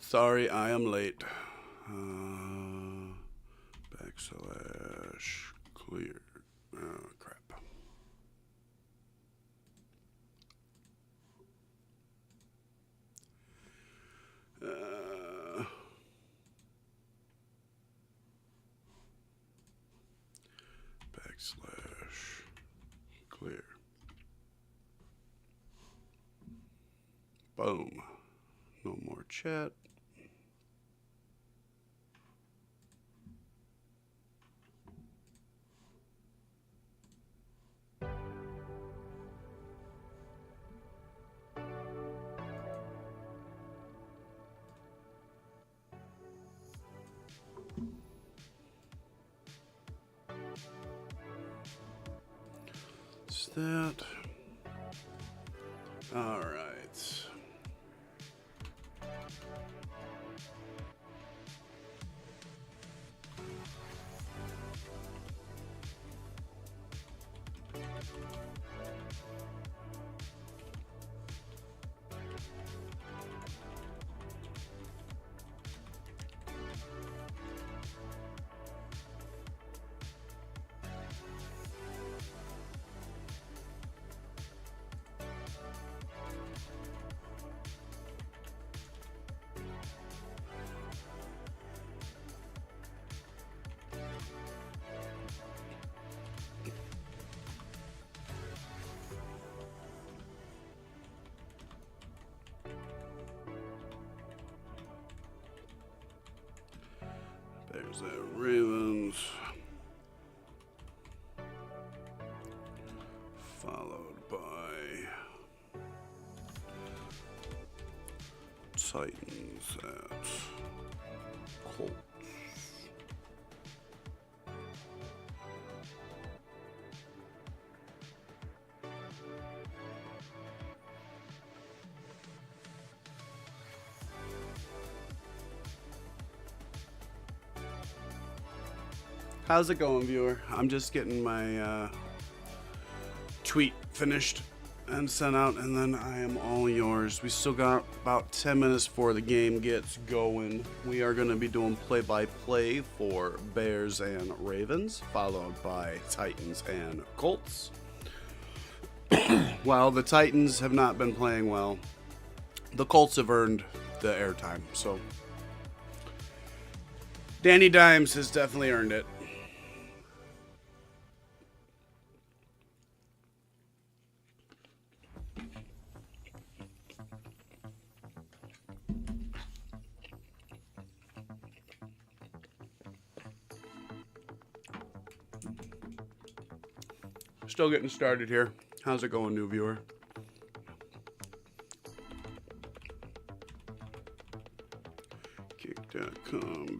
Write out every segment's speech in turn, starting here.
Sorry, I am late. Clear. Oh, crap. Clear. Boom. No more chat. Is that all right? There's that Ravens, followed by Titans at Colts. How's it going, viewer? I'm just getting my tweet finished and sent out, and then I am all yours. We still got about 10 minutes before the game gets going. We are going to be doing play-by-play for Bears and Ravens, followed by Titans and Colts. While the Titans have not been playing well, the Colts have earned the airtime. So Danny Dimes has definitely earned it. Still getting started here. How's it going, new viewer? Kick.com /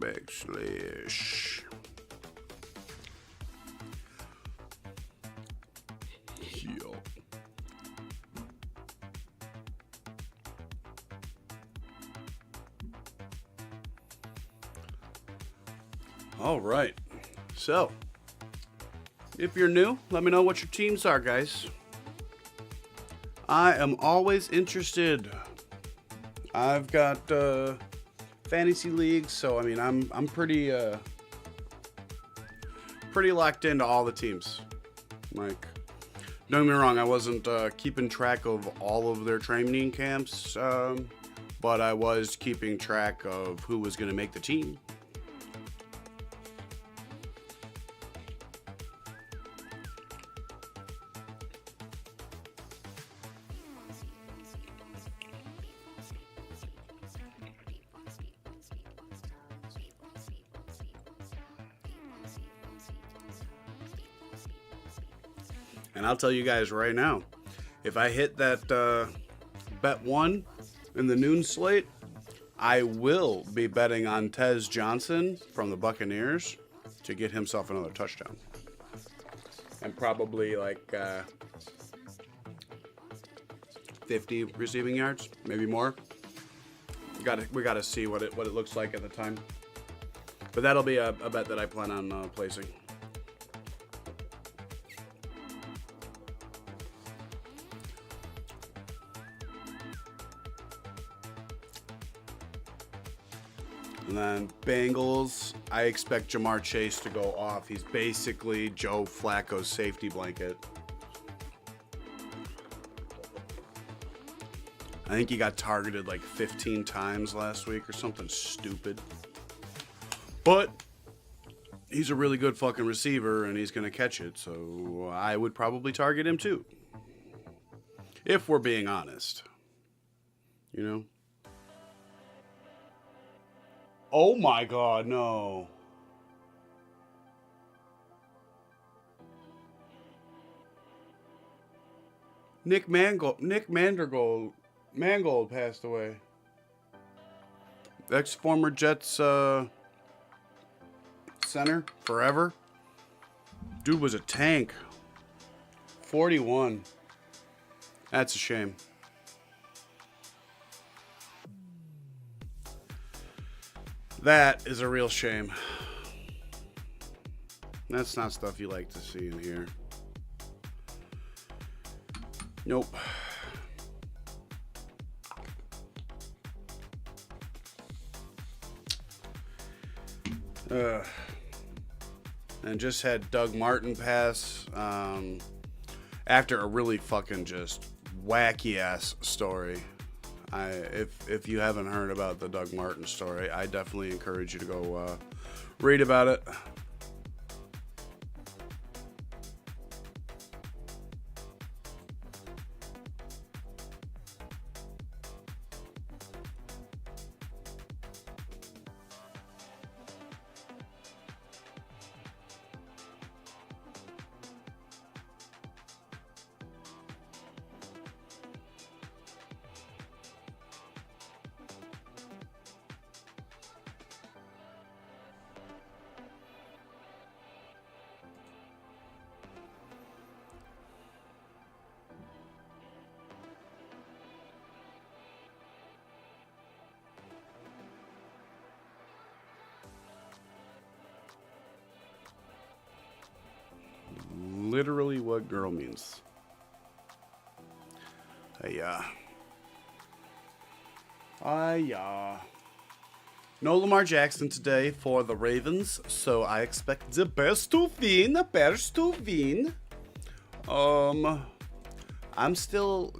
heal. All right. So, if you're new, let me know what your teams are, guys. I am always interested. I've got fantasy leagues, so I mean, I'm pretty locked into all the teams. Like, don't get me wrong, I wasn't keeping track of all of their training camps, but I was keeping track of who was going to make the team. And I'll tell you guys right now, if I hit that bet one in the noon slate, I will be betting on Tez Johnson from the Buccaneers to get himself another touchdown. And probably like 50 receiving yards, maybe more. We gotta see what it looks like at the time. But that'll be a bet that I plan on placing. And then Bengals, I expect Jamar Chase to go off. He's basically Joe Flacco's safety blanket. I think he got targeted like 15 times last week or something stupid. But he's a really good fucking receiver and he's going to catch it. So I would probably target him too. If we're being honest. You know? Oh my God, no. Nick Mangold passed away. Ex-former Jets center forever. Dude was a tank. 41. That's a shame. That is a real shame. That's not stuff you like to see in here. Nope. And just had Doug Martin pass after a really fucking just wacky ass story. If you haven't heard about the Doug Martin story, I definitely encourage you to go read about it. Literally what girl means. No Lamar Jackson today for the Ravens, so I expect the Bears to win.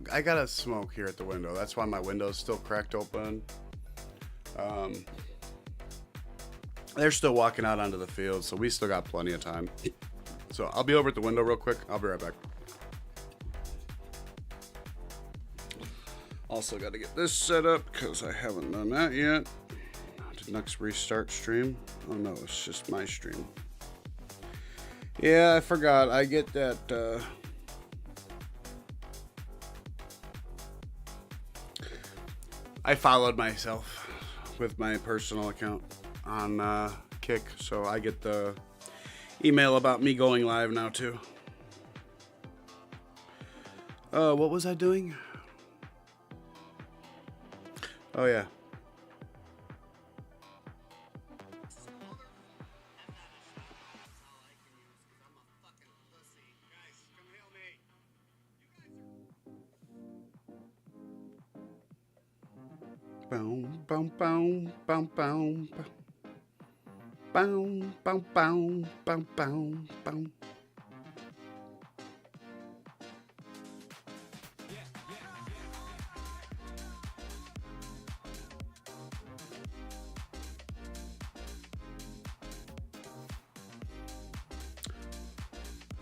I got a smoke here at the window. That's why my window's still cracked open. They're still walking out onto the field, so we still got plenty of time. So I'll be over at the window real quick. I'll be right back. Also got to get this set up because I haven't done that yet. Did Nux restart stream? Oh no, it's just my stream. Yeah, I forgot. I get that. I followed myself with my personal account on Kick, so I get the email about me going live now too. What was I doing? Oh yeah. Boom, boom, boom, boom, boom. Boom, boom, boom, boom, boom, boom.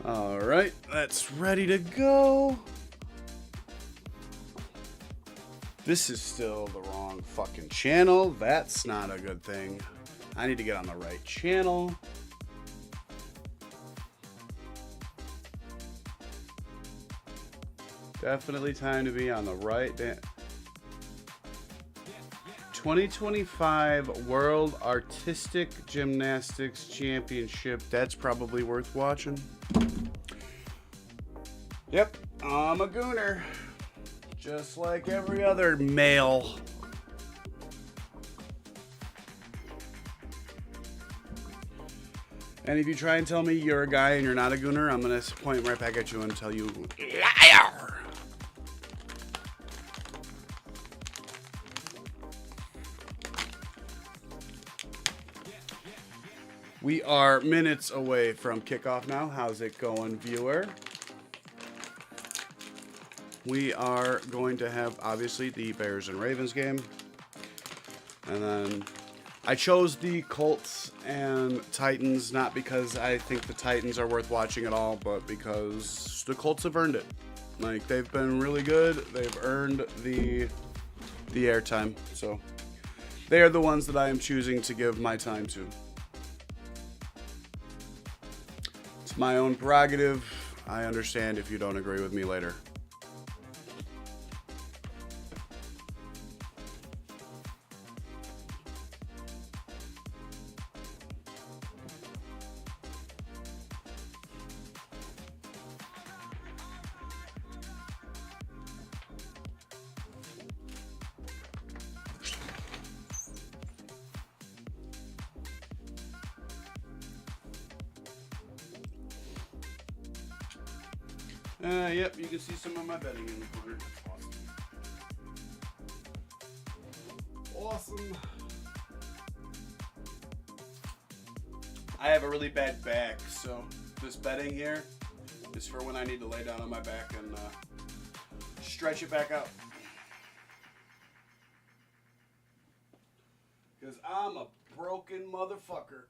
All right, that's ready to go. This is still the wrong fucking channel. That's not a good thing. I need to get on the right channel. Definitely time to be on the right. 2025 World Artistic Gymnastics Championship. That's probably worth watching. Yep, I'm a gooner. Just like every other male. And if you try and tell me you're a guy and you're not a gooner, I'm going to point right back at you and tell you, liar! We are minutes away from kickoff now. How's it going, viewer? We are going to have, obviously, the Bears and Ravens game. And then I chose the Colts and Titans, not because I think the Titans are worth watching at all, but because the Colts have earned it. Like, they've been really good. They've earned the airtime. So they are the ones that I am choosing to give my time to. It's my own prerogative. I understand if you don't agree with me later. Yep, you can see some of my betting in the corner. Awesome. I have a really bad back, so this betting here is for when I need to lay down on my back and stretch it back out. Because I'm a broken motherfucker.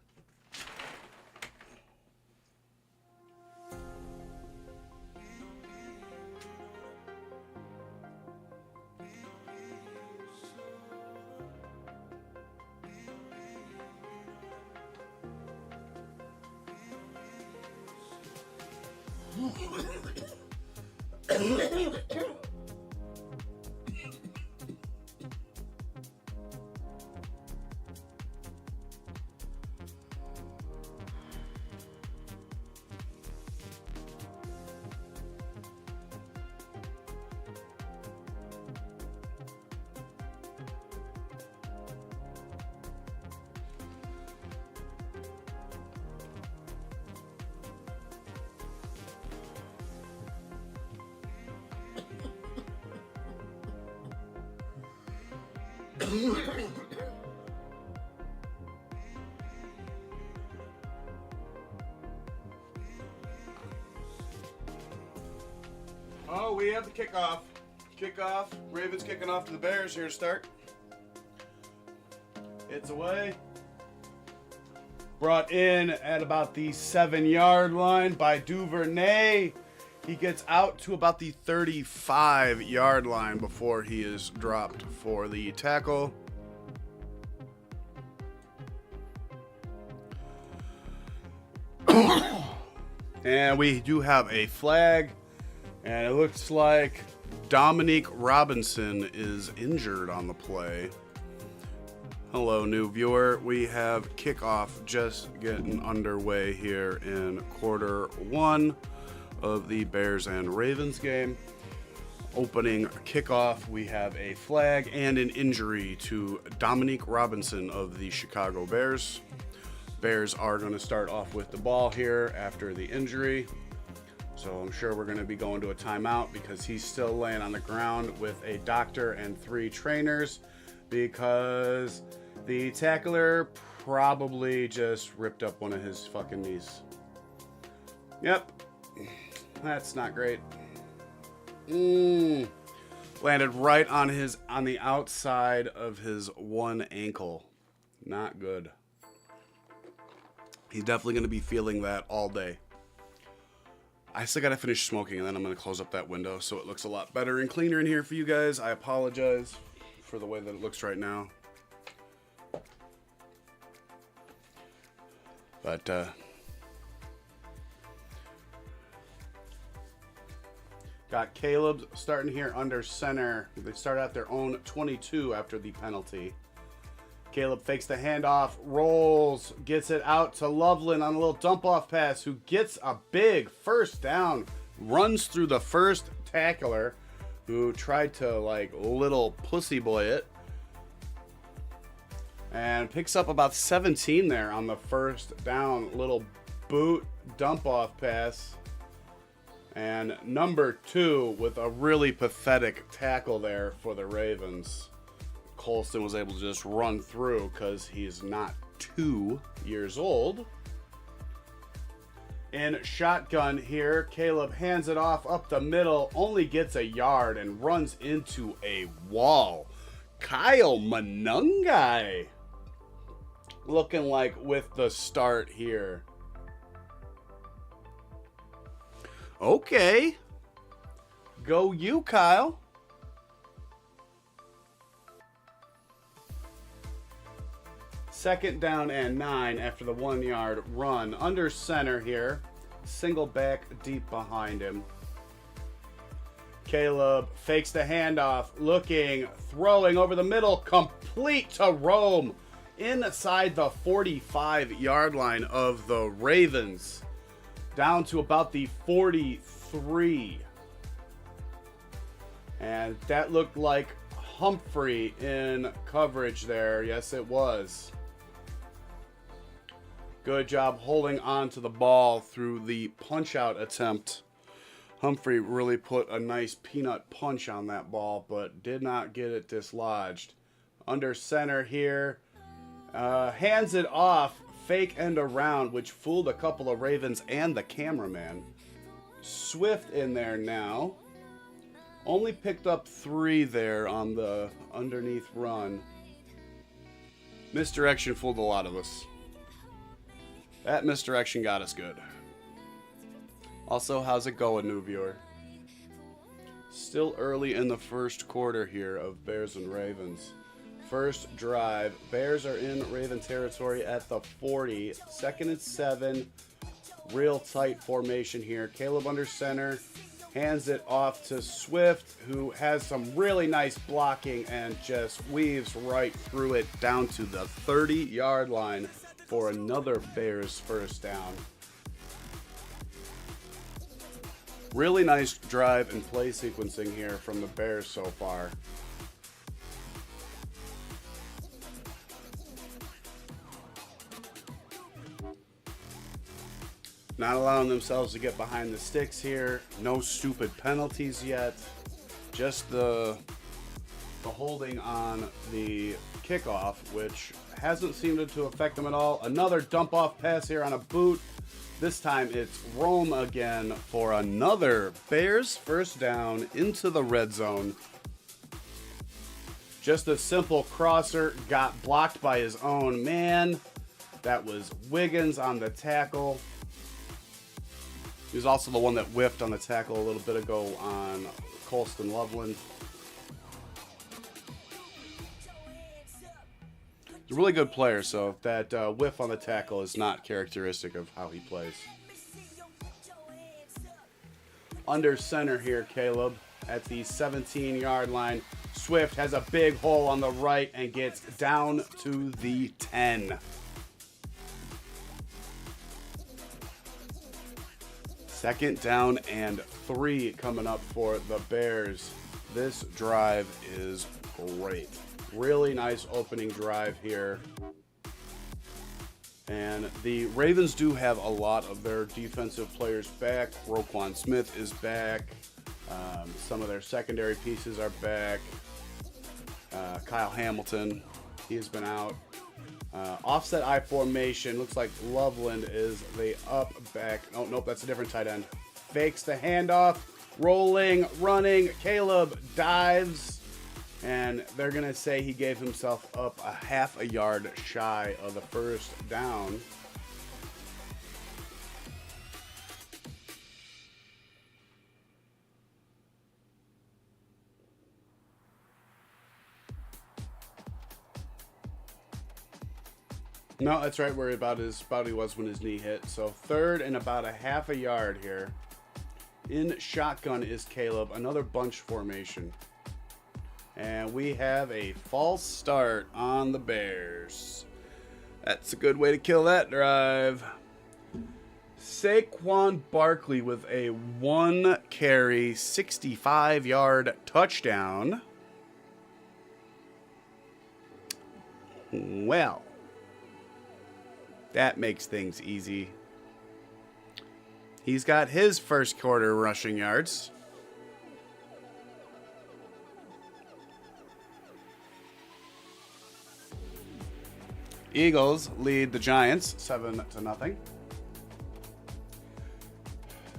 Oh, we have the kickoff. Kickoff. Ravens kicking off to the Bears here to start. It's away. Brought in at about the 7-yard line by Duvernay. He gets out to about the 35-yard line before he is dropped for the tackle. And we do have a flag. And it looks like Dominique Robinson is injured on the play. Hello, new viewer. We have kickoff just getting underway here in quarter one of the Bears and Ravens game. Opening kickoff, we have a flag and an injury to Dominique Robinson of the Chicago Bears. Bears are going to start off with the ball here after the injury. So I'm sure we're going to be going to a timeout because he's still laying on the ground with a doctor and 3 trainers because the tackler probably just ripped up one of his fucking knees. Yep. That's not great. Landed right on the outside of his one ankle. Not good. He's definitely going to be feeling that all day. I still got to finish smoking, and then I'm going to close up that window so it looks a lot better and cleaner in here for you guys. I apologize for the way that it looks right now. But, got Caleb starting here under center. They start at their own 22 after the penalty. Caleb fakes the handoff, rolls, gets it out to Loveland on a little dump-off pass, who gets a big first down, runs through the first tackler, who tried to, like, little pussy boy it, and picks up about 17 there on the first down, little boot dump-off pass, and number 2 with a really pathetic tackle there for the Ravens. Colston was able to just run through because he's not 2 years old. In shotgun here, Caleb hands it off up the middle, only gets a yard and runs into a wall. Kyle Manungai looking like with the start here. Okay. Go you, Kyle. Second down and 9 after the 1 yard run. Under center here. Single back deep behind him. Caleb fakes the handoff. Looking, throwing over the middle. Complete to Rome. Inside the 45-yard line of the Ravens. Down to about the 43. And that looked like Humphrey in coverage there. Yes, it was. Good job holding on to the ball through the punch-out attempt. Humphrey really put a nice peanut punch on that ball, but did not get it dislodged. Under center here. Hands it off. Fake end around, which fooled a couple of Ravens and the cameraman. Swift in there now. Only picked up 3 there on the underneath run. Misdirection fooled a lot of us. That misdirection got us good. Also, how's it going, new viewer? Still early in the first quarter here of Bears and Ravens. First drive. Bears are in Raven territory at the 40. 2nd and 7. Real tight formation here. Caleb under center. Hands it off to Swift, who has some really nice blocking and just weaves right through it down to the 30-yard line for another Bears first down. Really nice drive and play sequencing here from the Bears so far. Not allowing themselves to get behind the sticks here. No stupid penalties yet. Just the holding on the kickoff, which hasn't seemed to affect them at all. Another dump-off pass here on a boot. This time it's Rome again for another Bears first down into the red zone. Just a simple crosser. Got blocked by his own man. That was Wiggins on the tackle. He was also the one that whiffed on the tackle a little bit ago on Colston Loveland. He's a really good player, so that whiff on the tackle is not characteristic of how he plays. Under center here, Caleb, at the 17-yard line. Swift has a big hole on the right and gets down to the 10. Second down and 3 coming up for the Bears. This drive is great. Really nice opening drive here. And the Ravens do have a lot of their defensive players back. Roquan Smith is back. Some of their secondary pieces are back. Kyle Hamilton, he has been out. Offset I formation. Looks like Loveland is the up back. Oh, nope, that's a different tight end. Fakes the handoff. Rolling, running. Caleb dives. And they're going to say he gave himself up a half a yard shy of the first down. No, that's right where about he was when his knee hit. So 3rd and about a half a yard here. In shotgun is Caleb. Another bunch formation. And we have a false start on the Bears. That's a good way to kill that drive. Saquon Barkley with a 1-carry, 65-yard touchdown. Well, that makes things easy. He's got his first quarter rushing yards. Eagles lead the Giants 7-0.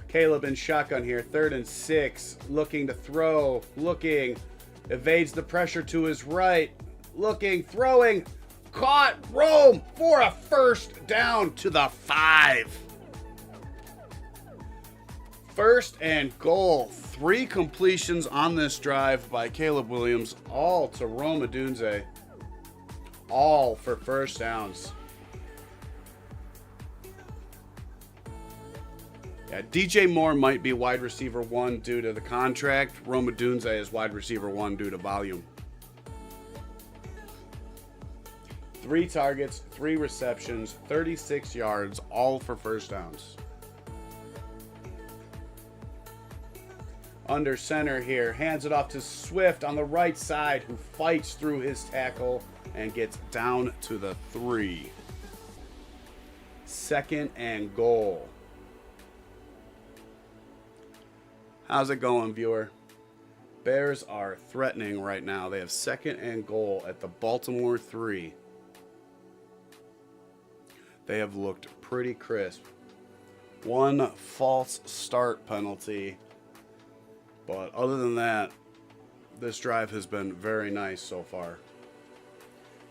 Caleb in shotgun here, 3rd and 6, looking to throw, evades the pressure to his right, throwing, caught, Rome for a first down to the 5. 1st and goal. 3 completions on this drive by Caleb Williams, all to Rome Odunze, all for first downs. Yeah, DJ Moore might be wide receiver 1 due to the contract. Rome Odunze is wide receiver 1 due to volume. 3 targets, 3 receptions, 36 yards, all for first downs. Under center here, hands it off to Swift on the right side, who fights through his tackle and gets down to the 3. 2nd and goal. How's it going, viewer? Bears are threatening right now. They have 2nd and goal at the Baltimore 3. They have looked pretty crisp. 1 false start penalty. But other than that, this drive has been very nice so far.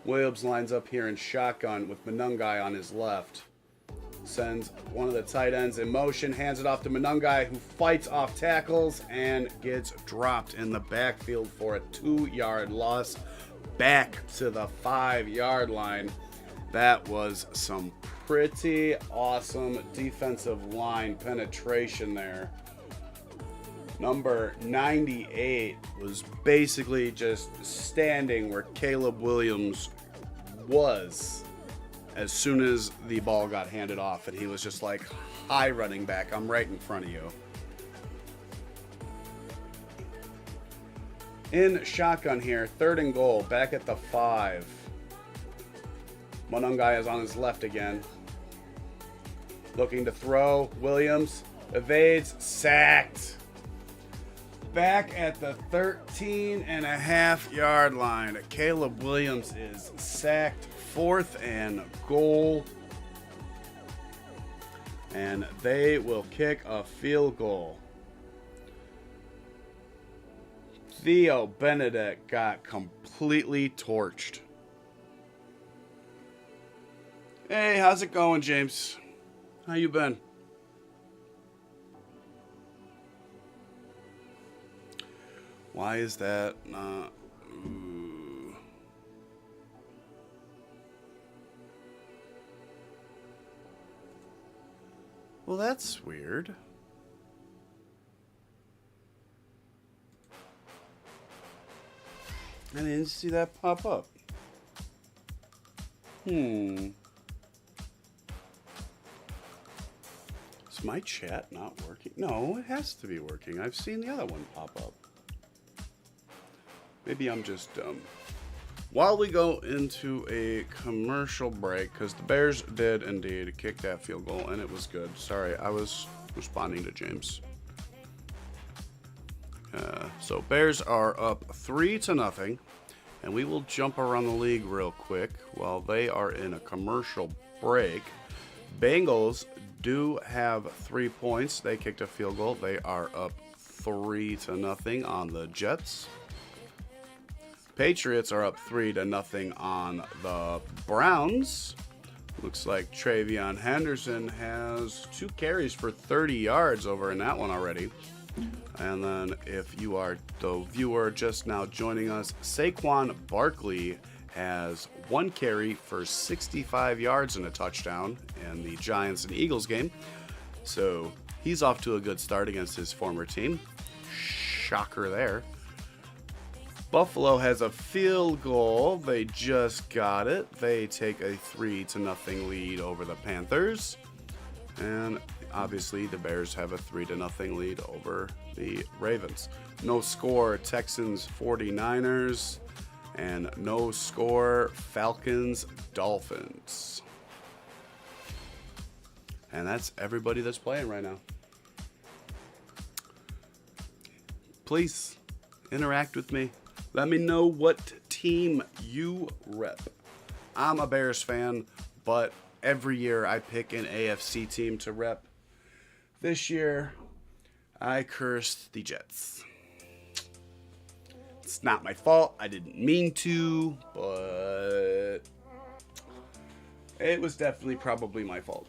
Williams lines up here in shotgun with Monungai on his left. Sends one of the tight ends in motion, hands it off to Monungai, who fights off tackles and gets dropped in the backfield for a 2-yard loss back to the 5-yard line. That was some pretty awesome defensive line penetration there. Number 98 was basically just standing where Caleb Williams was as soon as the ball got handed off, and he was just like, hi, running back, I'm right in front of you. In shotgun here, 3rd and goal, back at the 5. Monungai is on his left again. Looking to throw, Williams evades, sacked. Back at the 13.5-yard line, Caleb Williams is sacked. 4th and goal. And they will kick a field goal. Theo Benedict got completely torched. Hey, how's it going, James? How you been? Why is that not? Ooh. Well, that's weird. I didn't see that pop up. Is my chat not working? No, it has to be working. I've seen the other one pop up. Maybe I'm just dumb. While we go into a commercial break, because the Bears did indeed kick that field goal, and it was good. Sorry, I was responding to James. So Bears are up 3-0, and we will jump around the league real quick while they are in a commercial break. Bengals do have 3 points. They kicked a field goal. They are up 3-0 on the Jets. Patriots are up 3-0 on the Browns. Looks like Travion Henderson has 2 carries for 30 yards over in that one already. And then if you are the viewer just now joining us, Saquon Barkley has 1 carry for 65 yards and a touchdown in the Giants and Eagles game. So he's off to a good start against his former team. Shocker there. Buffalo has a field goal. They just got it. They take a 3-0 lead over the Panthers. And obviously the Bears have a 3-0 lead over the Ravens. No score, Texans 49ers. And no score, Falcons Dolphins. And that's everybody that's playing right now. Please interact with me. Let me know what team you rep. I'm a Bears fan, but every year I pick an AFC team to rep. This year, I cursed the Jets. It's not my fault. I didn't mean to, but it was definitely probably my fault.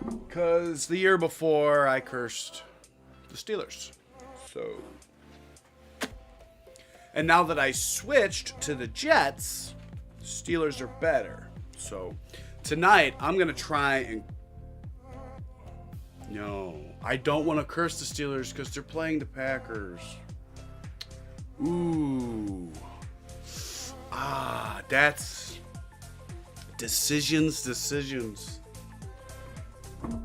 Because the year before, I cursed the Steelers. So, and now that I switched to the Jets, the Steelers are better. So, tonight, I'm going to try and... No, I don't want to curse the Steelers because they're playing the Packers. Ooh. That's... Decisions.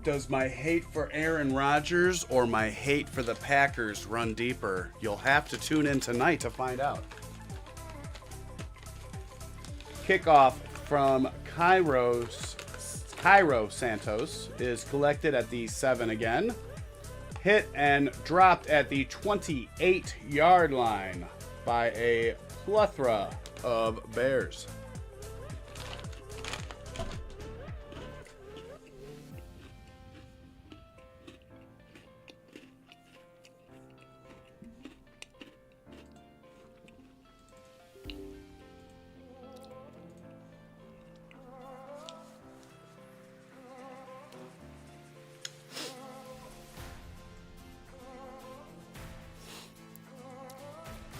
Does my hate for Aaron Rodgers or my hate for the Packers run deeper? You'll have to tune in tonight to find out. Kickoff from Cairo Santos is collected at the 7 again. Hit and dropped at the 28-yard line by a plethora of Bears.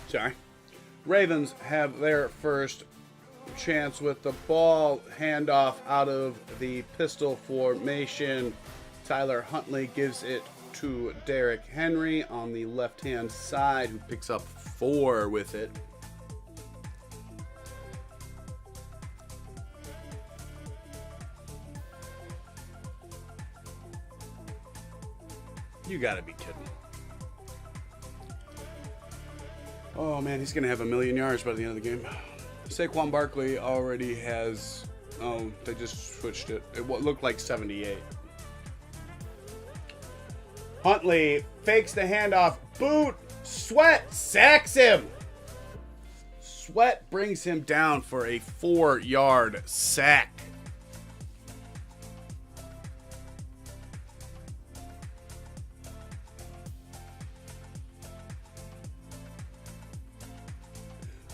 Sorry. Ravens have their first chance with the ball. Handoff out of the pistol formation. Tyler Huntley gives it to Derrick Henry on the left-hand side, who picks up 4 with it. You gotta be kidding. Oh, man, he's going to have 1,000,000 yards by the end of the game. Saquon Barkley already has... Oh, they just switched it. It looked like 78. Huntley fakes the handoff. Boot. Sweat sacks him. Sweat brings him down for a 4-yard sack.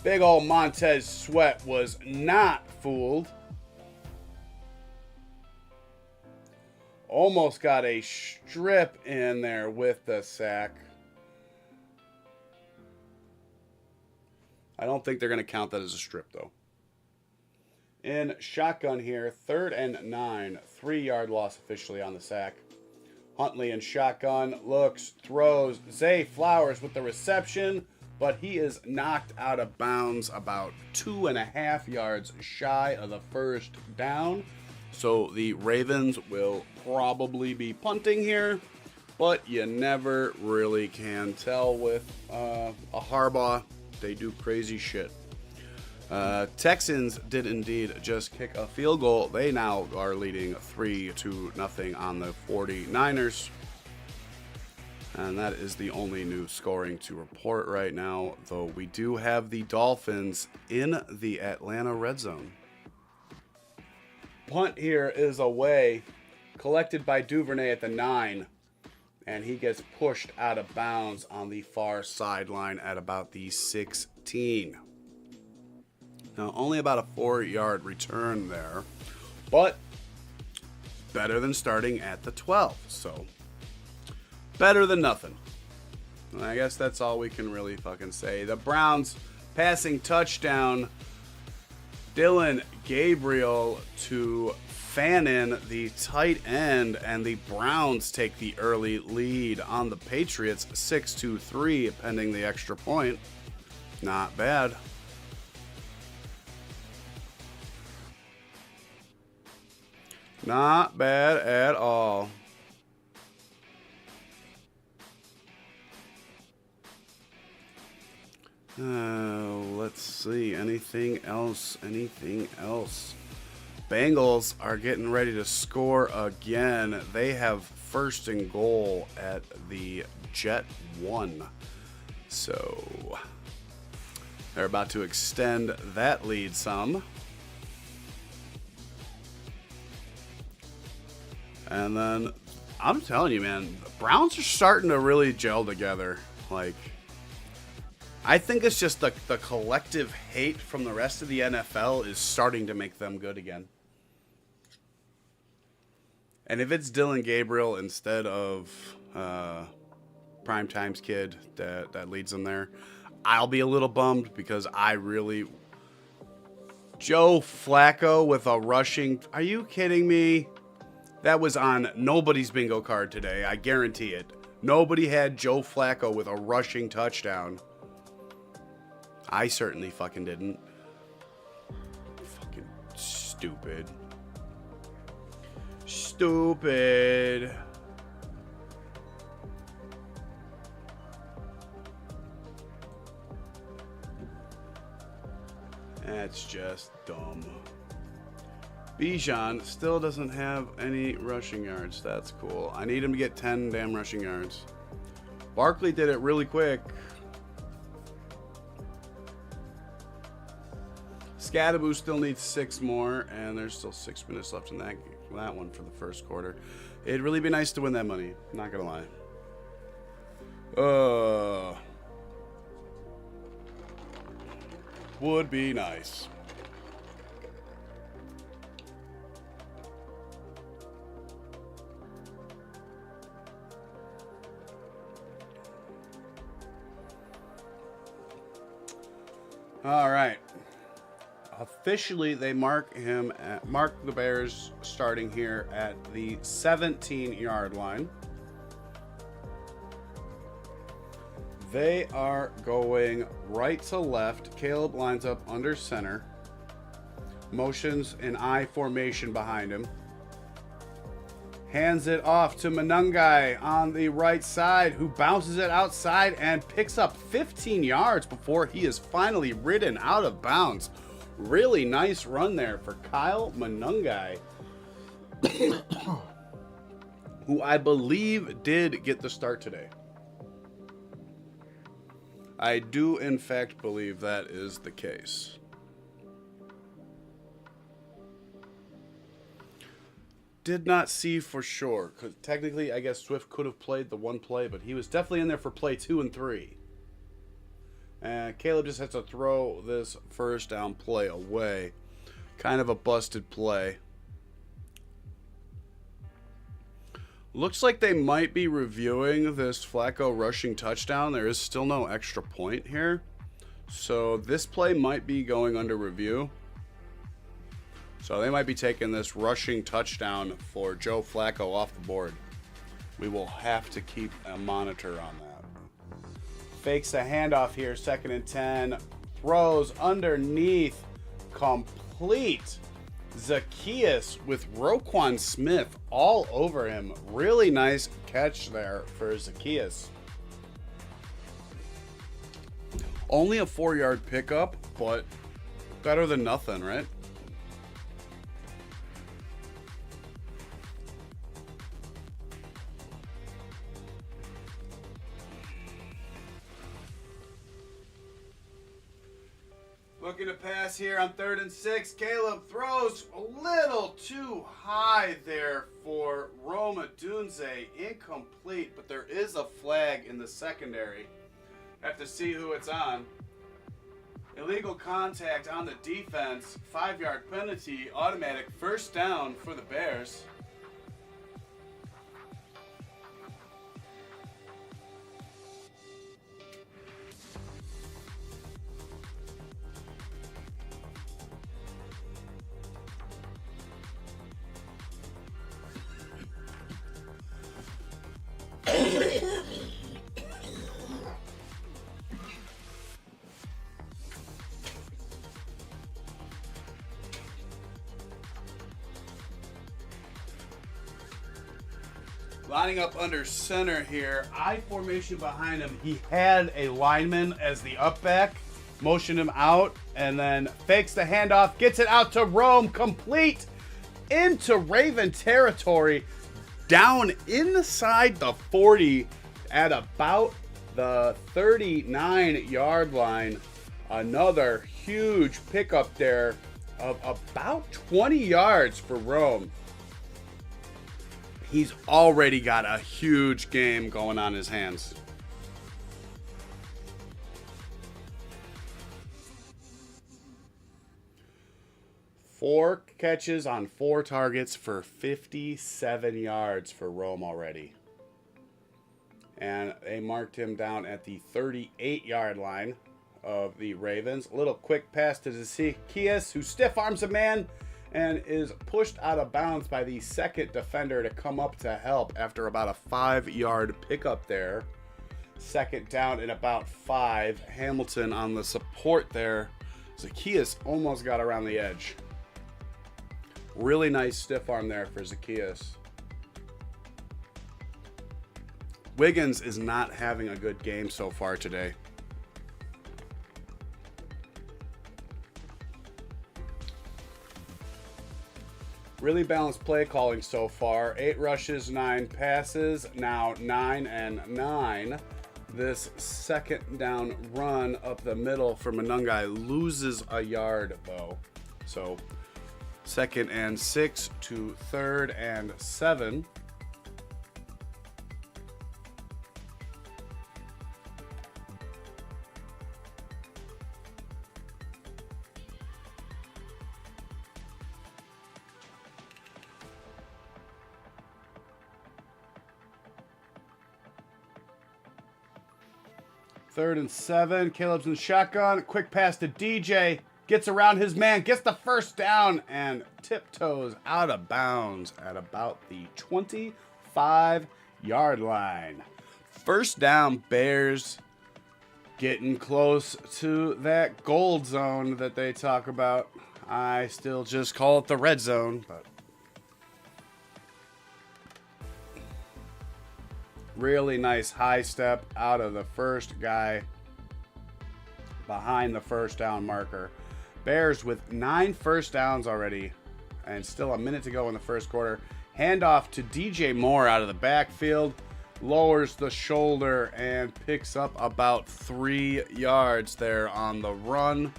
Big old Montez Sweat was not fooled. Almost got a strip in there with the sack. I don't think they're going to count that as a strip, though. In shotgun here, 3rd and 9. 3-yard loss officially on the sack. Huntley in shotgun, looks, throws. Zay Flowers with the reception. But he is knocked out of bounds about 2.5 yards shy of the first down. So the Ravens will probably be punting here, but you never really can tell with a Harbaugh. They do crazy shit. Texans did indeed just kick a field goal. They now are leading 3-0 on the 49ers. And that is the only new scoring to report right now, though we do have the Dolphins in the Atlanta red zone. Punt here is away, collected by Duvernay at the 9, and he gets pushed out of bounds on the far sideline at about the 16. Now, only about a 4-yard return there, but better than starting at the 12, so... better than nothing. I guess that's all we can really fucking say. The Browns passing touchdown. Dylan Gabriel to Fannin, the tight end, and the Browns take the early lead on the Patriots, 6-3, pending the extra point. Not bad. Not bad at all. Let's see. Anything else? Bengals are getting ready to score again. They have 1st and goal at the Jet 1. So they're about to extend that lead some. And then, I'm telling you, man, the Browns are starting to really gel together. Like, I think it's just the collective hate from the rest of the NFL is starting to make them good again. And if it's Dylan Gabriel instead of Primetime's kid that leads them there, I'll be a little bummed because I really... Joe Flacco with a rushing... Are you kidding me? That was on nobody's bingo card today. I guarantee it. Nobody had Joe Flacco with a rushing touchdown. I certainly fucking didn't. Fucking stupid. Stupid. That's just dumb. Bijan still doesn't have any rushing yards. That's cool. I need him to get 10 damn rushing yards. Barkley did it really quick. Scadaboo still needs 6 more, and there's still 6 minutes left in that one for the first quarter. It'd really be nice to win that money. Not gonna lie. Would be nice. All right. Officially, they mark the Bears starting here at the 17-yard line. They are going right to left. Caleb lines up under center. Motions an I formation behind him. Hands it off to Manungai on the right side, who bounces it outside and picks up 15 yards before he is finally ridden out of bounds. Really nice run there for Kyle Manungai, who I believe did get the start today. I do, in fact, believe that is the case. Did not see for sure, because technically, I guess Swift could have played the one play, but he was definitely in there for play 2 and 3. And Caleb just has to throw this first down play away. Kind of a busted play. Looks like they might be reviewing this Flacco rushing touchdown. There is still no extra point here. So this play might be going under review. So they might be taking this rushing touchdown for Joe Flacco off the board. We will have to keep a monitor on that. Fakes a handoff here, 2nd and 10. Throws underneath. Complete. Zacchaeus with Roquan Smith all over him. Really nice catch there for Zacchaeus. Only a 4-yard pickup, but better than nothing, right? Looking to pass here on 3rd and 6. Caleb throws a little too high there for Roma Dunze. Incomplete, but there is a flag in the secondary. Have to see who it's on. Illegal contact on the defense. 5-yard penalty. Automatic first down for the Bears. Lining up under center here. I formation behind him. He had a lineman as the up back. Motioned him out and then fakes the handoff. Gets it out to Rome. Complete into Raven territory. Down inside the 40 at about the 39-yard line. Another huge pickup there of about 20 yards for Rome. He's already got a huge game going on his hands. Four catches on 4 targets for 57 yards for Rome already. And they marked him down at the 38-yard line of the Ravens. A little quick pass to Zacchaeus, who stiff arms a man and is pushed out of bounds by the second defender to come up to help after about a 5-yard pickup there. Second down and about 5. Hamilton on the support there. Zacchaeus almost got around the edge. Really nice stiff arm there for Zacchaeus. Wiggins is not having a good game so far today. Really balanced play calling so far. 8 rushes, 9 passes. Now 9 and 9. This second down run up the middle for Monungai loses a yard though. So 2nd and 6 to 3rd and 7. Third and 7. Caleb's in shotgun. Quick pass to DJ. Gets around his man. Gets the first down and tiptoes out of bounds at about the 25-yard line. First down, Bears getting close to that gold zone that they talk about. I still just call it the red zone, but really nice high step out of the first guy behind the first down marker. Bears with 9 first downs already and still a minute to go in the first quarter. Handoff to DJ Moore out of the backfield. Lowers the shoulder and picks up about 3 yards there on the run.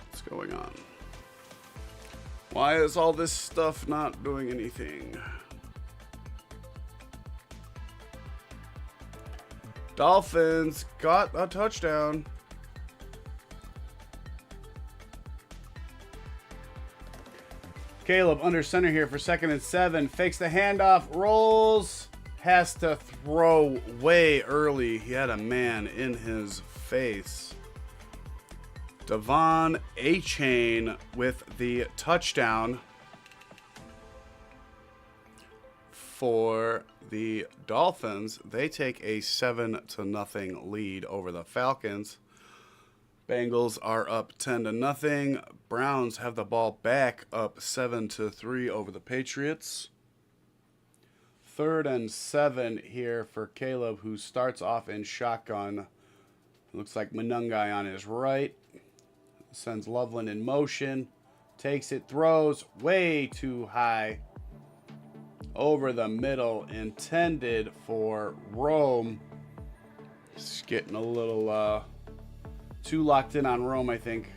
What's going on? Why is all this stuff not doing anything? Dolphins got a touchdown. Caleb under center here for 2nd and 7. Fakes the handoff, rolls, has to throw way early. He had a man in his face. Devon Achane with the touchdown for the Dolphins. They take a 7-0 lead over the Falcons. Bengals are up 10-0. Browns have the ball back up 7-3 over the Patriots. 3rd and 7 here for Caleb, who starts off in shotgun. Looks like Monungai on his right. Sends Loveland in motion. Takes it, throws way too high. Over the middle, intended for Rome. Just getting a little too locked in on Rome, I think.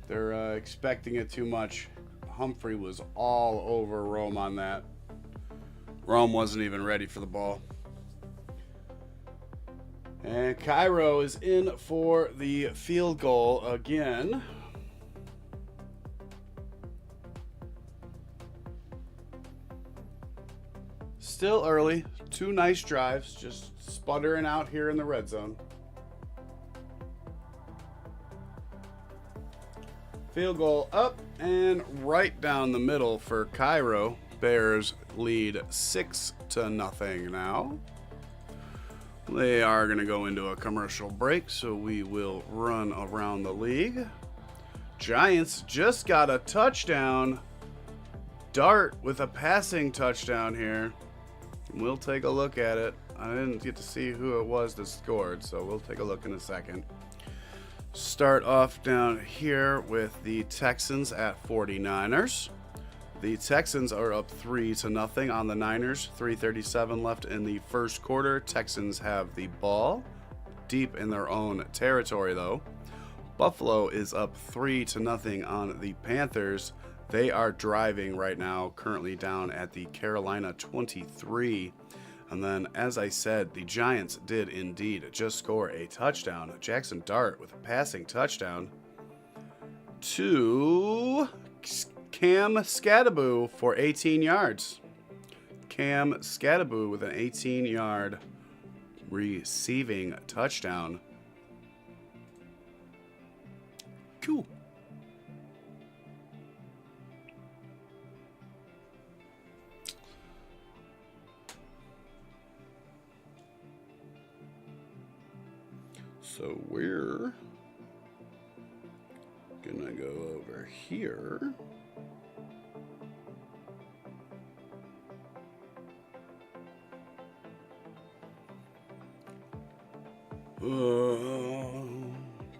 They're expecting it too much. Humphrey was all over Rome on that. Rome wasn't even ready for the ball. And Cairo is in for the field goal again. Still early. 2 nice drives. Just sputtering out here in the red zone. Field goal up and right down the middle for Cairo. Bears lead 6-0 now. They are going to go into a commercial break, so we will run around the league. Giants just got a touchdown. Dart with a passing touchdown here. We'll take a look at it. I didn't get to see who it was that scored, so we'll take a look in a second. Start off down here with the Texans at 49ers. The Texans are up 3-0 on the Niners. 3:37 left in the first quarter. Texans have the ball deep in their own territory, though. Buffalo is up 3-0 on the Panthers. They are driving right now, currently down at the Carolina 23. And then, as I said, the Giants did indeed just score a touchdown. Jackson Dart with a passing touchdown to Cam Scadaboo for 18 yards. Cam Scadaboo with an 18-yard receiving touchdown. Cool. So we're gonna go over here.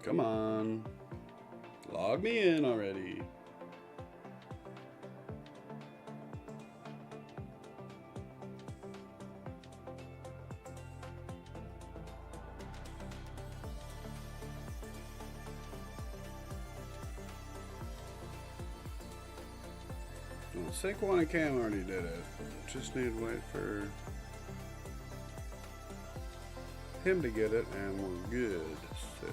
Come on. Log me in already. Well, Saquon and Cam already did it. Just need to wait for him to get it, and we're good. So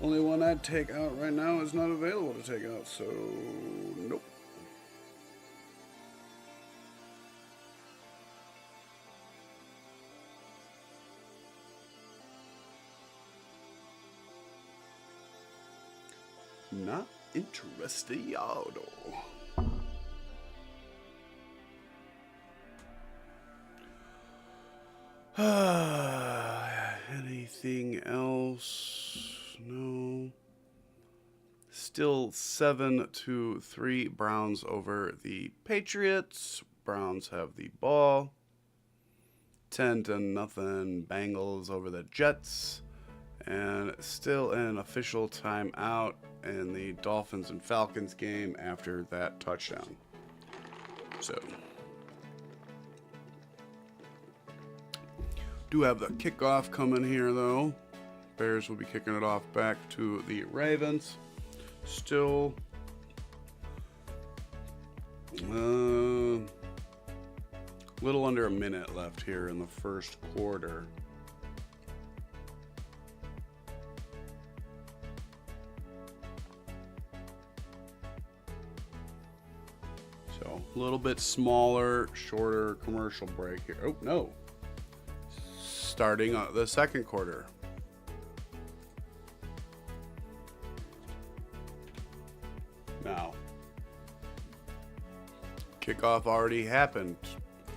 only one I'd take out right now is not available to take out, so nope. Not interested, y'all. Anything else? No. Still 7-3 Browns over the Patriots. Browns have the ball. 10-0 Bengals over the Jets. And still an official timeout in the Dolphins and Falcons game after that touchdown. So do have the kickoff coming here though. Bears will be kicking it off back to the Ravens. Still little under a minute left here in the first quarter. So a little bit smaller, shorter commercial break here. Oh, no. Starting the second quarter. Now, kickoff already happened,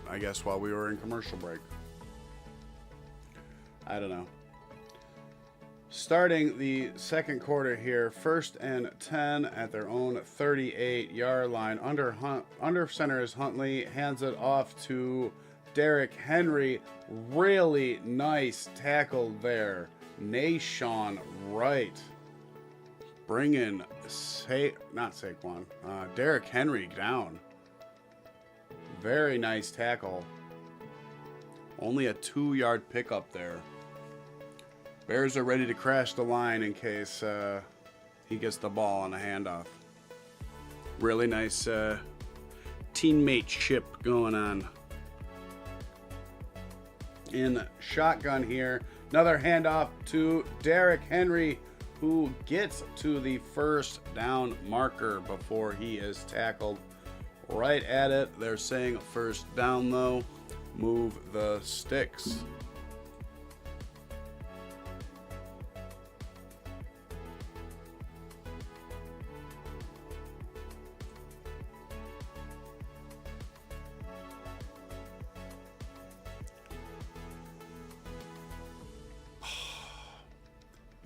I guess, while we were in commercial break. I don't know. Starting the second quarter here, 1st and 10 at their own 38-yard line. Under center is Huntley, hands it off to Derrick Henry. Really nice tackle there. Nashon Wright bringing Derrick Henry down. Very nice tackle. Only a 2-yard pickup there. Bears are ready to crash the line in case he gets the ball on a handoff. Really nice teammateship going on. In shotgun here, another handoff to Derrick Henry, who gets to the first down marker before he is tackled. Right at it. They're saying first down though. Move the sticks.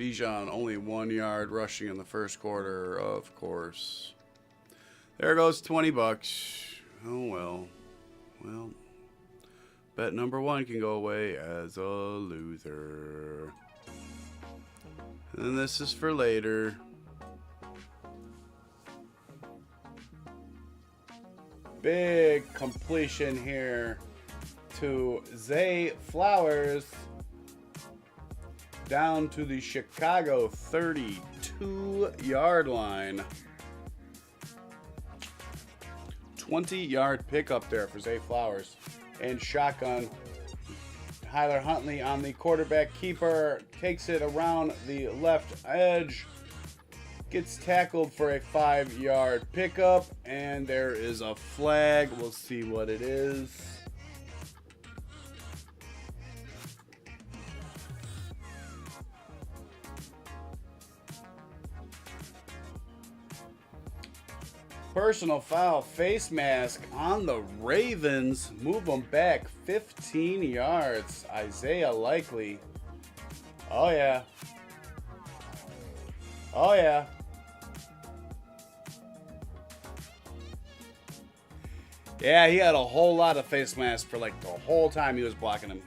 Bijan only 1 yard rushing in the first quarter, of course. There goes 20 bucks. Oh well. Well, bet number 1 can go away as a loser. And this is for later. Big completion here to Zay Flowers down to the Chicago 32-yard line. 20-yard pickup there for Zay Flowers. And shotgun. Tyler Huntley on the quarterback keeper. Takes it around the left edge. Gets tackled for a 5-yard pickup. And there is a flag. We'll see what it is. Personal foul, face mask on the Ravens. Move them back 15 yards. Isaiah Likely. Oh, yeah. Oh, yeah. Yeah, he had a whole lot of face mask for like the whole time he was blocking him.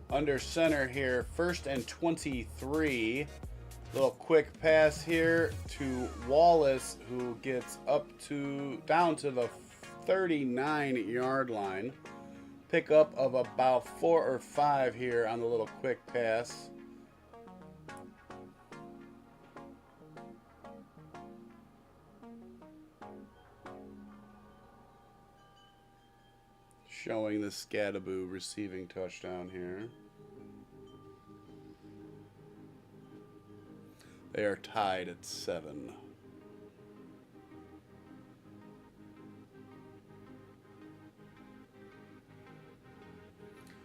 Under center here, 1st and 23. Little quick pass here to Wallace, who gets down to the 39-yard line. Pickup of about 4 or 5 here on the little quick pass. Showing the Scadaboo receiving touchdown here. They are tied at 7.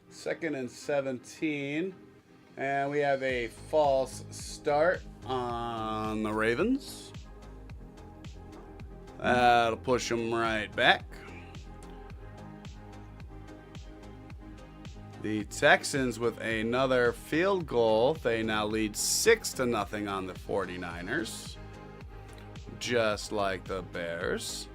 Second and 17. And we have a false start on the Ravens. That'll push them right back. The Texans with another field goal. They now lead 6-0 on the 49ers. Just like the Bears.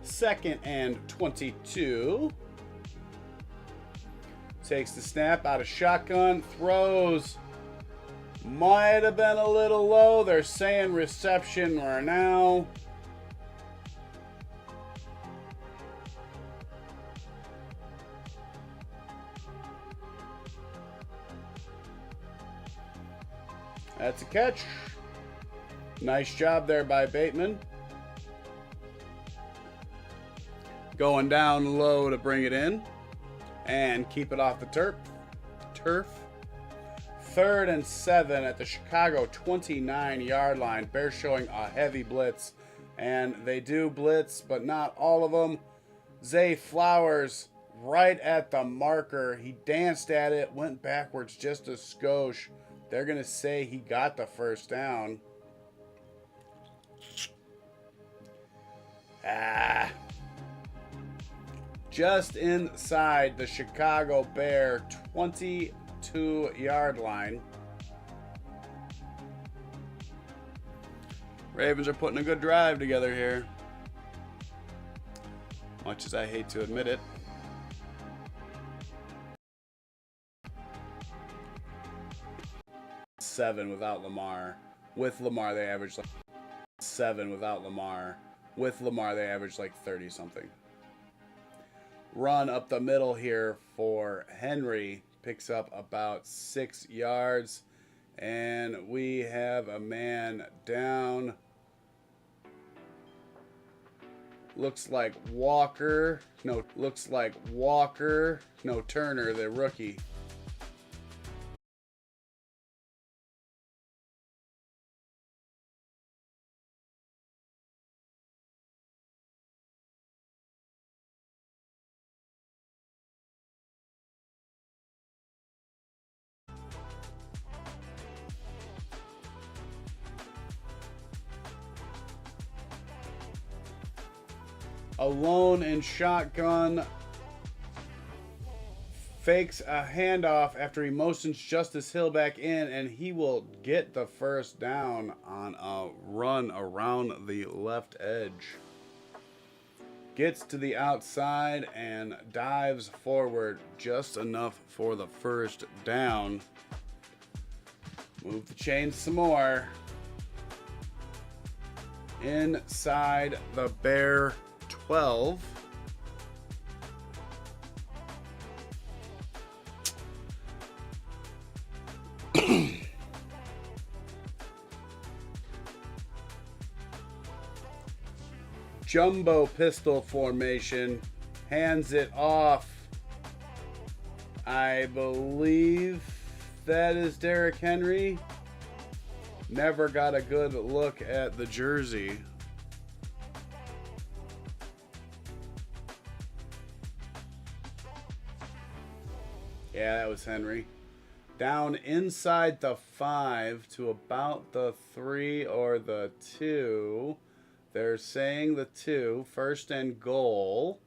Second and 22. Takes the snap out of shotgun. Throws. Might have been a little low. They're saying reception right now. That's a catch. Nice job there by Bateman. Going down low to bring it in. And keep it off the turf. 3rd and 7 at the Chicago 29-yard line. Bears showing a heavy blitz. And they do blitz, but not all of them. Zay Flowers right at the marker. He danced at it, went backwards just a skosh. They're going to say he got the first down. Just inside the Chicago Bear 22-yard line. Ravens are putting a good drive together here. Much as I hate to admit it. Seven without Lamar. With Lamar, they average like 7 without Lamar. With Lamar, they average like 30-something. Run up the middle here for Henry. Picks up about 6 yards. And we have a man down. Looks like Walker. No, Turner, the rookie. alone in shotgun. Fakes a handoff after he motions Justice Hill back in, and he will get the first down on a run around the left edge. Gets to the outside and dives forward just enough for the first down. Move the chains some more. Inside the Bear 12. Jumbo pistol formation, hands it off. I believe that is Derrick Henry. Never got a good look at the jersey. Yeah, that was Henry. Down inside the 5 to about the 3 or the 2. They're saying the 2. First and goal.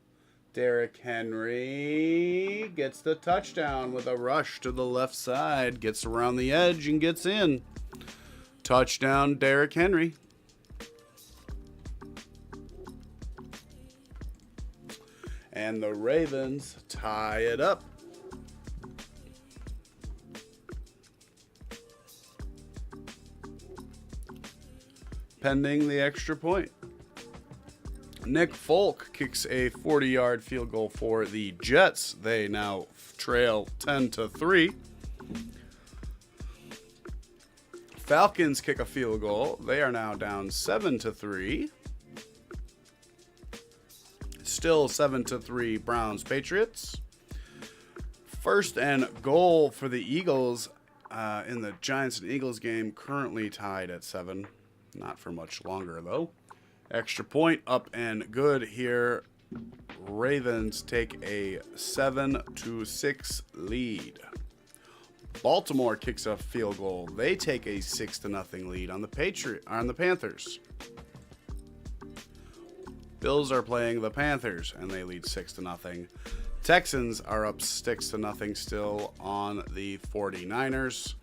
Derrick Henry gets the touchdown with a rush to the left side. Gets around the edge and gets in. Touchdown, Derrick Henry. And the Ravens tie it up. Pending the extra point. Nick Folk kicks a 40-yard field goal for the Jets. They now trail 10-3. Falcons kick a field goal. They are now down 7-3. Still 7-3 Browns Patriots. First and goal for the Eagles in the Giants and Eagles game, currently tied at 7. Not for much longer, though. Extra point up and good here. Ravens take a 7-6 lead. Baltimore kicks a field goal. They take a 6-0 lead on the Panthers. Bills are playing the Panthers and they lead 6-0. Texans are up 6-0 still on the 49ers.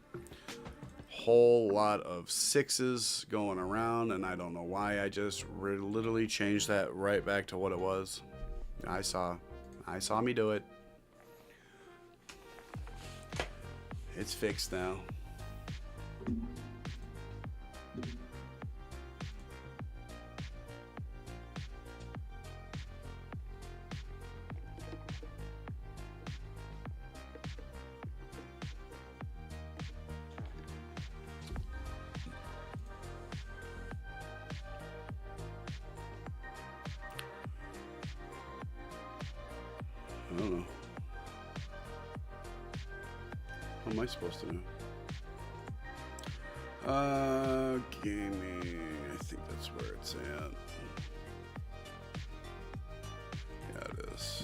Whole lot of 6s going around, and I don't know why. I just literally changed that right back to what it was. I saw me do it. It's fixed now. I don't know. What am I supposed to do? Gaming. I think that's where it's at. Yeah, it is.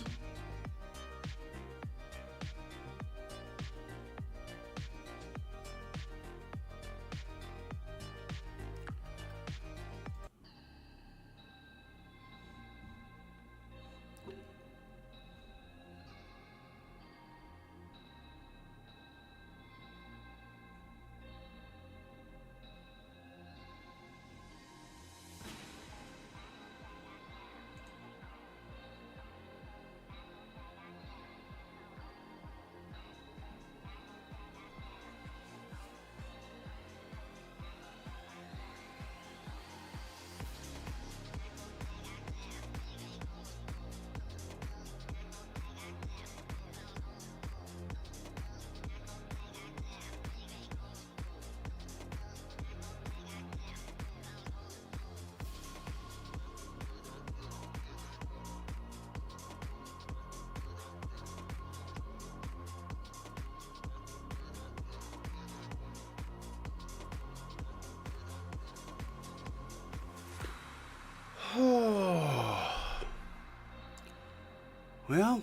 Well,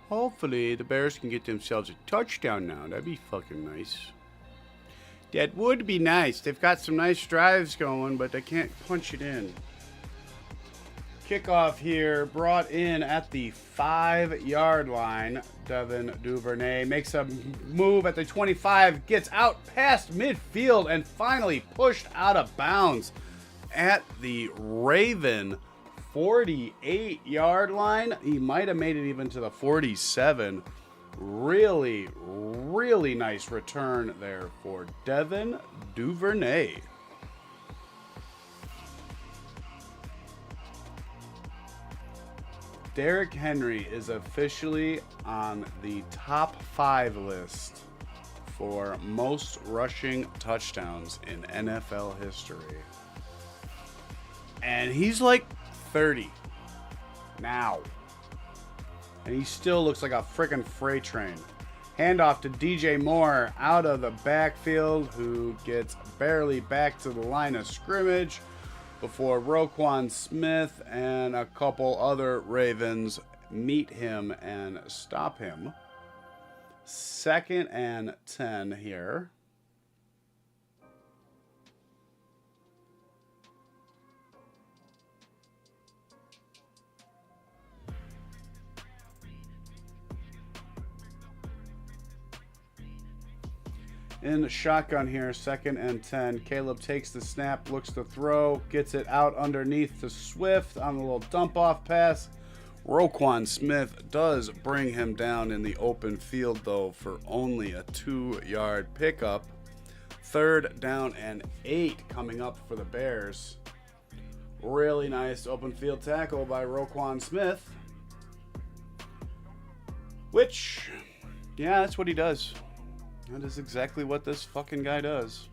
hopefully the Bears can get themselves a touchdown now. That'd be fucking nice. That would be nice. They've got some nice drives going, but they can't punch it in. Kickoff here brought in at the 5-yard line. Devin Duvernay makes a move at the 25, gets out past midfield, and finally pushed out of bounds at the Raven 48-yard line. He might have made it even to the 47. Really, really nice return there for Devin Duvernay. Derrick Henry is officially on the top 5 list for most rushing touchdowns in NFL history. And he's like 30 now. And he still looks like a freaking freight train. Handoff to DJ Moore out of the backfield, who gets barely back to the line of scrimmage before Roquan Smith and a couple other Ravens meet him and stop him. 2nd and 10 here. In the shotgun here, 2nd and 10. Caleb takes the snap, looks to throw, gets it out underneath to Swift on the little dump-off pass. Roquan Smith does bring him down in the open field, though, for only a 2-yard pickup. 3rd down and 8 coming up for the Bears. Really nice open field tackle by Roquan Smith. Which, yeah, that's what he does. That is exactly what this fucking guy does.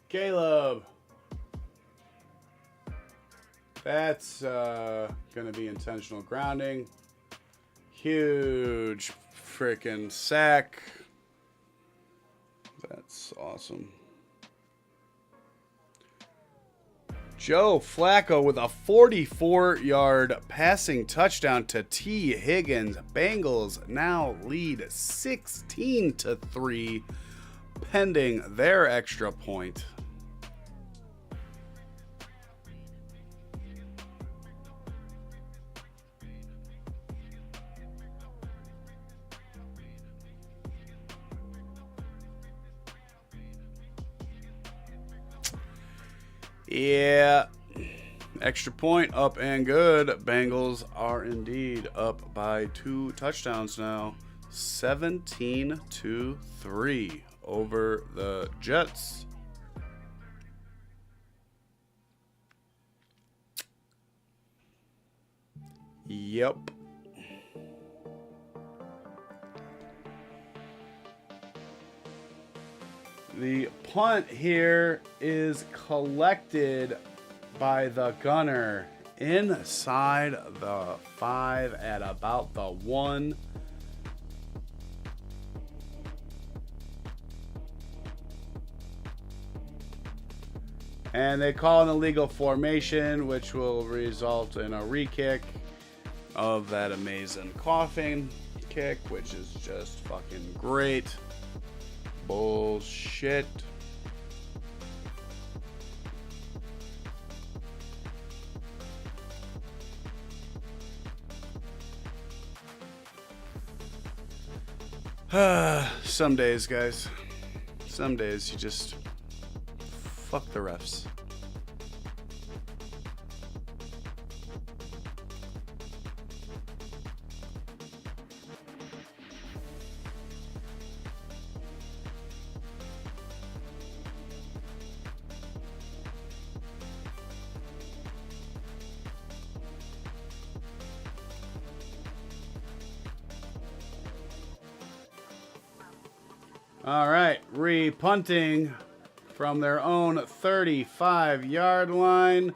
Caleb. That's going to be intentional grounding. Huge freaking sack. That's awesome. Joe Flacco with a 44-yard passing touchdown to T. Higgins. Bengals now lead 16-3, pending their extra point. Yeah, extra point up and good. Bengals are indeed up by 2 touchdowns now. 17-3 over the Jets. Yep. The punt here is collected by the gunner inside the 5 at about the 1. And they call an illegal formation, which will result in a re-kick of that amazing coughing kick, which is just fucking great. Bullshit. Some days, guys. Some days you just fuck the refs. All right, re-punting from their own 35-yard line.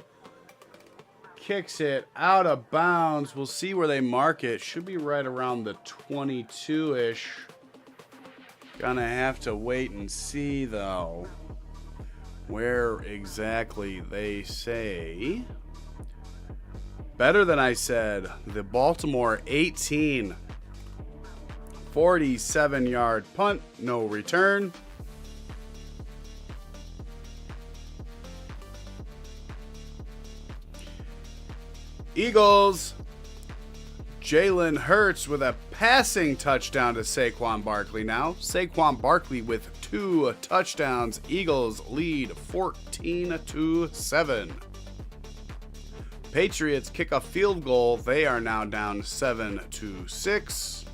Kicks it out of bounds. We'll see where they mark it. Should be right around the 22-ish. Gonna have to wait and see, though, where exactly they say. Better than I said. The Baltimore 18. 47-yard punt, no return. Eagles, Jalen Hurts with a passing touchdown to Saquon Barkley now. Saquon Barkley with 2 touchdowns. Eagles lead 14-7. Patriots kick a field goal. They are now down 7-6.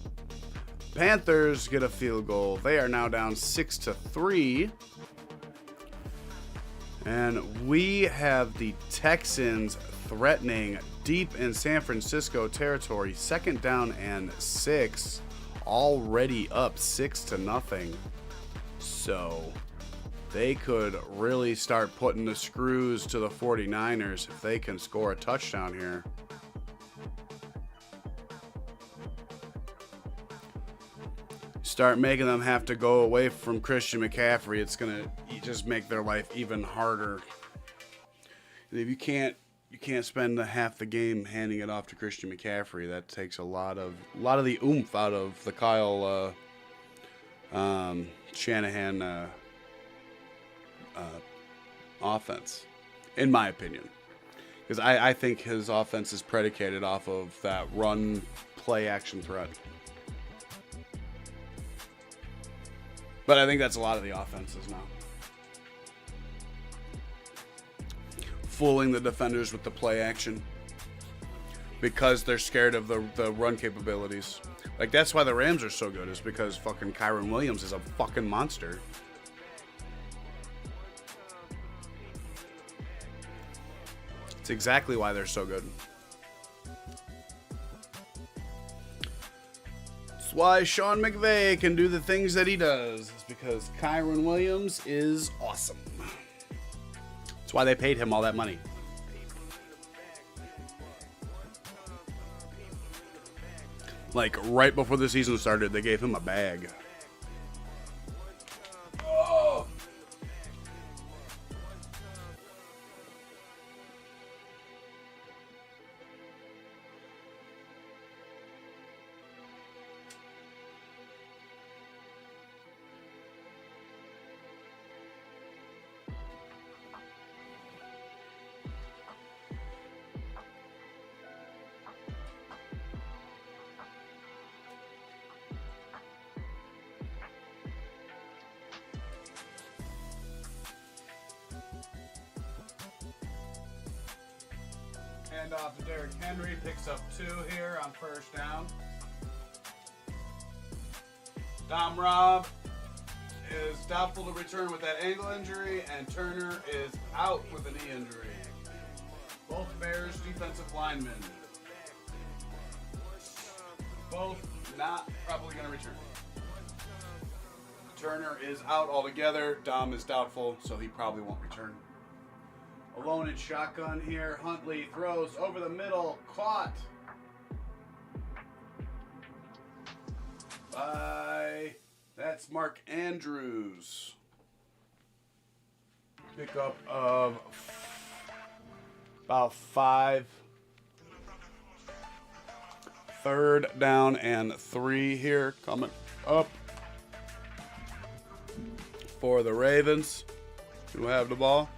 Panthers get a field goal. They are now down 6-3. And we have the Texans threatening deep in San Francisco territory. 2nd down and 6. Already up 6-0. So they could really start putting the screws to the 49ers if they can score a touchdown here. Start making them have to go away from Christian McCaffrey. It's going to just make their life even harder. If you can't spend half the game handing it off to Christian McCaffrey. That takes a lot of the oomph out of the Kyle Shanahan offense, in my opinion. Because I think his offense is predicated off of that run play action threat. But I think that's a lot of the offenses now. Fooling the defenders with the play action because they're scared of the run capabilities. Like, that's why the Rams are so good, is because fucking Kyron Williams is a fucking monster. It's exactly why they're so good. That's why Sean McVay can do the things that he does. It's because Kyron Williams is awesome. That's why they paid him all that money. Like, right before the season started, they gave him a bag. Oh. Hand off to Derrick Henry, picks up 2 here on 1st down. Dom Robb is doubtful to return with that ankle injury, and Turner is out with a knee injury. Both Bears defensive linemen. Both not probably going to return. Turner is out altogether. Dom is doubtful, so he probably won't return. Alone in shotgun here. Huntley throws over the middle. Caught by, that's Mark Andrews. Pickup of about 5. 3rd down and 3 here coming up for the Ravens, who have the ball.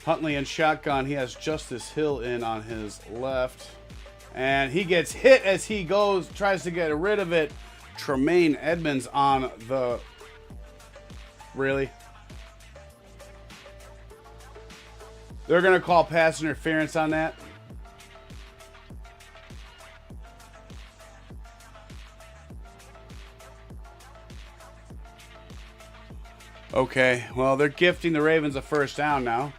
Huntley in shotgun. He has Justice Hill in on his left. And he gets hit as he goes, tries to get rid of it. Tremaine Edmonds on the... Really? They're going to call pass interference on that? Okay, well, they're gifting the Ravens a 1st down now.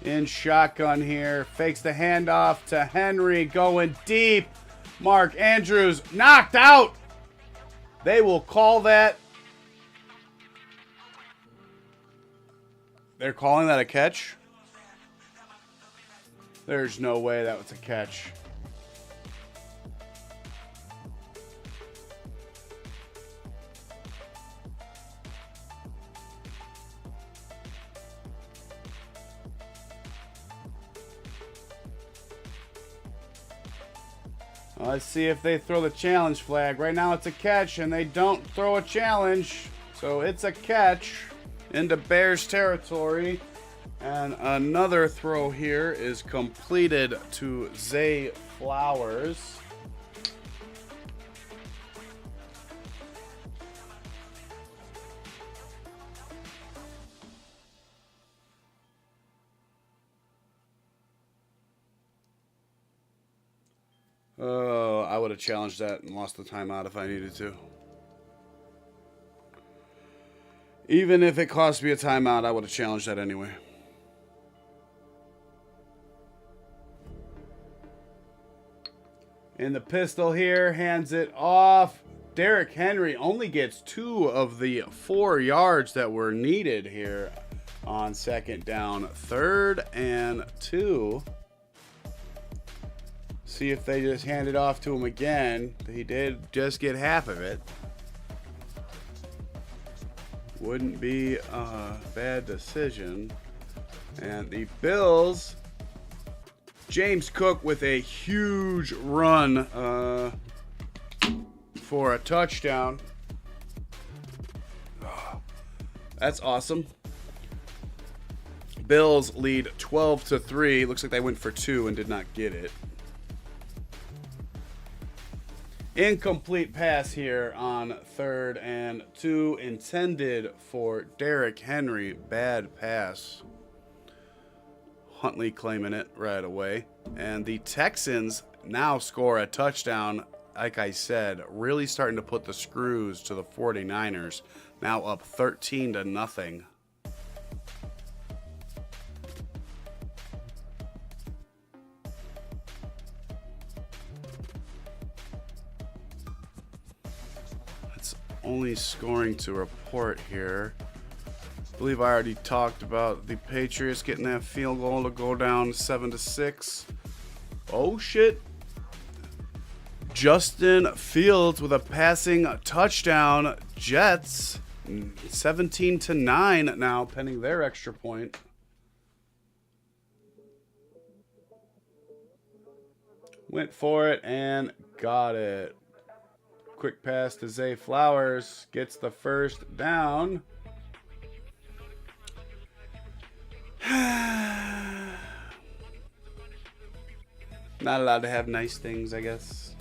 In shotgun here, fakes the handoff to Henry, going deep. Mark Andrews knocked out. They will call that. They're calling that a catch? There's no way that was a catch. Let's see if they throw the challenge flag. Right now it's a catch, and they don't throw a challenge. So it's a catch into Bears territory. And another throw here is completed to Zay Flowers. Oh, I would have challenged that and lost the timeout if I needed to. Even if it cost me a timeout, I would have challenged that anyway. In the pistol here, hands it off. Derrick Henry only gets 2 of the 4 yards that were needed here on second down. 3rd and 2. See if they just hand it off to him again. He did just get half of it. Wouldn't be a bad decision. And the Bills, James Cook with a huge run for a touchdown. That's awesome. Bills lead 12-3. Looks like they went for 2 and did not get it. Incomplete pass here on 3rd and 2, intended for Derrick Henry. Bad pass. Huntley claiming it right away. And the Texans now score a touchdown. Like I said, really starting to put the screws to the 49ers. Now up 13-0. Only scoring to report here. I believe I already talked about the Patriots getting that field goal to go down 7-6. Oh shit. Justin Fields with a passing touchdown. Jets 17-9 now, pending their extra point. Went for it and got it. Quick pass to Zay Flowers. Gets the first down. Not allowed to have nice things, I guess.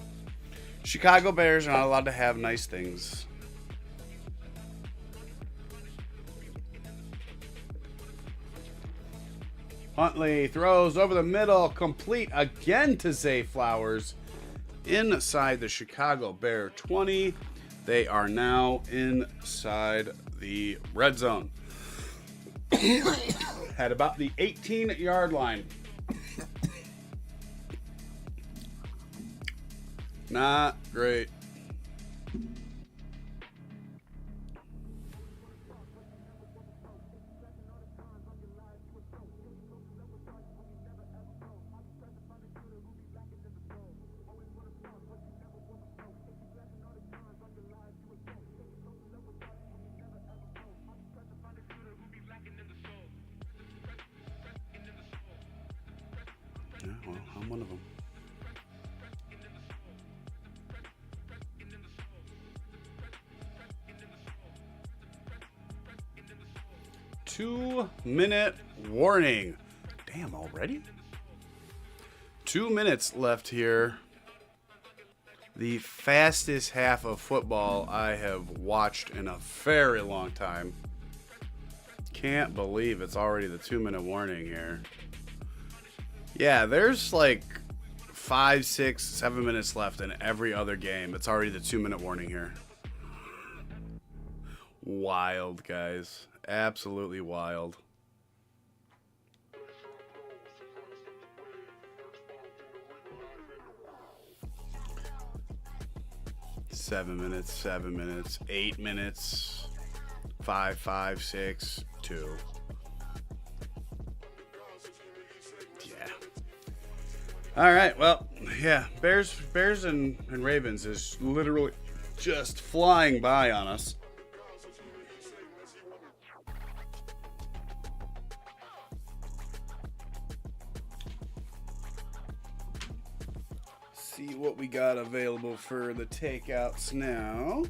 Chicago Bears are not allowed to have nice things. Huntley throws over the middle. Complete again to Zay Flowers. Inside the Chicago Bear 20. They are now inside the red zone. At about the 18-yard line. Not great. Yeah, well, I'm one of them. Two-minute warning. Damn, already? 2 minutes left here. The fastest half of football I have watched in a very long time. Can't believe it's already the 2-minute warning here. Yeah, there's like 5, 6, 7 minutes left in every other game. It's already the 2-minute warning here. Wild, guys. Absolutely wild. 7 minutes, 7 minutes, 8 minutes, 5, 5, 6, 2. Yeah. All right. Well, yeah. Bears and Ravens is literally just flying by on us. See what we got available for the takeouts now.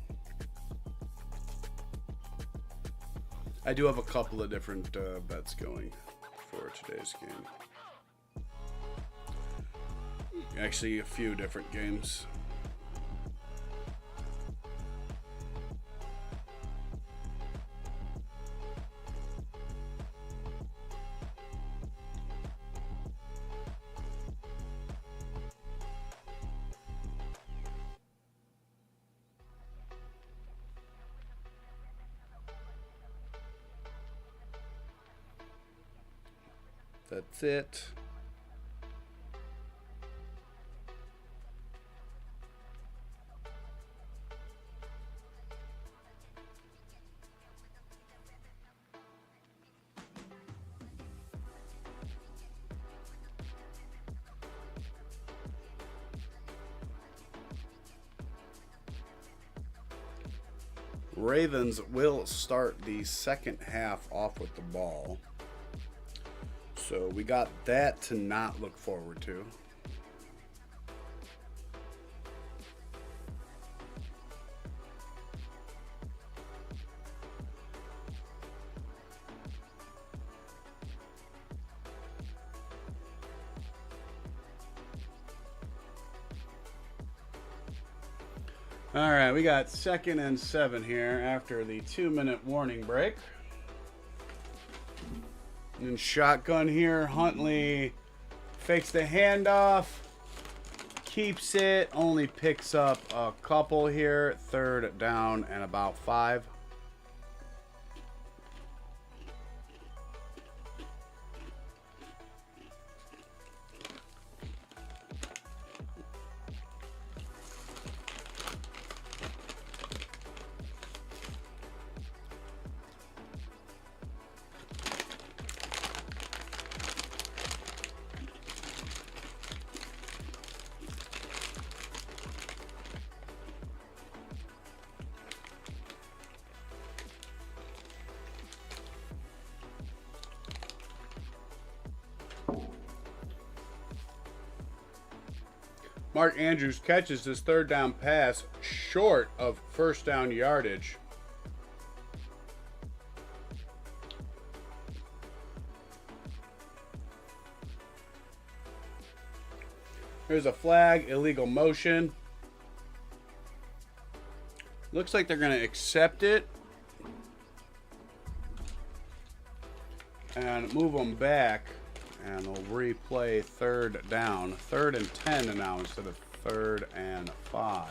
I do have a couple of different bets going for today's game. Actually, a few different games. That's it. Ravens will start the second half off with the ball. So we got that to not look forward to. All right, we got 2nd and 7 here after the 2-minute warning break. And shotgun here, Huntley fakes the handoff, keeps it, only picks up a couple here, 3rd down and about 5. Mark Andrews catches his 3rd down pass short of 1st down yardage. Here's a flag, illegal motion. Looks like they're going to accept it and move them back. And they'll replay 3rd down. 3rd and 10 now instead of 3rd and 5.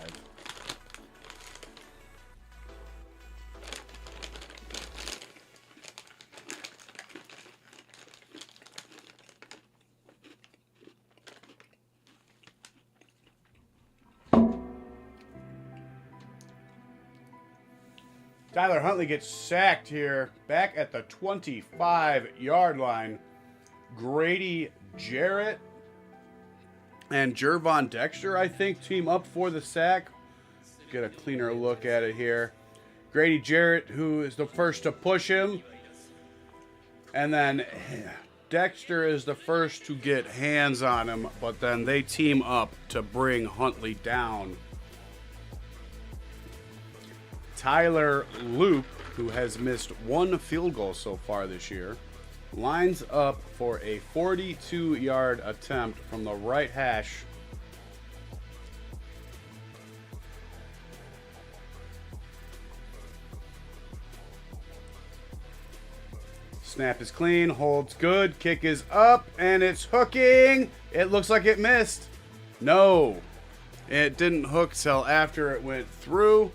Tyler Huntley gets sacked here back at the 25-yard line. Grady Jarrett and Jervon Dexter, I think, team up for the sack. Get a cleaner look at it here. Grady Jarrett, who is the first to push him. And then Dexter is the first to get hands on him, but then they team up to bring Huntley down. Tyler Loop, who has missed 1 field goal so far this year, lines up for a 42-yard attempt from the right hash. Snap is clean, holds good, kick is up, and it's hooking. It looks like it missed. No, it didn't hook till after it went through.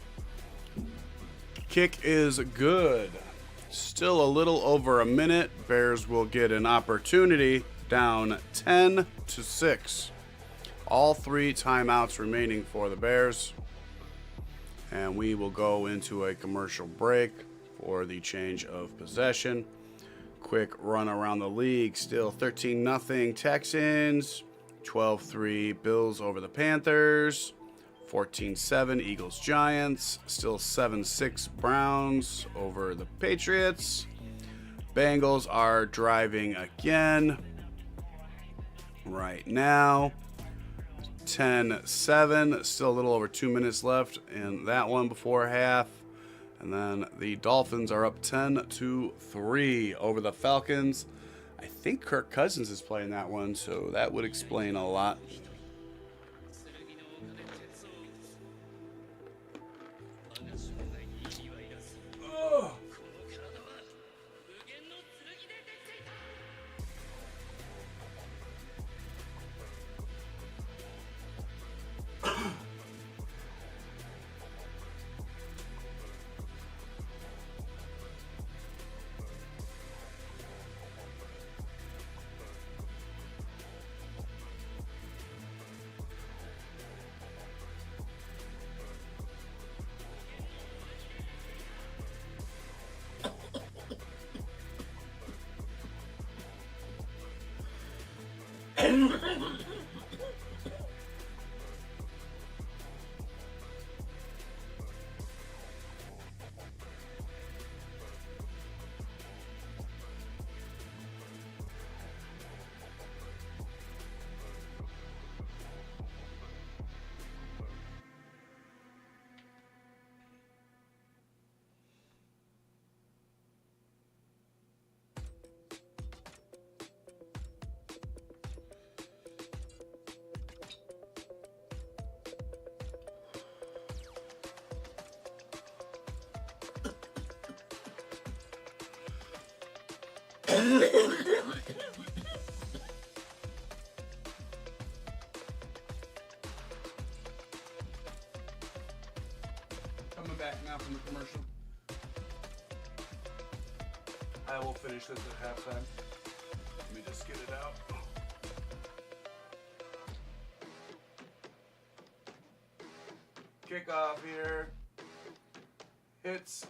Kick is good. Still a little over a minute. Bears will get an opportunity, down 10-6. All 3 timeouts remaining for the Bears. And we will go into a commercial break for the change of possession. Quick run around the league. Still 13-0 Texans. 12-3 Bills over the Panthers. 14-7 Eagles Giants. Still 7-6 Browns over the Patriots. Bengals are driving again right now. 10-7. Still a little over 2 minutes left in that one before half. And then the Dolphins are up 10-3 over the Falcons. I think Kirk Cousins is playing that one, so that would explain a lot. Coming back now from the commercial. I will finish this at halftime. Let me just get it out. Kickoff here. Hits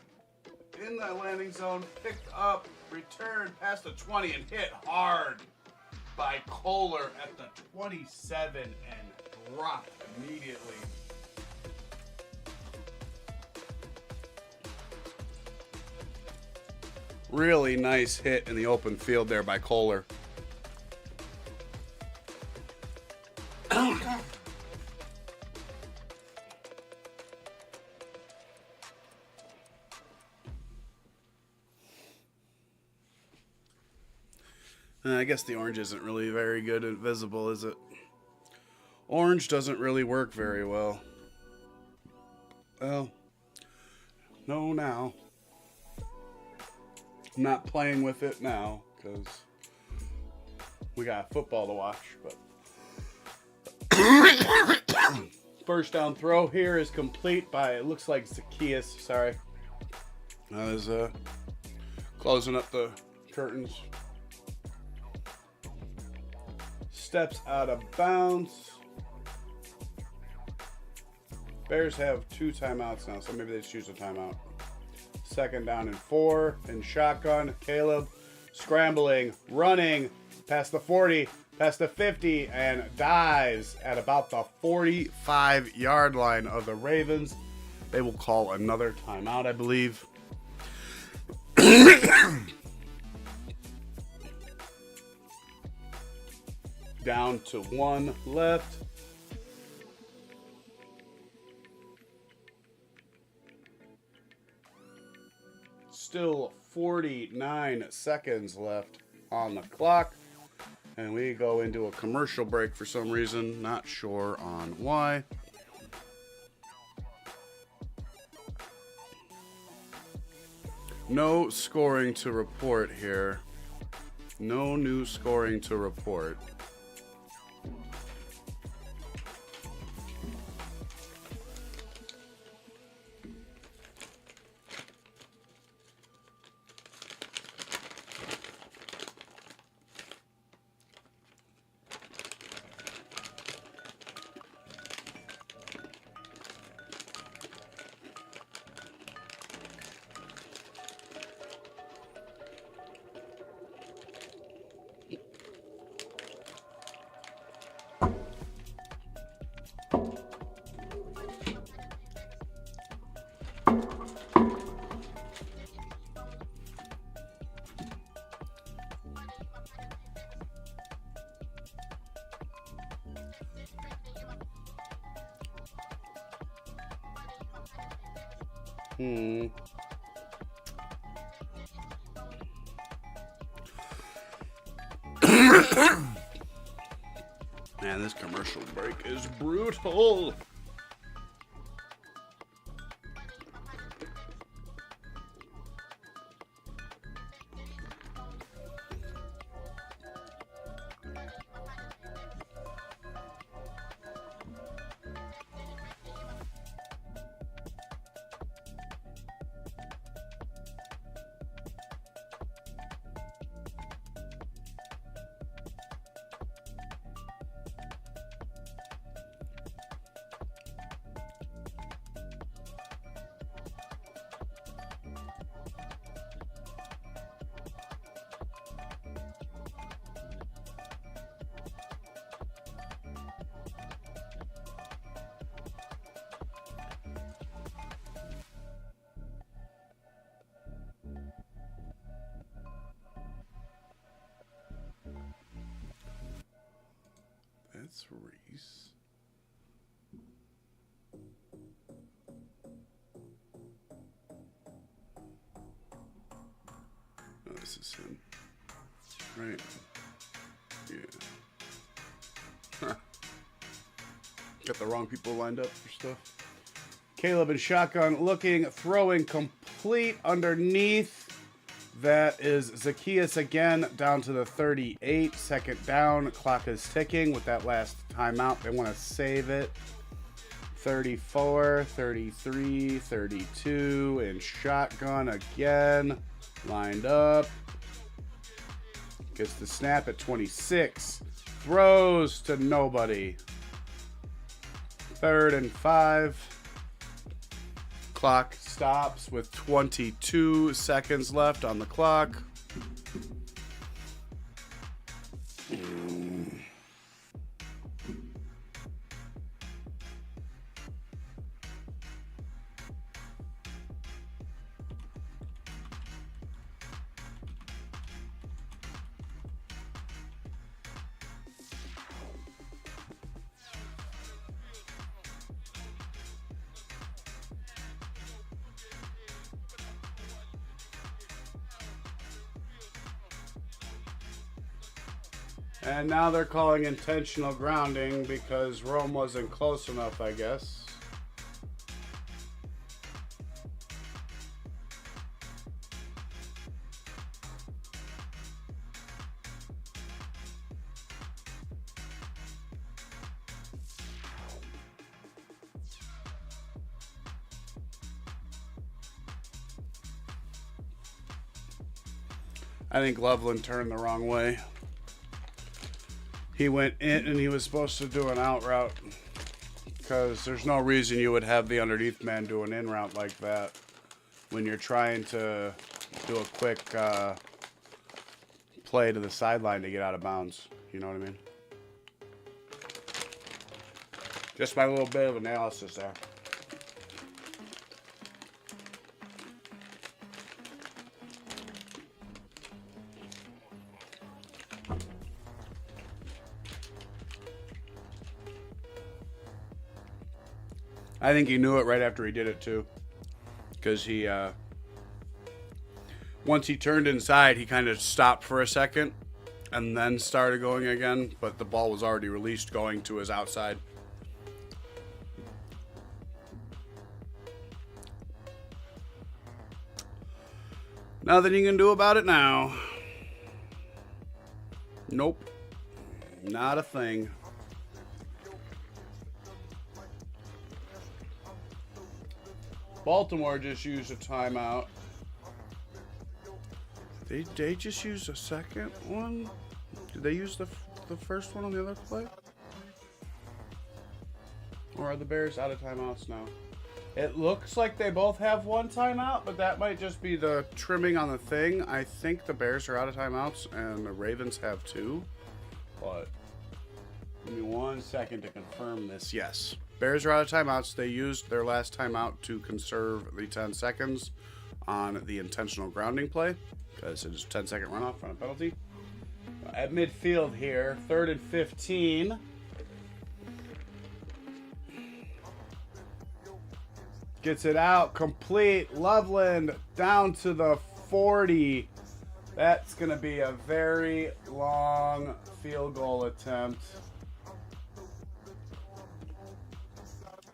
in the landing zone, picked up, returned past the 20 and hit hard by Kohler at the 27 and dropped immediately. Really nice hit in the open field there by Kohler. I guess the orange isn't really very good and visible, is it? Orange doesn't really work very well. Well, no now. I'm not playing with it now because we got football to watch. But first down throw here is complete by, it looks like Zacchaeus. Sorry. I was closing up the curtains. Steps out of bounds. Bears have 2 timeouts now, so maybe they choose a timeout. Second down and 4 in shotgun. Caleb scrambling, running past the 40, past the 50, and dives at about the 45-yard line of the Ravens. They will call another timeout, I believe. Down to 1 left. Still 49 seconds left on the clock. And we go into a commercial break for some reason. Not sure on why. No scoring to report here. No new scoring to report. Man, this commercial break is brutal. That's Reese. No, this is him. Right. Yeah. Huh. Got the wrong people lined up for stuff. Caleb and shotgun looking, throwing complete underneath. That is Zacchaeus again, down to the 38. Second down. Clock is ticking with that last timeout. They want to save it. 34, 33, 32, and shotgun again. Lined up. Gets the snap at 26. Throws to nobody. 3rd and 5. Clock stops with 22 seconds left on the clock. And now they're calling intentional grounding because Rome wasn't close enough, I guess. I think Loveland turned the wrong way. He went in and he was supposed to do an out route because there's no reason you would have the underneath man do an in route like that when you're trying to do a quick play to the sideline to get out of bounds. You know what I mean? Just my little bit of analysis there. I think he knew it right after he did it too, because he once he turned inside, he kind of stopped for a second and then started going again, but the ball was already released going to his outside. Nothing you can do about it now. Nope. Not a thing. Baltimore just used a timeout. They just used a second one? Did they use the first one on the other play? Or are the Bears out of timeouts now? It looks like they both have one timeout, but that might just be the trimming on the thing. I think the Bears are out of timeouts and the Ravens have 2. But give me 1 second to confirm this. Yes. Bears are out of timeouts. They used their last timeout to conserve the 10 seconds on the intentional grounding play because it is a 10-second runoff on a penalty. At midfield here, 3rd and 15. Gets it out, complete. Loveland down to the 40. That's going to be a very long field goal attempt.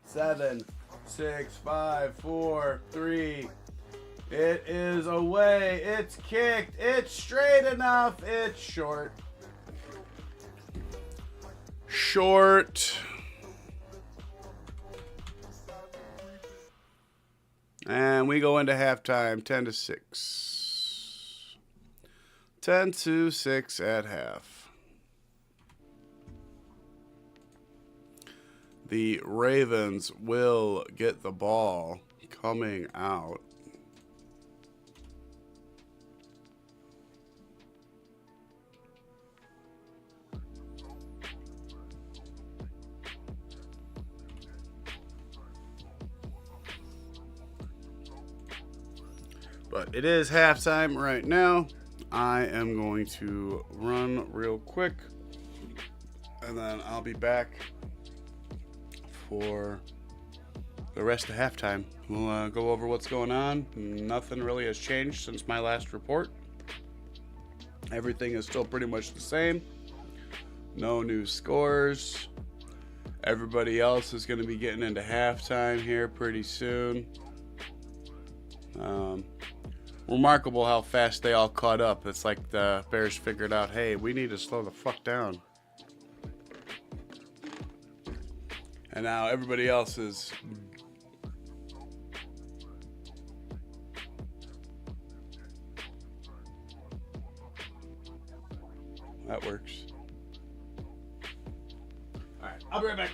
7, 6, 5, 4, 3. It is away. It's kicked. It's straight enough. It's short. Short. And we go into halftime 10-6. 10-6 at half. The Ravens will get the ball coming out. But it is halftime right now. I am going to run real quick, and then I'll be back for the rest of halftime. We'll go over what's going on. Nothing really has changed since my last report. Everything is still pretty much the same. No new scores. Everybody else is going to be getting into halftime here pretty soon. Remarkable how fast they all caught up. It's like the Bears figured out, hey, we need to slow the fuck down. And now everybody else is that works. All right, I'll be right back.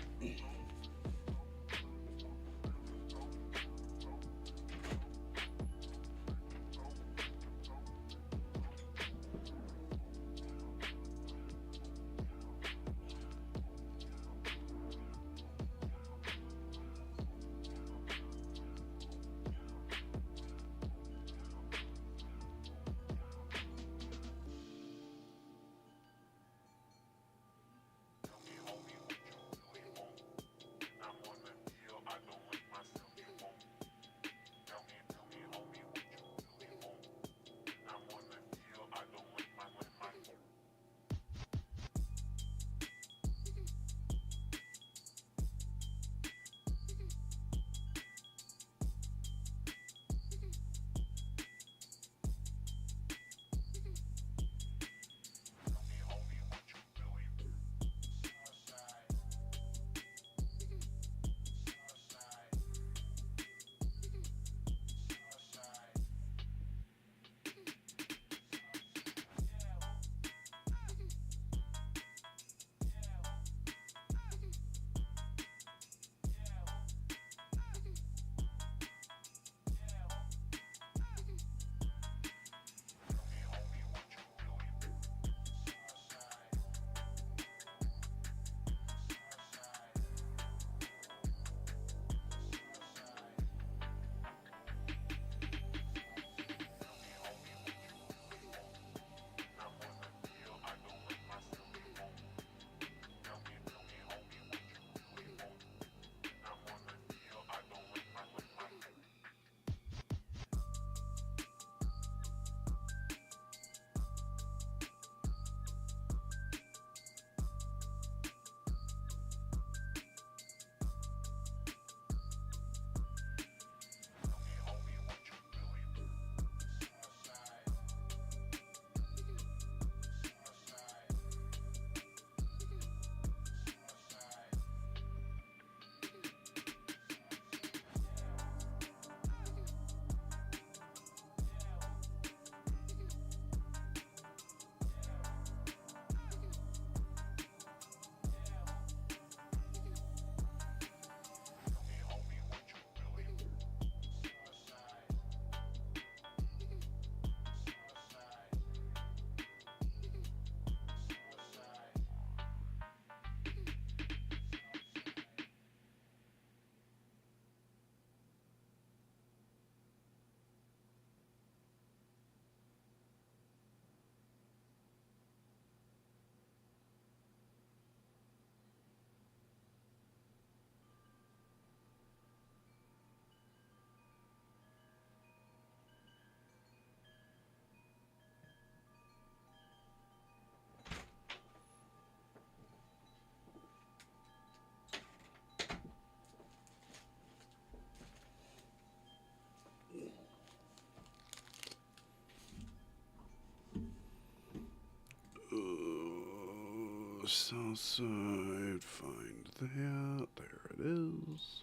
south side. Find that. There it is.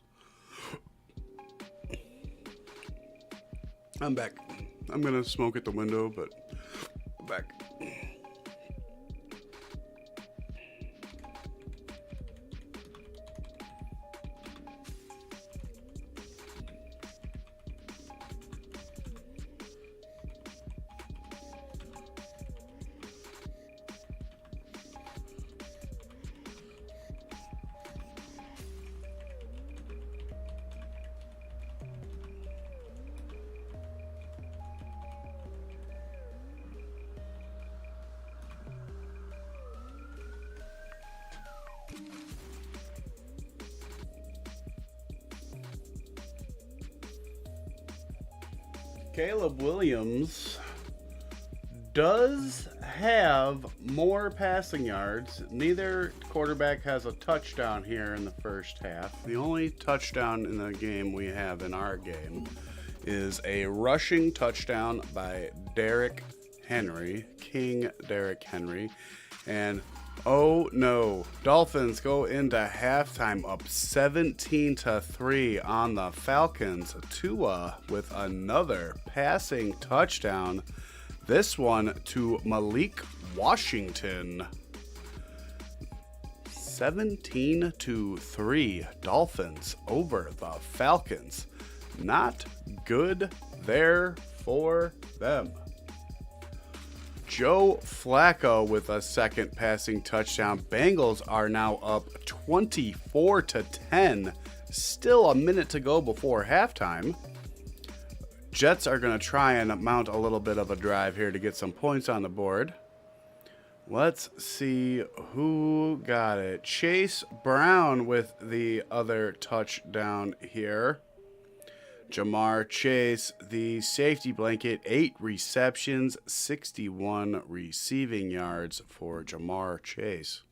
I'm back. I'm gonna smoke at the window, but I'm back. Caleb Williams does have more passing yards. Neither quarterback has a touchdown here in the first half. The only touchdown in the game we have in our game is a rushing touchdown by Derrick Henry, King Derrick Henry. And oh no, Dolphins go into halftime up 17-3 on the Falcons. Tua with another passing touchdown. This one to Malik Washington. 17-3 Dolphins over the Falcons. Not good there for them. Joe Flacco with a second passing touchdown. Bengals are now up 24-10. Still a minute to go before halftime. Jets are going to try and mount a little bit of a drive here to get some points on the board. Let's see who got it. Chase Brown with the other touchdown here. Jamar Chase, the safety blanket, 8 receptions, 61 receiving yards for Jamar Chase.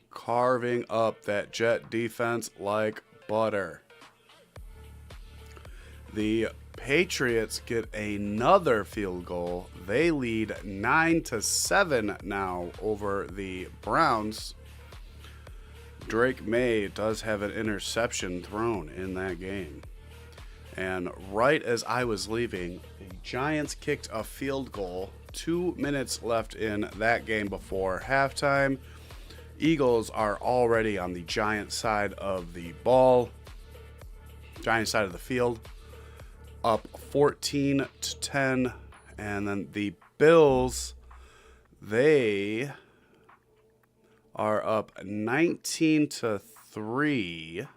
Carving up that Jet defense like butter. The Patriots get another field goal. They lead 9-7 now over the Browns. Drake May does have an interception thrown in that game. And right as I was leaving, the Giants kicked a field goal. 2 minutes left in that game before halftime. Eagles are already on the Giants side of the ball. Giants side of the field. Up 14-10. And then the Bills, they are up 19-3.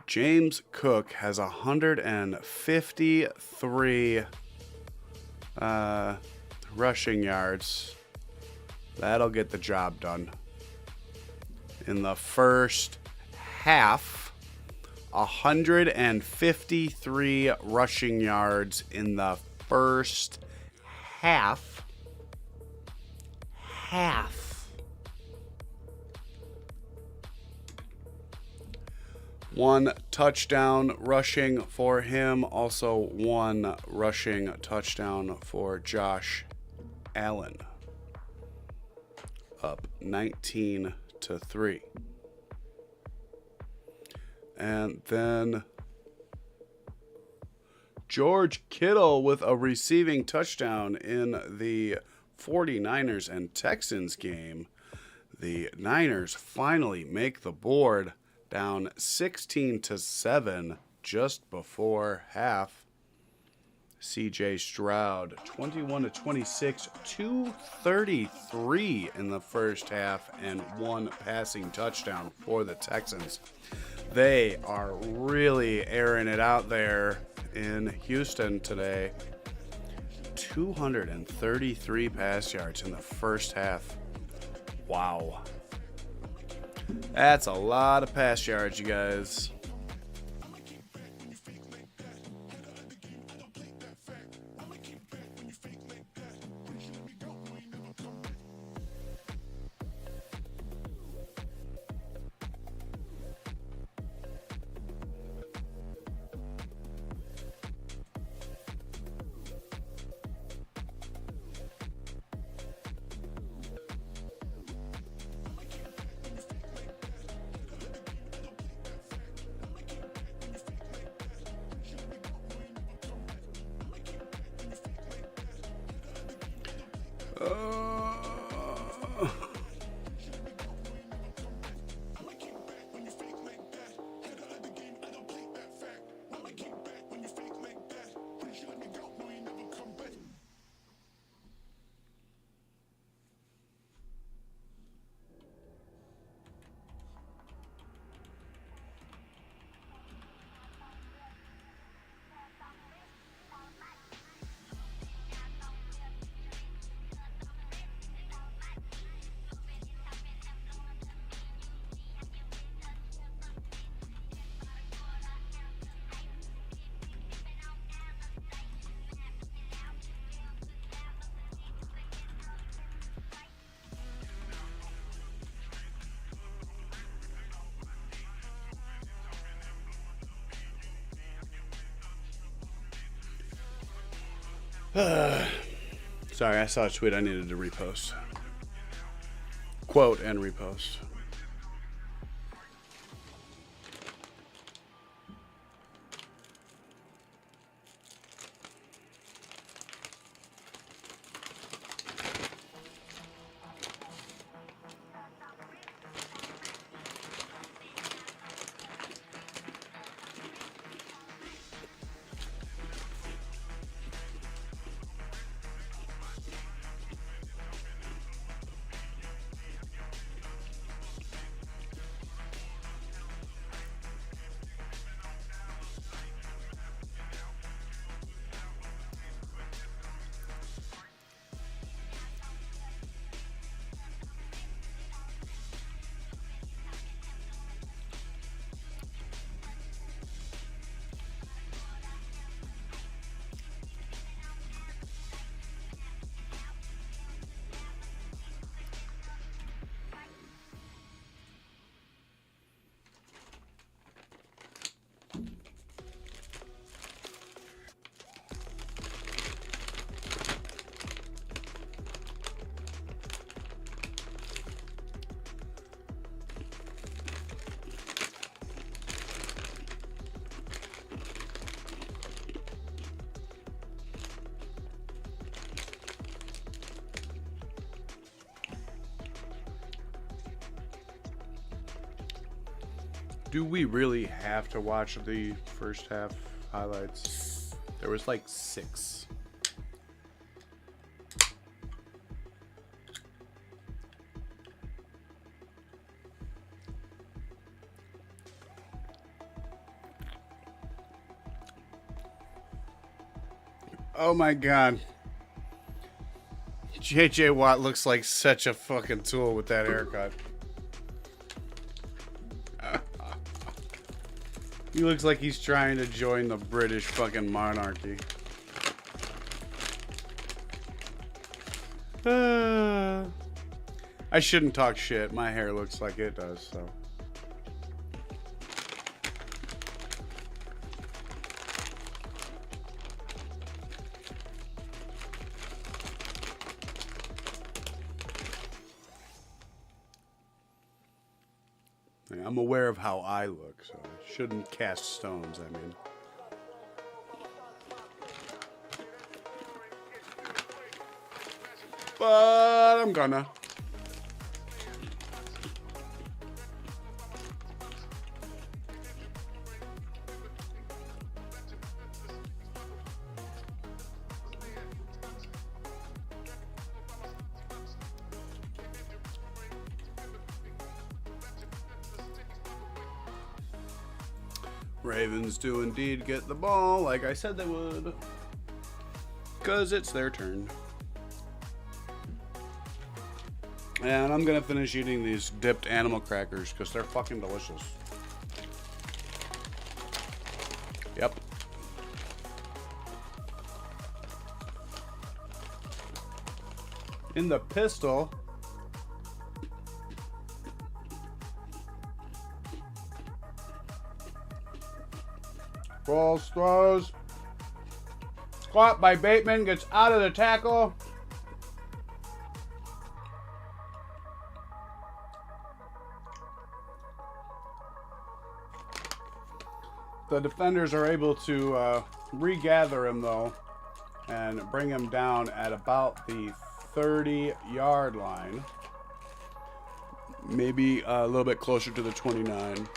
James Cook has 153 rushing yards. That'll get the job done. In the first half, 153 rushing yards in the first half. One touchdown rushing for him. Also one rushing touchdown for Josh Allen. Up 19-3. And then George Kittle with a receiving touchdown in the 49ers and Texans game. The Niners finally make the board, down 16-7 just before half. CJ Stroud, 21-26, 233 in the first half, and one passing touchdown for the Texans. They are really airing it out there in Houston today. 233 pass yards in the first half. Wow. That's a lot of pass yards, you guys. Sorry, I saw a tweet I needed to repost. Quote and repost. Do we really have to watch the first half highlights? There was like 6. Oh my god. JJ Watt looks like such a fucking tool with that haircut. He looks like he's trying to join the British fucking monarchy. I shouldn't talk shit. My hair looks like it does, so. I'm aware of how I look, so I shouldn't cast stones, I mean. But I'm gonna. Ravens do indeed get the ball, like I said they would. Because it's their turn. And I'm going to finish eating these dipped animal crackers because they're fucking delicious. Yep. In the pistol. Rolls, throws. Caught by Bateman, gets out of the tackle. The defenders are able to regather him, though, and bring him down at about the 30-yard line. Maybe a little bit closer to the 29.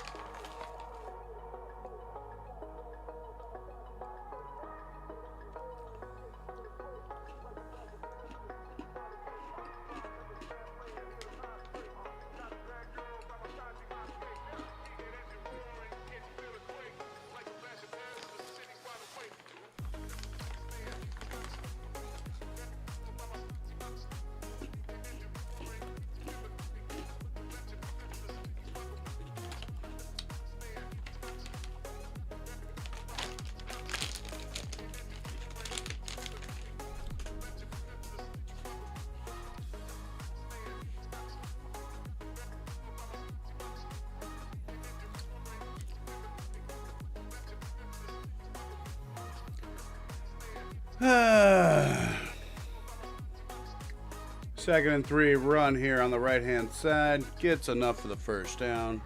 Second and 3 run here on the right-hand side. Gets enough for the first down.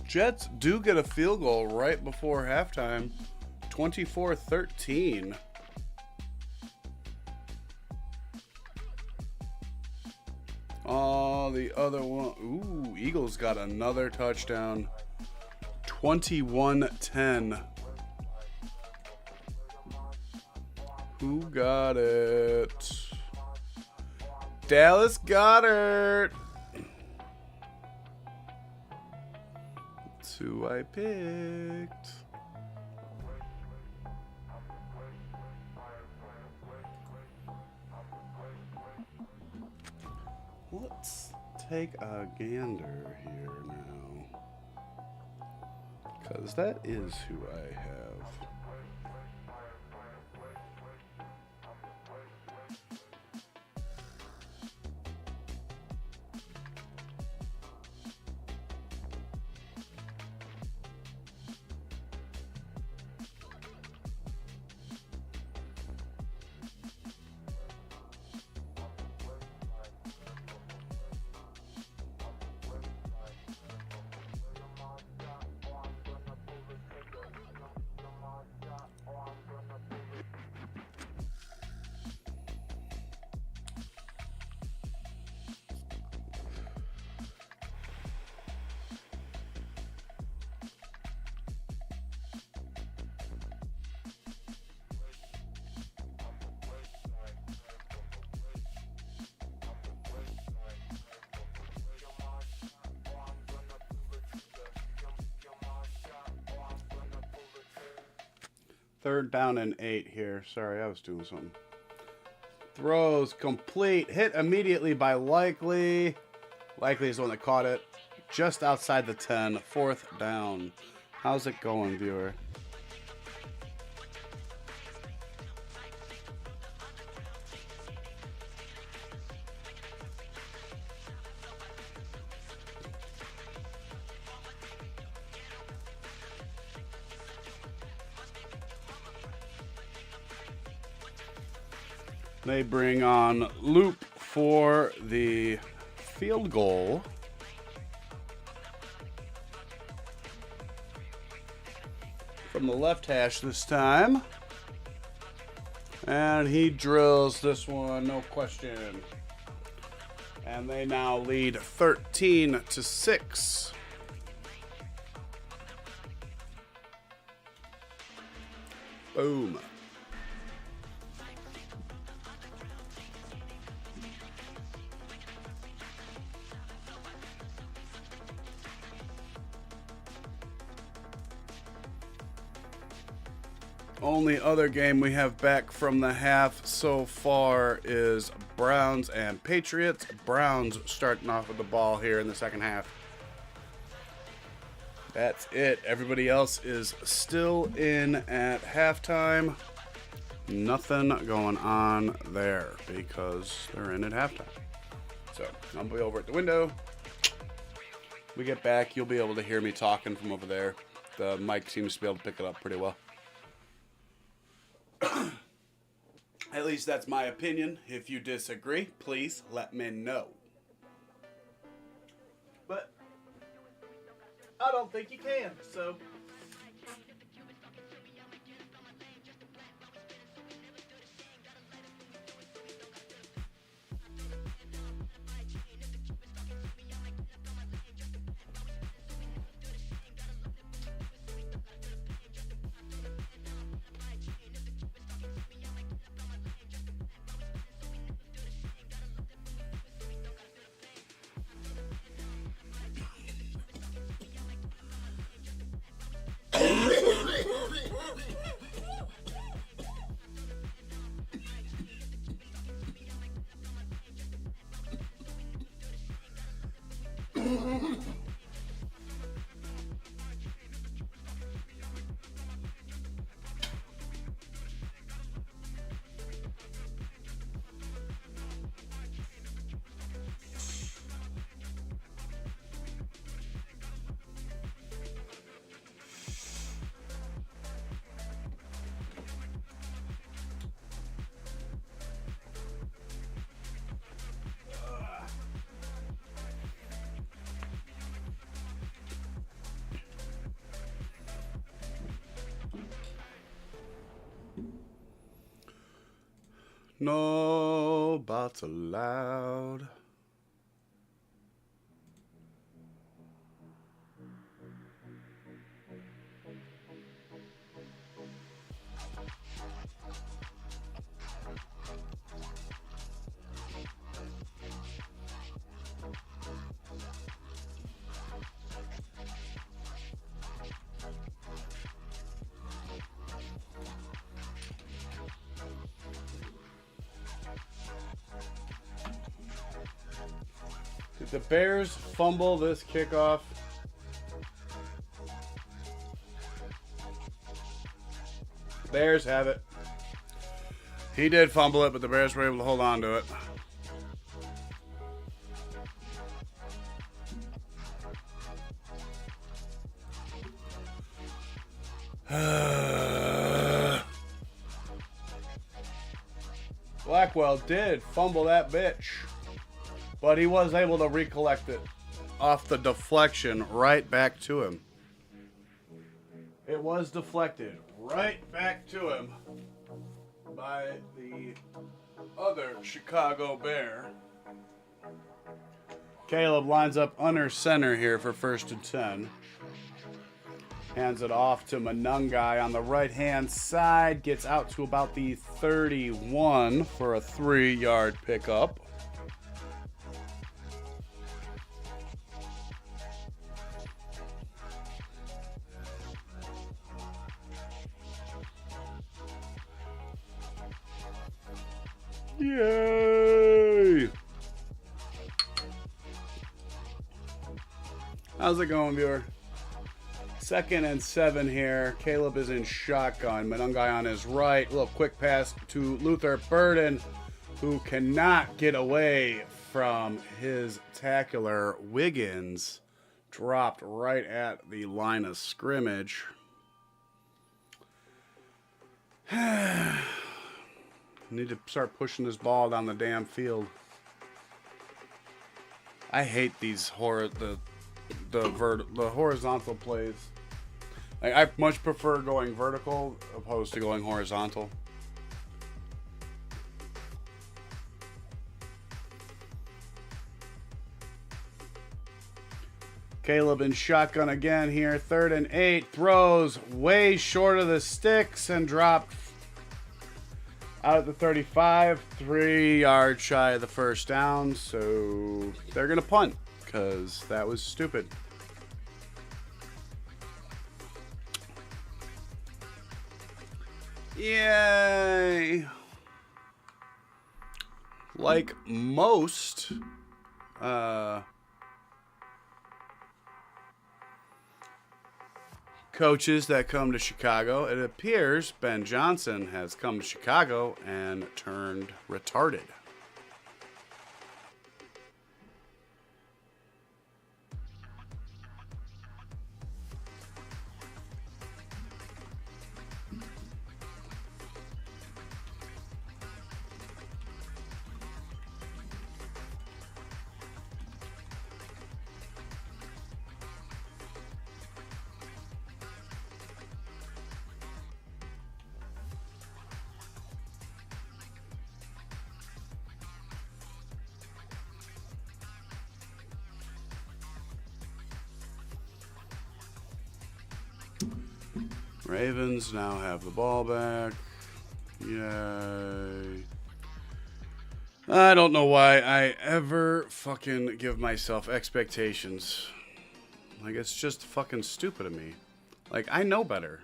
Jets do get a field goal right before halftime. 24-13. Oh, the other one. Ooh, Eagles got another touchdown. 21-10. Who got it? Dallas Goedert. That's who I picked. Let's take a gander here now, because that is who I have. Third down and 8 here. Sorry, I was doing something. Throws complete. Hit immediately by Likely. Likely is the one that caught it. Just outside the 10. Fourth down. How's it going, viewer? They bring on Loop for the field goal. From the left hash this time. And he drills this one, no question. And they now lead 13-6. Boom. Only other game we have back from the half so far is Browns and Patriots. Browns starting off with the ball here in the second half. That's it. Everybody else is still in at halftime. Nothing going on there because they're in at halftime. So I'll be over at the window. We get back, you'll be able to hear me talking from over there. The mic seems to be able to pick it up pretty well. At least that's my opinion. If you disagree, please let me know. But I don't think you can, so. No bots allowed. Did the Bears fumble this kickoff? The Bears have it. He did fumble it, but the Bears were able to hold on to it. Blackwell did fumble that bitch, but he was able to recollect it off the deflection right back to him. It was deflected right back to him by the other Chicago Bear. Caleb lines up under center here for 1st and 10. Hands it off to Manungai on the right-hand side. Gets out to about the 31 for a 3-yard pickup. Yay! How's it going, viewer? 2nd and 7 here. Caleb is in shotgun. Manungai on his right. A little quick pass to Luther Burden, who cannot get away from his tackler. Wiggins dropped right at the line of scrimmage. Need to start pushing this ball down the damn field. I hate these the horizontal plays. Like, I much prefer going vertical opposed to going horizontal. Caleb in shotgun again here. 3rd and 8. Throws way short of the sticks and dropped out at the 35. 3 yards shy of the first down. So they're going to punt because that was stupid. Yay! like most coaches that come to Chicago, it appears Ben Johnson has come to Chicago and turned retarded. Ravens now have the ball back. Yay. I don't know why I ever fucking give myself expectations. Like, it's just fucking stupid of me. Like, I know better.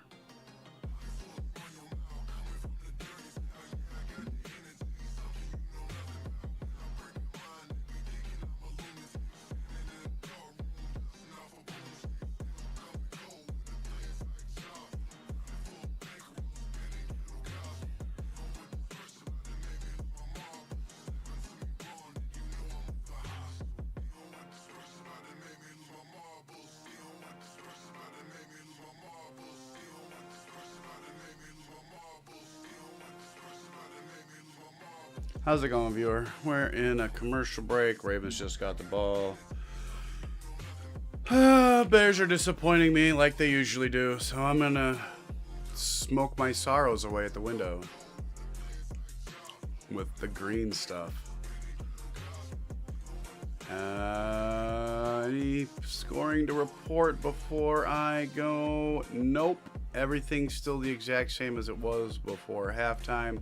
How's it going, viewer? We're in a commercial break. Ravens just got the ball. Bears are disappointing me like they usually do, so I'm gonna smoke my sorrows away at the window with the green stuff. Any scoring to report before I go? Nope. Everything's still the exact same as it was before halftime.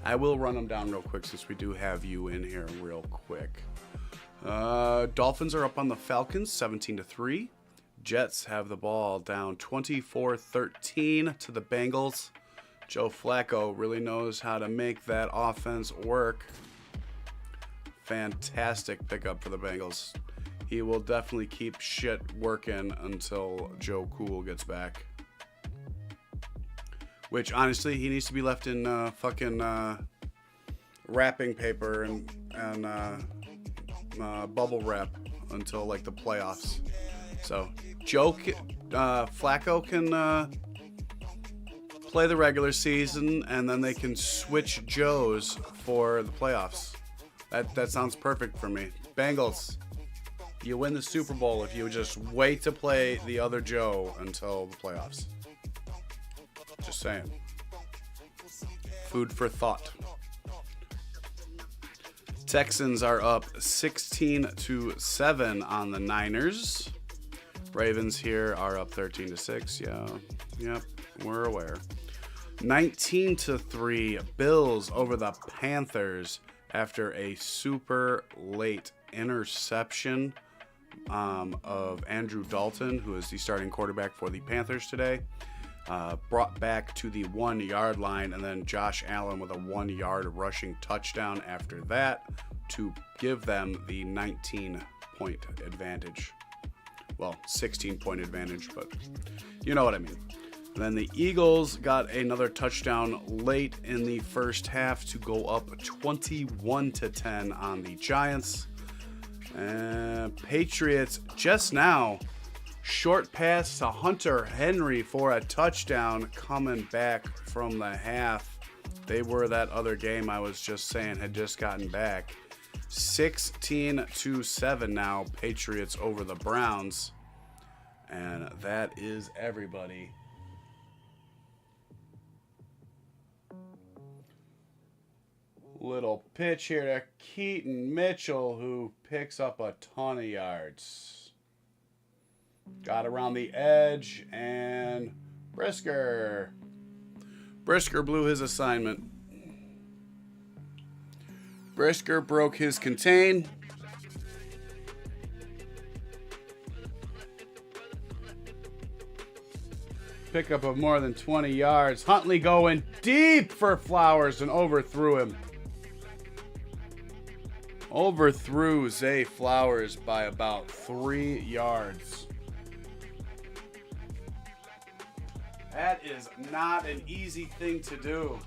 I will run them down real quick since we do have you in here real quick. Dolphins are up on the Falcons 17-3. Jets have the ball down 24-13 to the Bengals. Joe Flacco really knows how to make that offense work. Fantastic pickup for the Bengals. He will definitely keep shit working until Joe Cool gets back. Which, honestly, he needs to be left in fucking wrapping paper and bubble wrap until, like, the playoffs. So, Flacco can play the regular season, and then they can switch Joes for the playoffs. That sounds perfect for me. Bengals, you win the Super Bowl if you just wait to play the other Joe until the playoffs. Just saying. Food for thought. Texans are up 16-7 on the Niners. Ravens here are up 13-6. Yeah. Yep. We're aware. 19-3 Bills over the Panthers after a super late interception of Andrew Dalton, who is the starting quarterback for the Panthers today. Brought back to the 1 yard line, and then Josh Allen with a 1 yard rushing touchdown after that to give them the 19-point advantage. Well, 16-point advantage, but you know what I mean. And then the Eagles got another touchdown late in the first half to go up 21-10 on the Giants. And Patriots just now short pass to Hunter Henry for a touchdown coming back from the half. They were that other game I was just saying had just gotten back. 16-7 now, Patriots over the Browns. And that is everybody. Little pitch here to Keaton Mitchell, who picks up a ton of yards. Got around the edge, and Brisker blew his assignment. Brisker broke his contain. Pickup of more than 20 yards. Huntley going deep for Flowers and overthrew him. Overthrew Zay Flowers by about 3 yards. That is not an easy thing to do.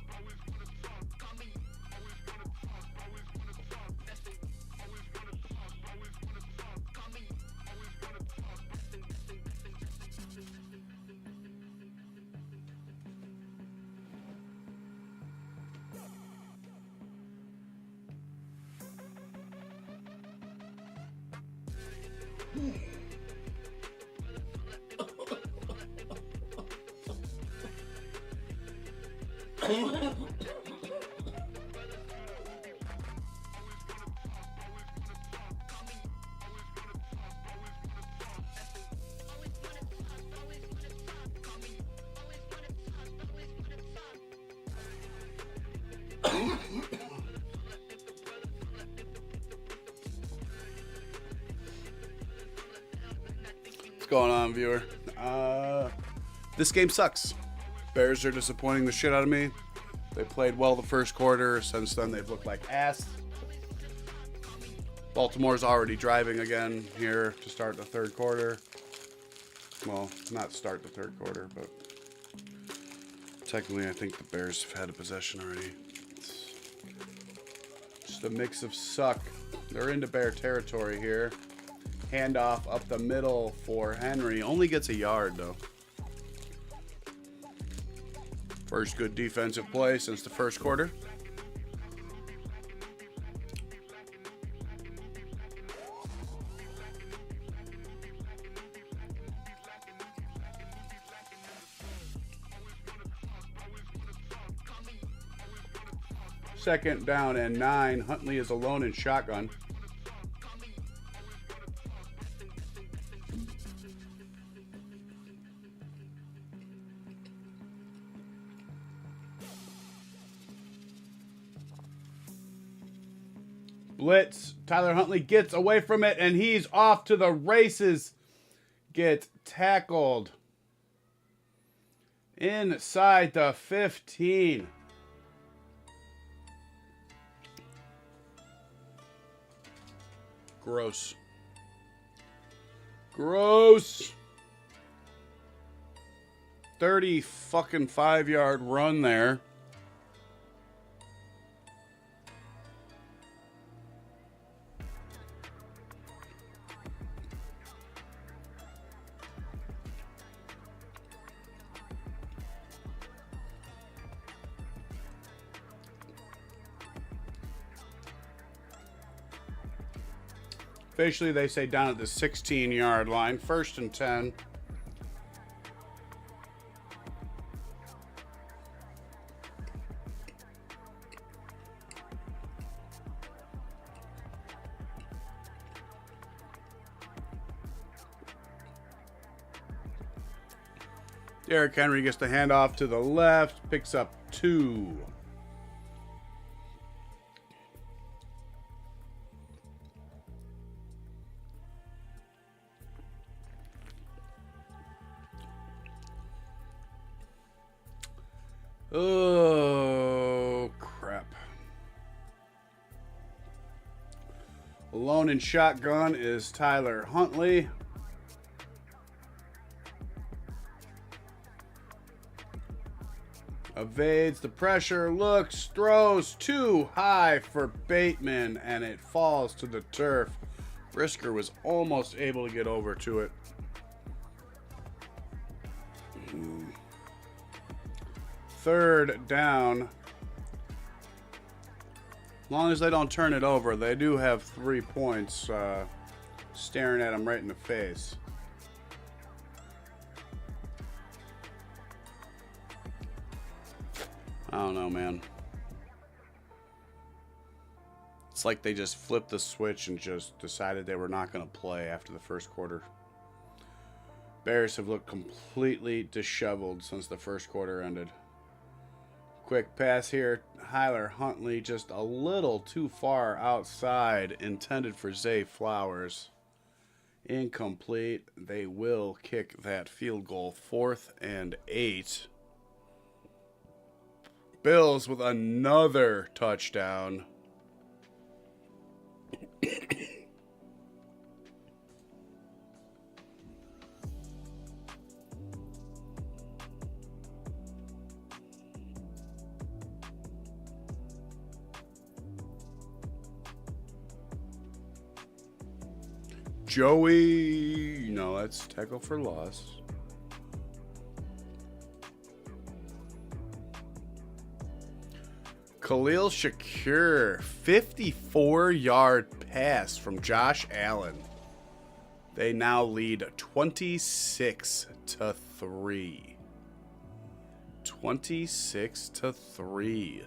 What's going on, viewer? This game sucks. Bears are disappointing the shit out of me. They played well the first quarter. Since then, they've looked like ass. Baltimore's already driving again here to start the third quarter. Well, not start the third quarter, but technically I think the Bears have had a possession already. It's just a mix of suck. They're into Bear territory here. Handoff up the middle for Henry. Only gets a yard, though. First good defensive play since the first quarter. Second down and 9. Huntley is alone in shotgun. Blitz. Tyler Huntley gets away from it, and he's off to the races. Gets tackled inside the 15. Gross. Gross. 35-yard run there. Officially, they say down at the 16-yard line. 1st and 10. Derrick Henry gets the handoff to the left. Picks up 2. Oh, crap. Alone in shotgun is Tyler Huntley. Evades the pressure, looks, throws too high for Bateman, and it falls to the turf. Brisker was almost able to get over to it. Third down. As long as they don't turn it over, they do have 3 points staring at them right in the face. I don't know, man. It's like they just flipped the switch and just decided they were not going to play after the first quarter. Bears have looked completely disheveled since the first quarter ended. Quick pass here. Tyler Huntley just a little too far outside. Intended for Zay Flowers. Incomplete. They will kick that field goal. 4th and 8. Bills with another touchdown. Joey, no, that's tackle for loss. Khalil Shakir, 54-yard pass from Josh Allen. They now lead 26-3. 26-3.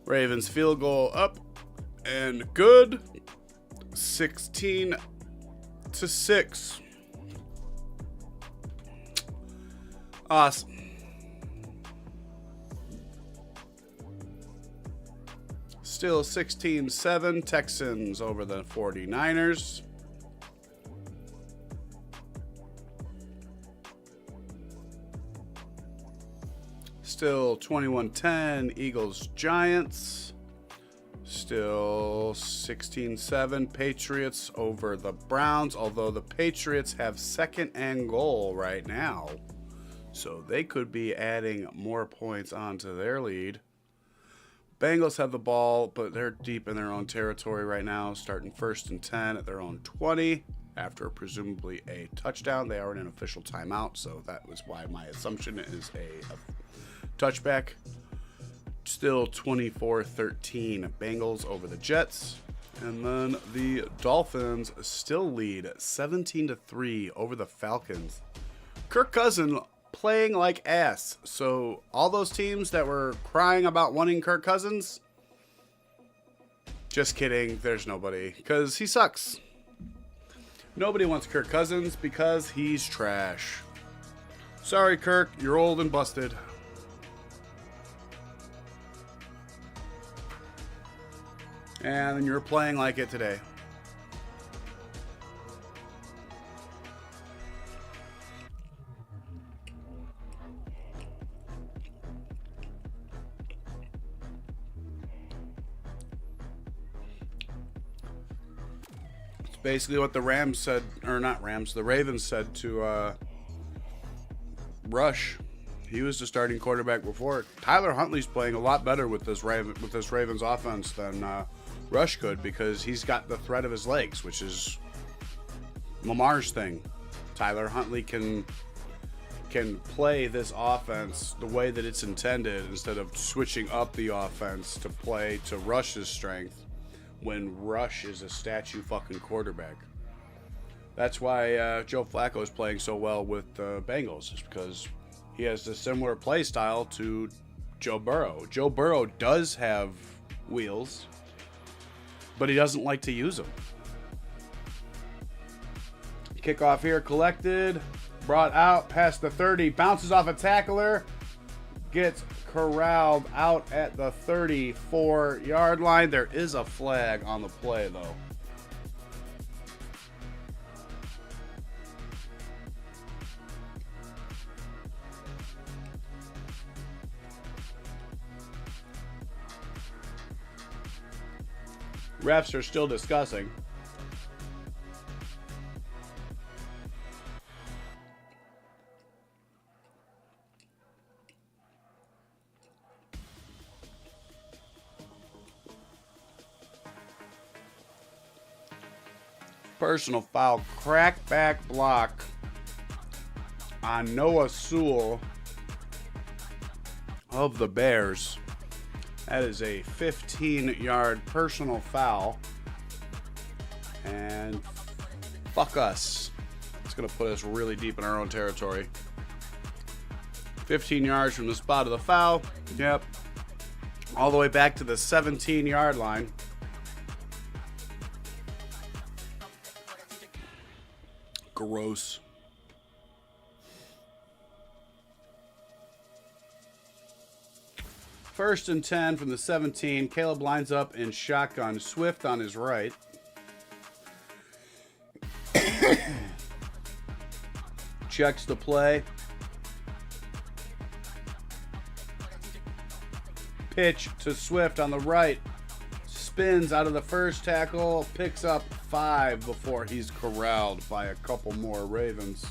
Ravens field goal up and good. 16-6. Awesome. Still 16-7. Texans over the 49ers. Still 21-10, Eagles, Giants. Still 16-7, Patriots over the Browns, although the Patriots have second and goal right now. So they could be adding more points onto their lead. Bengals have the ball, but they're deep in their own territory right now, starting 1st and 10 at their own 20 after presumably a touchdown. They are in an official timeout, so that was why my assumption is a touchback. Still 24-13 Bengals over the Jets. And then the Dolphins still lead 17-3 over the Falcons. Kirk Cousins playing like ass. So all those teams that were crying about wanting Kirk Cousins, just kidding. There's nobody, because he sucks. Nobody wants Kirk Cousins because he's trash. Sorry, Kirk, you're old and busted. And you're playing like it today. It's basically what the Rams said, or not Rams, the Ravens said to Rush. He was the starting quarterback before. Tyler Huntley's playing a lot better with this Ravens offense than Rush could, because he's got the threat of his legs, which is Lamar's thing. Tyler Huntley can play this offense the way that it's intended, instead of switching up the offense to play to Rush's strength when Rush is a statue fucking quarterback. That's why Joe Flacco is playing so well with the Bengals, is because he has a similar play style to Joe Burrow. Joe Burrow does have wheels, but he doesn't like to use them. Kickoff here collected, brought out past the 30, bounces off a tackler, gets corralled out at the 34-yard line. There is a flag on the play, though. Refs are still discussing. Personal foul, crackback block on Noah Sewell of the Bears. That is a 15-yard personal foul. And fuck us. It's going to put us really deep in our own territory. 15 yards from the spot of the foul. Yep. All the way back to the 17-yard line. Gross. First and 10 from the 17. Caleb lines up in shotgun. Swift on his right. Checks the play. Pitch to Swift on the right. Spins out of the first tackle. Picks up 5 before he's corralled by a couple more Ravens.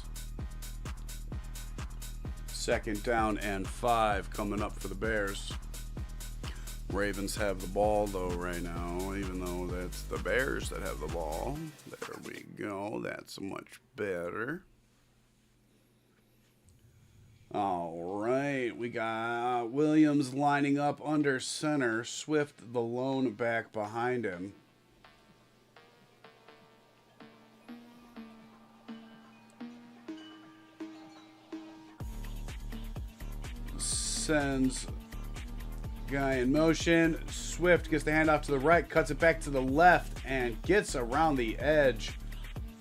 2nd down and 5 coming up for the Bears. Ravens have the ball though right now, even though that's the Bears that have the ball. There we go. That's much better. All right, we got Williams lining up under center. Swift, the lone back behind him. Sends guy in motion. Swift gets the handoff to the right, cuts it back to the left, and gets around the edge.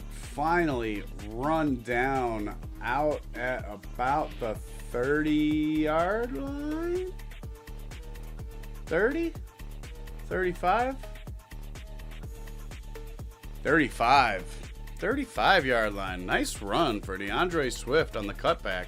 Finally run down out at about the 30-yard line. 30? 35? 35. 35-yard line. Nice run for DeAndre Swift on the cutback.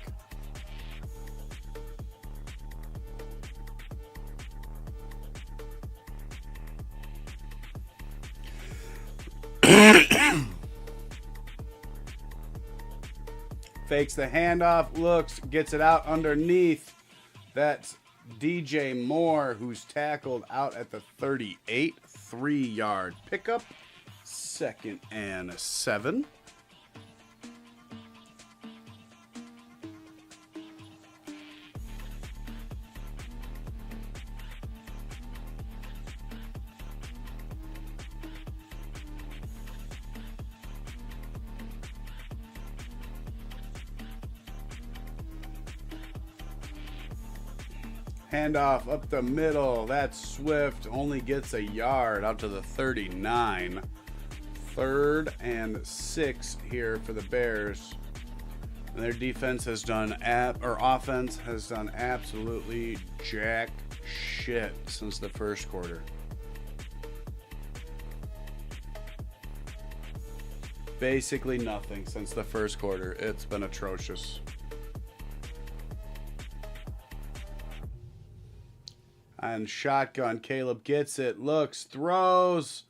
Fakes the handoff, looks, gets it out underneath. That's DJ Moore, who's tackled out at the 38, 3-yard pickup. 2nd and 7. Handoff up the middle. That's Swift. Only gets a yard out to the 39. 3rd and 6 here for the Bears. And their defense has done offense has done absolutely jack shit since the first quarter. Basically nothing since the first quarter. It's been atrocious. And shotgun, Caleb gets it, looks, throws.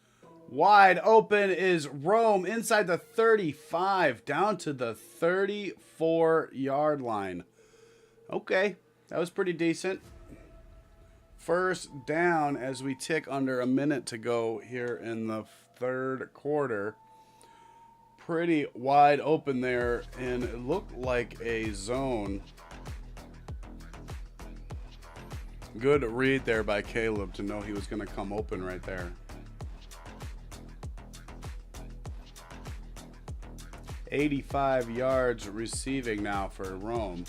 Wide open is Rome inside the 35, down to the 34-yard line. Okay, that was pretty decent. 1st down as we tick under a minute to go here in the 3rd quarter. Pretty wide open there, and it looked like a zone. Good read there by Caleb to know he was going to come open right there. 85 yards receiving now for Rome.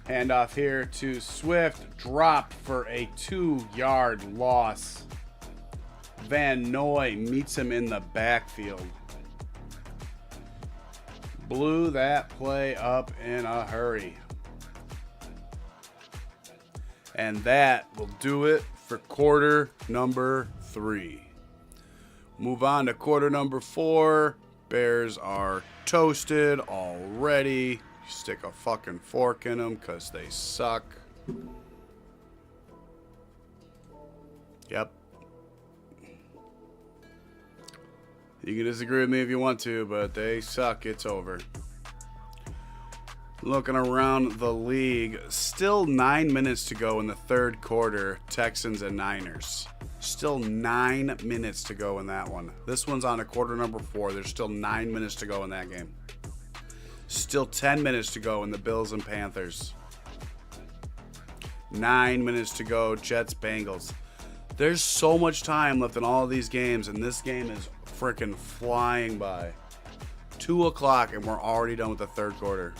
Handoff here to Swift. Dropped for a 2-yard loss. Van Noy meets him in the backfield. Blew that play up in a hurry. And that will do it for quarter number 3. Move on to quarter number 4. Bears are toasted already. Stick a fucking fork in them because they suck. Yep. You can disagree with me if you want to, but they suck. It's over. Looking around the league, still 9 minutes to go in the 3rd quarter, Texans and Niners. Still 9 minutes to go in that one. This one's on a quarter number 4. There's still 9 minutes to go in that game. Still 10 minutes to go in the Bills and Panthers. 9 minutes to go, Jets, Bengals. There's so much time left in all of these games, and this game is freaking flying by. 2 o'clock, and we're already done with the 3rd quarter.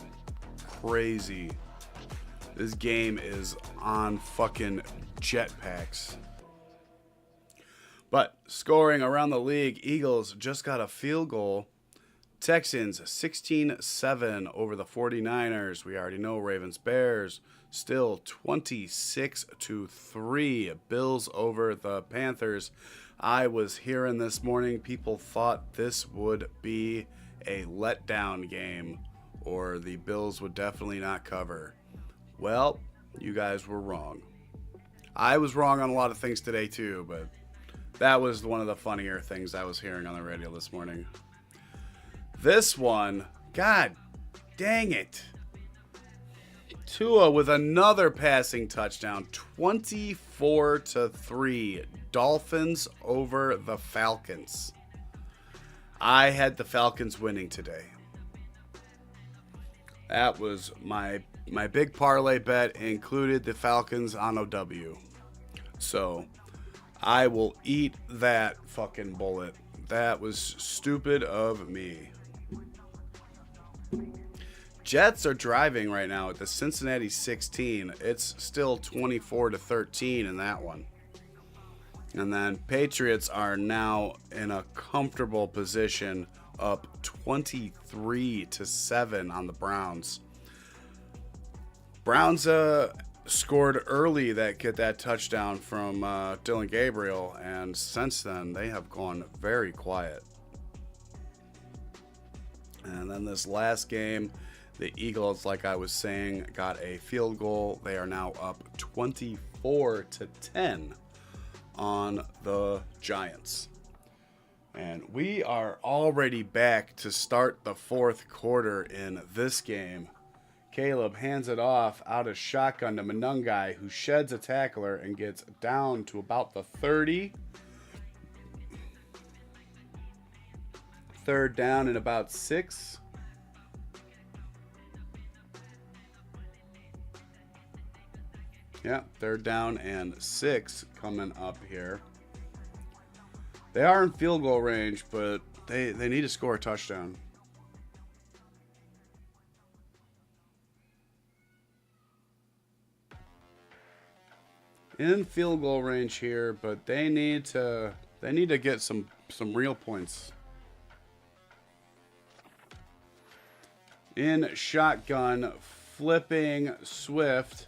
Crazy. This game is on fucking jetpacks. But scoring around the league, Eagles just got a field goal. Texans 16-7 over the 49ers. We already know Ravens Bears still 26-3. Bills over the Panthers. I was hearing this morning people thought this would be a letdown game, or the Bills would definitely not cover. Well, you guys were wrong. I was wrong on a lot of things today too, but that was one of the funnier things I was hearing on the radio this morning. This one, God dang it. Tua with another passing touchdown, 24-3. Dolphins over the Falcons. I had the Falcons winning today. That was my big parlay bet, included the Falcons on OW. So I will eat that fucking bullet. That was stupid of me. Jets are driving right now at the Cincinnati 16. It's still 24-13 in that one. And then Patriots are now in a comfortable position, up 23-7 on the Browns. Browns scored early get that touchdown from Dylan Gabriel, and since then they have gone very quiet. And then this last game, the Eagles, like I was saying, got a field goal. They are now up 24-10 on the Giants. And we are already back to start the fourth quarter in this game. Caleb hands it off out of shotgun to Monungai, who sheds a tackler and gets down to about the 30. Third down and about 6. Yeah, third down and 6 coming up here. They are in field goal range, but they need to score a touchdown. In field goal range here, but they need to get some real points. In shotgun, flipping Swift.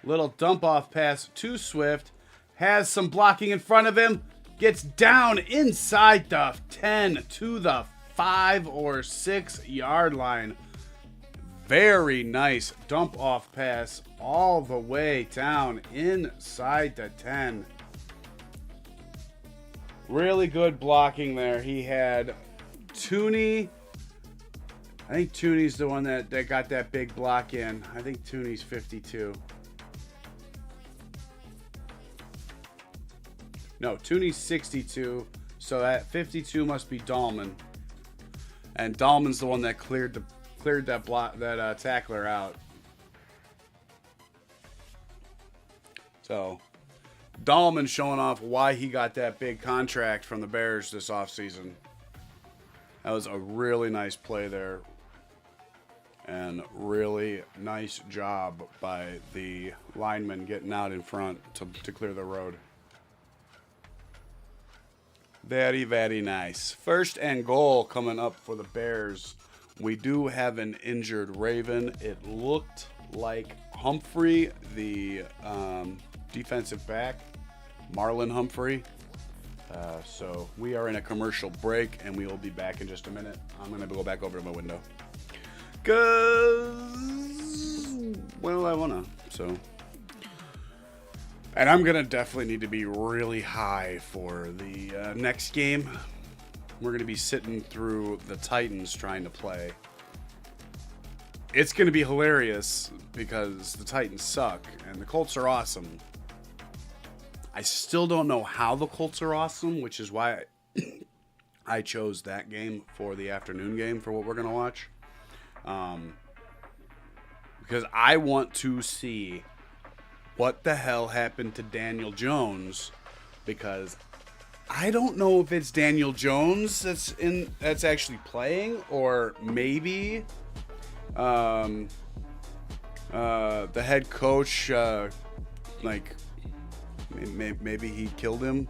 Little dump off pass to Swift. Has some blocking in front of him. Gets down inside the 10 to the 5 or 6 yard line. Very nice dump off pass all the way down inside the 10. Really good blocking there. He had Tooney. I think Tooney's the one that got that big block in. I think Tooney's 52. No, Tooney's 62, so that 52 must be Dahlman, and Dahlman's the one that cleared that tackler out. So Dahlman showing off why he got that big contract from the Bears this offseason. That was a really nice play there, and really nice job by the lineman getting out in front to clear the road. Very, very nice. First and goal coming up for the Bears. We do have an injured Raven. It looked like Humphrey, the defensive back, Marlon Humphrey. So we are in a commercial break, and we will be back in just a minute. I'm going to go back over to my window. Because, well, I want to, so... And I'm going to definitely need to be really high for the next game. We're going to be sitting through the Titans trying to play. It's going to be hilarious because the Titans suck and the Colts are awesome. I still don't know how the Colts are awesome, which is why I chose that game for the afternoon game for what we're going to watch. Because I want to see what the hell happened to Daniel Jones, because I don't know if it's Daniel Jones that's actually playing, or maybe the head coach maybe he killed him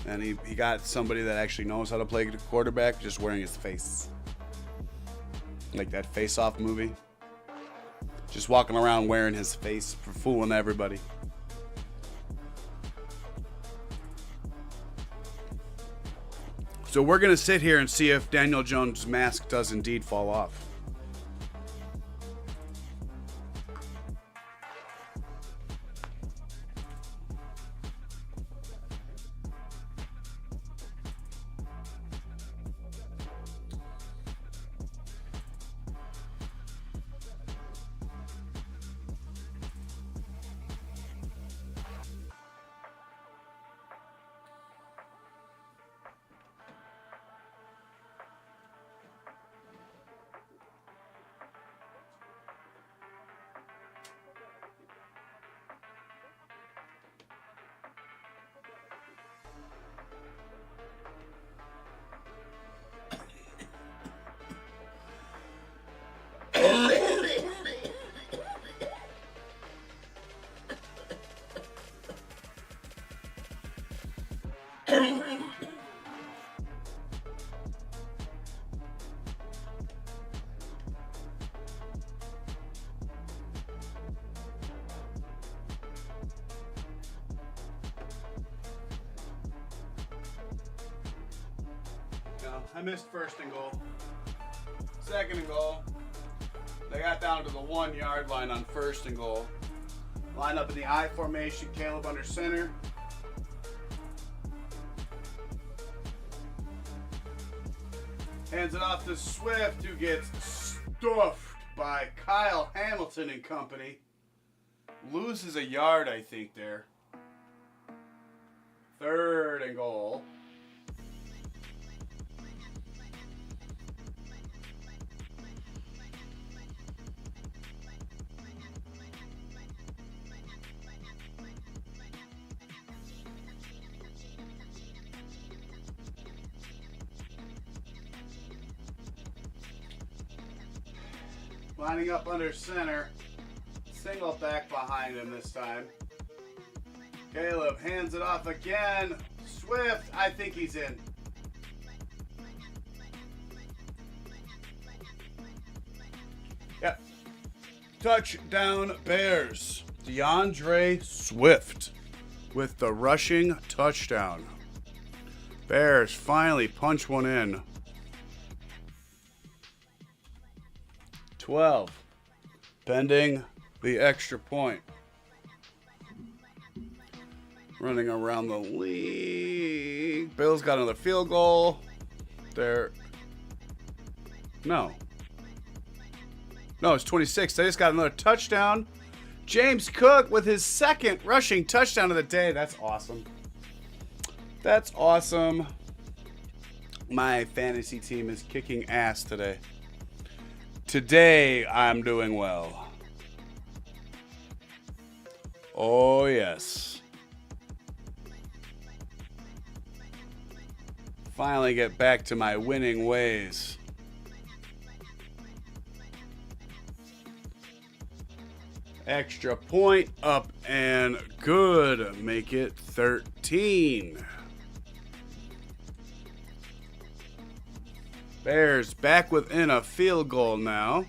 and he got somebody that actually knows how to play quarterback just wearing his face, like that Face Off movie. Just walking around wearing his face for fooling everybody. So we're going to sit here and see if Daniel Jones' mask does indeed fall off. I missed first and goal. Second and goal. They got down to the 1 yard line on first and goal. Line up in the I formation, Caleb under center. Hands it off to Swift, who gets stuffed by Kyle Hamilton and company. Loses a yard, I think, there. Third and goal. Lining up under center. Single back behind him this time. Caleb hands it off again. Swift, I think he's in. Yep. Touchdown Bears. DeAndre Swift with the rushing touchdown. Bears finally punch one in. 12. Pending the extra point. Running around the league. Bills got another field goal. There. No, it's 26. They just got another touchdown. James Cook with his second rushing touchdown of the day. That's awesome. That's awesome. My fantasy team is kicking ass today. Today, I'm doing well. Oh, yes. Finally get back to my winning ways. Extra point up and good. Make it 13. Bears back within a field goal now.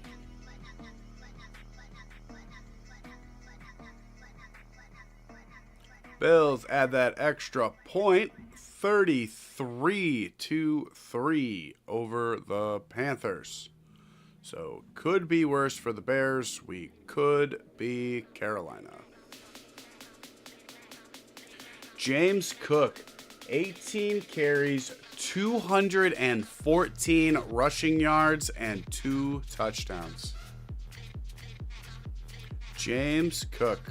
Bills add that extra point. 33-3 over the Panthers. So could be worse for the Bears. We could be Carolina. James Cook, 18 carries, 214 rushing yards, and 2 touchdowns. James Cook.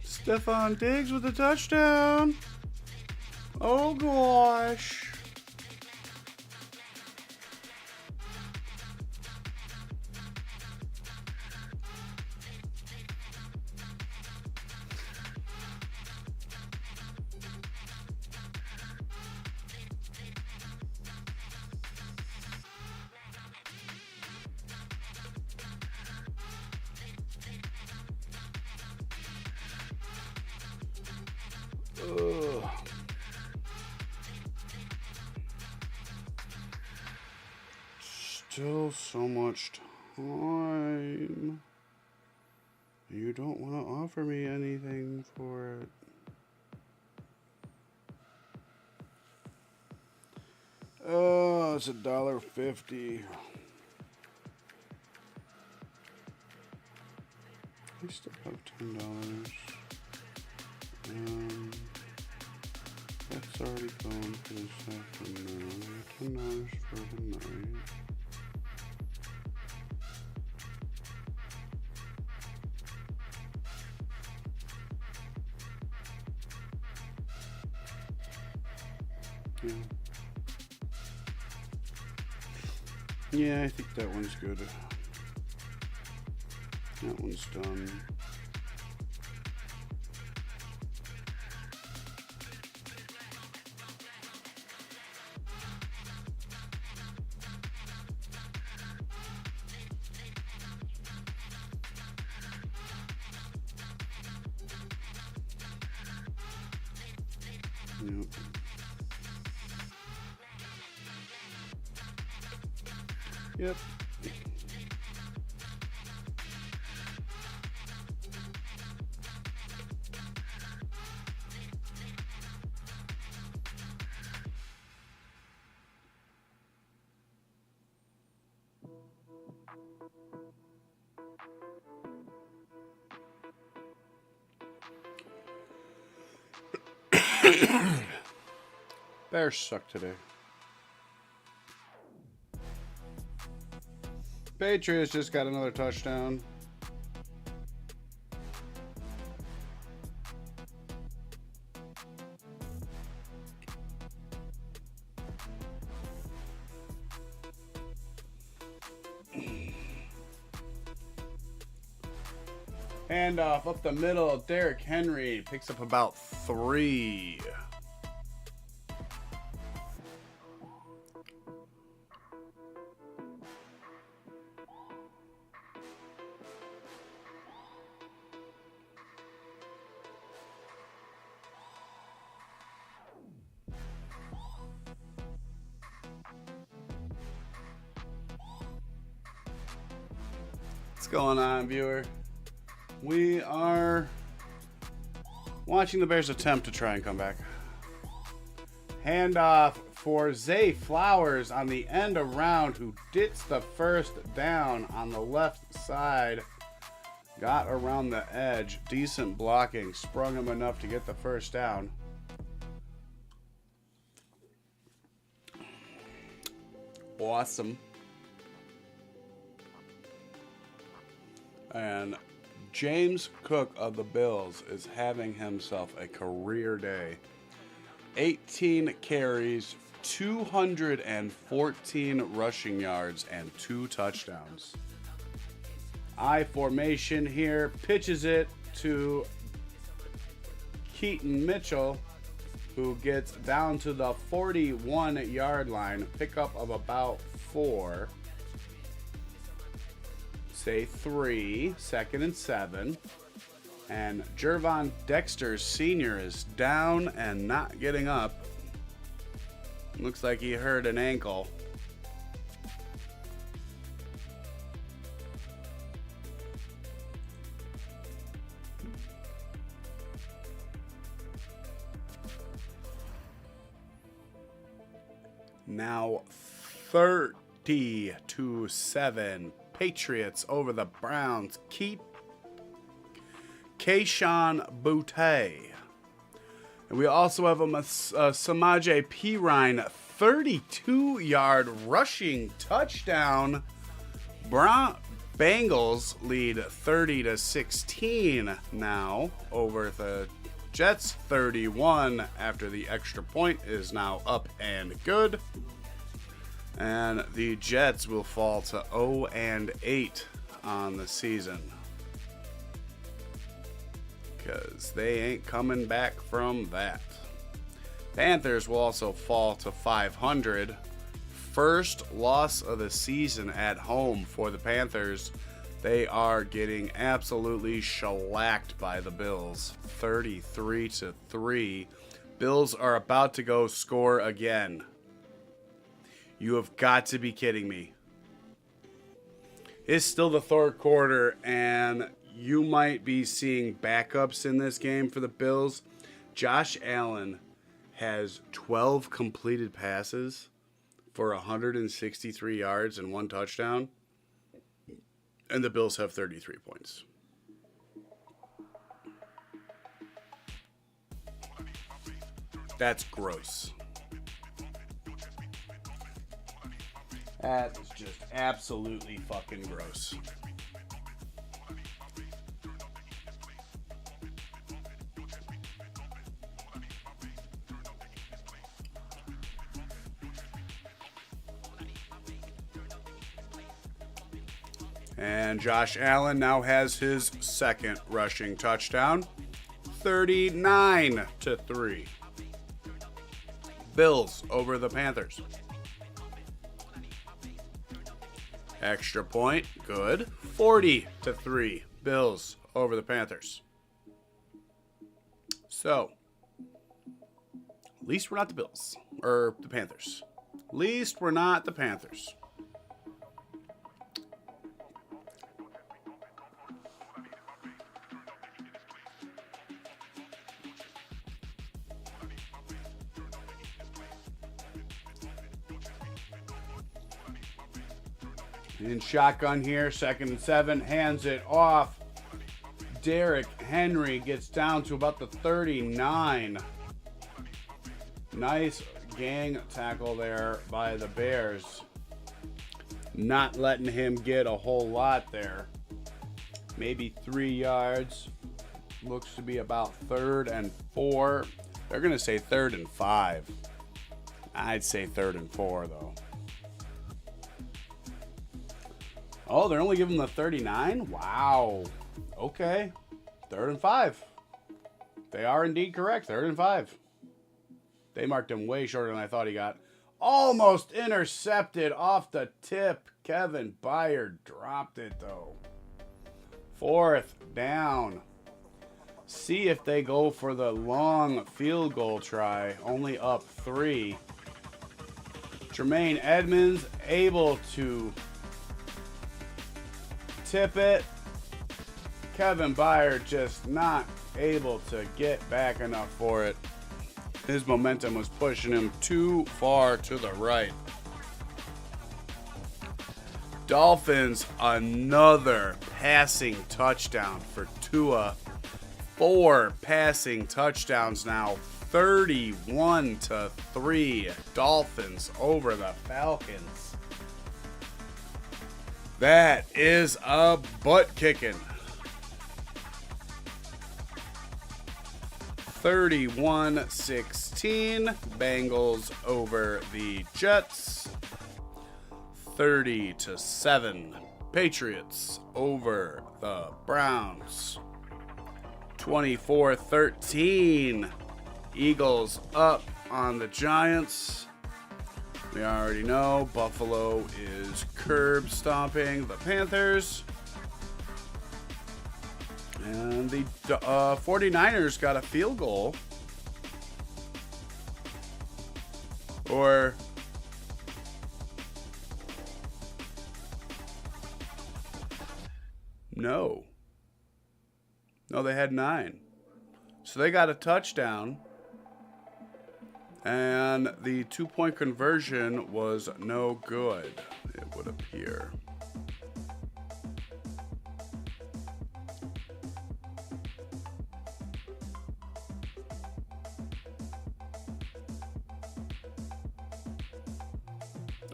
Stephon Diggs with a touchdown. Oh gosh. Ugh. Still so much time. You don't want to offer me anything for it. Oh, it's $1.50. I still have $10. That's already gone for this afternoon. $10 for the night. Yeah, I think that one's good. That one's done. Yep. Yep. Bears suck today. Patriots just got another touchdown. Handoff up the middle. Derrick Henry picks up about 3. What's going on, viewer? We are watching the Bears attempt to try and come back. Handoff for Zay Flowers on the end around, who gets the first down on the left side. Got around the edge. Decent blocking. Sprung him enough to get the first down. Awesome. And James Cook of the Bills is having himself a career day. 18 carries, 214 rushing yards, and 2 touchdowns. I formation here, pitches it to Keaton Mitchell, who gets down to the 41-yard line, pickup of about 4. Say 3, 2nd and 7. And Jervon Dexter Sr. is down and not getting up. Looks like he hurt an ankle. Now 30-7. Patriots over the Browns. Keep Kayshon Boutte. And we also have a Samaje Perine 32-yard rushing touchdown. Bengals lead 30-16 now over the Jets. 31 after the extra point is now up and good. And the Jets will fall to 0-8 on the season, because they ain't coming back from that. Panthers will also fall to 500. First loss of the season at home for the Panthers. They are getting absolutely shellacked by the Bills, 33-3. Bills are about to go score again. You have got to be kidding me. It's still the third quarter, and you might be seeing backups in this game for the Bills. Josh Allen has 12 completed passes for 163 yards and 1 touchdown, and the Bills have 33 points. That's gross. That is just absolutely fucking gross. And Josh Allen now has his second rushing touchdown. 39-3. Bills over the Panthers. Extra point, good. 40-3. Bills over the Panthers. So, at least we're not the Bills. Or the Panthers. At least we're not the Panthers. In shotgun here, 2nd and 7, hands it off. Derrick Henry gets down to about the 39. Nice gang tackle there by the Bears. Not letting him get a whole lot there. Maybe 3 yards. Looks to be about 3rd and 4. They're going to say 3rd and 5. I'd say 3rd and 4, though. Oh, they're only giving the 39? Wow. Okay. 3rd and 5. They are indeed correct. 3rd and 5. They marked him way shorter than I thought he got. Almost intercepted off the tip. Kevin Byard dropped it, though. 4th down. See if they go for the long field goal try. Only up 3. Tremaine Edmonds able to tip it. Kevin Byard just not able to get back enough for it. His momentum was pushing him too far to the right. Dolphins, another passing touchdown for Tua. 4 passing touchdowns now. 31-3. Dolphins over the Falcons. That is a butt kicking. 31-16. Bengals over the Jets. 30-7. Patriots over the Browns. 24-13. Eagles up on the Giants. We already know Buffalo is curb stomping the Panthers. And the 49ers got a field goal. Or no. No, they had 9. So they got a touchdown. And the 2-point conversion was no good, it would appear.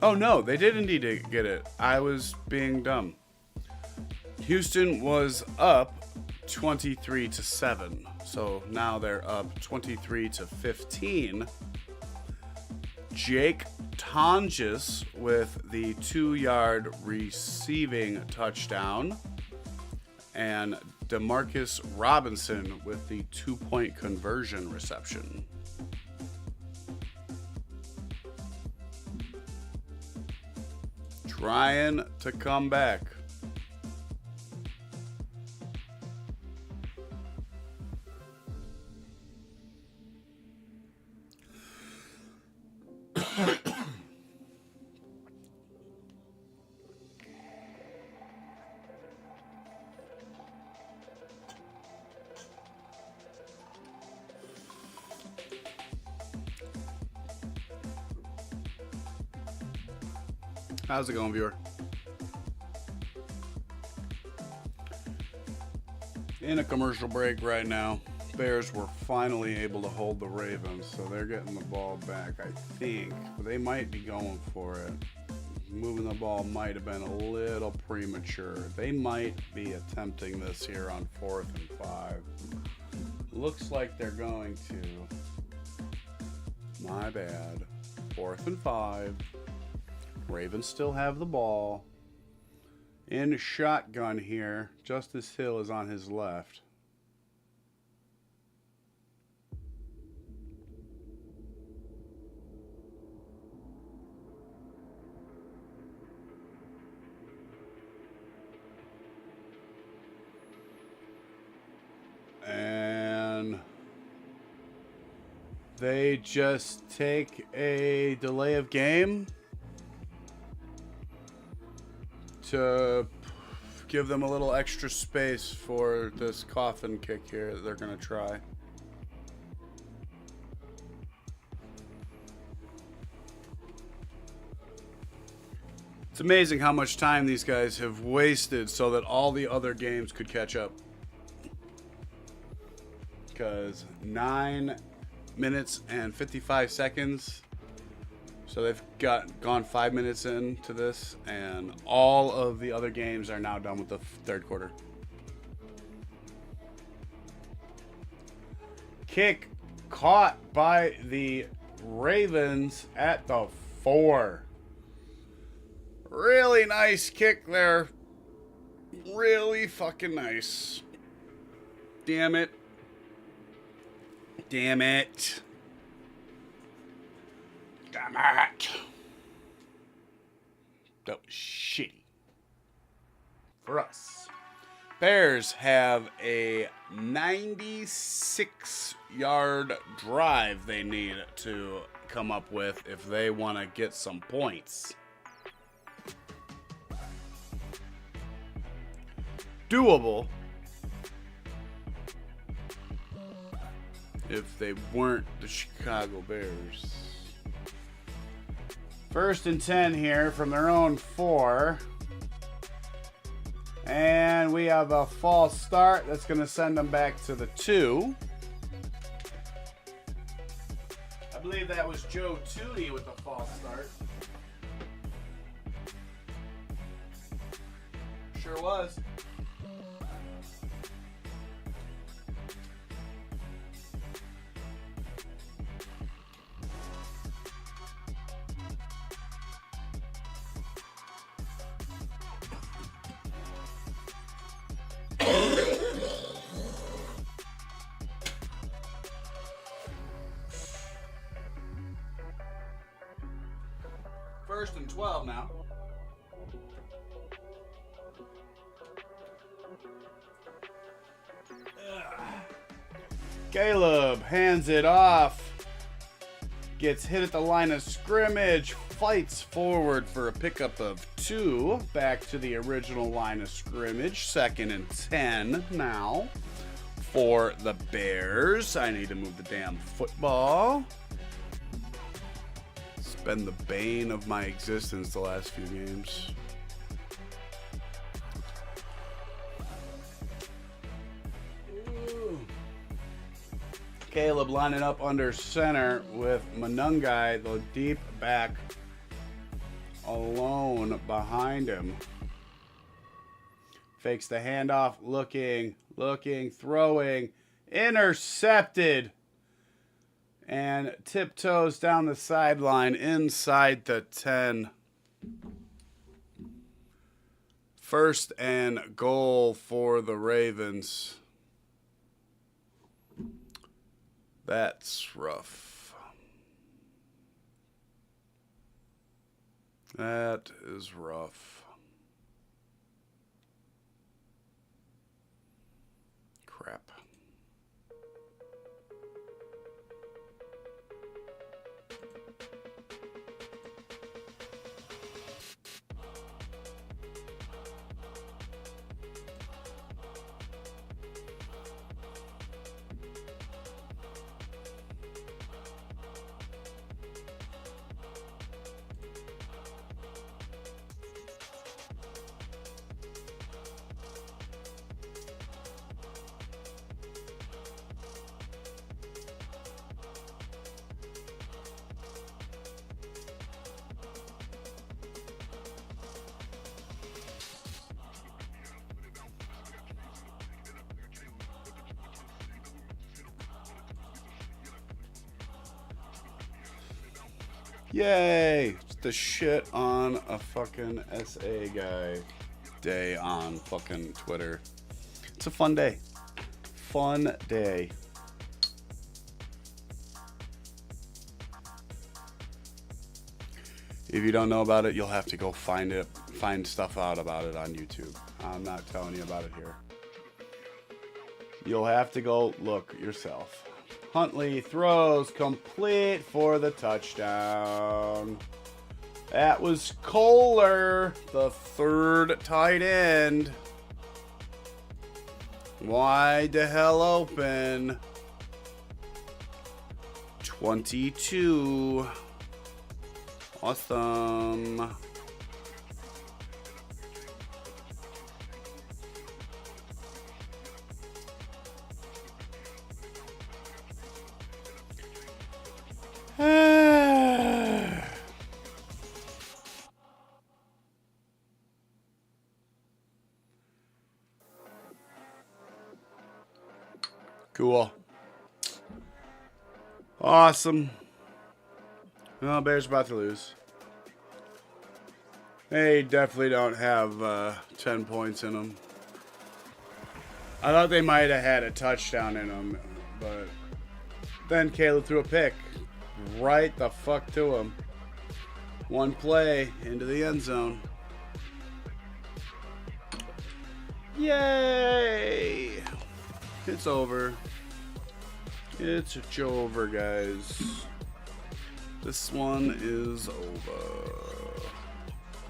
Oh no, they did indeed get it. I was being dumb. Houston was up 23-7. So now they're up 23-15. Jake Tonjes with the 2-yard receiving touchdown. And Demarcus Robinson with the 2-point conversion reception. Trying to come back. How's it going, viewer? In a commercial break right now. Bears were finally able to hold the Ravens, so they're getting the ball back, I think. But they might be going for it. Moving the ball might have been a little premature. They might be attempting this here on 4th and 5. Looks like they're going to. My bad. 4th and 5. Ravens still have the ball. In shotgun here. Justice Hill is on his left. And they just take a delay of game to give them a little extra space for this coffin kick here that they're going to try. It's amazing how much time these guys have wasted so that all the other games could catch up. Because 9 minutes and 55 seconds. So they've gone 5 minutes into this, and all of the other games are now done with the third quarter. Kick caught by the Ravens at the 4. Really nice kick there. Really fucking nice. Damn it. Damn it. Damn it. That was shitty. For us. Bears have a 96-yard drive they need to come up with if they want to get some points. Doable if they weren't the Chicago Bears. 1st and 10 here from their own 4. And we have a false start that's going to send them back to the 2. I believe that was Joe Tooney with the false start. Sure was. First and 12 now. Caleb hands it off. Gets hit at the line of scrimmage. Fights forward for a pickup of 2. Back to the original line of scrimmage. 2nd and 10 now for the Bears. I need to move the damn football. It's been the bane of my existence the last few games. Caleb lining up under center with Manungai, the deep back, alone behind him. Fakes the handoff, looking, throwing, intercepted, and tiptoes down the sideline inside the 10. 1st and goal for the Ravens. That's rough. That is rough. Crap. Yay! The shit on a fucking SA guy day on fucking Twitter. It's a fun day. Fun day. If you don't know about it, you'll have to go find stuff out about it on YouTube. I'm not telling you about it here. You'll have to go look yourself. Huntley throws complete for the touchdown. That was Kohler, the 3rd tight end. Wide the hell open. 22. Awesome. Cool. Awesome. Well, Bears about to lose. They definitely don't have 10 points in them. I thought they might have had a touchdown in them, but then Caleb threw a pick right the fuck to him. One play into the end zone. Yay! It's over. It's over, guys. This one is over.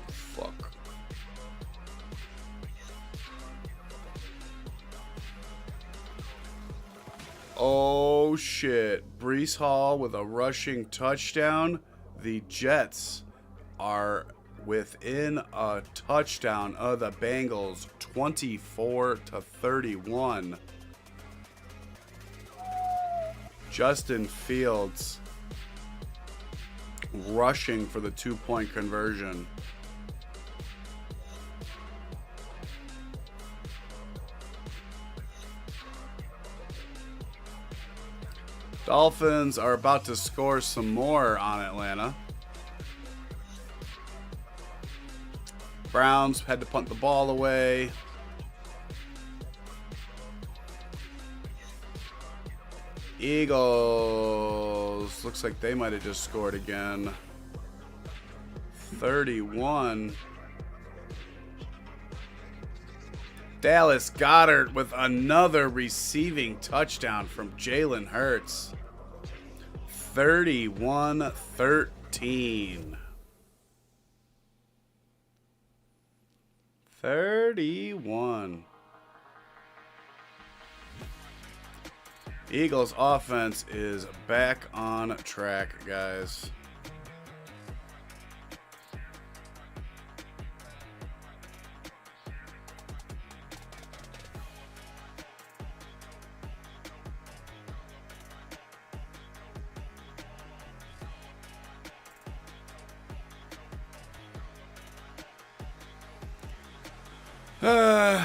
Fuck. Oh shit. Breece Hall with a rushing touchdown. The Jets are within a touchdown of the Bengals, 24-31. Justin Fields rushing for the 2-point conversion. Dolphins are about to score some more on Atlanta. Browns had to punt the ball away. Eagles, looks like they might have just scored again. 31. Dallas Goedert with another receiving touchdown from Jalen Hurts. 31-13. 31. Eagles offense is back on track, guys. Uh,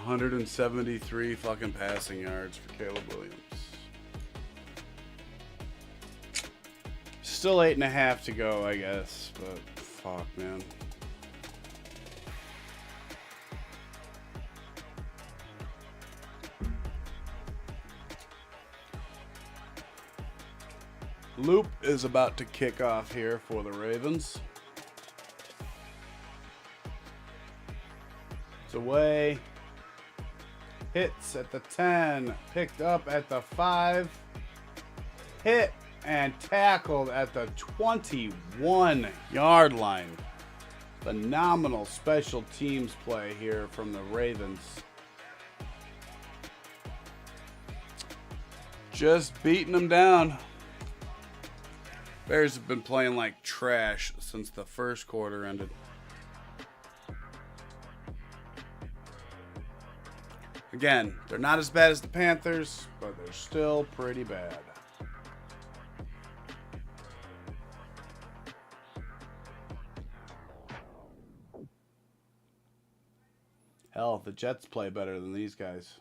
$173 fucking passing yards for Caleb Williams. Still 8.5 to go, I guess, but fuck, man. Loop is about to kick off here for the Ravens. It's away. Hits at the 10. Picked up at the 5. Hit and tackled at the 21-yard line. Phenomenal special teams play here from the Ravens. Just beating them down. Bears have been playing like trash since the first quarter ended. Again, they're not as bad as the Panthers, but they're still pretty bad. Hell, the Jets play better than these guys.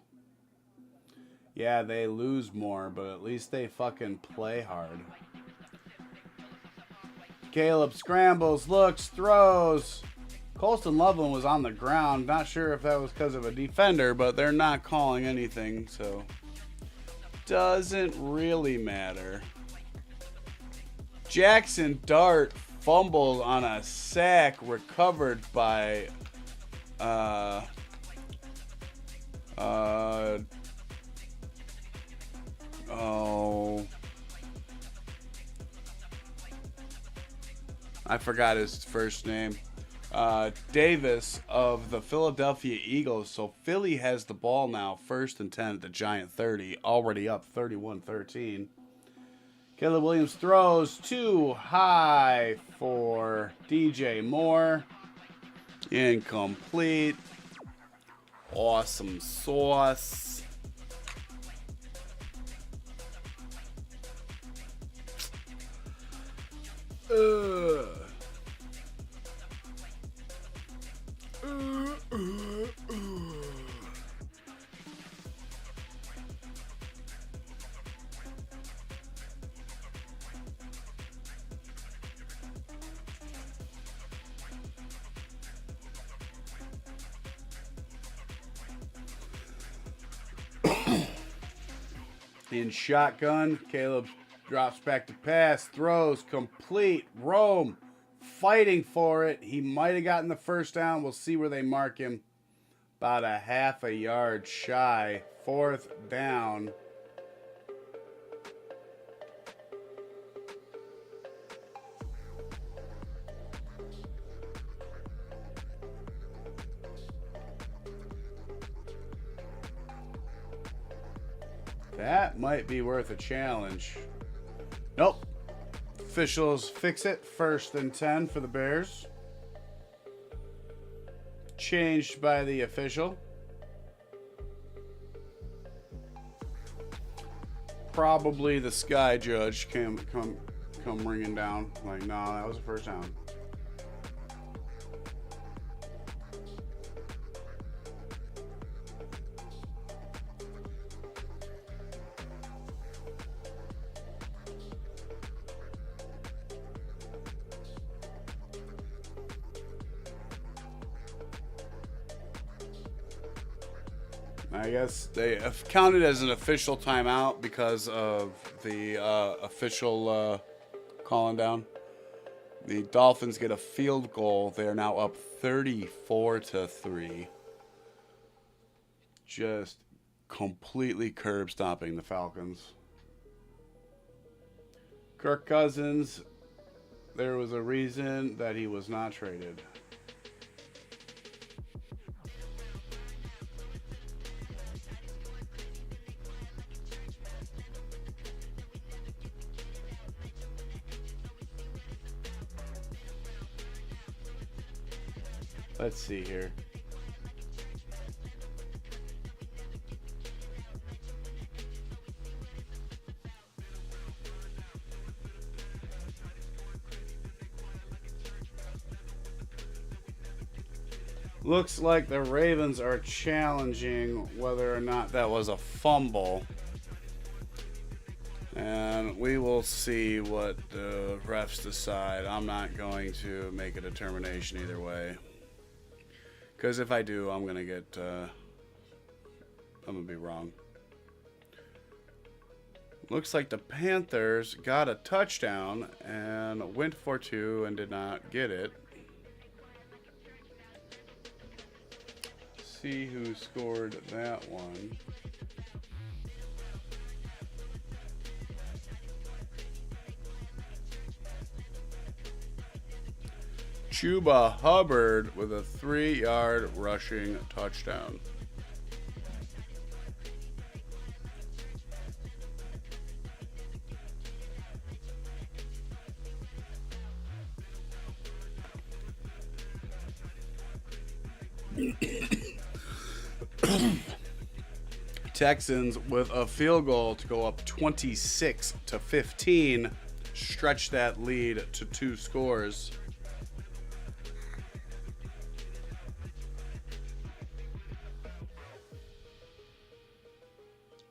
Yeah, they lose more, but at least they fucking play hard. Caleb scrambles, looks, throws. Colston Loveland was on the ground. Not sure if that was because of a defender, but they're not calling anything, so doesn't really matter. Jackson Dart fumbled on a sack recovered by I forgot his first name. Davis of the Philadelphia Eagles. So Philly has the ball now, 1st and 10 at the Giant 30, already up 31-13. Caleb Williams throws too high for DJ Moore. Incomplete. Awesome sauce. Uh. In shotgun, Caleb drops back to pass, throws, complete, roam, fighting for it. He might have gotten the first down. We'll see where they mark him. About a half a yard shy. 4th down. That might be worth a challenge. Nope. Officials fix it. 1st and 10 for the Bears. Changed by the official. Probably the sky judge come ringing down. Like, no, that was a first down. I guess they have counted as an official timeout because of the official calling down. The Dolphins get a field goal. They are now up 34-3. Just completely curb stomping the Falcons. Kirk Cousins, there was a reason that he was not traded. Let's see here. Looks like the Ravens are challenging whether or not that was a fumble. And we will see what the refs decide. I'm not going to make a determination either way. Because if I do, I'm going to get, I'm going to be wrong. Looks like the Panthers got a touchdown and went for 2 and did not get it. See who scored that one. Chuba Hubbard with a 3-yard rushing touchdown. Texans with a field goal to go up 26-15, stretch that lead to 2 scores.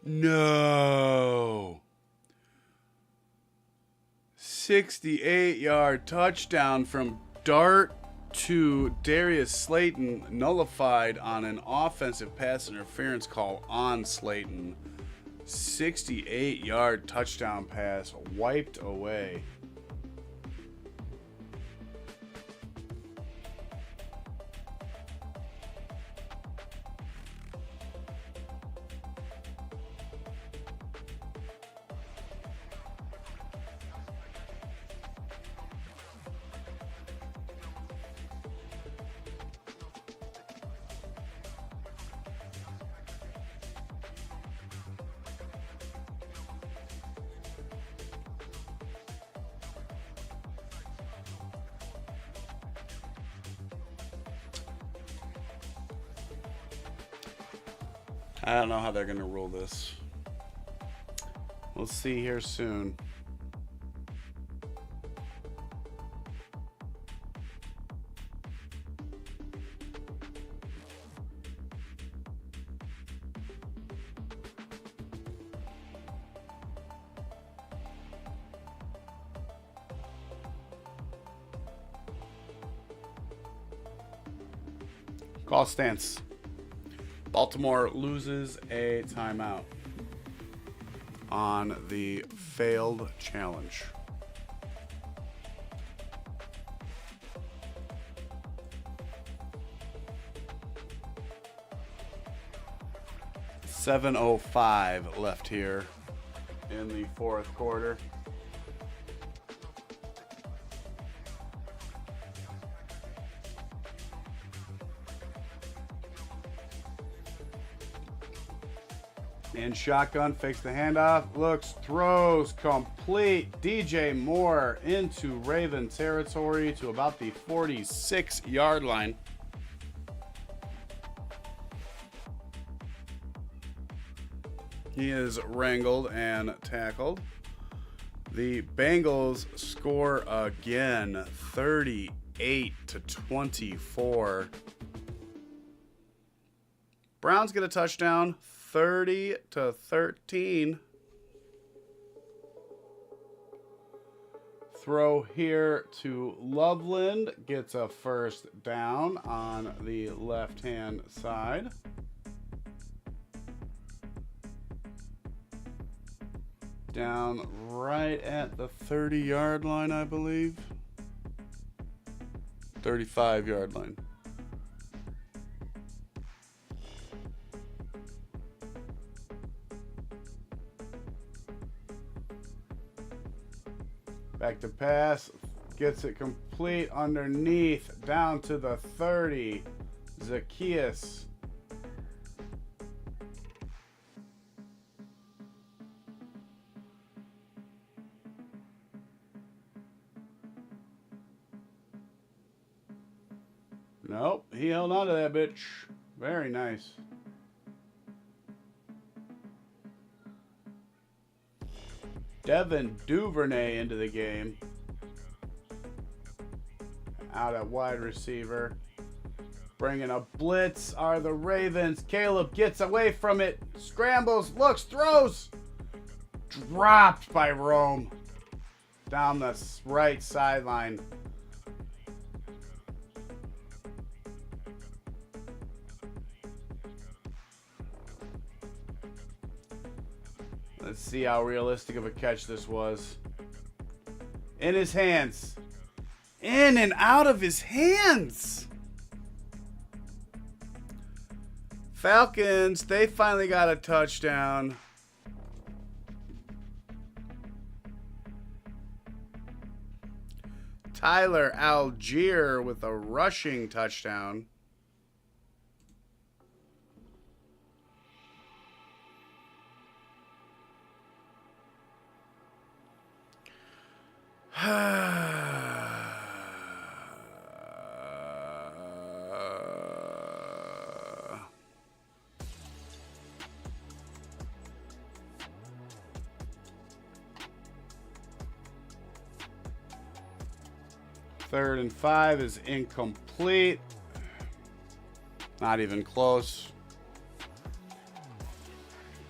No. 68-yard touchdown from Dart to Darius Slayton, nullified on an offensive pass interference call on Slayton. 68-yard touchdown pass wiped away. I don't know how they're going to rule this. We'll see here soon. Call stance. Baltimore loses a timeout on the failed challenge. .705 left here in the fourth quarter. And shotgun, fakes the handoff, looks, throws, complete. DJ Moore into Raven territory to about the 46-yard line. He is wrangled and tackled. The Bengals score again, 38-24. Browns get a touchdown, 30-13. Throw here to Loveland, gets a first down on the left-hand side. Down right at the 30-yard line, I believe. 35-yard line. Back to pass, gets it complete underneath, down to the 30. Zacchaeus. Nope, he held on to that bitch. Very nice. Devin Duvernay into the game. Out at wide receiver. Bringing a blitz are the Ravens. Caleb gets away from it. Scrambles, looks, throws. Dropped by Rome. Down the right sideline. Let's see how realistic of a catch this was. In his hands. In and out of his hands. Falcons, they finally got a touchdown. Tyler Algier with a rushing touchdown. Third and 5 is incomplete. Not even close.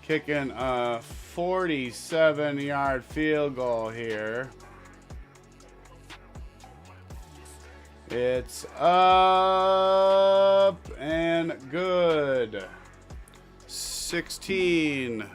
Kicking a 47-yard field goal here. It's up and good. 16.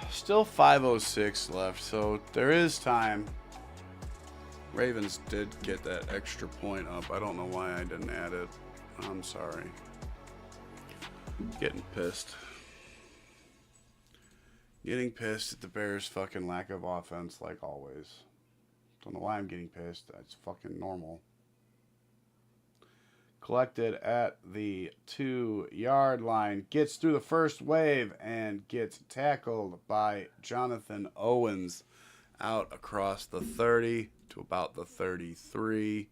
Still 5:06 left, so there is time. Ravens did get that extra point up. I don't know why I didn't add it. I'm sorry. Getting pissed. Getting pissed at the Bears' fucking lack of offense, like always. Don't know why I'm getting pissed. That's fucking normal. Collected at the 2-yard line. Gets through the first wave and gets tackled by Jonathan Owens out across the 30 to about the 33.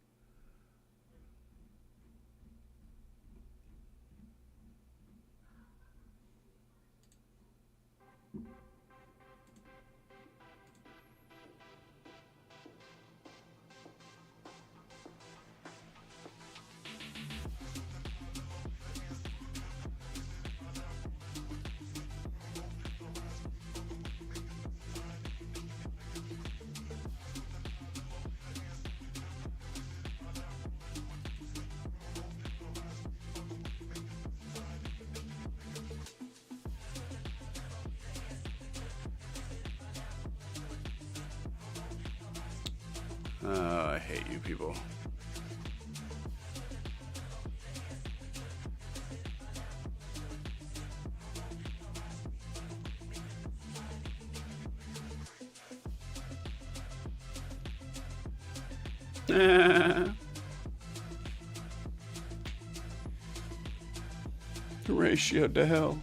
I hate you people. Ratio to hell.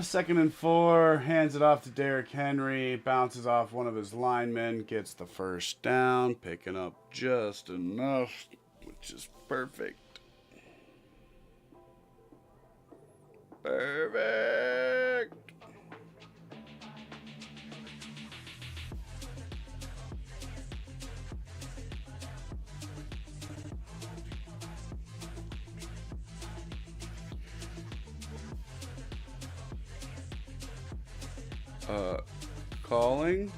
Second and 4, hands it off to Derrick Henry, bounces off one of his linemen, gets the first down, picking up just enough, which is perfect. Perfect. Calling.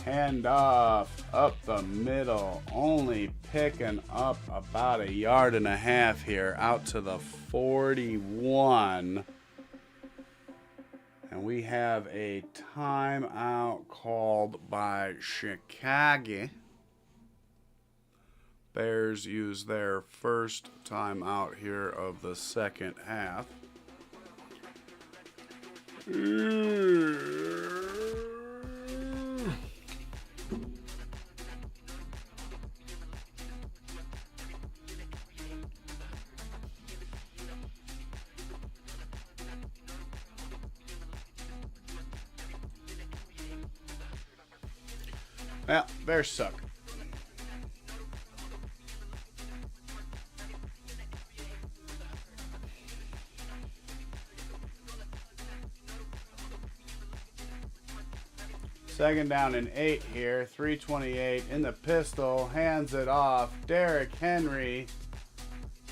Handoff up the middle, only picking up about 1.5 yards here, out to the 41. And we have a timeout called by Chicago. Bears use their first timeout here of the second half. Well, Bears suck. Second down and 8 here. 3:28 in the pistol. Hands it off. Derrick Henry.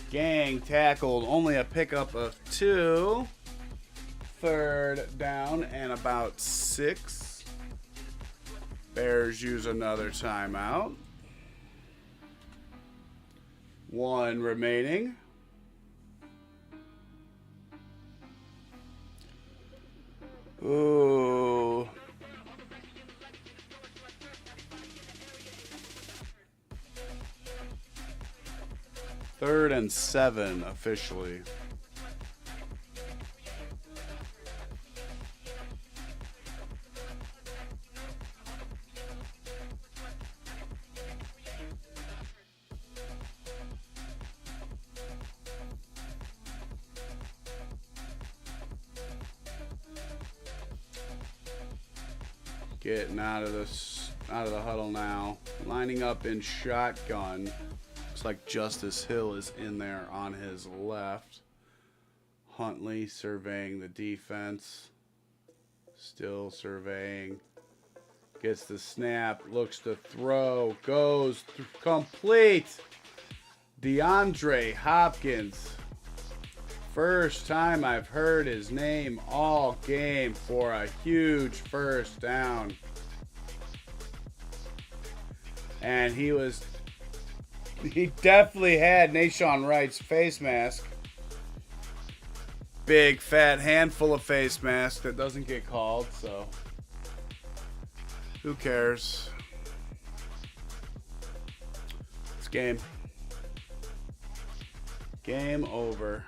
Gang tackled. Only a pickup of 2. Third down and about 6. Bears use another timeout. 1 remaining. Ooh. Third and 7 officially. Getting out of the huddle now. Lining up in shotgun. Looks like Justice Hill is in there on his left. Huntley surveying the defense. Still surveying. Gets the snap. Looks to throw. Goes complete. DeAndre Hopkins. First time I've heard his name all game for a huge first down. And he definitely had Nashawn Wright's face mask. big fat handful of face mask that doesn't get called, so who cares? It's game. Game over.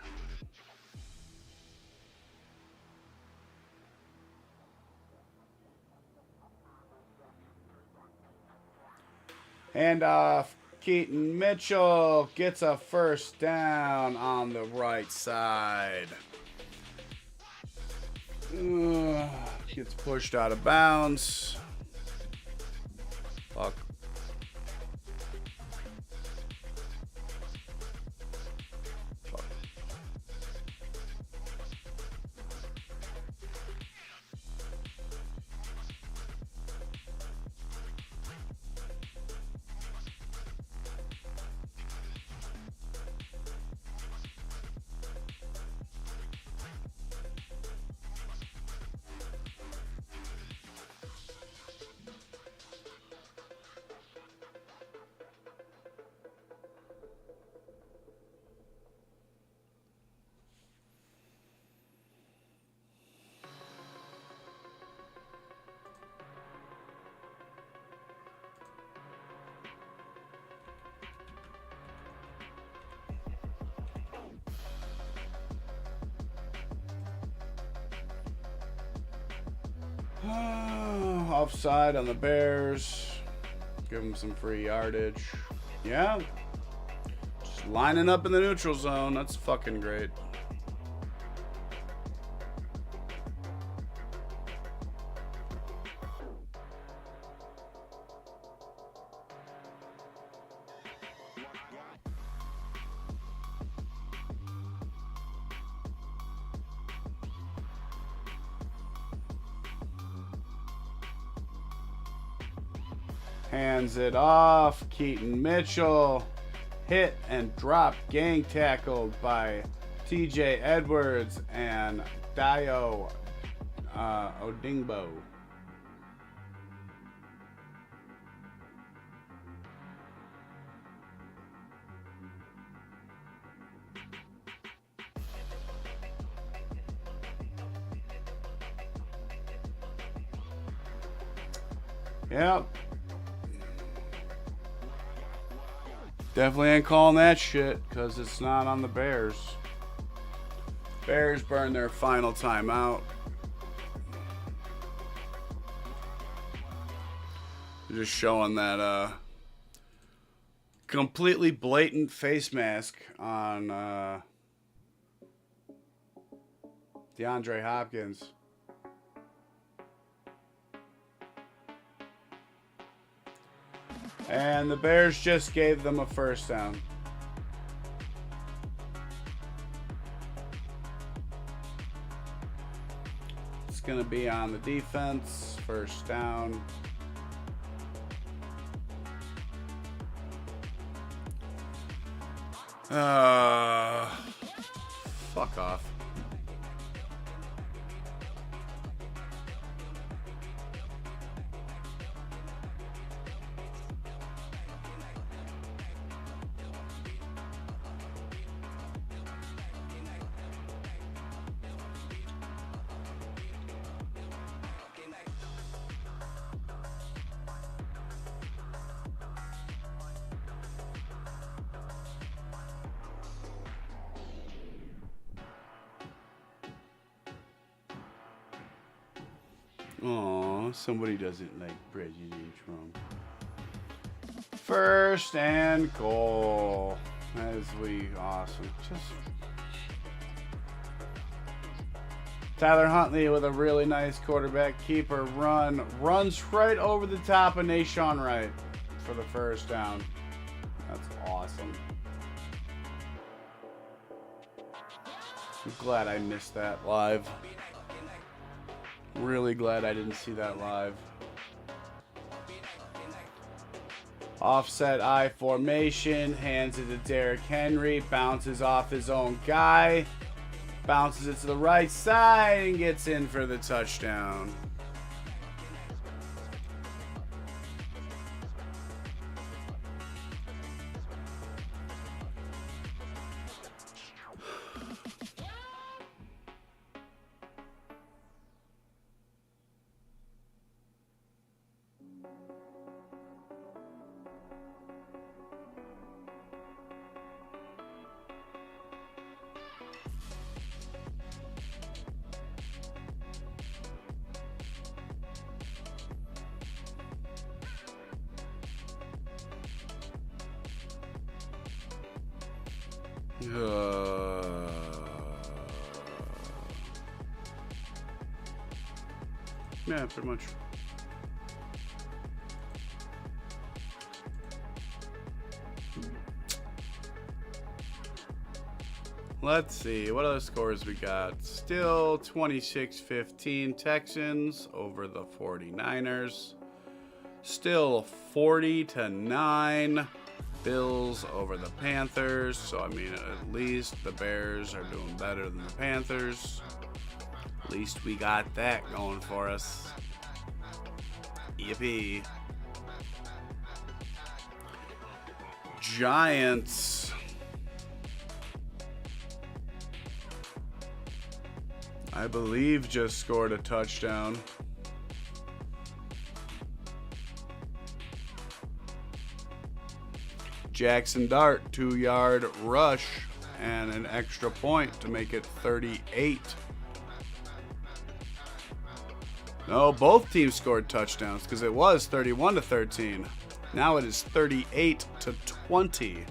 Hand off. Keaton Mitchell gets a first down on the right side. Gets pushed out of bounds. Fuck. Offside on the Bears. Give them some free yardage. Yeah. Just lining up in the neutral zone. That's fucking great. Hands it off. Keaton Mitchell. Hit and drop. Gang tackled by TJ Edwards and Dio Odingbo. Yep. Definitely ain't calling that shit because it's not on the Bears. Bears burn their final timeout. Just showing that completely blatant face mask on DeAndre Hopkins. And the Bears just gave them a first down. It's going to be on the defense. First down. Fuck off. Aw, somebody doesn't like President Trump. First and goal. That is awesome. Just Tyler Huntley with a really nice quarterback keeper run. Runs right over the top of Nashawn Wright for the first down. That's awesome. I'm glad I missed that live. Really glad I didn't see that live. Offset I formation. Hands it to Derrick Henry. Bounces off his own guy. Bounces it to the right side and gets in for the touchdown. Yeah, pretty much. Let's see, what other scores we got? Still 26-15 Texans over the 49ers. Still 40-9 Bills over the Panthers. So, I mean, at least the Bears are doing better than the Panthers. At least we got that going for us. Yippee. Giants. I believe just scored a touchdown. Jackson Dart, 2-yard rush and an extra point to make it 38. No, both teams scored touchdowns because it was 31-13. Now it is 38-20.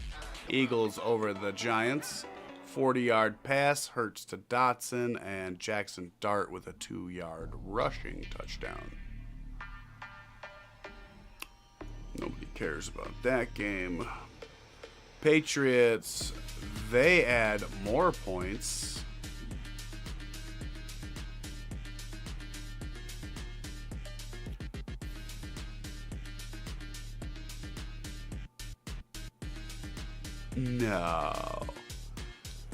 Eagles over the Giants. 40-yard pass, Hurts to Dotson, and Jackson Dart with a 2-yard rushing touchdown. Nobody cares about that game. Patriots, they add more points. No.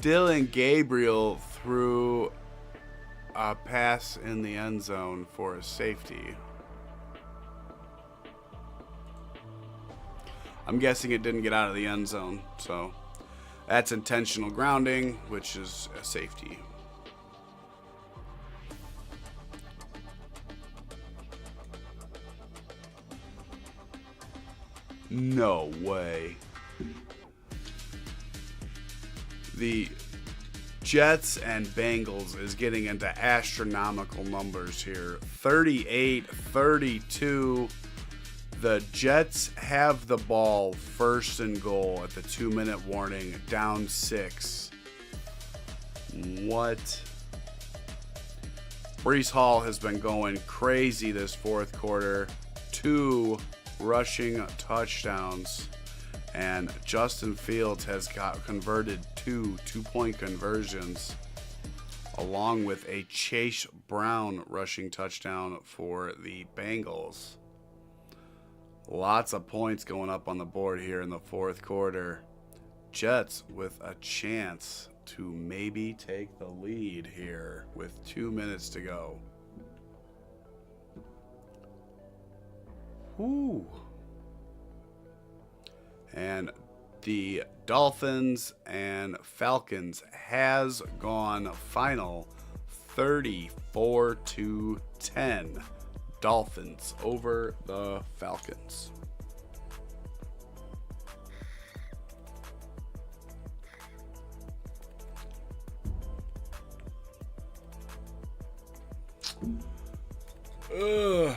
Dylan Gabriel threw a pass in the end zone for a safety. I'm guessing it didn't get out of the end zone, so that's intentional grounding, which is a safety. No way. The Jets and Bengals is getting into astronomical numbers here. 38-32. The Jets have the ball first and goal at the 2-minute warning, down 6. What? Breece Hall has been going crazy this fourth quarter. 2 rushing touchdowns. And Justin Fields has got converted 2 two-point conversions, along with a Chase Brown rushing touchdown for the Bengals. Lots of points going up on the board here in the fourth quarter. Jets with a chance to maybe take the lead here with 2 minutes to go. Whoo. And the Dolphins and Falcons has gone final 34-10. Dolphins over the Falcons. Ugh.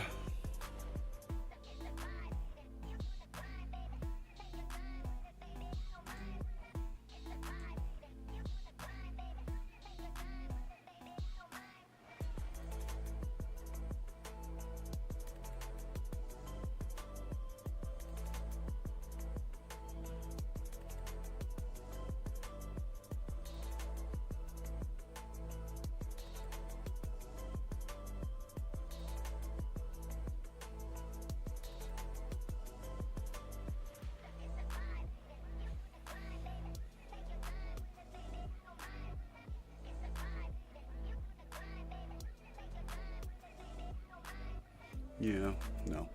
Yeah, no.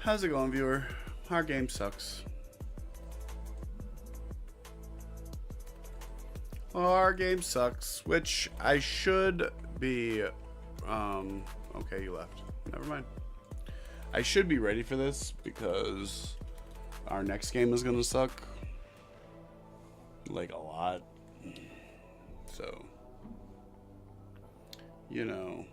How's it going, viewer? Our game sucks. Well, our game sucks, which I should be, okay, you left. Never mind. I should be ready for this because our next game is going to suck. Like a lot. So, you know.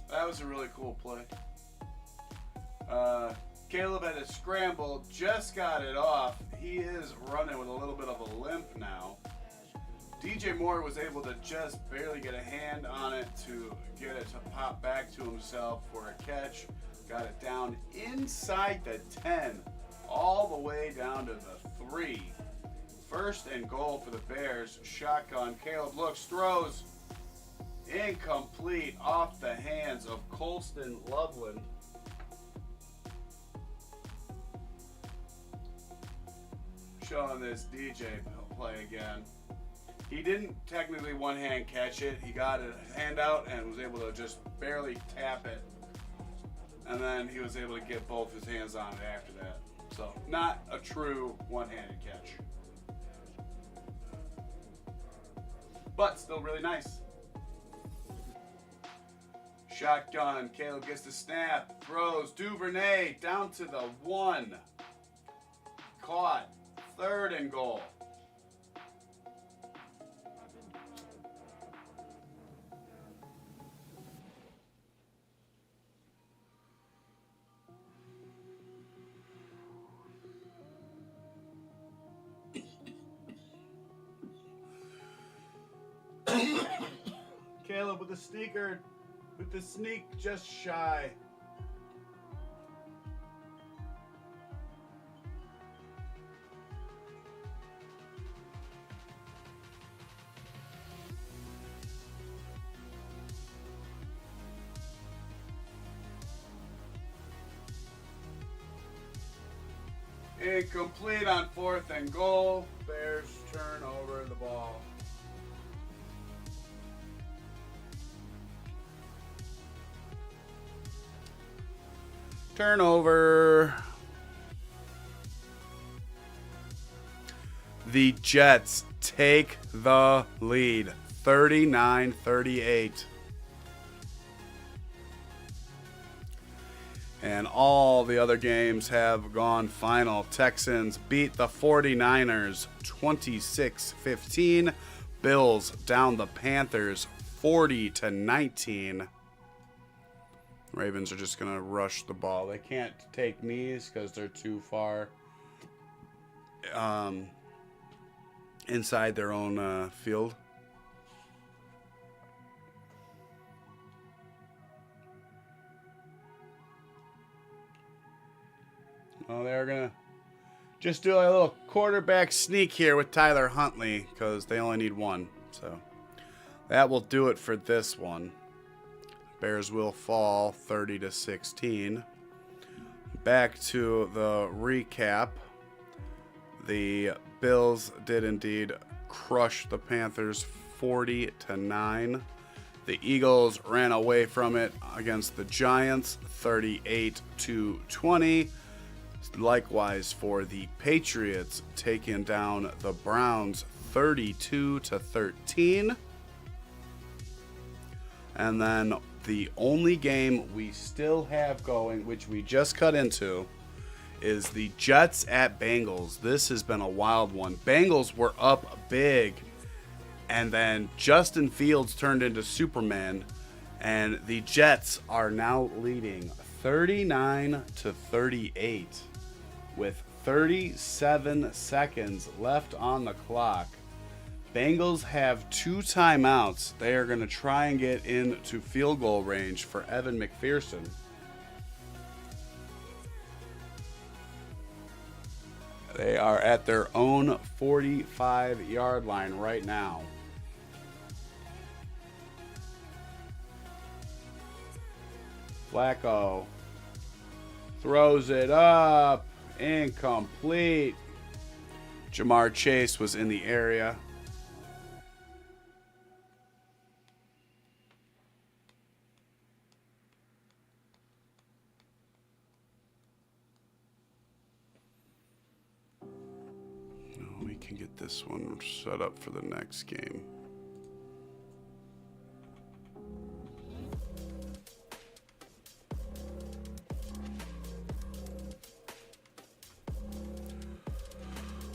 That was a really cool play. Caleb had a scramble, just got it off. He is running with a little bit of a limp now. DJ Moore was able to just barely get a hand on it to get it to pop back to himself for a catch. Got it down inside the 10, all the way down to the 3. First and goal for the Bears. Shotgun. Caleb looks, throws. Incomplete off the hands of Colston Loveland. Showing this DJ play again. He didn't technically one-hand catch it. He got a hand out and was able to just barely tap it. And then he was able to get both his hands on it after that. So, not a true one-handed catch. But still really nice. Shotgun. Caleb gets the snap. Throws. Duvernay down to the 1. Caught. Third and goal. Caleb with the sneaker, with the sneak just shy. Incomplete on 4th and goal. Bears turn over the ball. Turnover. The Jets take the lead, 39-38. And all the other games have gone final. Texans beat the 49ers 26-15. Bills down the Panthers 40-19. Ravens are just going to rush the ball. They can't take knees because they're too far inside their own field. Well, they're going to just do a little quarterback sneak here with Tyler Huntley because they only need one. So that will do it for this one. Bears will fall 30-16. Back to the recap. The Bills did indeed crush the Panthers 40-9. The Eagles ran away from it against the Giants 38-20. Likewise for the Patriots, taking down the Browns 32-13. And then the only game we still have going, which we just cut into, is the Jets at Bengals. This has been a wild one. Bengals were up big, and then Justin Fields turned into Superman, and the Jets are now leading 39-38 with 37 seconds left on the clock. Bengals have 2 timeouts. They are going to try and get into field goal range for Evan McPherson. They are at their own 45-yard line right now. Flacco throws it up. Incomplete. Jamar Chase was in the area. We can get this one set up for the next game.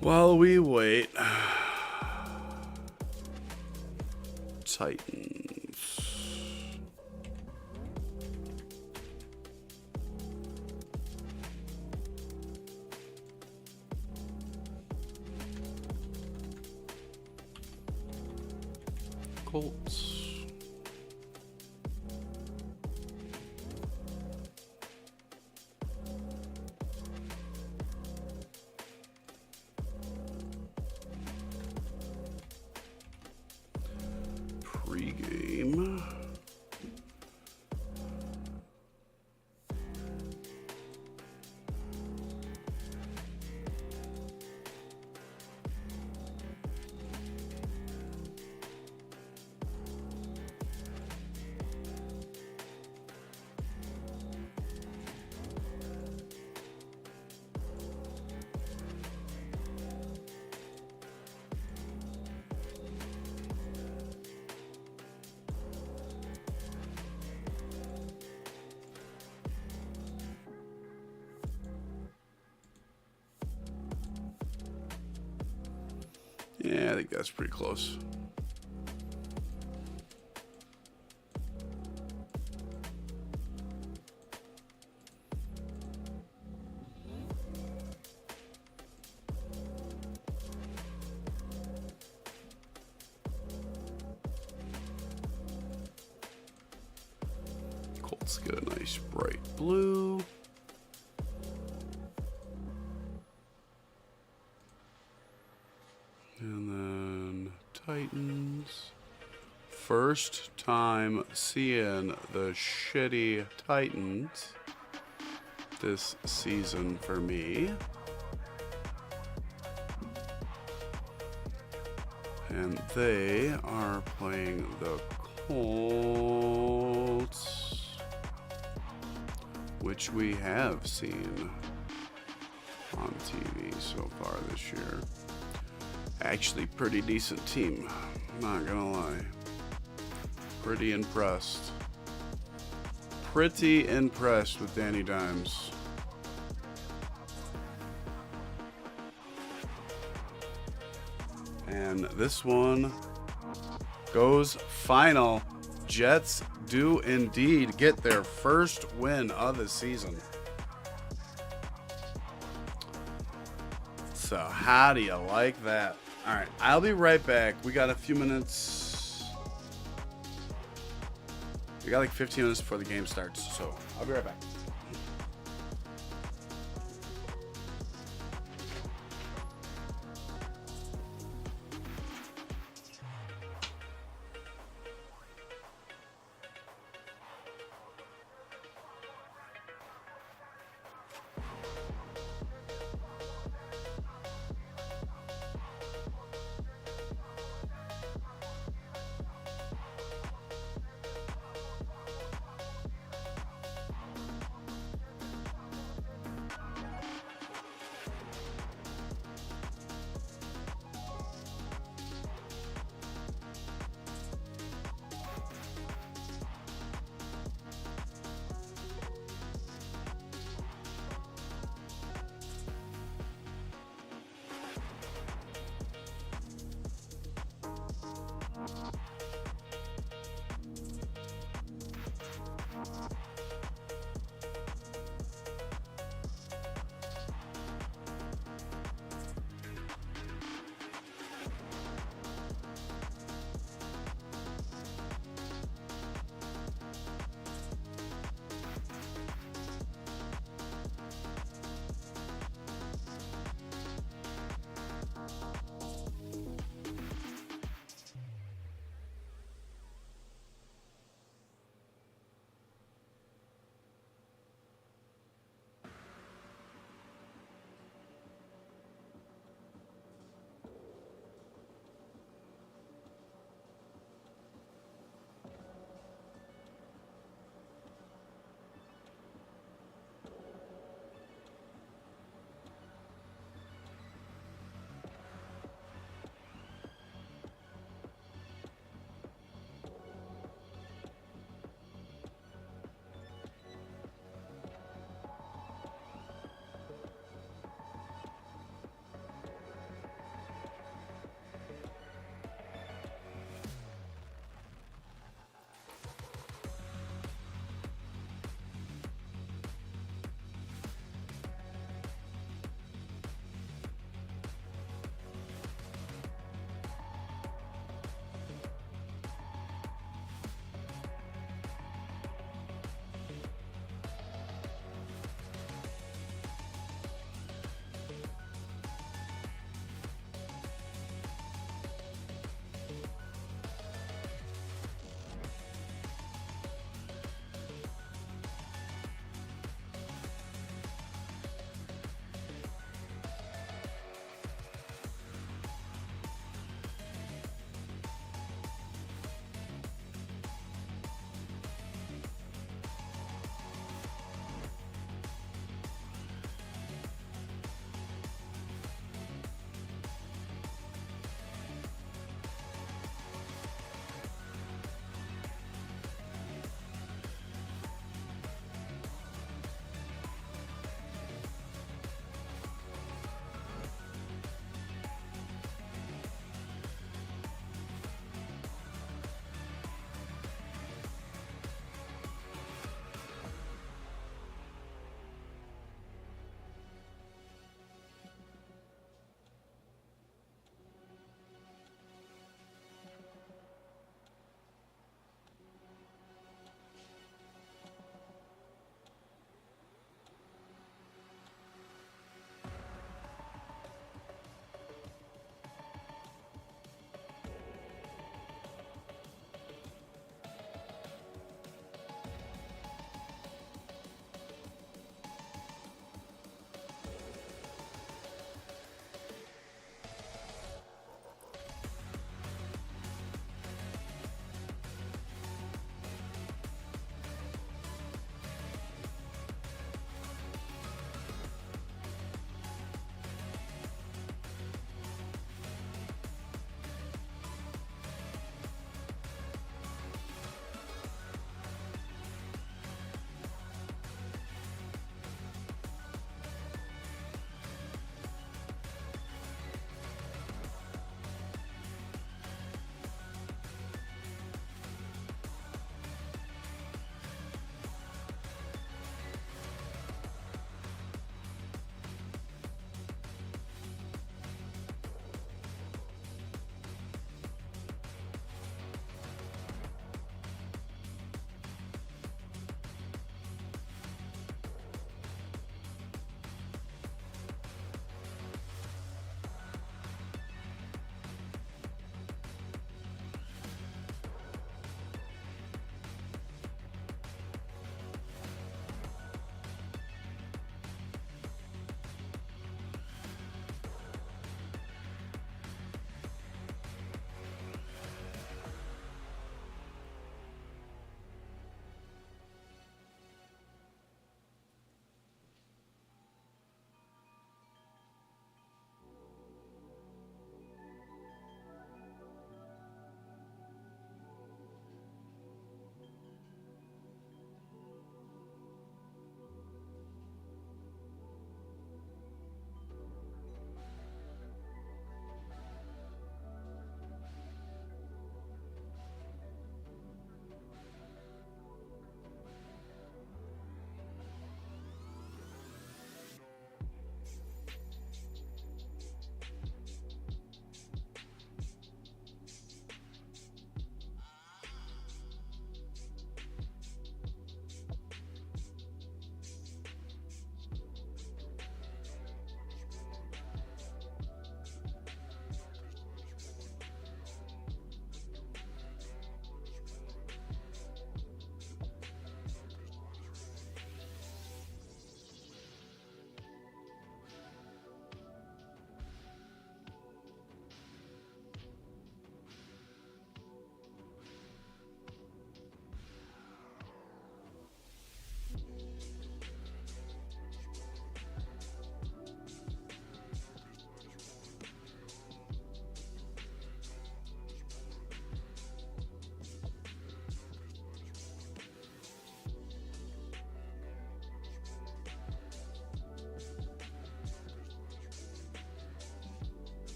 While we wait, Titans. Colts. Pre-game. Yeah, I think that's pretty close. Colts get a nice bright blue. And then Titans. First time seeing the shitty Titans this season for me. And they are playing the Colts, which we have seen on TV so far this year. Actually, pretty decent team, not gonna lie. Pretty impressed. Pretty impressed with Danny Dimes. And this one goes final. Jets do indeed get their first win of the season. So how do you like that? All right, I'll be right back. We got a few minutes. We got like 15 minutes before the game starts, so I'll be right back.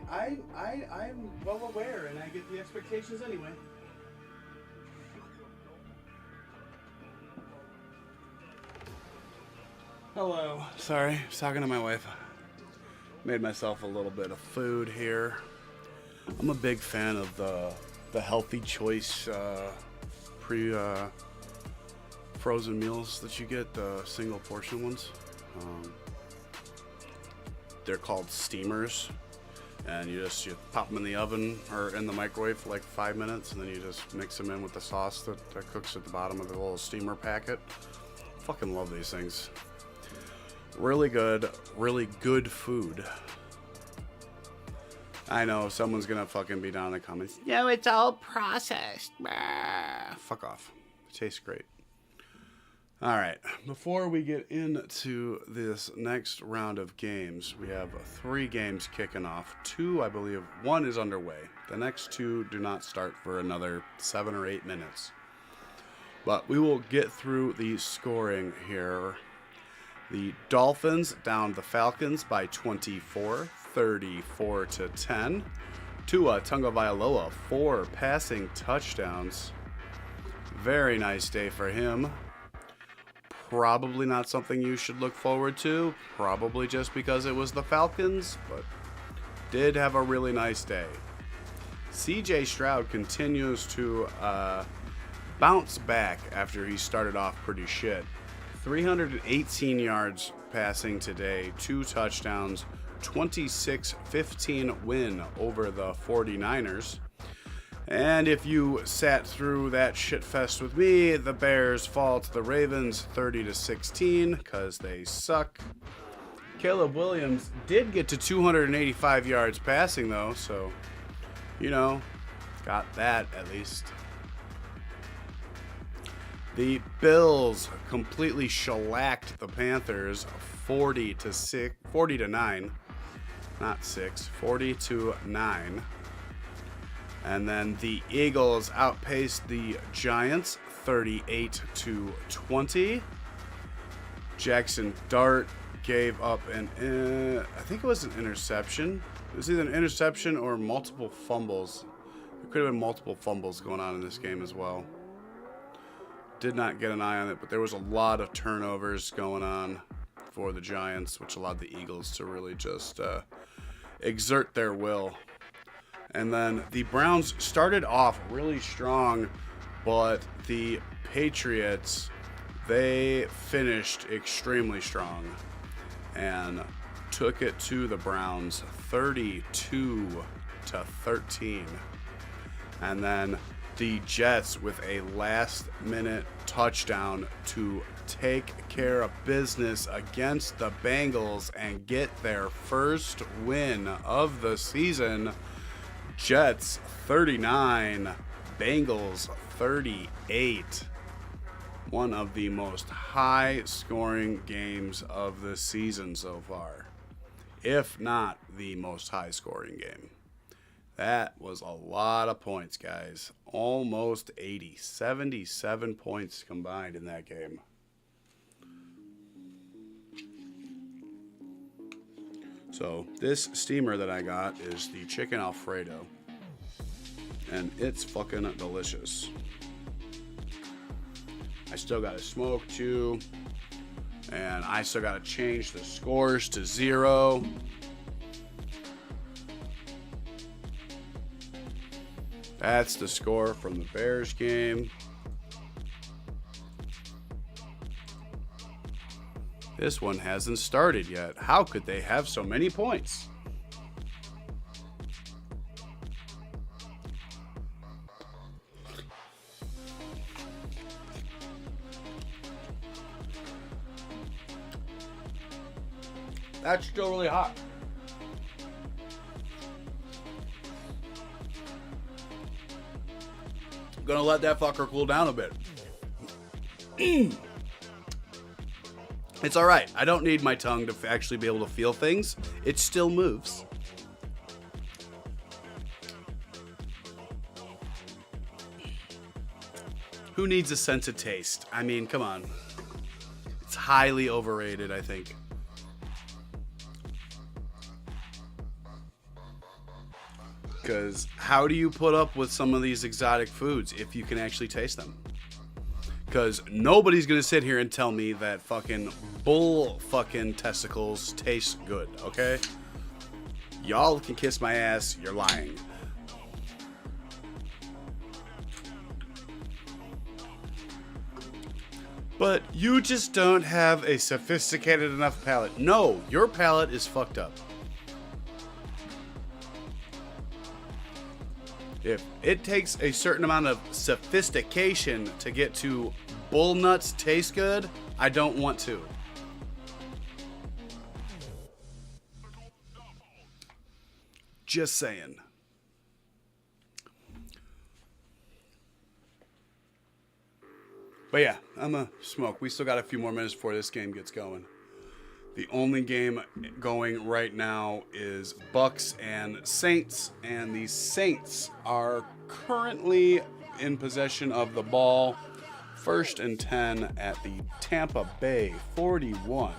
I'm well aware, and I get the expectations anyway. Hello. Sorry, I was talking to my wife. Made myself a little bit of food here. I'm a big fan of the healthy choice frozen meals that you get, the single portion ones. They're called steamers, and you pop them in the oven or in the microwave for like 5 minutes, and then you just mix them in with the sauce that cooks at the bottom of the little steamer packet. Fucking love these things. Really good food. I know someone's gonna fucking be down in the comments. No, it's all processed. Fuck off. It tastes great. All right, before we get into this next round of games, we have 3 games kicking off. 2, I believe, 1 is underway. The next 2 do not start for another 7 or 8 minutes. But we will get through the scoring here. The Dolphins down the Falcons by 24, 34-10. Tua Tagovailoa, 4 passing touchdowns. Very nice day for him. Probably not something you should look forward to, probably just because it was the Falcons, but did have a really nice day. CJ Stroud continues to bounce back after he started off pretty shit. 318 yards passing today, 2 touchdowns, 26-15 win over the 49ers. And if you sat through that shit fest with me, the Bears fall to the Ravens 30-16 because they suck. Caleb Williams did get to 285 yards passing though, so, got that at least. The Bills completely shellacked the Panthers 40-9. Not 6, 40-9. And then the Eagles outpaced the Giants 38-20. Jackson Dart gave up I think it was an interception. It was either an interception or multiple fumbles. There could have been multiple fumbles going on in this game as well. Did not get an eye on it, but there was a lot of turnovers going on for the Giants, which allowed the Eagles to really just exert their will. And then the Browns started off really strong, but the Patriots, they finished extremely strong and took it to the Browns 32-13. And then the Jets with a last-minute touchdown to take care of business against the Bengals and get their first win of the season. Jets 39, Bengals 38. One of the most high-scoring games of the season so far, if not the most high-scoring game. That was a lot of points, guys. Almost 80, 77 points combined in that game. So this steamer that I got is the chicken Alfredo, and it's fucking delicious. I still got to smoke too, and I still got to change the scores to 0. That's the score from the Bears game. This one hasn't started yet. How could they have so many points? That's still really hot. Gonna let that fucker cool down a bit. It's all right. I don't need my tongue to actually be able to feel things. It still moves. Who needs a sense of taste? I mean, come on. It's highly overrated, I think. Because how do you put up with some of these exotic foods if you can actually taste them? Because nobody's going to sit here and tell me that fucking bull fucking testicles taste good, okay? Y'all can kiss my ass, you're lying. But you just don't have a sophisticated enough palate. No, your palate is fucked up. If it takes a certain amount of sophistication to get to bull nuts taste good, I don't want to. Just saying. But yeah, I'm a smoke. We still got a few more minutes before this game gets going. The only game going right now is Bucks and Saints, and the Saints are currently in possession of the ball. 1st and 10 at the Tampa Bay 41.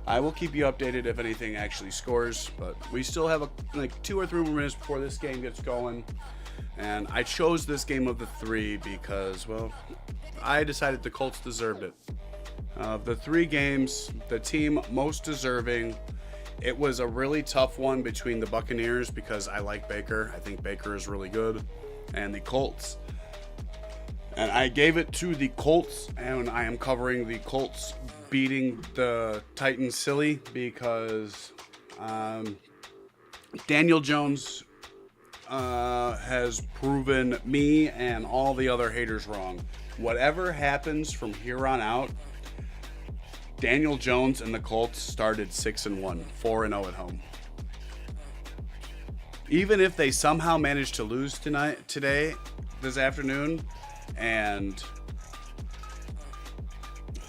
I will keep you updated if anything actually scores, but we still have like 2 or 3 more minutes before this game gets going. And I chose this game of the 3 because, well, I decided the Colts deserved it. Of the 3 games, the team most deserving, it was a really tough one between the Buccaneers because I like Baker. I think Baker is really good. And the Colts. And I gave it to the Colts, and I am covering the Colts beating the Titans silly because Daniel Jones has proven me and all the other haters wrong. Whatever happens from here on out, Daniel Jones and the Colts started 6-1, 4-0 at home. Even if they somehow manage to lose this afternoon, and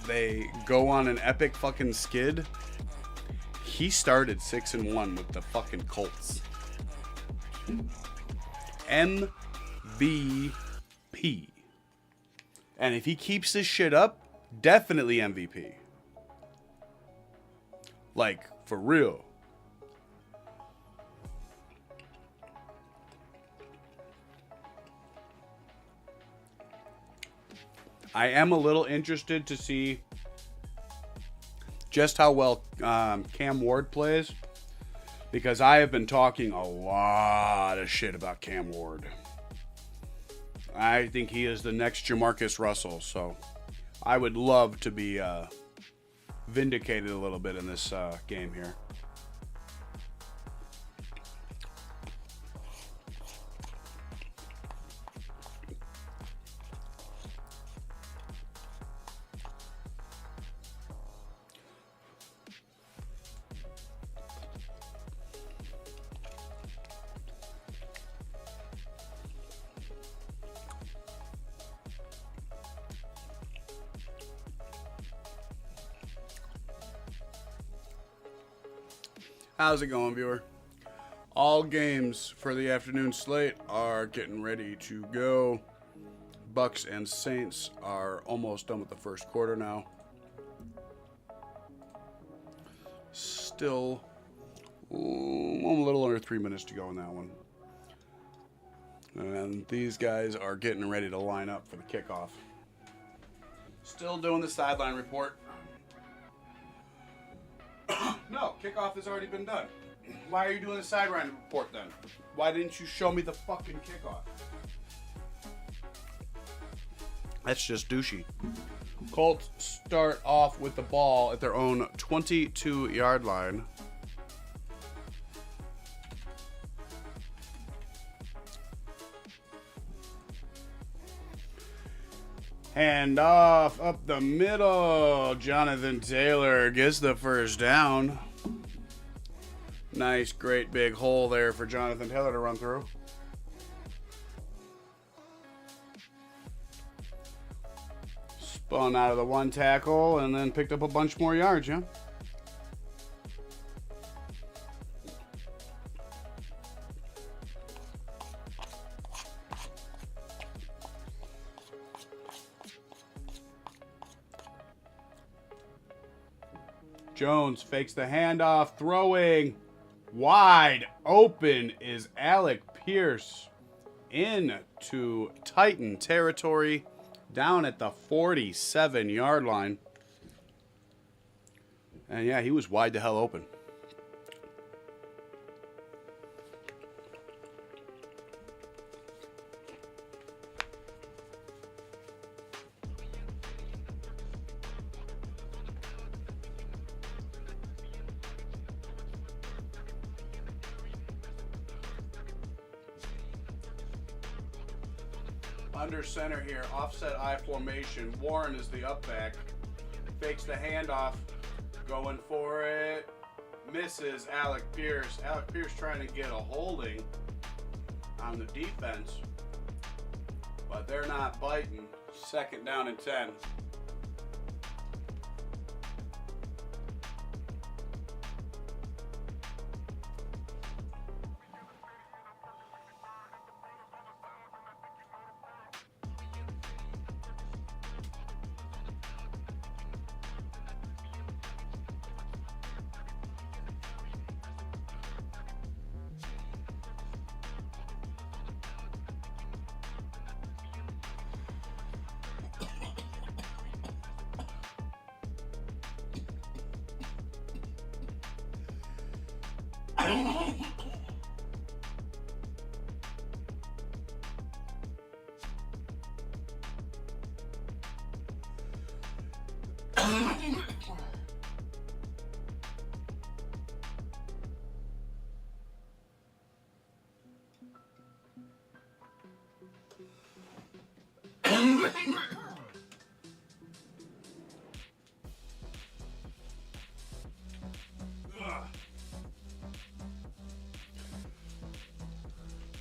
they go on an epic fucking skid, he started 6-1 with the fucking Colts. MVP. And if he keeps this shit up, definitely MVP. Like, for real. I am a little interested to see just how well Cam Ward plays, because I have been talking a lot of shit about Cam Ward. I think he is the next Jamarcus Russell, so I would love to be vindicated a little bit in this game here. How's it going, viewer? All games for the afternoon slate are getting ready to go. Bucks and Saints are almost done with the first quarter now. Still a little under 3 minutes to go in that one. And these guys are getting ready to line up for the kickoff. Still doing the sideline report. No, kickoff has already been done. Why are you doing the sideline report then? Why didn't you show me the fucking kickoff? That's just douchey. Colts start off with the ball at their own 22-yard line. Hand off up the middle. Jonathan Taylor gets the first down. Nice, great big hole there for Jonathan Taylor to run through. Spun out of the one tackle and then picked up a bunch more yards, yeah? Jones fakes the handoff, throwing. Wide open is Alec Pierce into Titan territory down at the 47-yard line. And yeah, he was wide the hell open. Under center here, offset I formation. Warren is the up back. Fakes the handoff. Going for it. Misses Alec Pierce. Alec Pierce trying to get a holding on the defense. But they're not biting. 2nd down and 10.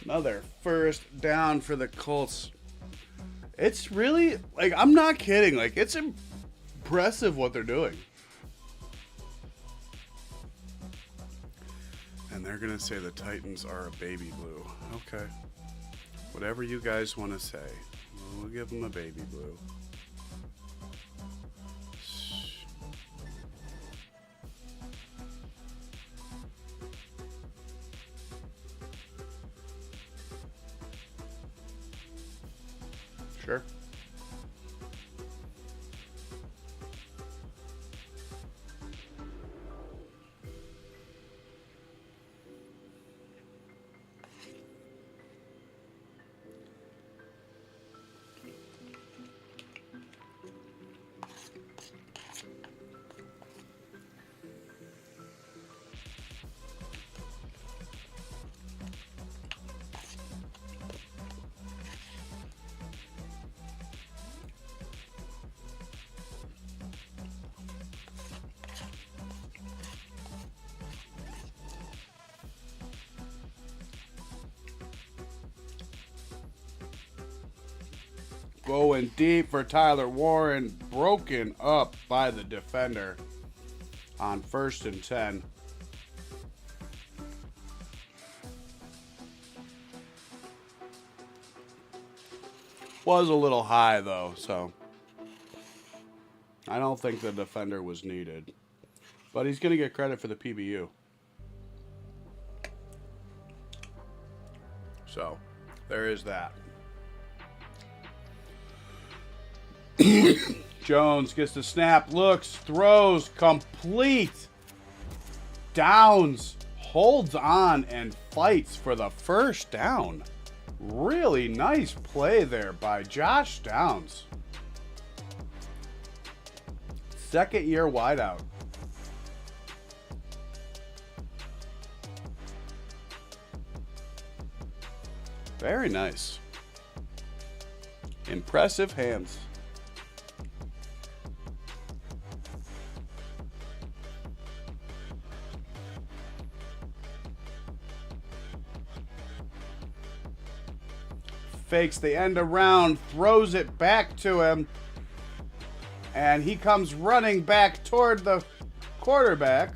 Another 1st down for the Colts. It's really, like, I'm not kidding. Like, it's impressive what they're doing. And they're going to say the Titans are a baby blue. Okay. Whatever you guys want to say. We'll give them a baby blue. Sure. Going deep for Tyler Warren. Broken up by the defender on 1st and 10. Was a little high, though, so I don't think the defender was needed. But he's going to get credit for the PBU. So, there is that. Jones gets the snap, looks, throws, complete. Downs, holds on, and fights for the 1st down. Really nice play there by Josh Downs. 2nd-year wideout. Very nice. Impressive hands. Fakes the end around, throws it back to him, and he comes running back toward the quarterback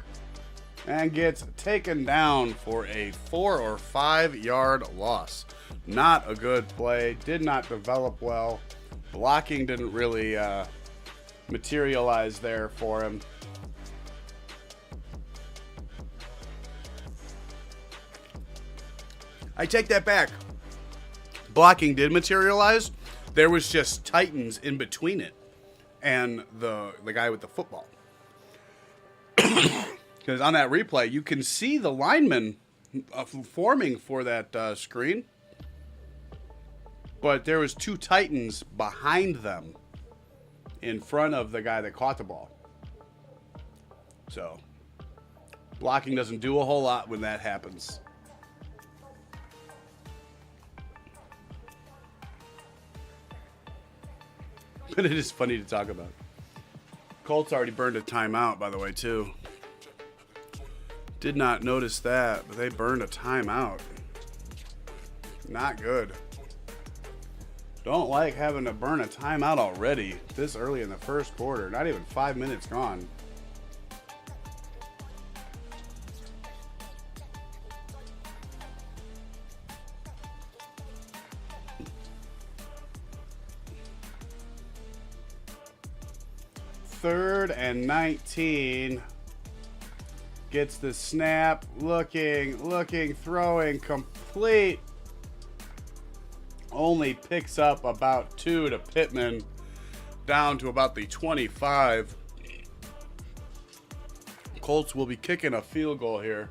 and gets taken down for a 4 or 5 yard loss. Not a good play, did not develop well. Blocking didn't really materialize there for him. I take that back. Blocking did materialize. There was just Titans in between it and the guy with the football. Because on that replay, you can see the linemen forming for that screen. But there was 2 Titans behind them in front of the guy that caught the ball. So, blocking doesn't do a whole lot when that happens. But it is funny to talk about. Colts already burned a timeout, by the way, too. Did not notice that, but they burned a timeout. Not good. Don't like having to burn a timeout already this early in the first quarter. Not even 5 minutes gone. Third and 19. Gets the snap. Looking, throwing, complete. Only picks up about 2 to Pittman. Down to about the 25. Colts will be kicking a field goal here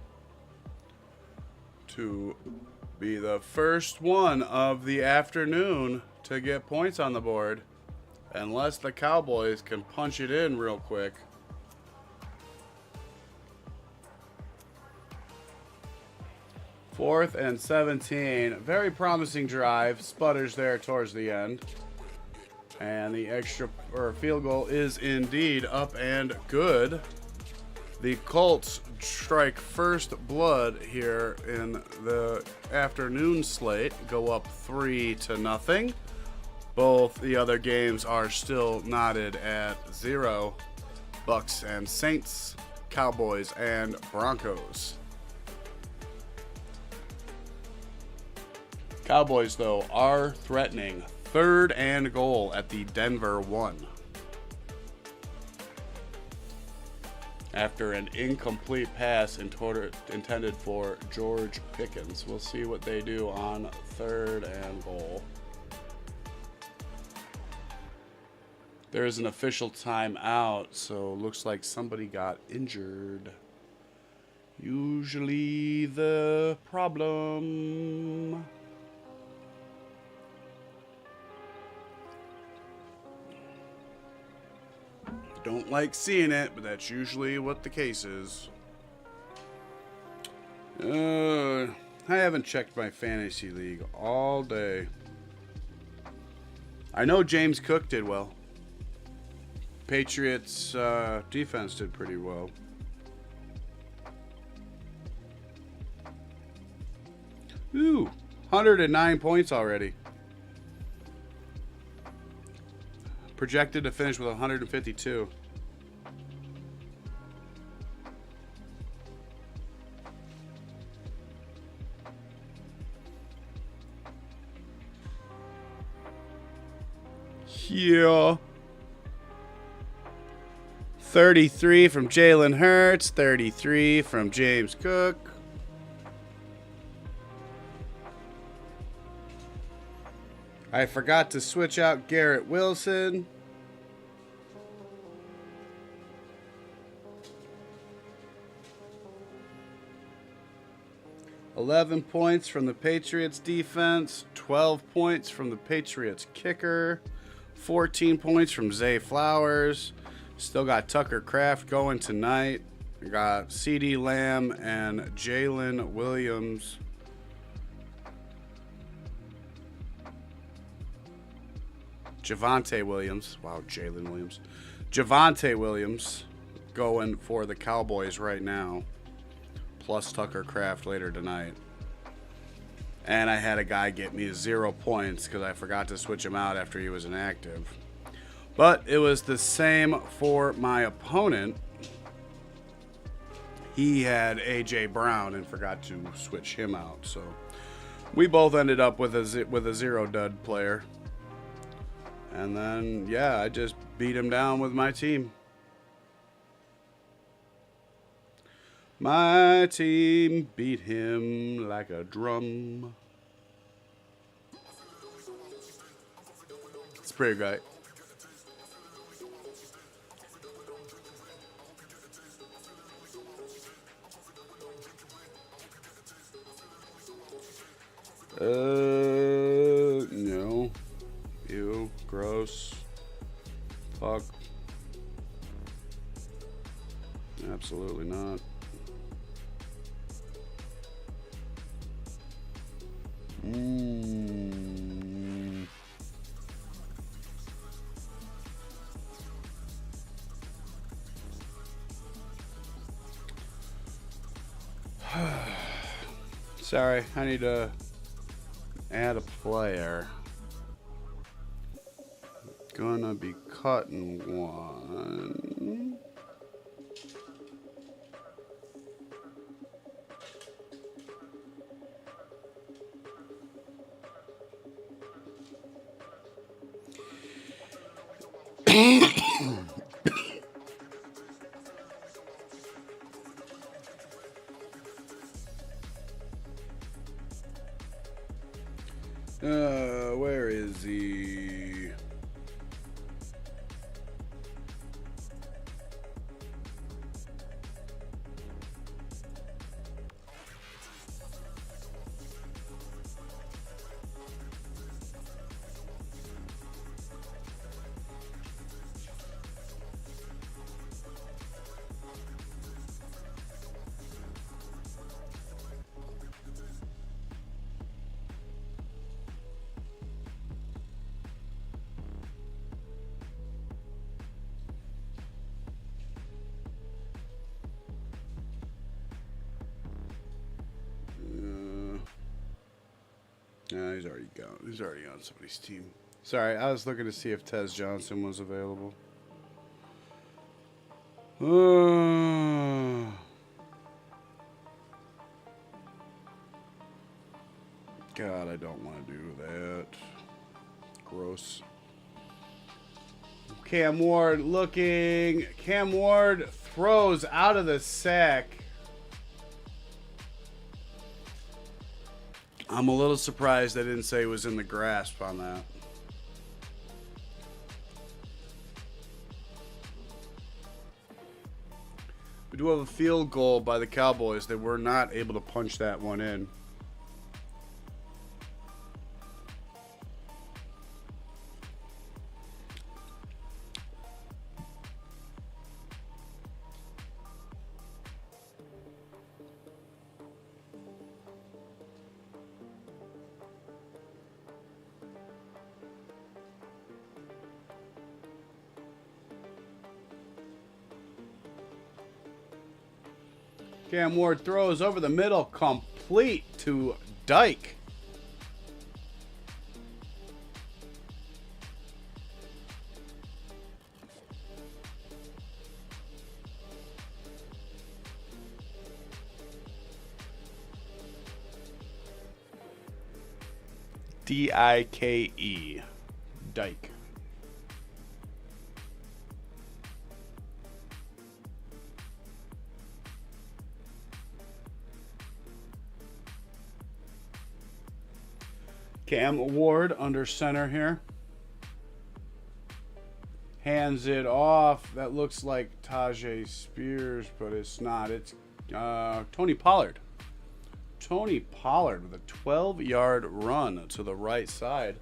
to be the first one of the afternoon to get points on the board. Unless the Cowboys can punch it in real quick. Fourth and 17. Very promising drive. Sputters there towards the end. And the field goal is indeed up and good. The Colts strike first blood here in the afternoon slate. Go up 3-0. Both the other games are still knotted at 0. Bucks and Saints, Cowboys and Broncos. Cowboys, though, are threatening 3rd and goal at the Denver 1. After an incomplete pass intended for George Pickens. We'll see what they do on 3rd and goal. There is an official timeout, so looks like somebody got injured. Usually the problem. Don't like seeing it, but that's usually what the case is. I haven't checked my fantasy league all day. I know James Cook did well. Patriots defense did pretty well. Ooh, 109 points already. Projected to finish with 152. Yeah. 33 from Jalen Hurts, 33 from James Cook. I forgot to switch out Garrett Wilson. $11 points from the Patriots defense, 12 points from the Patriots kicker, 14 points from Zay Flowers. Still got Tucker Kraft going tonight. We got CeeDee Lamb and Jalen Williams. Javonte Williams. Wow, Jalen Williams. Javonte Williams going for the Cowboys right now. Plus Tucker Kraft later tonight. And I had a guy get me 0 points because I forgot to switch him out after he was inactive. But it was the same for my opponent. He had A.J. Brown and forgot to switch him out. So we both ended up with a 0 dud player. And then, yeah, I just beat him down with my team. My team beat him like a drum. It's pretty great. No. Ew. Gross. Fuck. Absolutely not. Sorry, I need to add a player. Gonna be cutting one. Where is he? He's already gone. He's already on somebody's team. Sorry, I was looking to see if Tez Johnson was available. God, I don't want to do that. Gross. Cam Ward looking. Cam Ward throws out of the sack. I'm a little surprised I didn't say he was in the grasp on that. We do have a field goal by the Cowboys. They were not able to punch that one in. Cam Ward throws over the middle, complete to Dyke. D-I-K-E. Dyke. Cam Ward under center here. Hands it off. That looks like Tajay Spears, but it's not. It's Tony Pollard. Tony Pollard with a 12-yard run to the right side.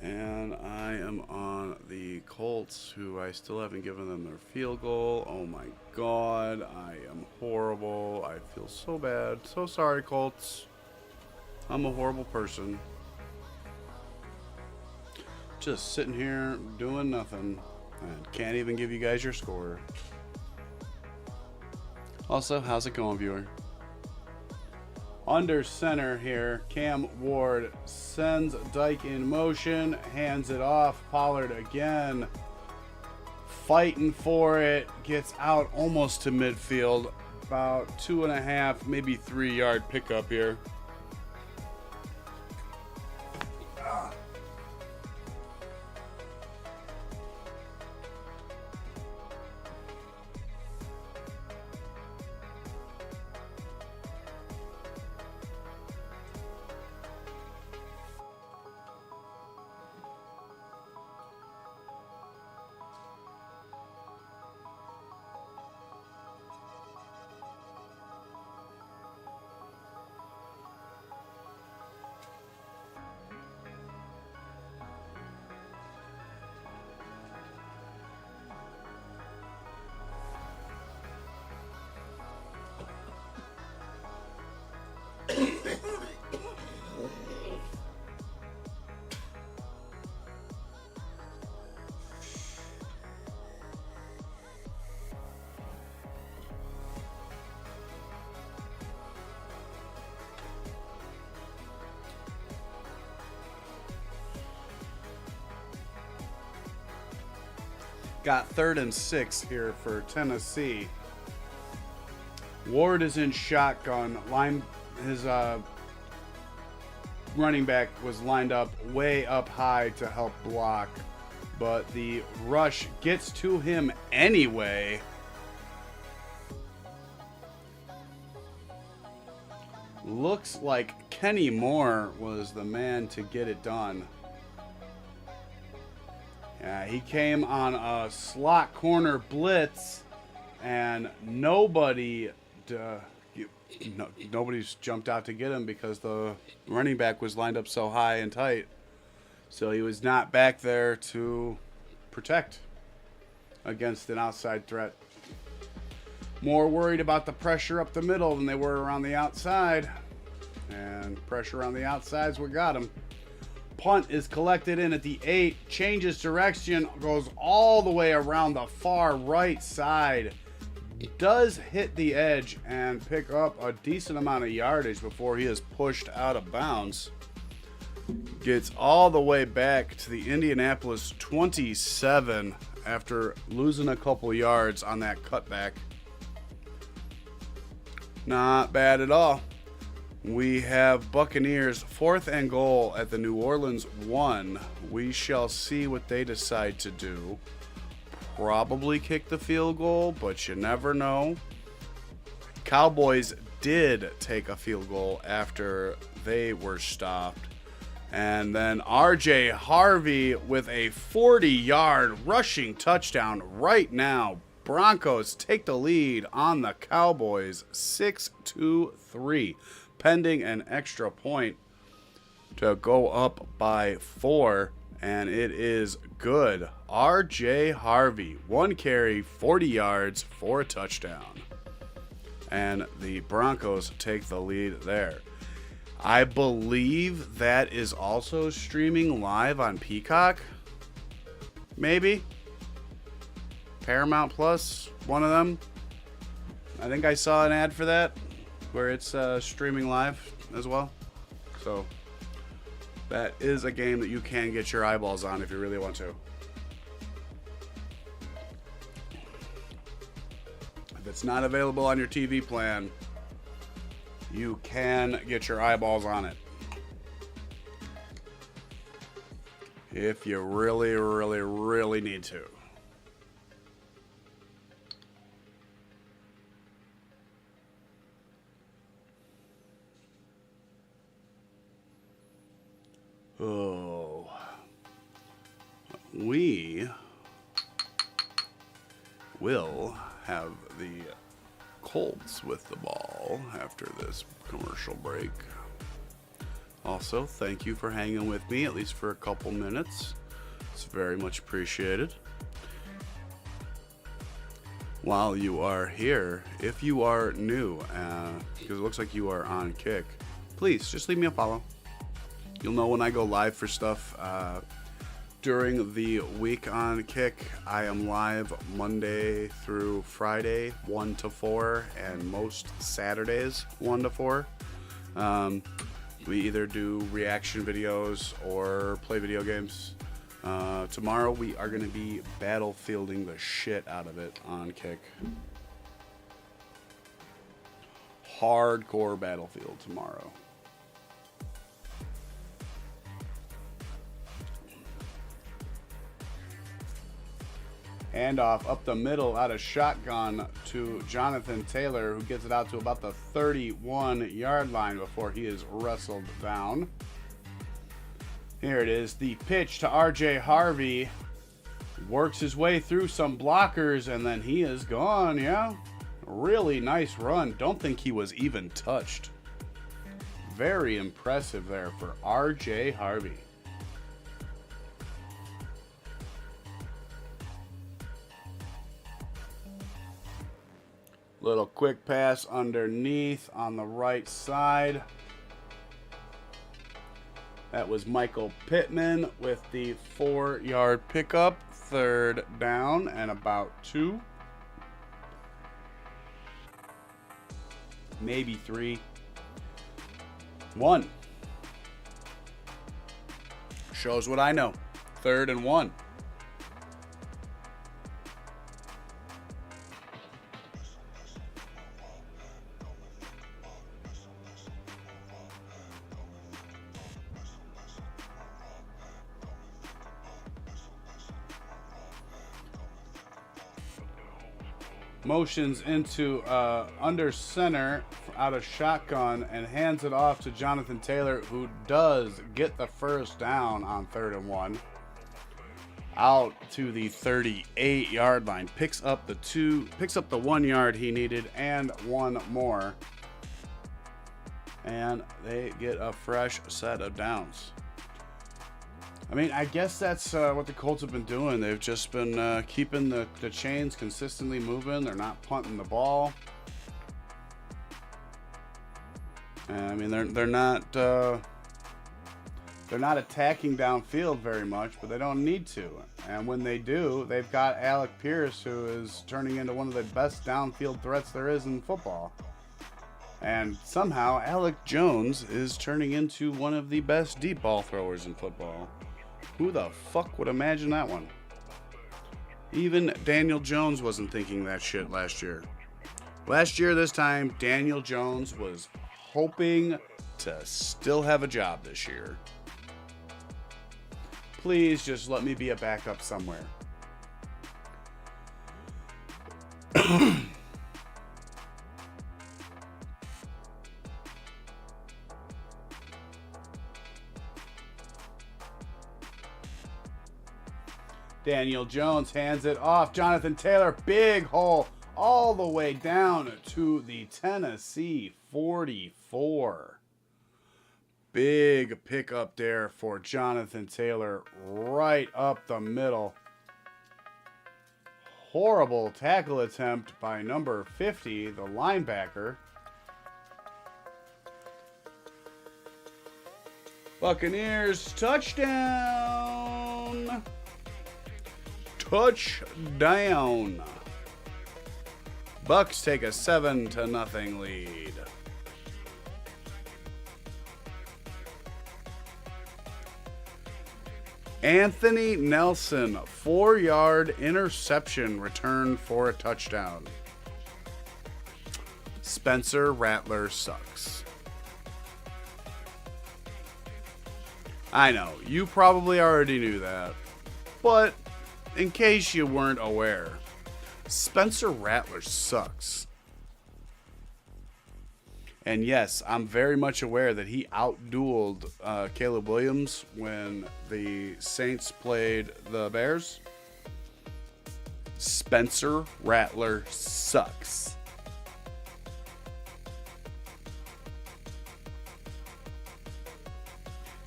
And I am on the Colts, who I still haven't given them their field goal. Oh my God, I am horrible. I feel so bad. So sorry, Colts. I'm a horrible person. Just sitting here doing nothing and can't even give you guys your score. Also, how's it going, viewer? Under center here, Cam Ward sends Dyke in motion, hands it off. Pollard again, fighting for it, gets out almost to midfield. About 2.5, maybe 3-yard pickup here. got 3rd and 6 here for Tennessee. Ward is in shotgun. His running back was lined up way up high to help block, but the rush gets to him anyway. Looks like Kenny Moore was the man to get it done. Yeah, he came on a slot corner blitz, and nobody's jumped out to get him because the running back was lined up so high and tight. So he was not back there to protect against an outside threat. More worried about the pressure up the middle than they were around the outside. And pressure on the outside is what got him. Punt is collected in at the 8. Changes direction. Goes all the way around the far right side. Does hit the edge and pick up a decent amount of yardage before he is pushed out of bounds. Gets all the way back to the Indianapolis 27 after losing a couple yards on that cutback. Not bad at all. We have Buccaneers 4th and goal at the New Orleans 1. We shall see what they decide to do. Probably kick the field goal, but you never know. Cowboys did take a field goal after they were stopped. And then R.J. Harvey with a 40-yard rushing touchdown right now. Broncos take the lead on the Cowboys 6-3, pending an extra point to go up by 4, and it is good. R.J. Harvey, 1 carry, 40 yards for a touchdown. And the Broncos take the lead there. I believe that is also streaming live on Peacock. Maybe. Paramount Plus, one of them. I think I saw an ad for that where it's streaming live as well. So that is a game that you can get your eyeballs on if you really want to. If it's not available on your TV plan, you can get your eyeballs on it. If you really, really, really need to. Oh. We will have the Colts with the ball after this commercial break. Also, thank you for hanging with me, at least for a couple minutes. It's very much appreciated. While you are here, if you are new, because it looks like you are on Kick, please just leave me a follow. You'll know when I go live for stuff. During the week on Kick, I am live Monday through Friday, 1 to 4, and most Saturdays, 1 to 4. We either do reaction videos or play video games. Tomorrow, we are going to be battlefielding the shit out of it on Kick. Hardcore Battlefield tomorrow. Handoff up the middle out of shotgun to Jonathan Taylor, who gets it out to about the 31-yard line before he is wrestled down. Here it is, the pitch to R.J. Harvey. Works his way through some blockers, and then he is gone, yeah? Really nice run. Don't think he was even touched. Very impressive there for R.J. Harvey. Little quick pass underneath on the right side. That was Michael Pittman with the 4-yard pickup. 3rd down and about 2. Maybe 3. 1. Shows what I know. 3rd and 1. motions into under center out of shotgun and hands it off to Jonathan Taylor, who does get the first down on 3rd and 1. Out to the 38-yard line, picks up the 1 yard he needed and one more, and they get a fresh set of downs. I mean, I guess that's what the Colts have been doing. They've just been keeping the chains consistently moving. They're not punting the ball. And, I mean, they're not attacking downfield very much, but they don't need to. And when they do, they've got Alec Pierce, who is turning into one of the best downfield threats there is in football. And somehow Alec Jones is turning into one of the best deep ball throwers in football. Who the fuck would imagine that one? Even Daniel Jones wasn't thinking that shit last year. Last year, this time, Daniel Jones was hoping to still have a job this year. Please just let me be a backup somewhere. Daniel Jones hands it off. Jonathan Taylor, big hole all the way down to the Tennessee 44. Big pickup there for Jonathan Taylor, right up the middle. Horrible tackle attempt by number 50, the linebacker. Buccaneers, touchdown! Touchdown! Bucks take a 7-0 lead. Anthony Nelson, 4-yard interception return for a touchdown. Spencer Rattler sucks. I know, you probably already knew that, but in case you weren't aware, Spencer Rattler sucks. And yes, I'm very much aware that he outdueled Caleb Williams when the Saints played the Bears. Spencer Rattler sucks.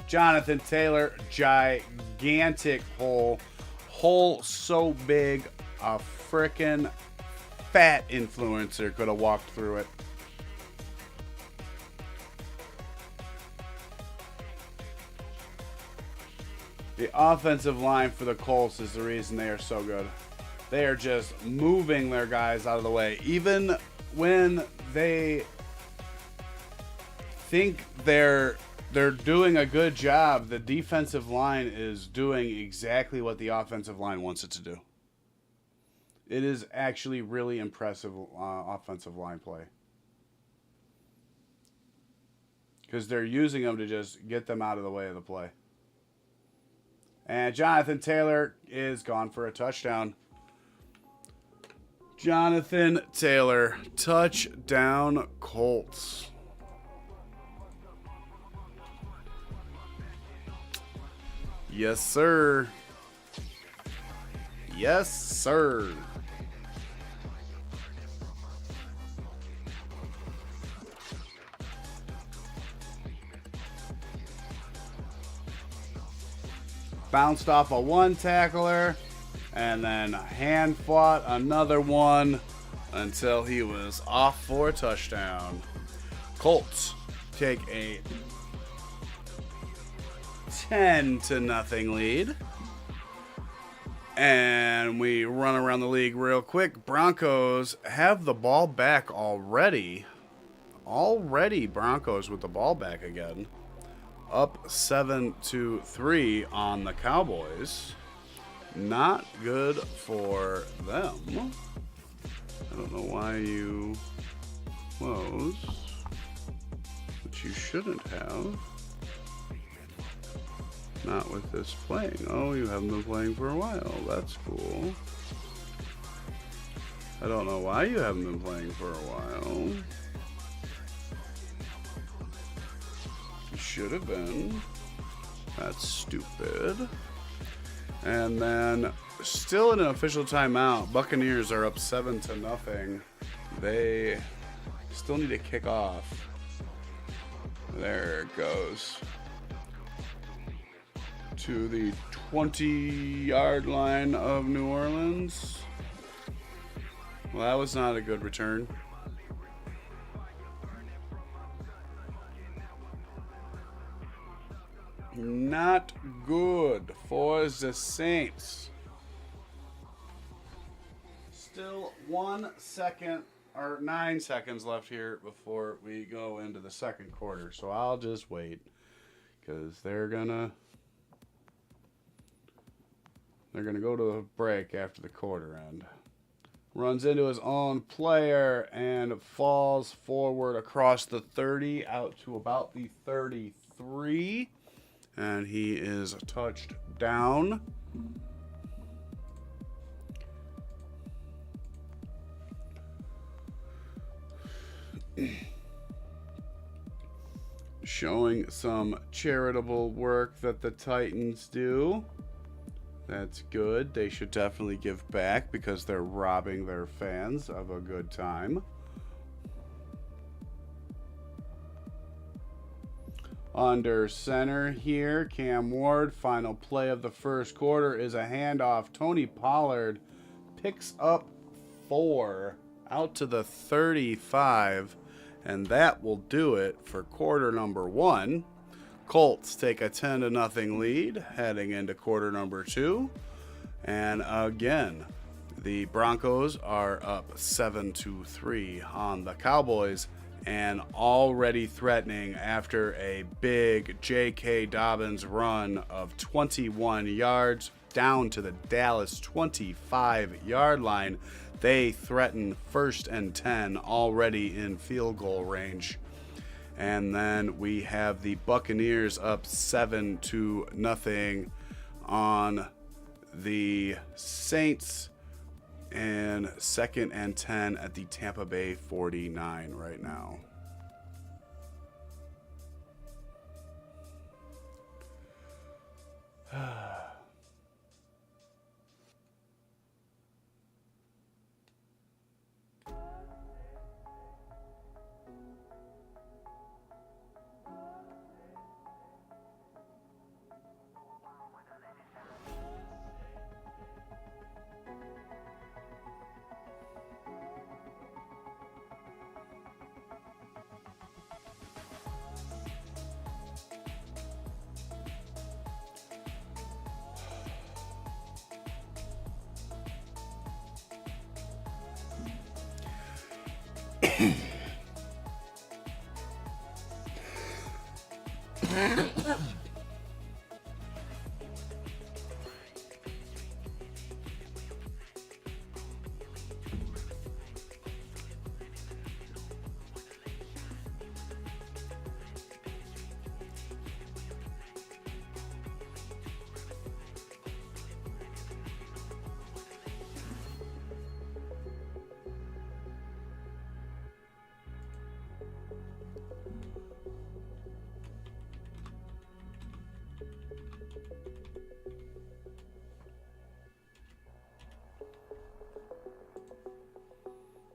Jonathan Taylor, gigantic hole. Hole so big, a frickin' fat influencer could have walked through it. The offensive line for the Colts is the reason they are so good. They are just moving their guys out of the way. Even when they think they're doing a good job, the defensive line is doing exactly what the offensive line wants it to do. It is actually really impressive offensive line play. Because they're using them to just get them out of the way of the play. And Jonathan Taylor is gone for a touchdown. Jonathan Taylor, touchdown Colts. Yes, sir. Yes, sir. Bounced off a one tackler and then hand fought another one until he was off for a touchdown. Colts take a 10-0 lead. And we run around the league real quick. Broncos have the ball back already. Broncos with the ball back again. Up 7-3 on the Cowboys. Not good for them. I don't know why you close, which you shouldn't have. Not with this playing. Oh, you haven't been playing for a while. That's cool. I don't know why you haven't been playing for a while. You should have been. That's stupid. And then, still in an official timeout, Buccaneers are up 7-0. They still need to kick off. There it goes. To the 20-yard line of New Orleans. Well, that was not a good return. Not good for the Saints. Still 1 second or 9 seconds left here before we go into the second quarter. So I'll just wait because they're gonna go to a break after the quarter end. Runs into his own player and falls forward across the 30 out to about the 33. And he is touched down. Showing some charitable work that the Titans do. That's good. They should definitely give back because they're robbing their fans of a good time. Under center here, Cam Ward. Final play of the first quarter is a handoff. Tony Pollard picks up 4 out to the 35, and that will do it for quarter number 1. Colts take a 10-0 lead heading into quarter number 2. And again, the Broncos are up 7-3 on the Cowboys. And already threatening after a big J.K. Dobbins run of 21 yards down to the Dallas 25-yard line. They threaten 1st and 10 already in field goal range. And then we have the Buccaneers up 7-0 on the Saints. And 2nd and 10 at the Tampa Bay 49 right now.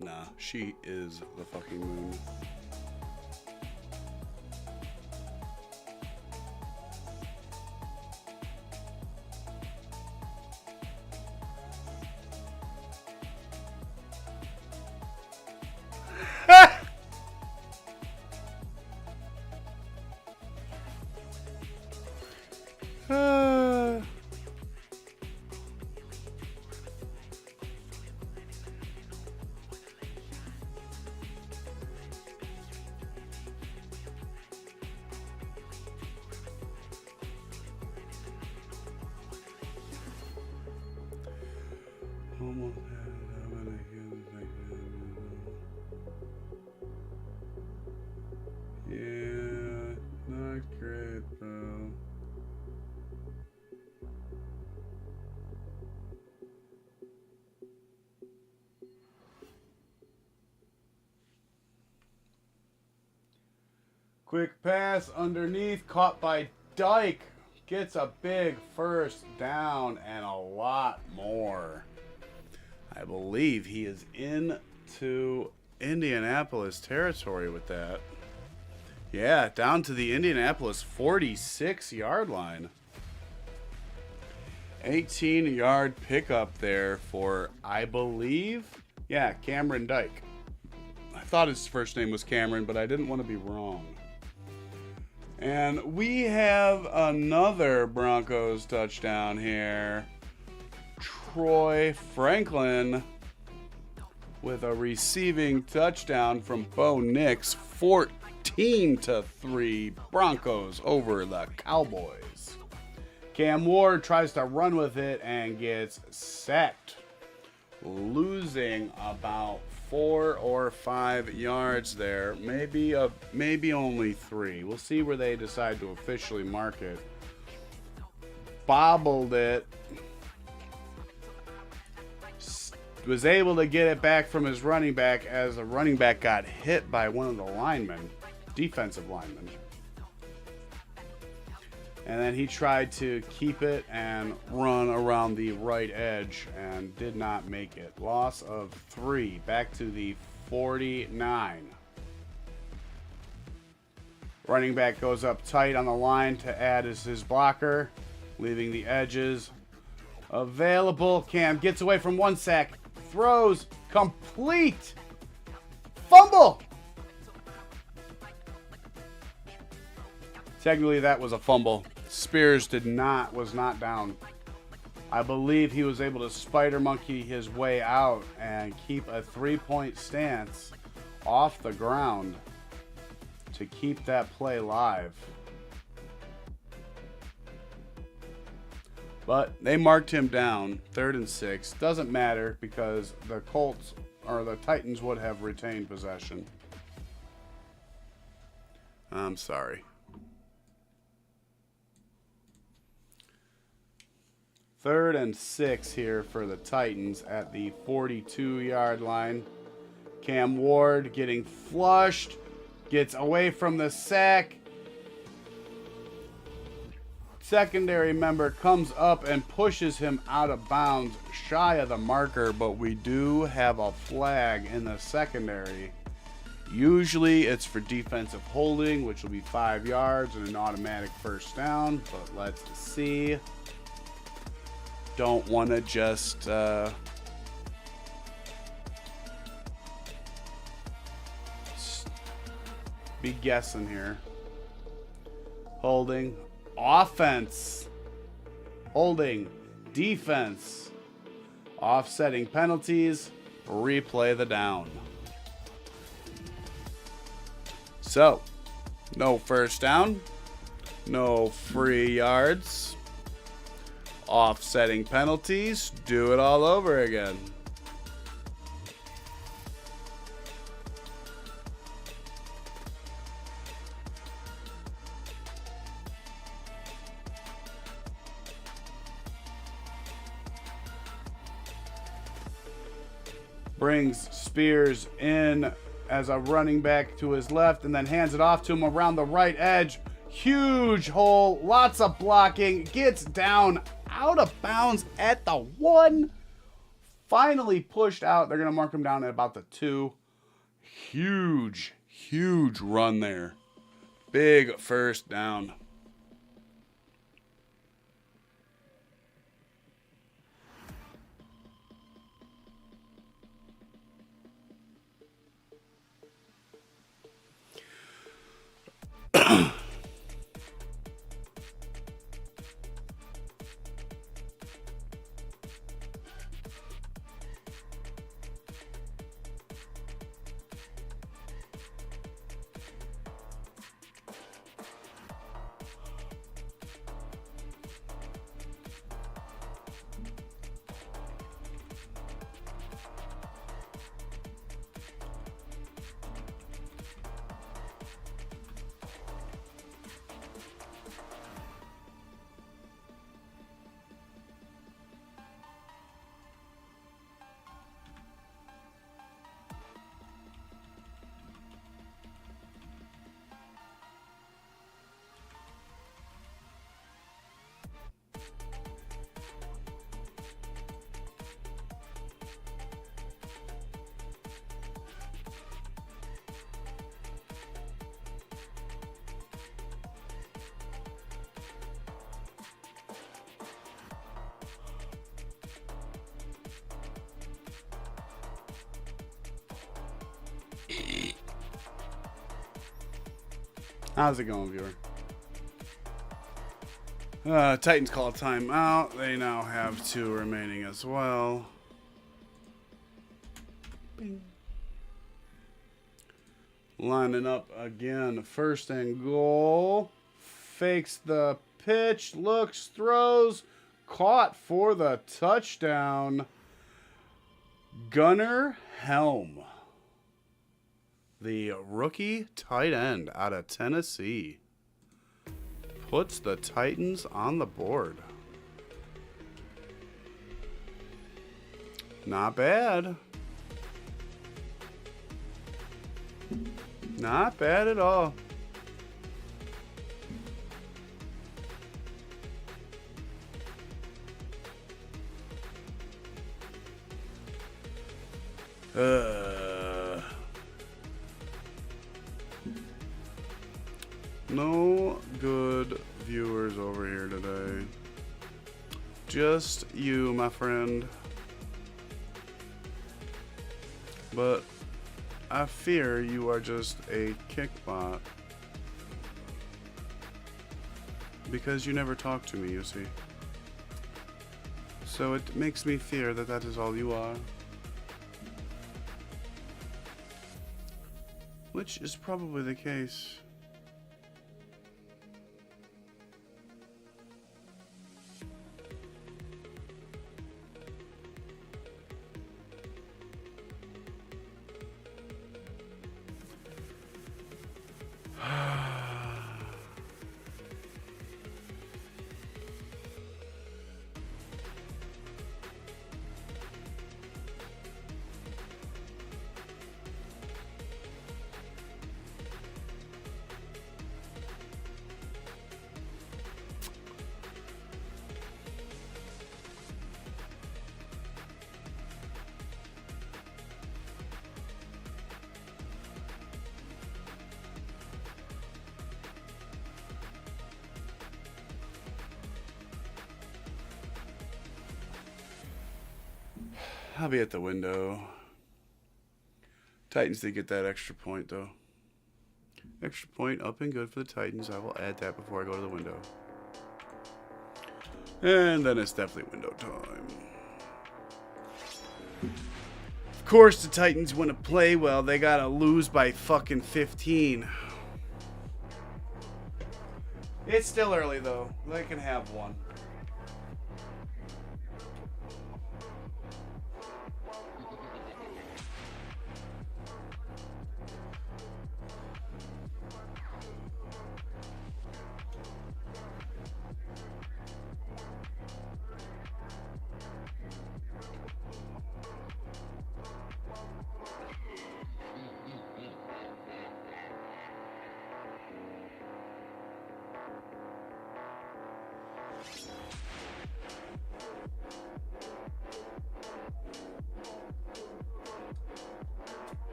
Nah, she is the fucking moon. Yeah, not great, bro. Quick pass underneath, caught by Dyke. Gets a big first down and a lot more. I believe he is into Indianapolis territory with that. Yeah, down to the Indianapolis 46-yard line. 18-yard pickup there for, I believe, yeah, Cameron Dyke. I thought his first name was Cameron, but I didn't want to be wrong. And we have another Broncos touchdown here. Troy Franklin with a receiving touchdown from Bo Nix. 14-3 Broncos over the Cowboys. Cam Ward tries to run with it and gets sacked, losing about 4 or 5 yards there, maybe only 3. We'll see where they decide to officially mark it. Bobbled it, was able to get it back from his running back as the running back got hit by one of the linemen, defensive linemen. And then he tried to keep it and run around the right edge and did not make it. Loss of 3, back to the 49. Running back goes up tight on the line to add as his blocker, leaving the edges available. Cam gets away from one sack, throws, complete, fumble. Technically, that was a fumble. Spears was not down. I believe he was able to spider monkey his way out and keep a 3-point stance off the ground to keep that play live. But they marked him down, 3rd and 6. Doesn't matter because the Colts or the Titans would have retained possession. I'm sorry. 3rd and 6 here for the Titans at the 42-yard line. Cam Ward getting flushed, gets away from the sack. Secondary member comes up and pushes him out of bounds, shy of the marker, but we do have a flag in the secondary. Usually it's for defensive holding, which will be 5 yards and an automatic first down, but let's see. Don't want to just be guessing here. Holding, offense, holding, defense, offsetting penalties, replay the down. So, no first down, no free yards. Offsetting penalties, do it all over again. Brings Spears in as a running back to his left and then hands it off to him around the right edge. Huge hole, lots of blocking, gets down out of bounds at the 1. Finally pushed out. They're going to mark him down at about the 2. Huge run there. Big first down. How's it going, viewer? Titans call timeout. They now have 2 remaining as well. Bing. Lining up again. 1st and goal. Fakes the pitch. Looks. Throws. Caught for the touchdown. Gunnar Helm, the rookie tight end out of Tennessee, puts the Titans on the board. Not bad. Not bad at all. No good viewers over here today. Just you, my friend. But I fear you are just a kickbot. Because you never talk to me, you see. So it makes me fear that that is all you are. Which is probably the case. I'll be at the window. Titans did get that extra point, though. Extra point up and good for the Titans. I will add that before I go to the window. And then it's definitely window time. Of course, the Titans want to play well. They got to lose by fucking 15. It's still early, though. They can have one.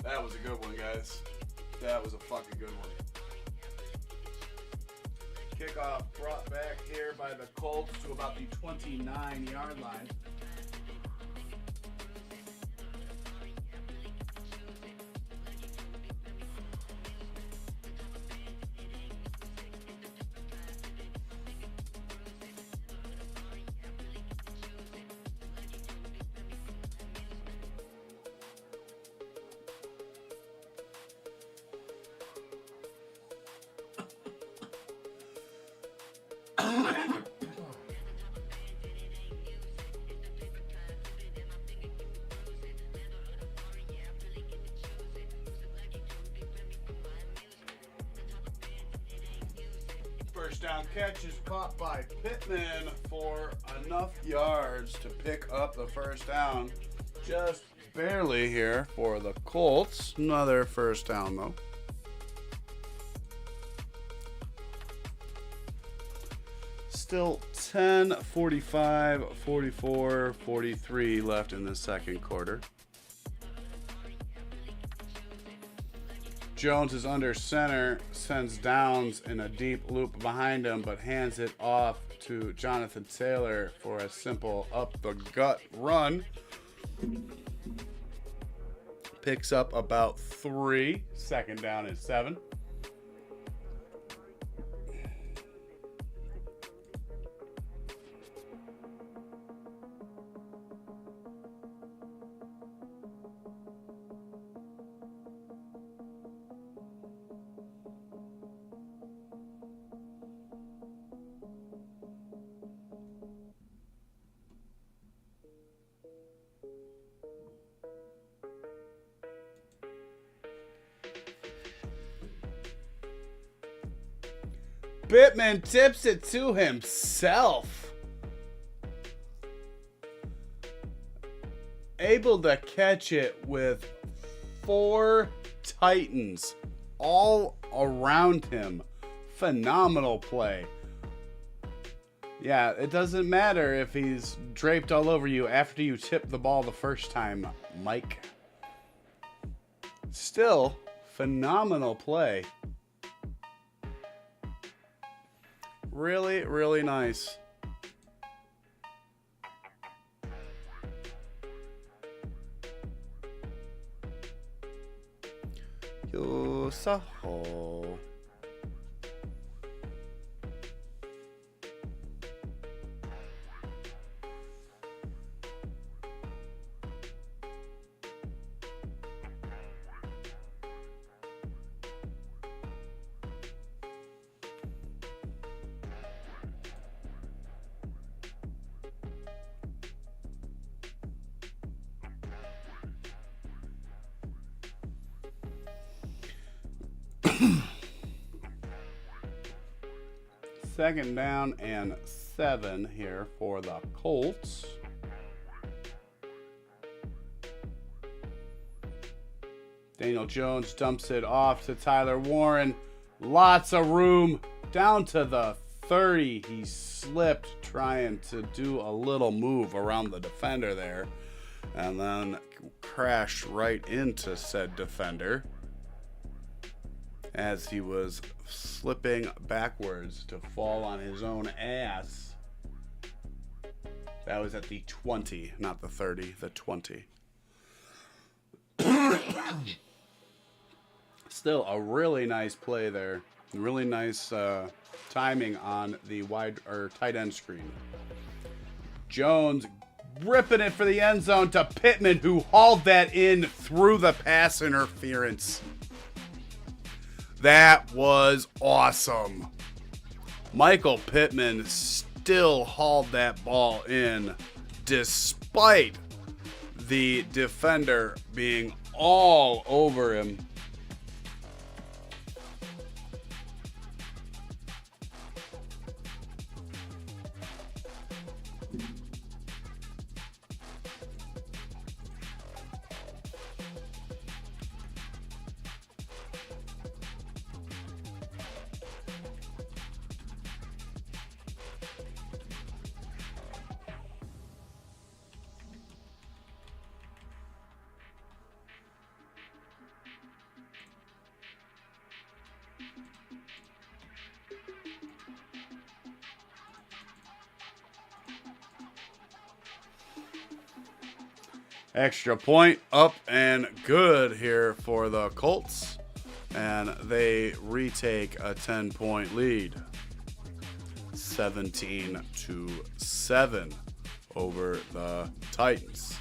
That was a good one, guys. That was a fucking good one. Kickoff brought back here by the Colts to about the 29-yard line. First down catch is caught by Pittman for enough yards to pick up the first down. Just barely here for the Colts. Another first down, though. Still 10, 45, 44, 43 left in the second quarter. Jones is under center, sends Downs in a deep loop behind him, but hands it off to Jonathan Taylor for a simple up-the-gut run. Picks up about 3. Second down and 7. Pittman tips it to himself. Able to catch it with 4 Titans all around him. Phenomenal play. Yeah, it doesn't matter if he's draped all over you after you tip the ball the first time, Mike. Still, phenomenal play. Really, really nice. Yo-sa-ho. Second down and 7 here for the Colts. Daniel Jones dumps it off to Tyler Warren. Lots of room down to the 30. He slipped trying to do a little move around the defender there and then crashed right into said defender as he was slipping backwards to fall on his own ass. That was at the 20, not the 30, the 20. Still a really nice play there. Really nice timing on the wide or tight end screen. Jones ripping it for the end zone to Pittman, who hauled that in through the pass interference. That was awesome. Michael Pittman still hauled that ball in despite the defender being all over him. Extra point up and good here for the Colts, and they retake a 10-point lead, 17-7 over the Titans.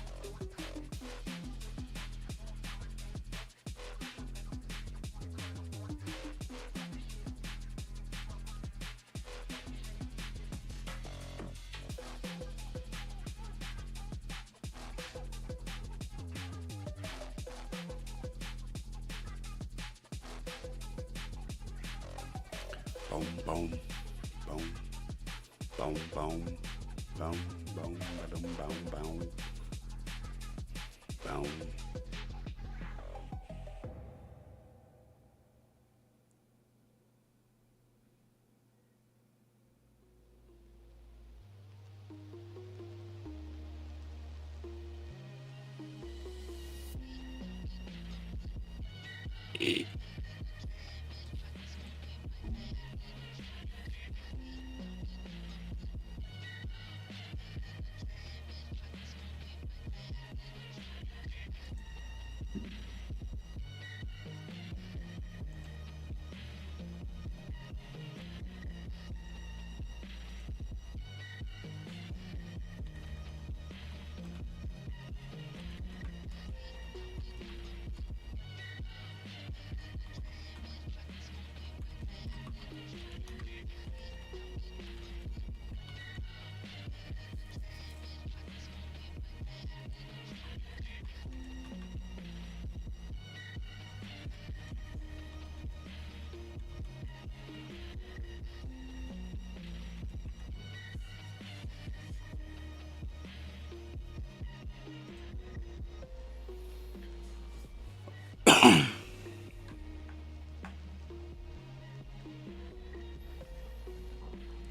Boom, boom, boom, boom, boom, boom, boom, boom, boom, boom. Boom.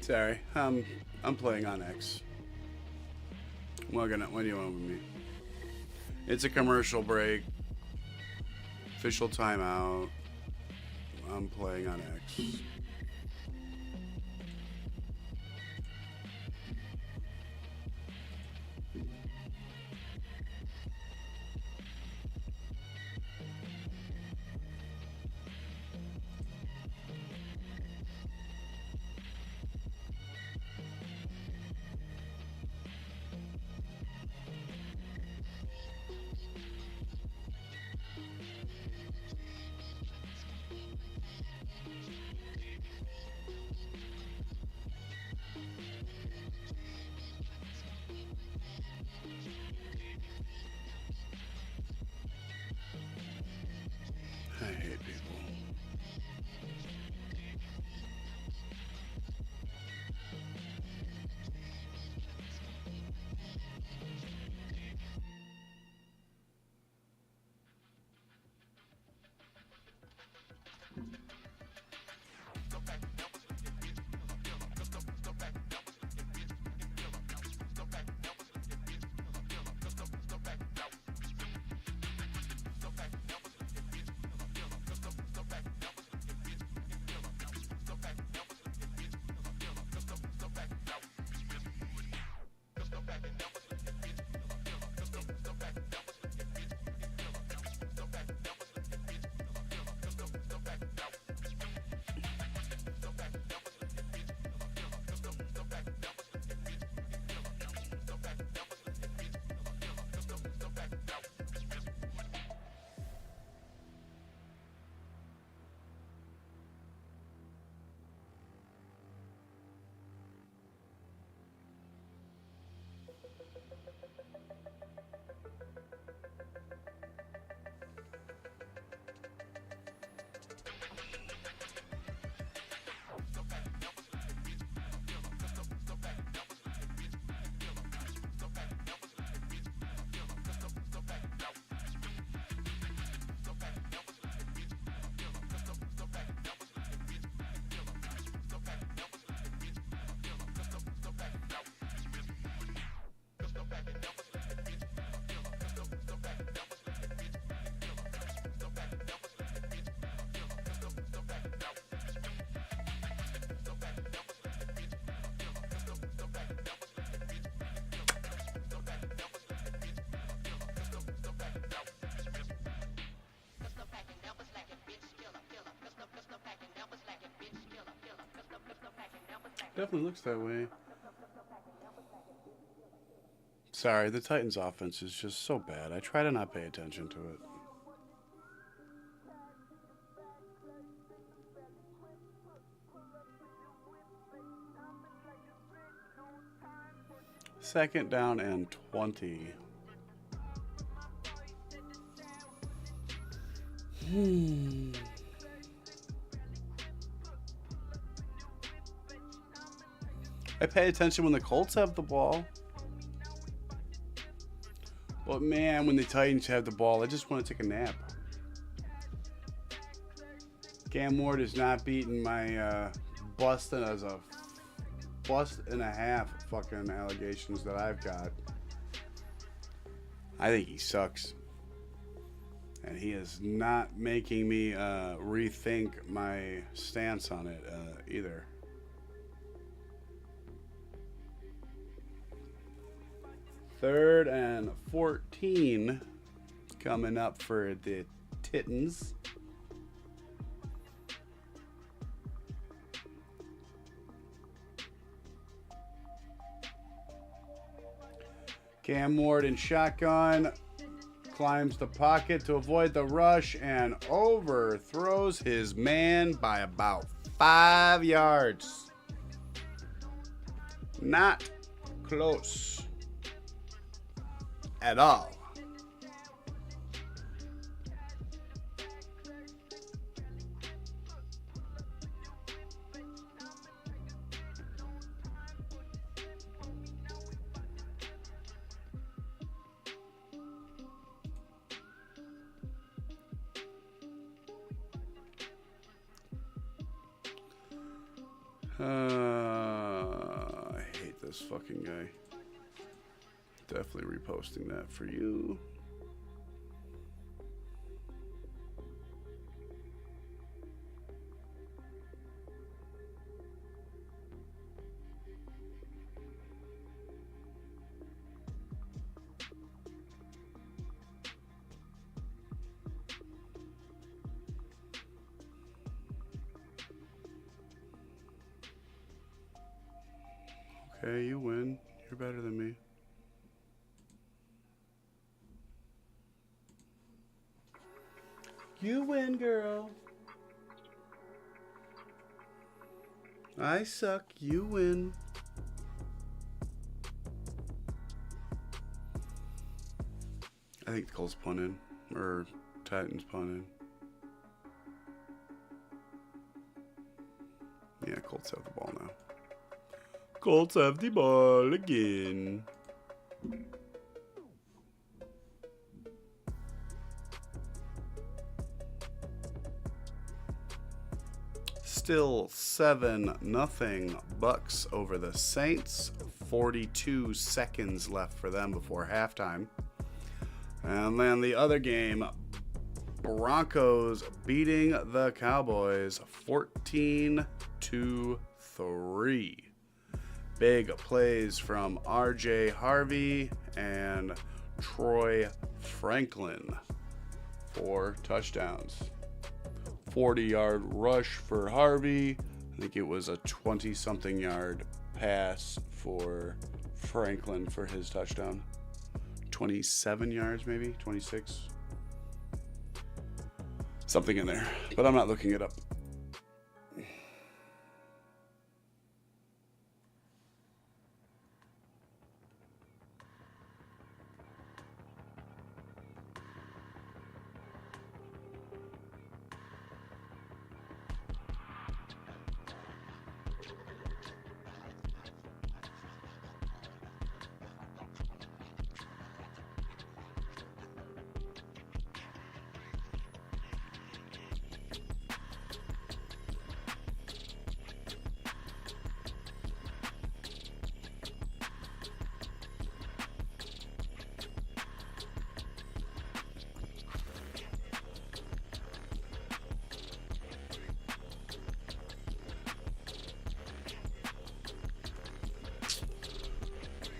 Sorry, I'm playing on X. What do you want with me? It's a commercial break. Official timeout. I'm playing on X. I hate people. Definitely looks that way. Sorry, the Titans' offense is just so bad. I try to not pay attention to it. Second down and 20. I pay attention when the Colts have the ball. But man, when the Titans have the ball, I just want to take a nap. Cam Ward is not beating my busting as a bust and a half fucking allegations that I've got. I think he sucks. And he is not making me rethink my stance on it either. Third and 14 coming up for the Titans. Cam Ward in shotgun, climbs the pocket to avoid the rush and overthrows his man by about 5 yards. Not close at all. I hate this fucking guy. Definitely reposting that for you. Okay, you win. You're better than me. You win, girl. I suck. You win. I think the Colts punted, or Titans punted. Yeah, Colts have the ball now. Colts have the ball again. Still 7-0 Bucks over the Saints. 42 seconds left for them before halftime. And then the other game, Broncos beating the Cowboys 14-3. Big plays from R.J. Harvey and Troy Franklin. 4 touchdowns. 40-yard rush for Harvey. I think it was a 20-something yard pass for Franklin for his touchdown. 27 yards maybe, 26. Something in there, but I'm not looking it up.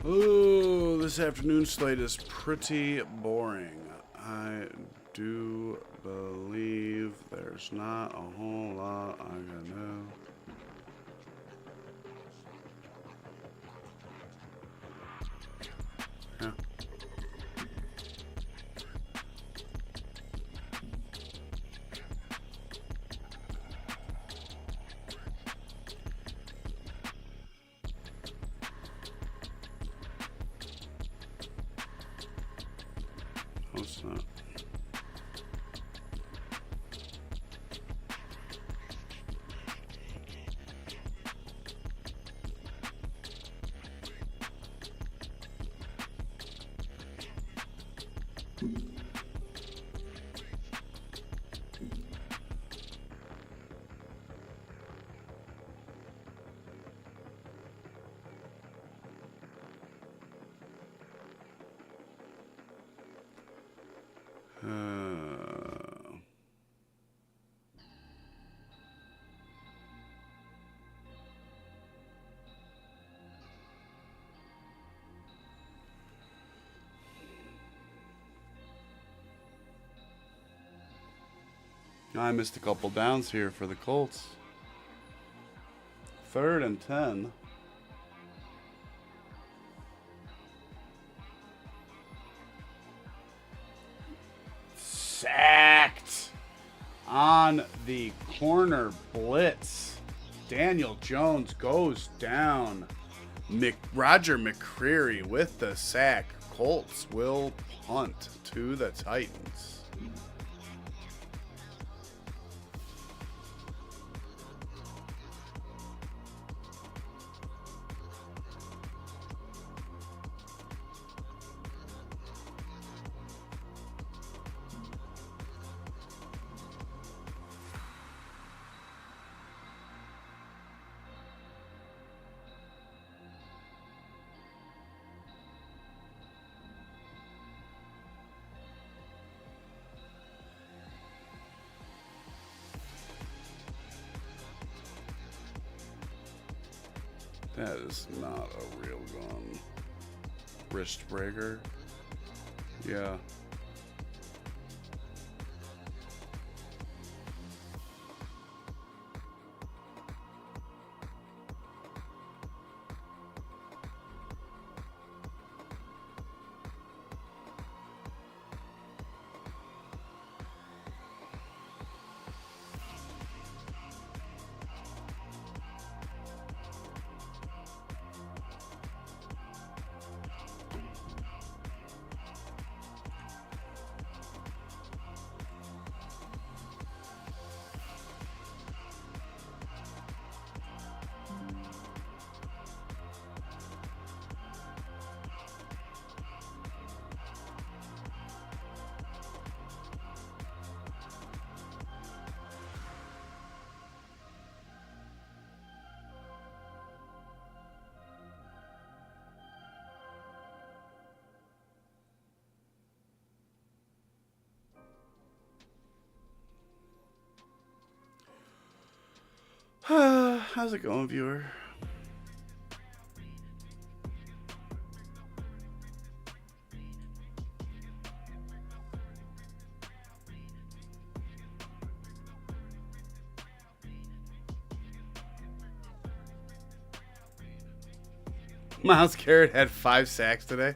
Ooh, this afternoon slate is pretty boring. I do believe there's not a whole lot I can do. Yeah. What's that? I missed a couple downs here for the Colts. 3rd and 10. Sacked on the corner blitz. Daniel Jones goes down. Roger McCreary with the sack. Colts will punt to the Titans. That is not a real gun. Wrist breaker. Yeah. How's it going, viewer? Myles Garrett had 5 sacks today.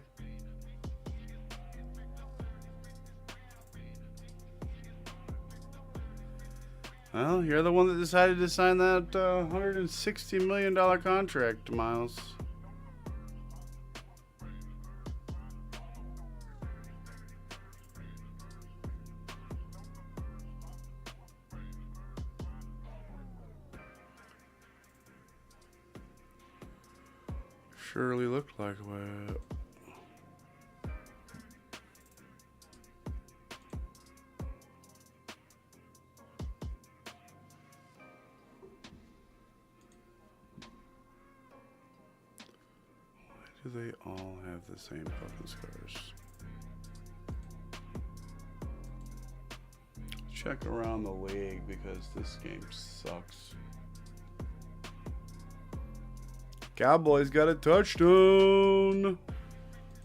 Well, you're the one that decided to sign that $160 million contract, Myles. Surely looked like that. Do they all have the same fucking scars? Check around the league because this game sucks. Cowboys got a touchdown.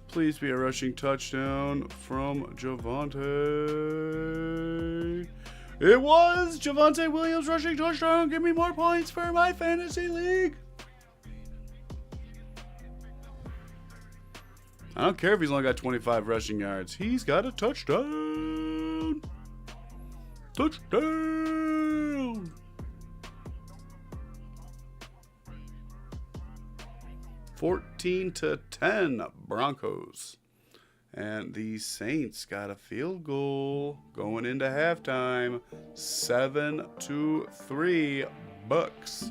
Please be a rushing touchdown from Javonte. It was Javonte Williams rushing touchdown. Give me more points for my fantasy league. I don't care if he's only got 25 rushing yards. He's got a touchdown. Touchdown. (14-10) Broncos. And the Saints got a field goal going into halftime. 7-3 Bucks.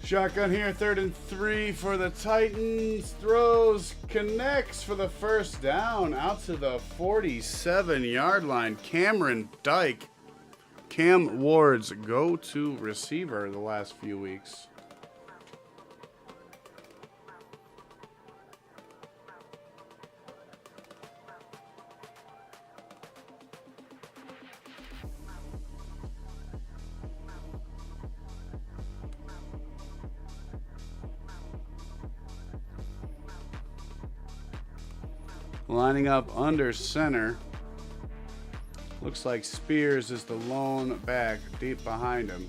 Shotgun here, 3rd and 3 for the Titans. Throws, connects for the first down out to the 47-yard line. Cameron Dyke, Cam Ward's go-to receiver the last few weeks. Lining up under center. Looks like Spears is the lone back deep behind him.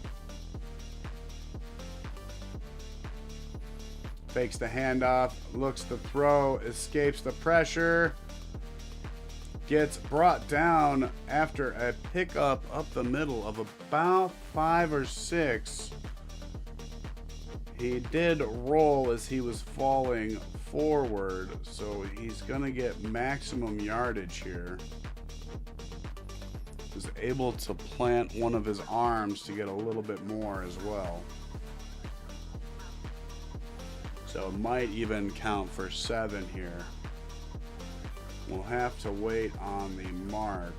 Fakes the handoff, looks the throw, escapes the pressure. Gets brought down after a pickup up the middle of about 5 or 6. He did roll as he was falling forward, so he's gonna get maximum yardage here. Was able to plant one of his arms to get a little bit more as well, so it might even count for 7 here. We'll have to wait on the mark.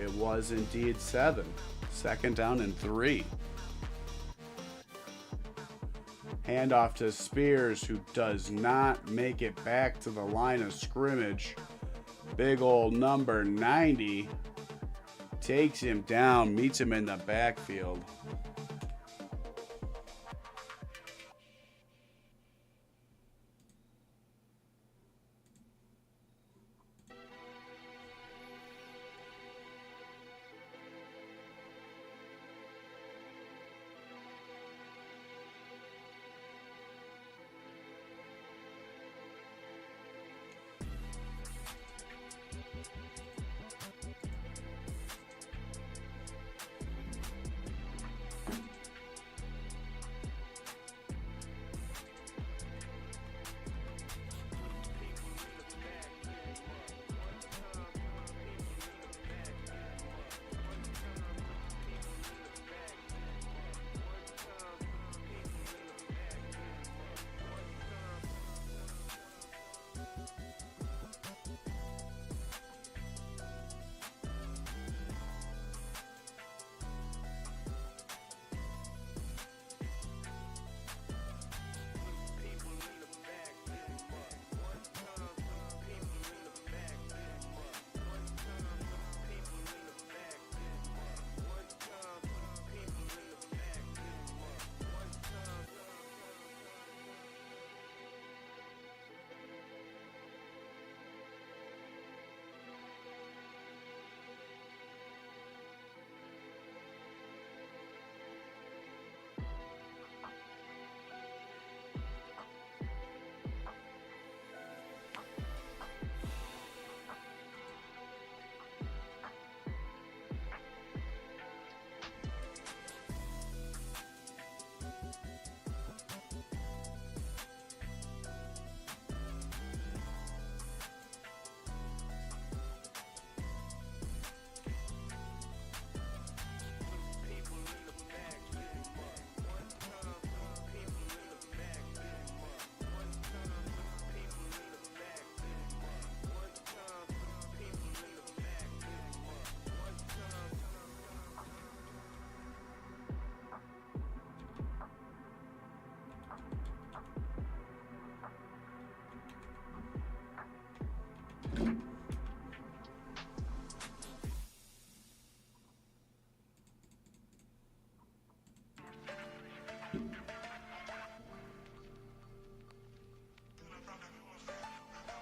It was indeed 7. 2nd down and 3. Handoff to Spears, who does not make it back to the line of scrimmage. Big old number 90 takes him down, meets him in the backfield.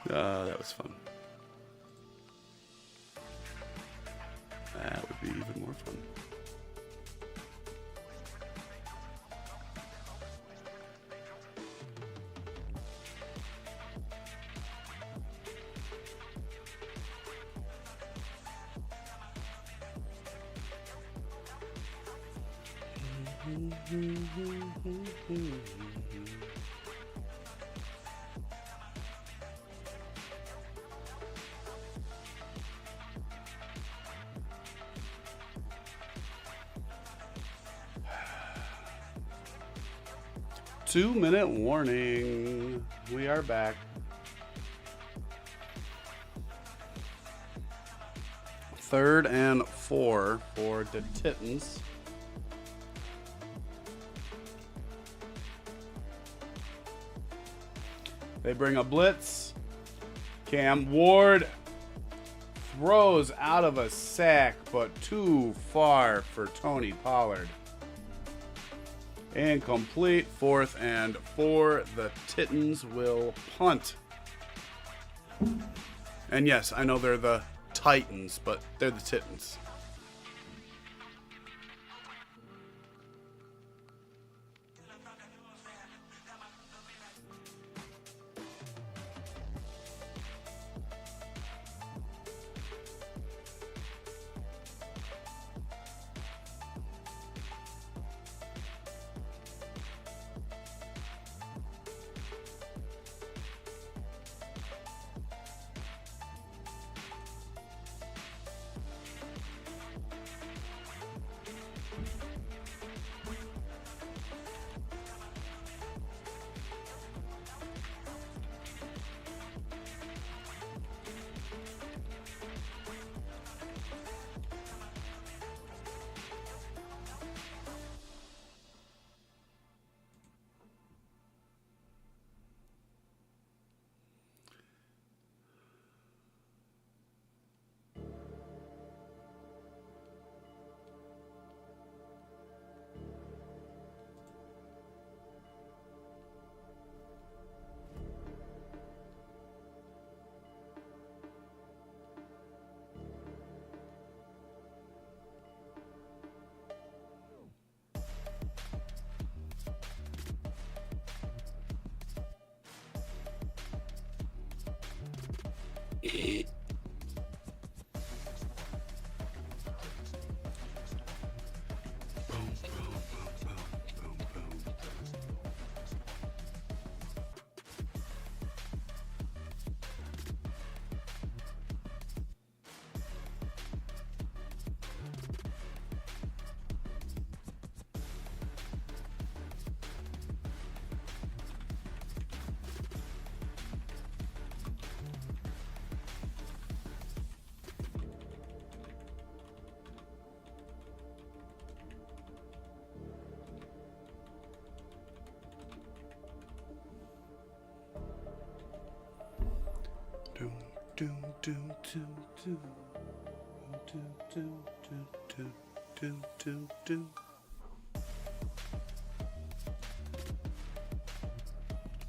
That was fun. That would be even more fun. Two-minute warning. We are back. Third and 4 for the Titans. They bring a blitz. Cam Ward throws out of a sack, but too far for Tony Pollard. Incomplete. 4th and 4. The Titans will punt. And yes, I know they're the Titans, but they're the Titans.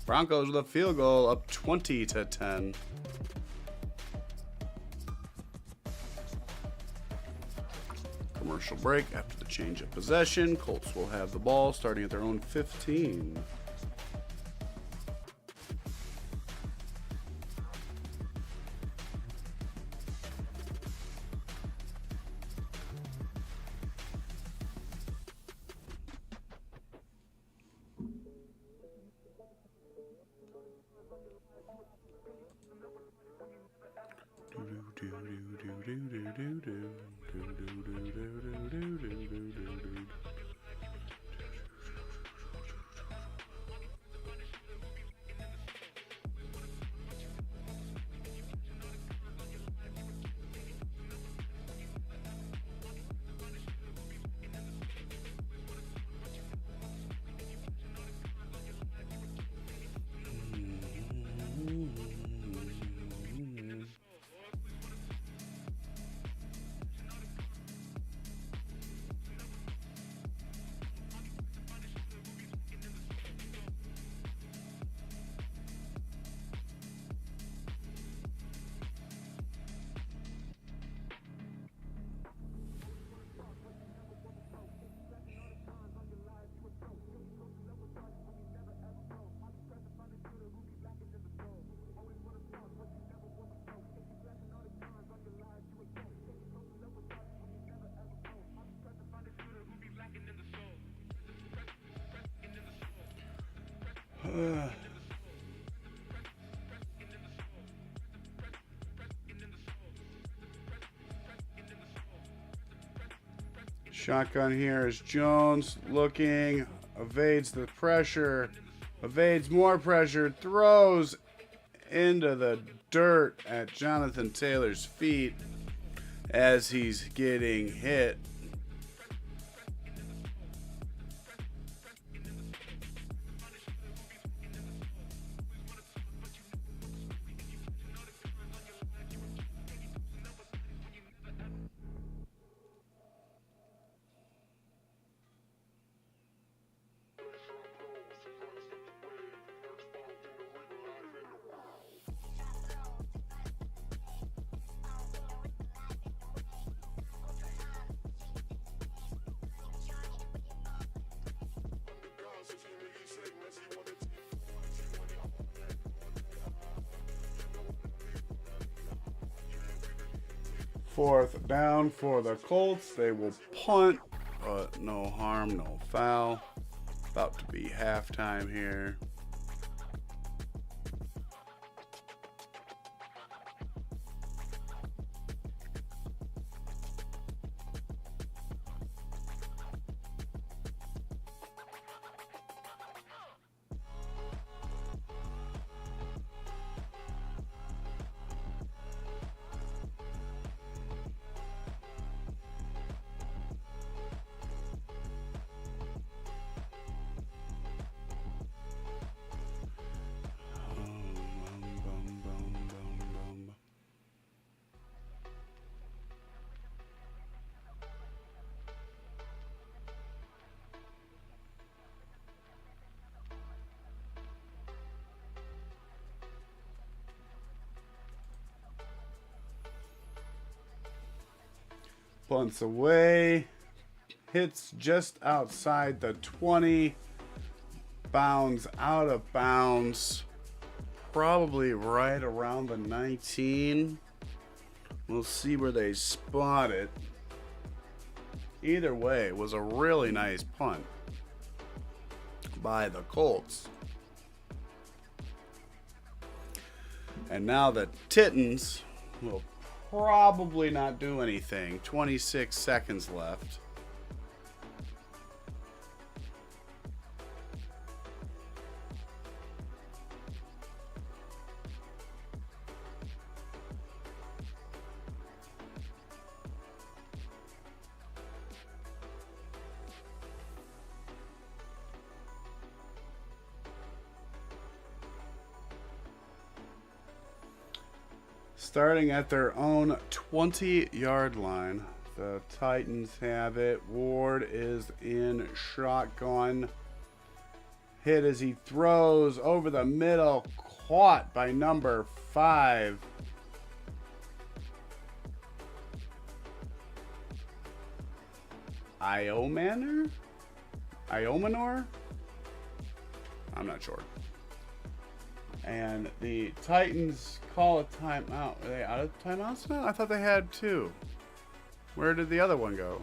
Broncos with a field goal, up 20-10. Commercial break after the change of possession. Colts will have the ball starting at their own 15. Shotgun here is Jones looking, evades the pressure, evades more pressure, throws into the dirt at Jonathan Taylor's feet as he's getting hit. Fourth down for the Colts. They will punt, but no harm, no foul. About to be halftime here. Punts away, hits just outside the 20, bounds out of bounds, probably right around the 19. We'll see where they spot it. Either way, it was a really nice punt by the Colts. And now the Titans will probably not do anything. 26 seconds left. Starting at their own 20-yard line, the Titans have it. Ward is in shotgun. Hit as he throws over the middle, caught by number 5. Iomanor? I'm not sure. And the Titans call a timeout. Are they out of timeouts now? I thought they had 2. Where did the other one go?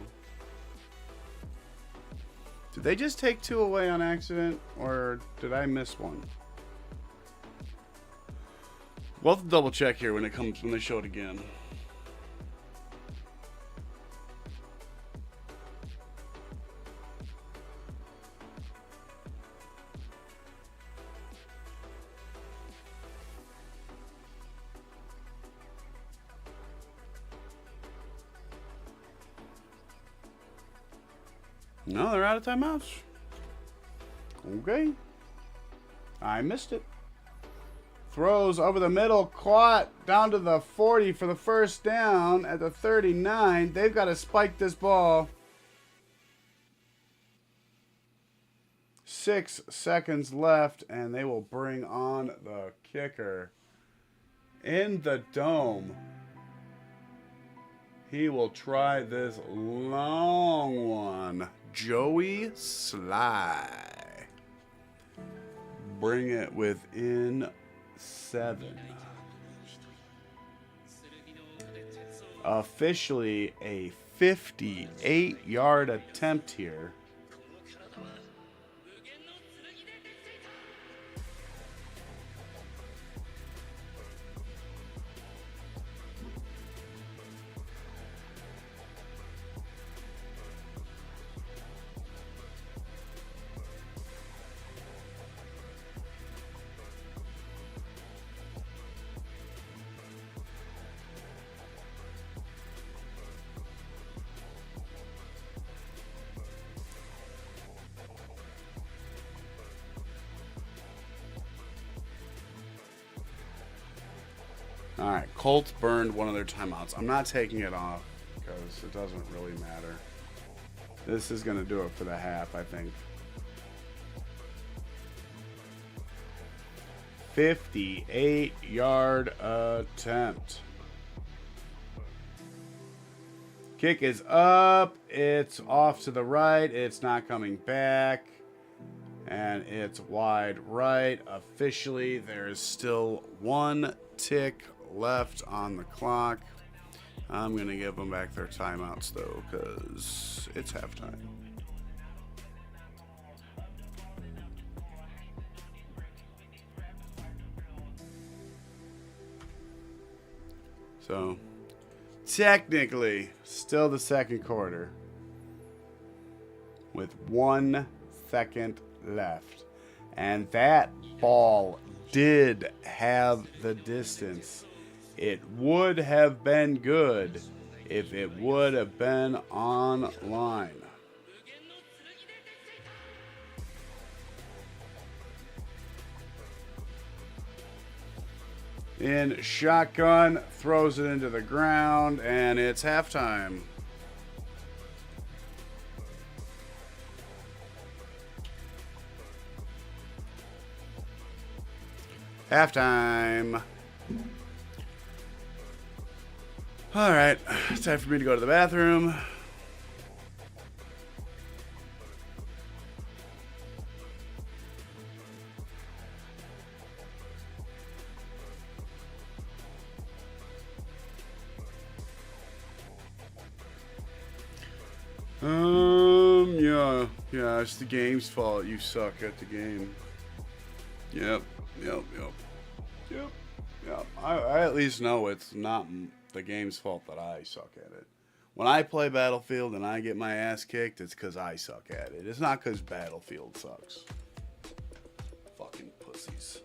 Did they just take 2 away on accident, or did I miss one? We'll have to double check here when they show it again. No, they're out of timeouts. Okay. I missed it. Throws over the middle, caught down to the 40 for the first down at the 39. They've got to spike this ball. 6 seconds left, and they will bring on the kicker. In the dome. He will try this long one. Joey Sly. Bring it within 7. Officially a 58-yard attempt here. All right, Colts burned one of their timeouts. I'm not taking it off because it doesn't really matter. This is going to do it for the half, I think. 58-yard attempt. Kick is up. It's off to the right. It's not coming back. And it's wide right. Officially, there's still 1 tick left on the clock. I'm going to give them back their timeouts, though, because it's halftime. So, technically, still the second quarter with 1 second left. And that ball did have the distance. It would have been good if it would have been online. In shotgun, throws it into the ground, and it's halftime. Halftime. All right, it's time for me to go to the bathroom. Yeah, it's the game's fault. You suck at the game. Yep. I at least know it's not the game's fault that I suck at it. When I play Battlefield and I get my ass kicked, it's because I suck at it. It's not because Battlefield sucks. Fucking pussies.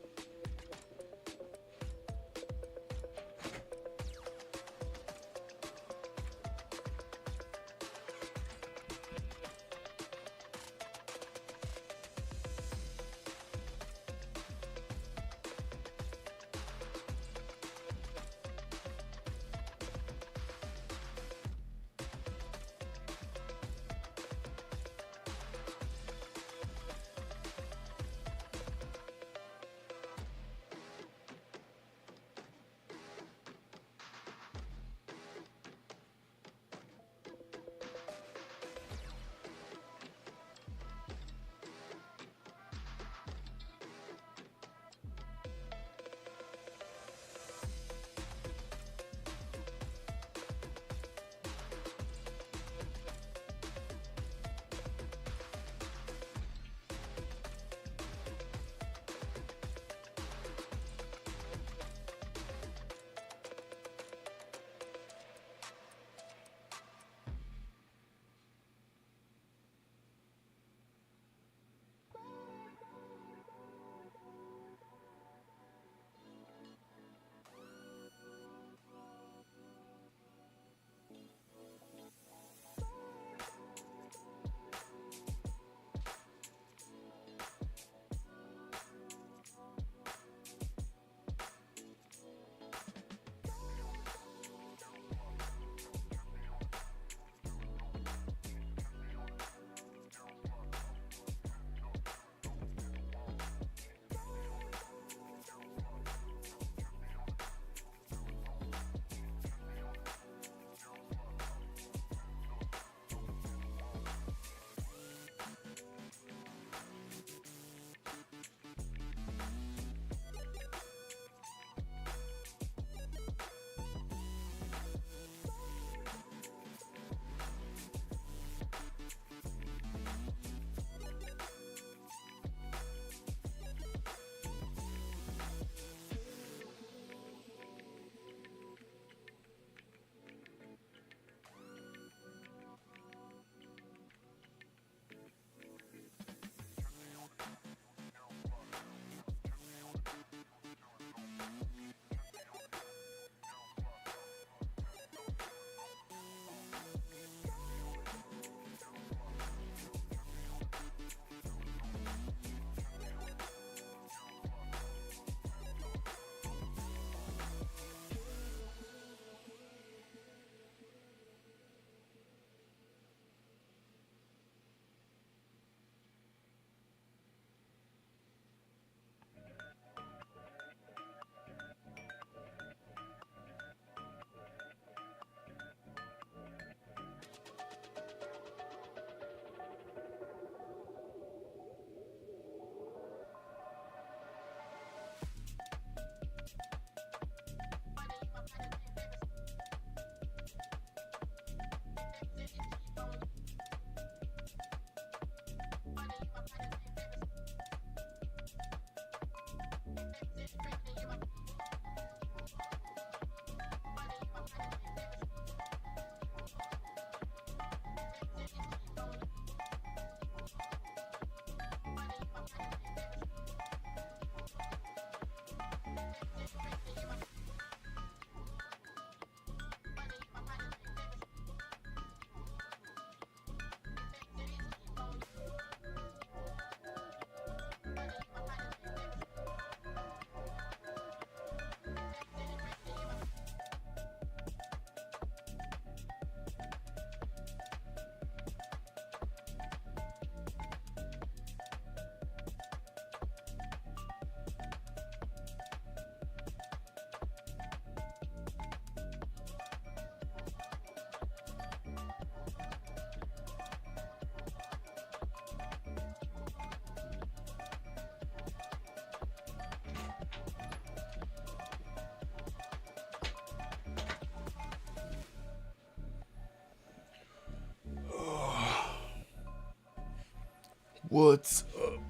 What's up?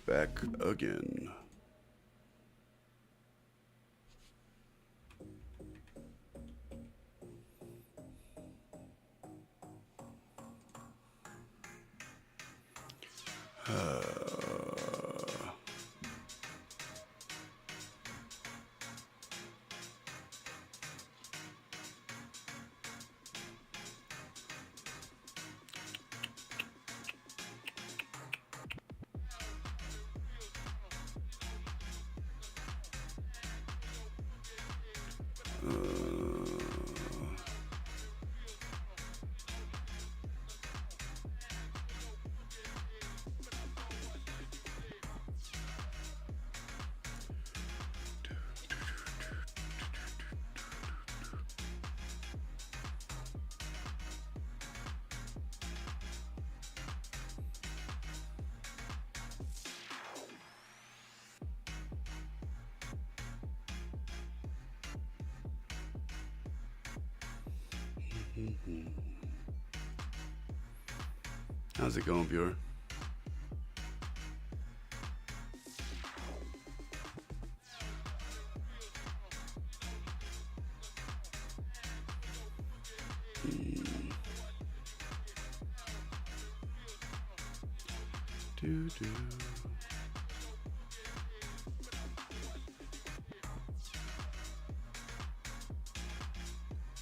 Back again. How's it going, viewer?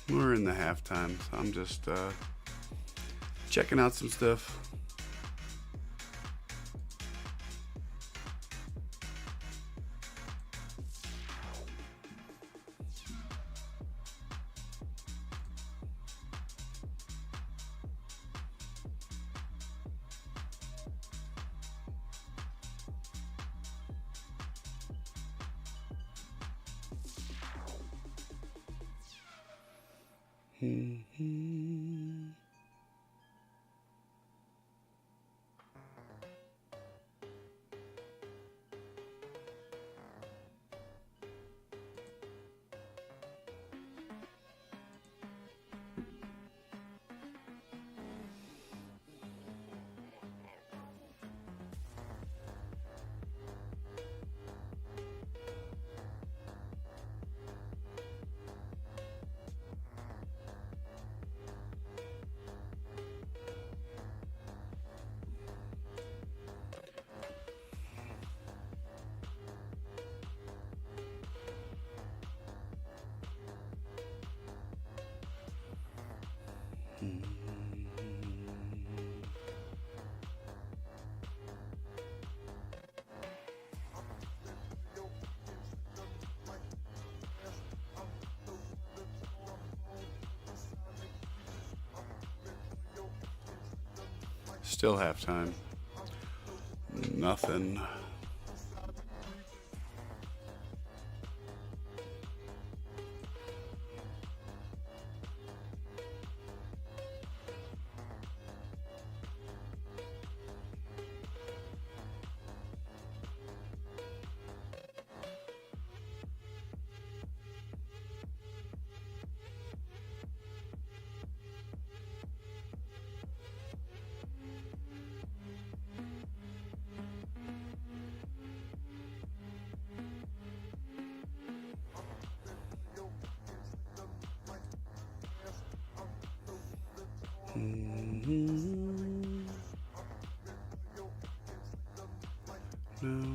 We're in the halftime, so I'm just checking out some stuff. Still halftime. Nothing. No.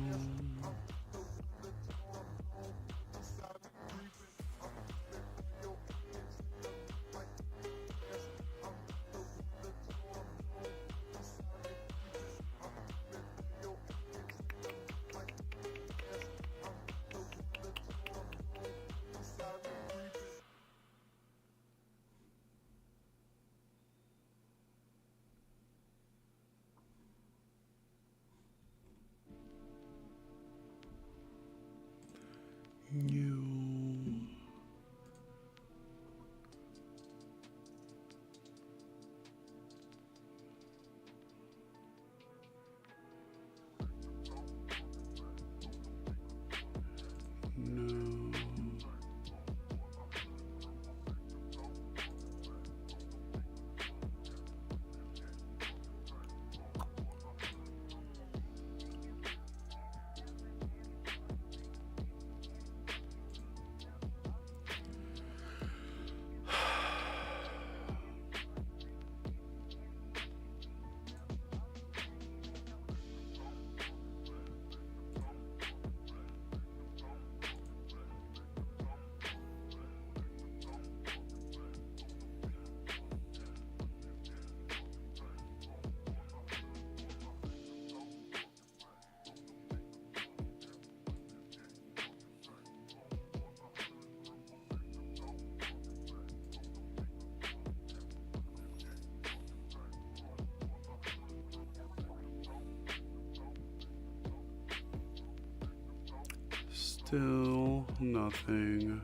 Still nothing.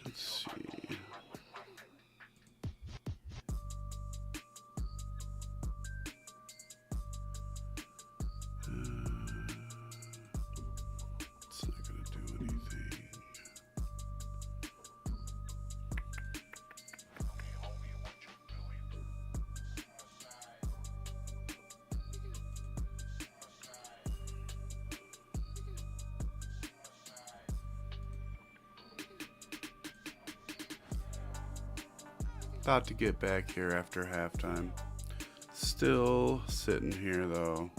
Let's see. It's not going to do anything. About to get back here after halftime. Still sitting here though.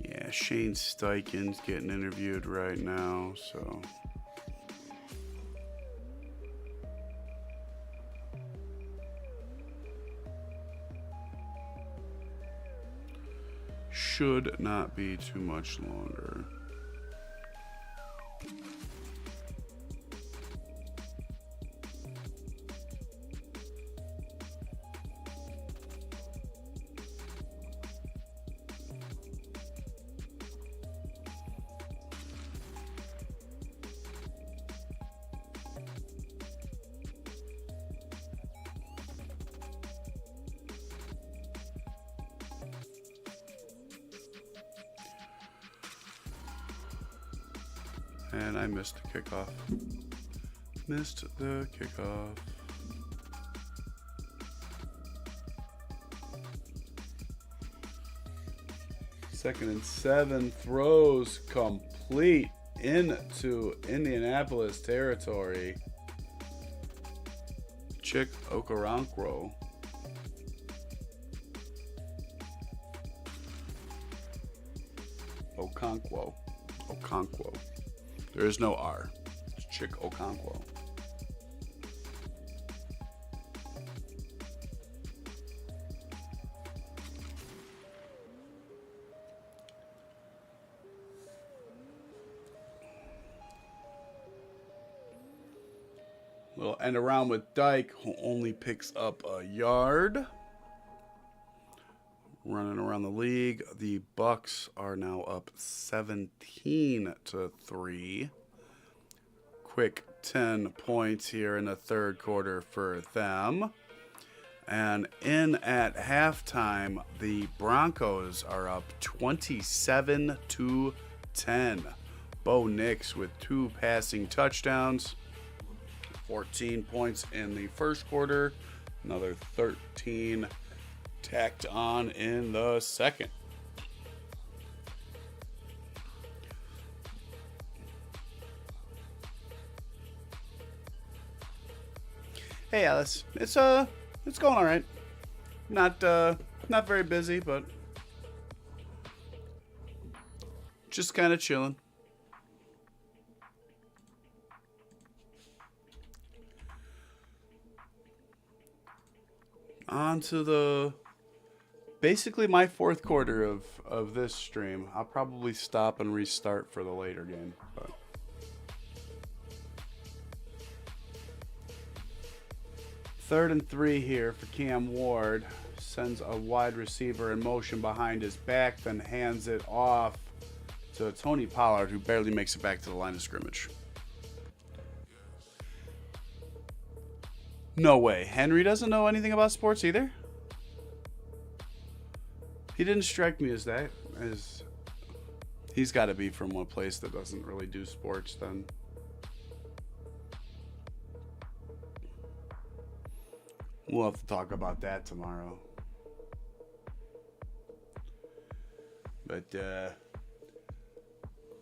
Yeah, Shane Steichen's getting interviewed right now, so. Should not be too much longer. And I missed the kickoff. Missed the kickoff. Second and 7, throws complete into Indianapolis territory. Chick Okoronkwo. Okonkwo. There is no R. It's Chick Okonkwo. Little end around with Dyke, who only picks up a yard. running around the league. The Bucks are now up 17-3. Quick 10 points here in the third quarter for them. And in at halftime, the Broncos are up 27-10. Bo Nix with 2 passing touchdowns. 14 points in the first quarter. Another 13 tacked on in the second. Hey Alice, it's going all right. Not very busy, but just kind of chilling. On to basically my fourth quarter of this stream. I'll probably stop and restart for the later game. But. Third and 3 here for Cam Ward. Sends a wide receiver in motion behind his back, then hands it off to Tony Pollard, who barely makes it back to the line of scrimmage. No way. Henry doesn't know anything about sports either? He didn't strike me as that. He's got to be from one place that doesn't really do sports then. We'll have to talk about that tomorrow. But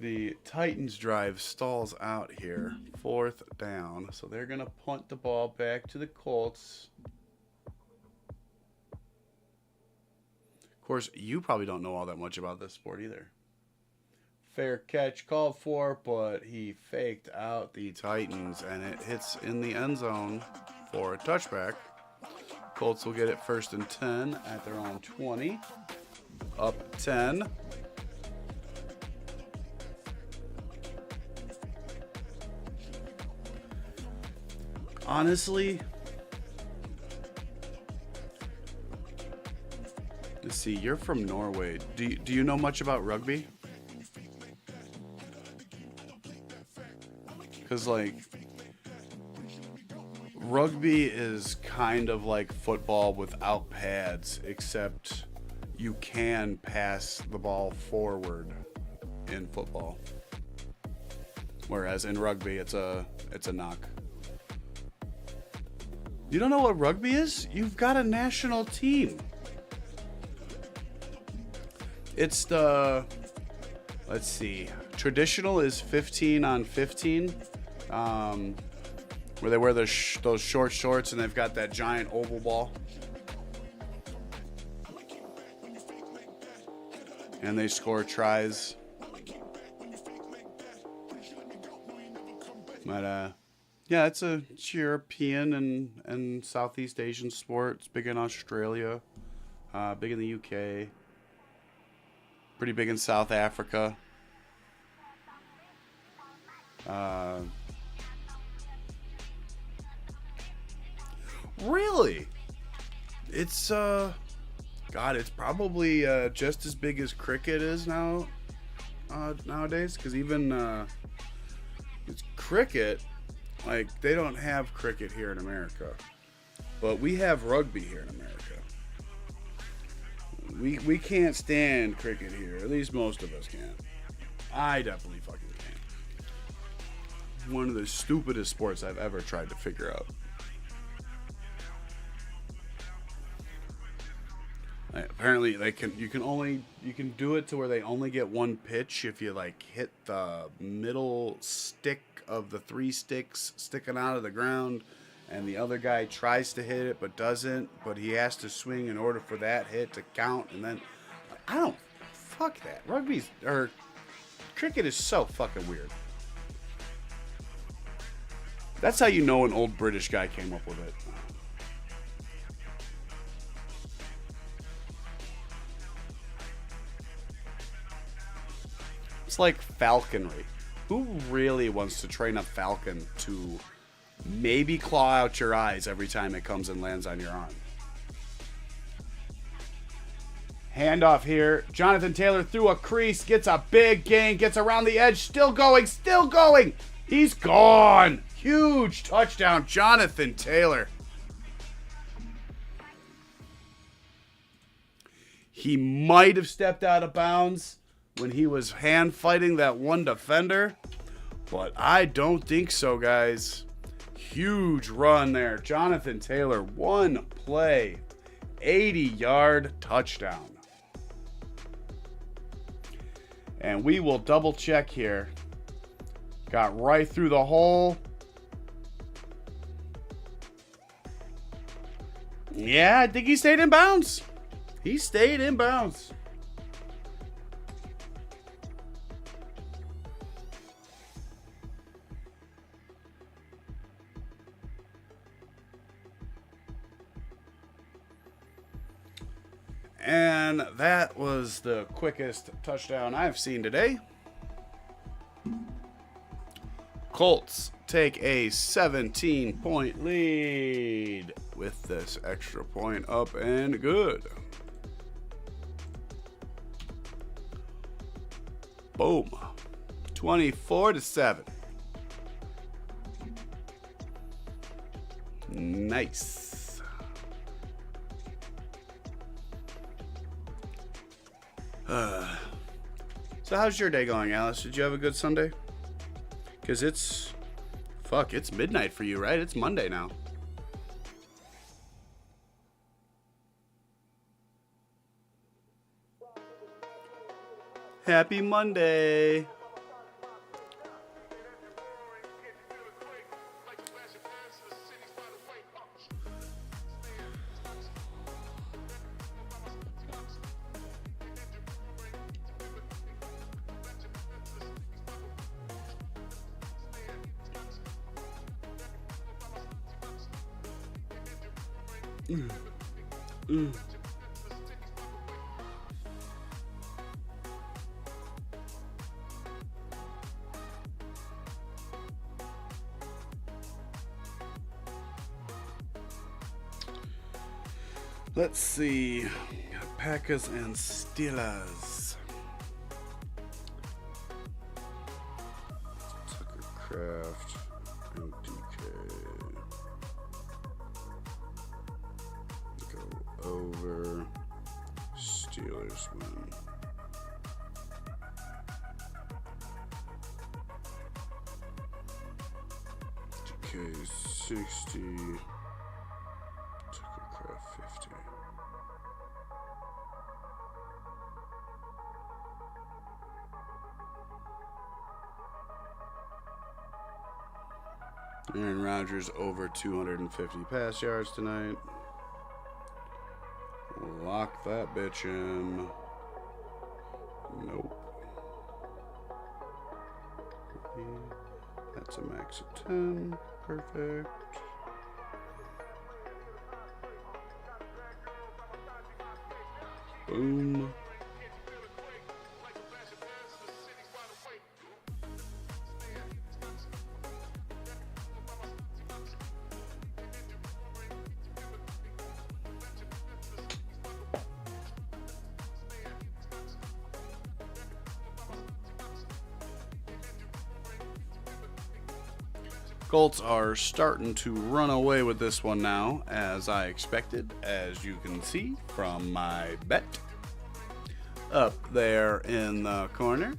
the Titans drive stalls out here. 4th down. So they're going to punt the ball back to the Colts. Of course, you probably don't know all that much about this sport either. Fair catch called for, but he faked out the Titans, and it hits in the end zone for a touchback. Colts will get it 1st and 10 at their own 20. Up 10. Honestly, let's see, you're from Norway. Do you know much about rugby? Because, like, rugby is kind of like football without pads, except you can pass the ball forward in football. Whereas in rugby, it's a knock. You don't know what rugby is? You've got a national team. It's the, let's see, traditional is 15 on 15, where they wear those short shorts and they've got that giant oval ball. And they score tries. But, yeah, it's European and Southeast Asian sport. It's big in Australia, big in the UK, pretty big in South Africa. Really? It's, God, it's probably just as big as cricket is now nowadays, because even it's cricket. Like, they don't have cricket here in America, but we have rugby here in America. We can't stand cricket here. At least most of us can't. I definitely fucking can't. One of the stupidest sports I've ever tried to figure out. Apparently, you can do it to where they only get one pitch if you like hit the middle stick of the 3 sticks sticking out of the ground, and the other guy tries to hit it but doesn't, but he has to swing in order for that hit to count. And then fuck that. Cricket is so fucking weird. That's how you know an old British guy came up with it. It's like falconry. Who really wants to train a falcon to maybe claw out your eyes every time it comes and lands on your arm? Handoff here. Jonathan Taylor through a crease, gets a big gain, gets around the edge, still going, still going. He's gone. Huge touchdown, Jonathan Taylor. He might have stepped out of bounds when he was hand fighting that one defender, but I don't think so, guys. Huge run there. Jonathan Taylor, one play, 80-yard touchdown. And we will double check here. Got right through the hole. Yeah, I think he stayed in bounds. He stayed in bounds. And that was the quickest touchdown I've seen today. Colts take a 17-point lead with this extra point up and good. Boom. 24-7. Nice. So how's your day going, Alice? Did you have a good Sunday? Because it's midnight for you, right? It's Monday now. Happy Monday. Let's see. Packers and Steelers. Tucker Craft and DK. Go over. Steelers win. DK 60. Tucker Craft 50. Aaron Rodgers over 250 pass yards tonight. Lock that bitch in. Nope. That's a max of 10. Perfect. Boom. Colts are starting to run away with this one now, as I expected, as you can see from my bet up there in the corner.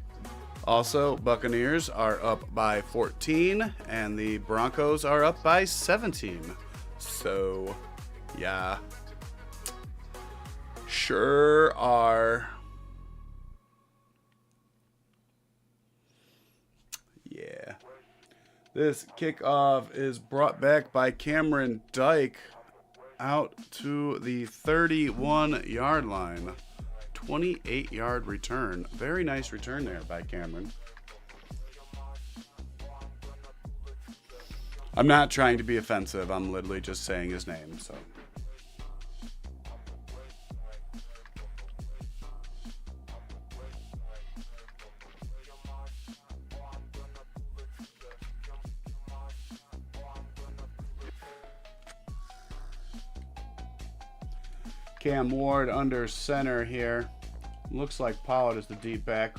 Also, Buccaneers are up by 14, and the Broncos are up by 17. So, yeah. Sure are. Yeah. This kickoff is brought back by Cameron Dyke out to the 31-yard line. 28-yard return. Very nice return there by Cameron. I'm not trying to be offensive. I'm literally just saying his name, so. Cam Ward under center here. Looks like Pollard is the deep back.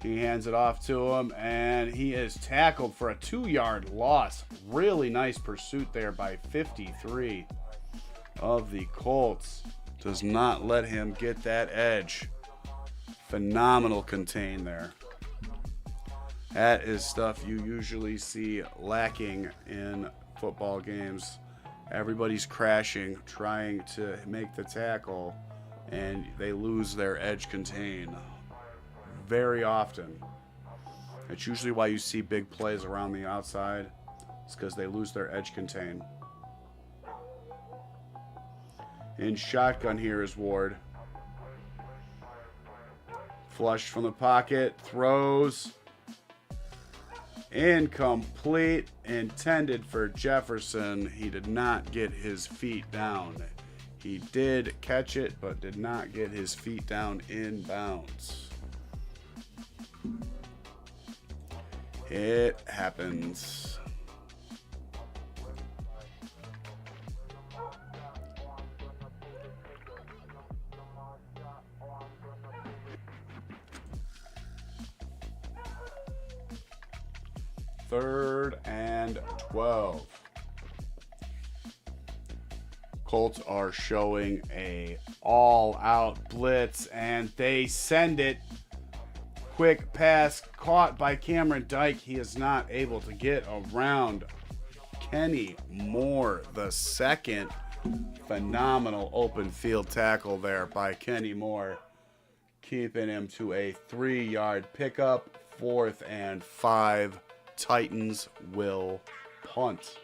He hands it off to him, and he is tackled for a 2-yard loss. Really nice pursuit there by 53 of the Colts. Does not let him get that edge. Phenomenal contain there. That is stuff you usually see lacking in football games. Everybody's crashing, trying to make the tackle, and they lose their edge contain very often. It's usually why you see big plays around the outside. It's because they lose their edge contain. In shotgun here is Ward. Flush from the pocket, throws. Incomplete, intended for Jefferson. He did not get his feet down. He did catch it, but did not get his feet down in bounds. It happens. Third and 12. Colts are showing a all-out blitz, and they send it. Quick pass caught by Cameron Dyke. He is not able to get around Kenny Moore the second. Phenomenal open field tackle there by Kenny Moore, keeping him to a 3-yard pickup. 4th and 5. Titans will punt.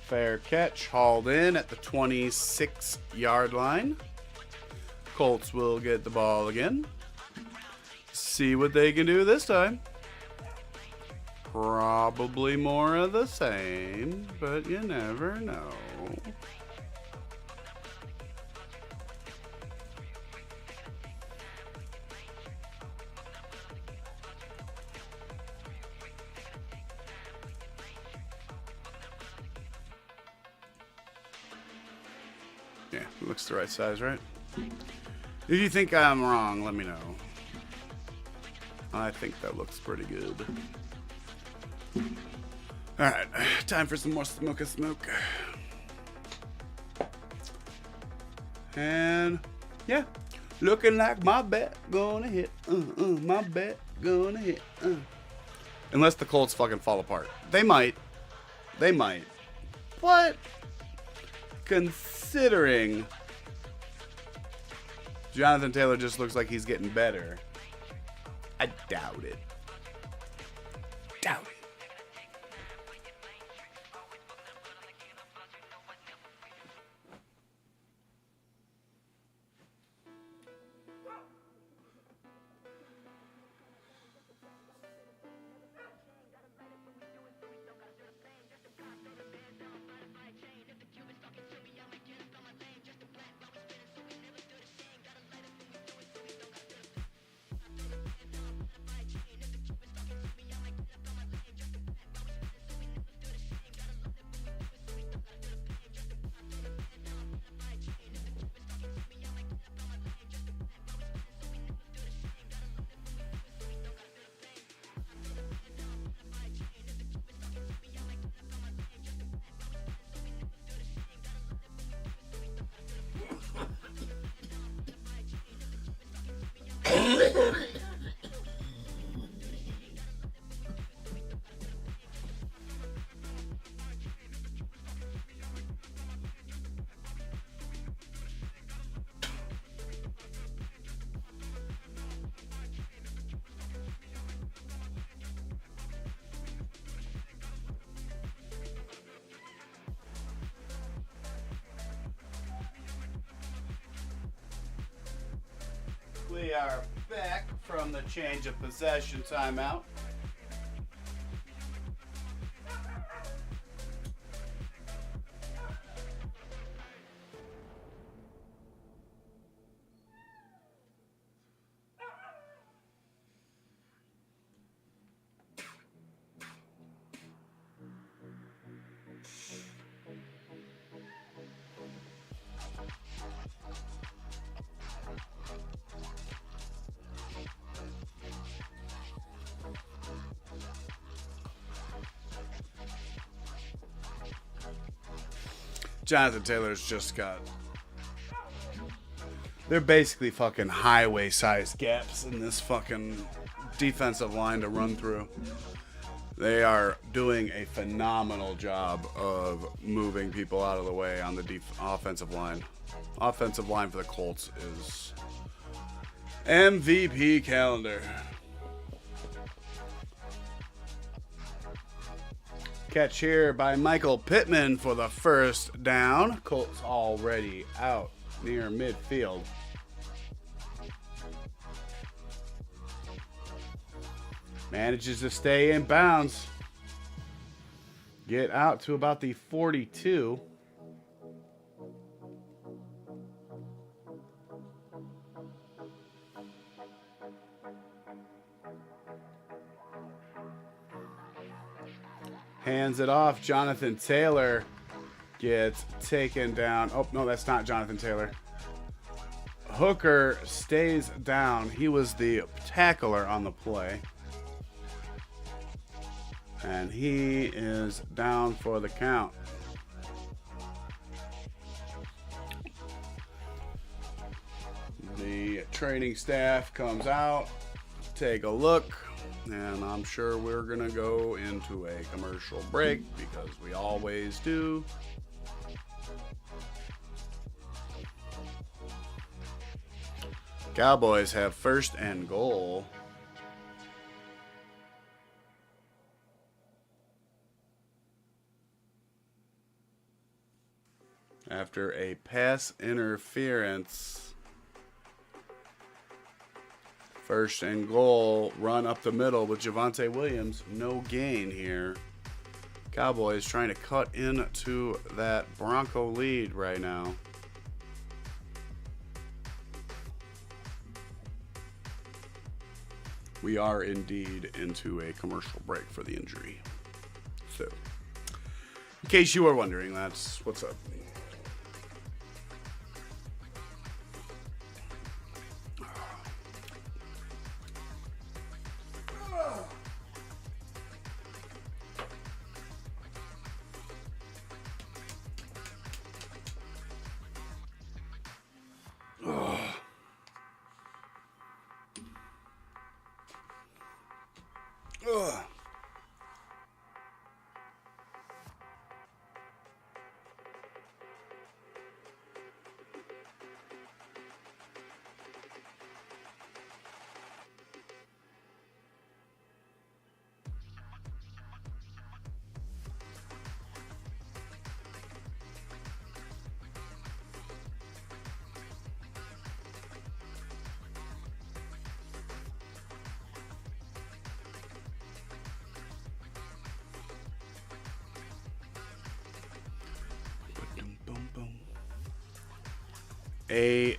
Fair catch, hauled in at the 26-yard line. Colts will get the ball again. See what they can do this time. Probably more of the same, but you never know. Yeah, it looks the right size, right? If you think I'm wrong, let me know. I think that looks pretty good. Alright, time for some more smoke. And, yeah, looking like my bet gonna hit. My bet gonna hit. Unless the Colts fucking fall apart. They might. But, considering Jonathan Taylor just looks like he's getting better, I doubt it. We are back from the change of possession timeout. Jonathan Taylor's just got... They're basically fucking highway-sized gaps in this fucking defensive line to run through. They are doing a phenomenal job of moving people out of the way on the offensive line. Offensive line for the Colts is MVP calendar. Catch here by Michael Pittman for the first down. Colts already out near midfield. Manages to stay in bounds. Get out to about the 42. Hands it off. Jonathan Taylor gets taken down. Oh, no, that's not Jonathan Taylor. Hooker stays down. He was the tackler on the play. And he is down for the count. The training staff comes out, take a look, and I'm sure we're going to go into a commercial break because we always do. Cowboys have first and goal. After a pass interference. First and goal, run up the middle with Javonte Williams. No gain here. Cowboys trying to cut into that Bronco lead right now. We are indeed into a commercial break for the injury. So, in case you were wondering, that's what's up.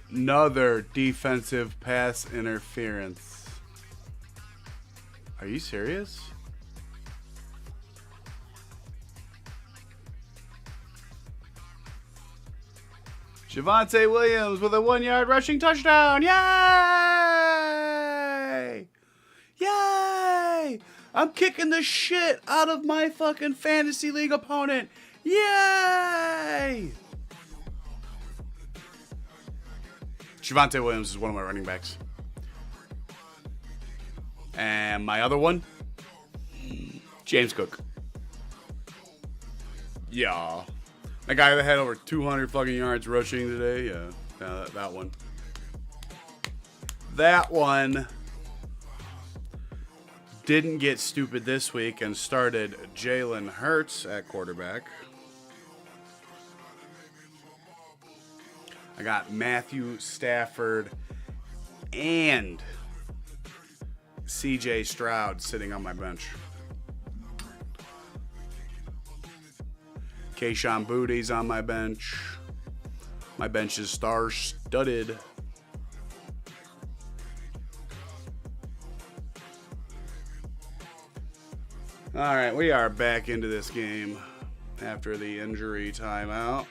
Another defensive pass interference. Are you serious? Javonte Williams with a 1-yard rushing touchdown. Yay! Yay! I'm kicking the shit out of my fucking fantasy league opponent. Yay! Javonte Williams is one of my running backs. And my other one, James Cook. Yeah. That guy that had over 200 fucking yards rushing today. Yeah, that one. That one didn't get stupid this week and started Jalen Hurts at quarterback. I got Matthew Stafford and CJ Stroud sitting on my bench. Kayshon Bouttie's on my bench. My bench is star-studded. All right, we are back into this game after the injury timeout.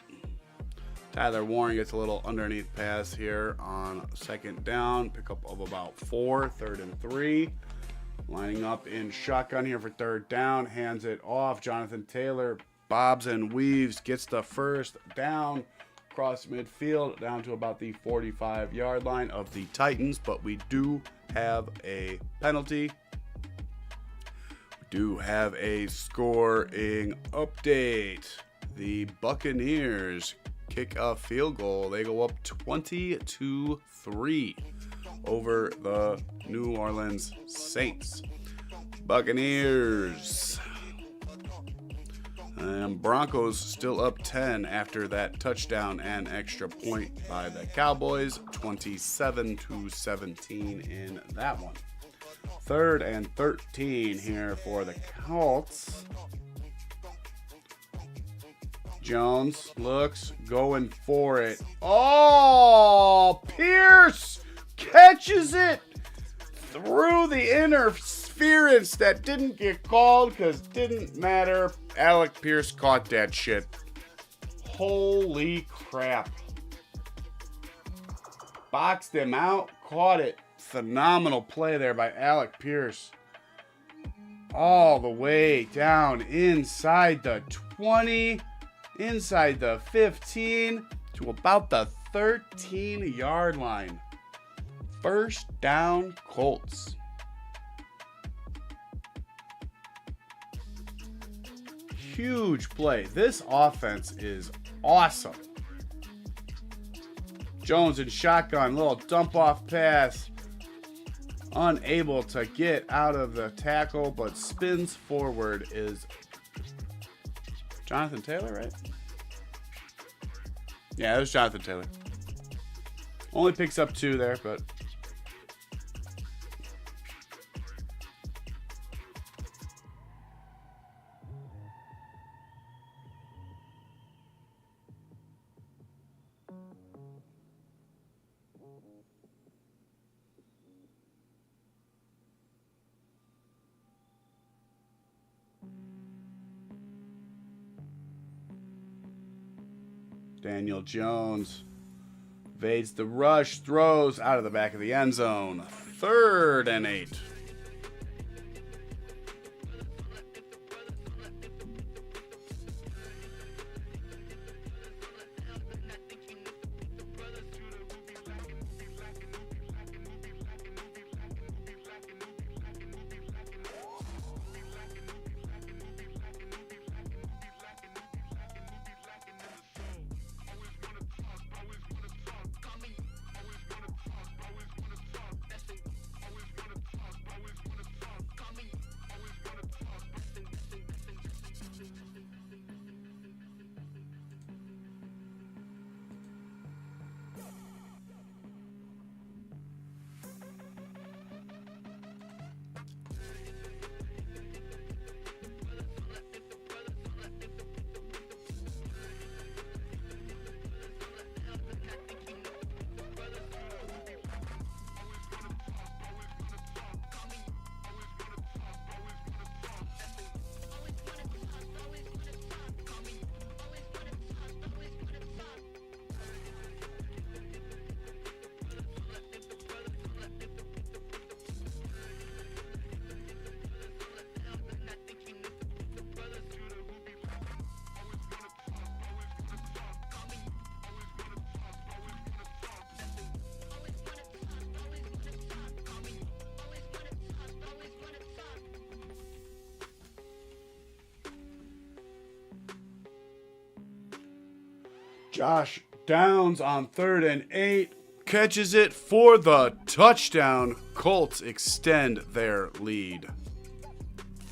Tyler Warren gets a little underneath pass here on second down. Pickup of about 4, 3rd and 3. Lining up in shotgun here for third down. Hands it off. Jonathan Taylor bobs and weaves, gets the first down across midfield down to about the 45-yard line of the Titans, but we do have a penalty. We do have a scoring update. The Buccaneers kick a field goal. They go up 20-3 over the New Orleans Saints. Buccaneers. And Broncos still up 10 after that touchdown and extra point by the Cowboys. 27-17 in that one. 3rd and 13 here for the Colts. Jones looks, going for it. Oh, Pierce catches it through the interference that didn't get called because it didn't matter. Alec Pierce caught that shit. Holy crap. Boxed him out, caught it. Phenomenal play there by Alec Pierce. All the way down inside the 20, inside the 15, to about the 13-yard line. First down, Colts. Huge play. This offense is awesome. Jones in shotgun, little dump off pass. Unable to get out of the tackle, but spins forward is Jonathan Taylor, right? Yeah, it was Jonathan Taylor. Only picks up 2 there, but Daniel Jones evades the rush, throws out of the back of the end zone. 3rd and 8. Josh Downs on 3rd and 8 catches it for the touchdown. Colts extend their lead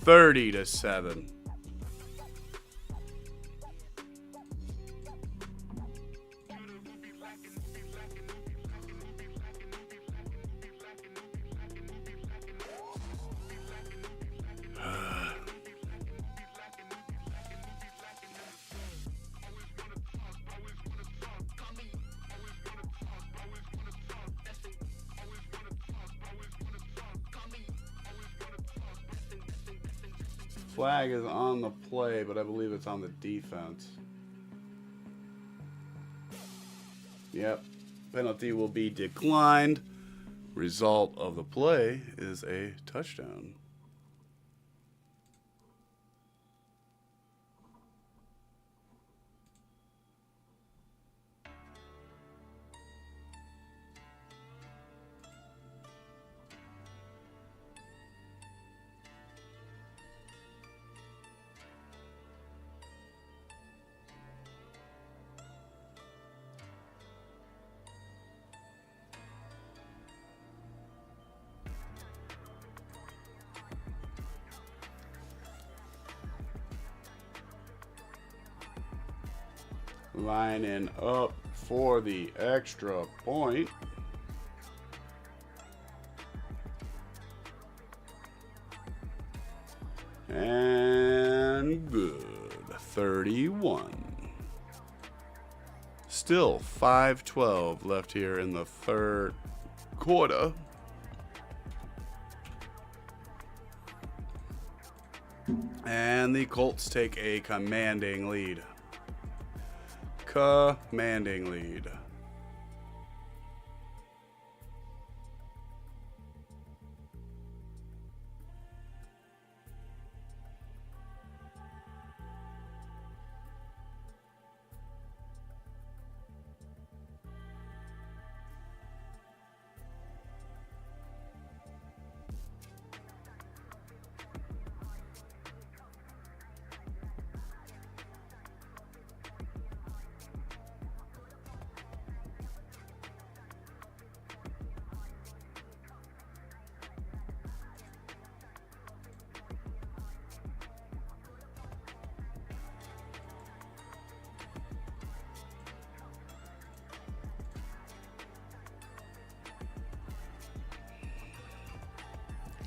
30-7. Flag is on the play, but I believe it's on the defense. Yep. Penalty will be declined. Result of the play is a touchdown. Lining up for the extra point. And good. 31. Still 5:12 left here in the third quarter. And the Colts take a commanding lead. Commanding lead.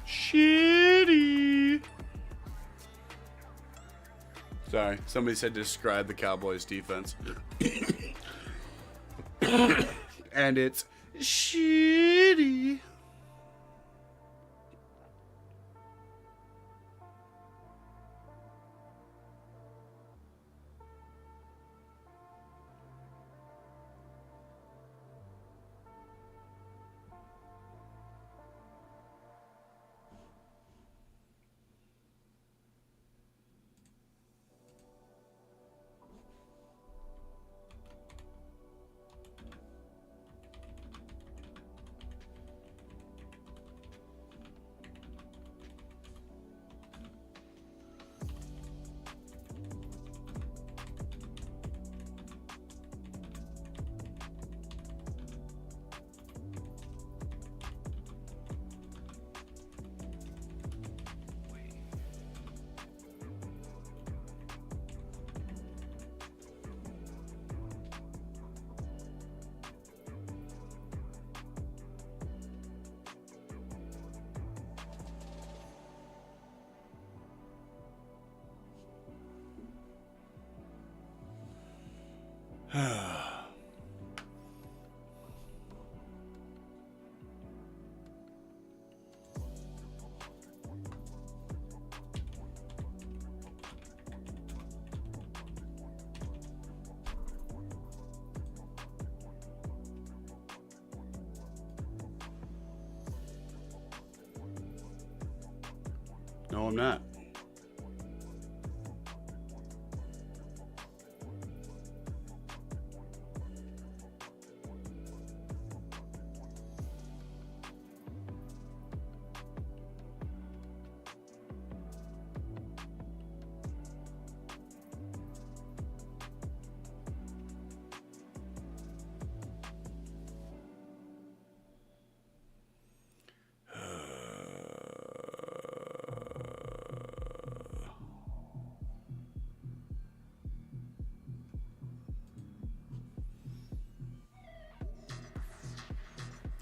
Shitty. Sorry, somebody said describe the Cowboys defense. And it's shitty. No, I'm not.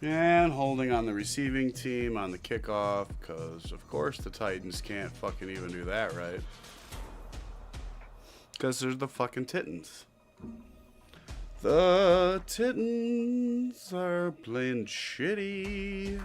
And holding on the receiving team on the kickoff, because of course the Titans can't fucking even do that right. Because they're the fucking Titans. The Titans are playing shitty.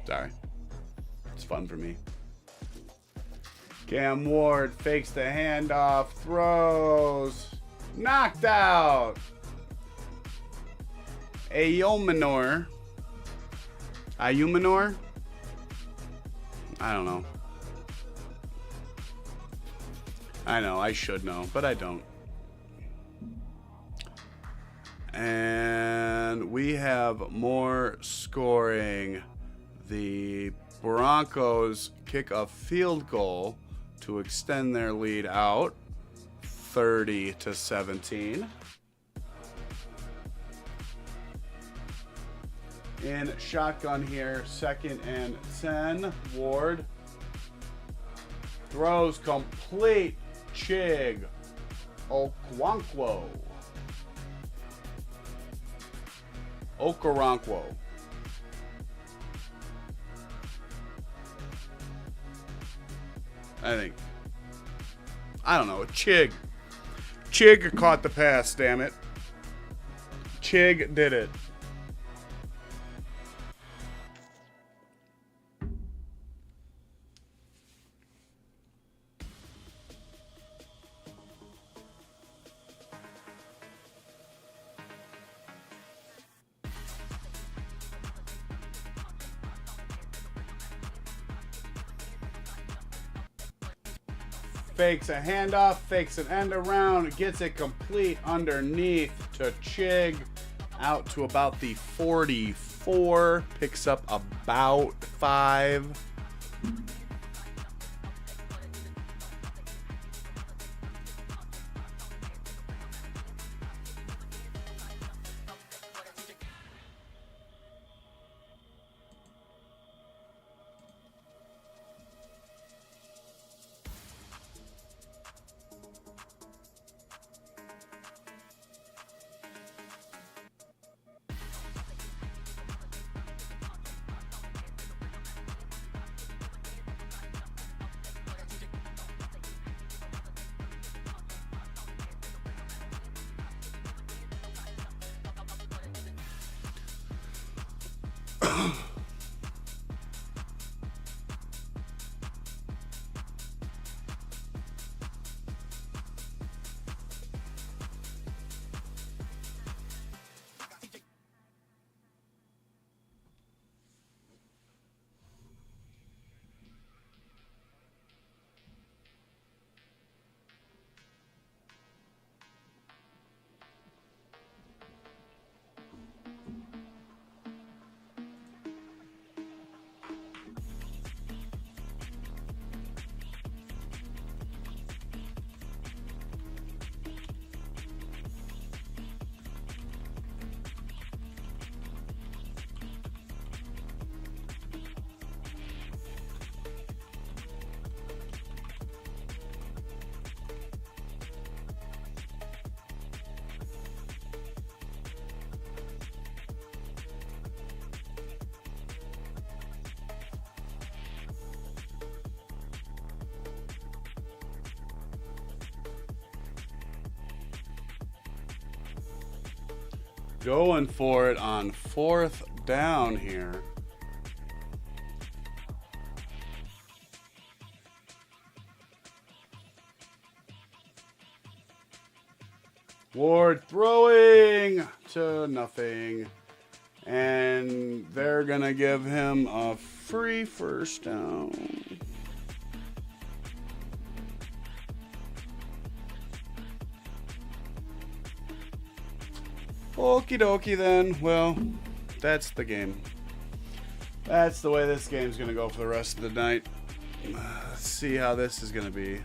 Sorry. It's fun for me. Cam Ward fakes the handoff, throws, knocked out. Ayomanor Ayumanor? I don't know. I know, I should know, but I don't. And we have more scoring. The Broncos kick a field goal to extend their lead out 30-17. In shotgun here, 2nd and 10. Ward throws complete. Chig Okoronkwo. I think. I don't know. Chig caught the pass, damn it. Chig did it. Fakes a handoff, fakes an end around, gets it complete underneath to Chig, out to about the 44, picks up about 5. Going for it on 4th down here. Ward throwing to nothing. And they're going to give him a free first down. Okie dokie then. Well, that's the game. That's the way this game's going to go for the rest of the night. Let's see how this is going to be.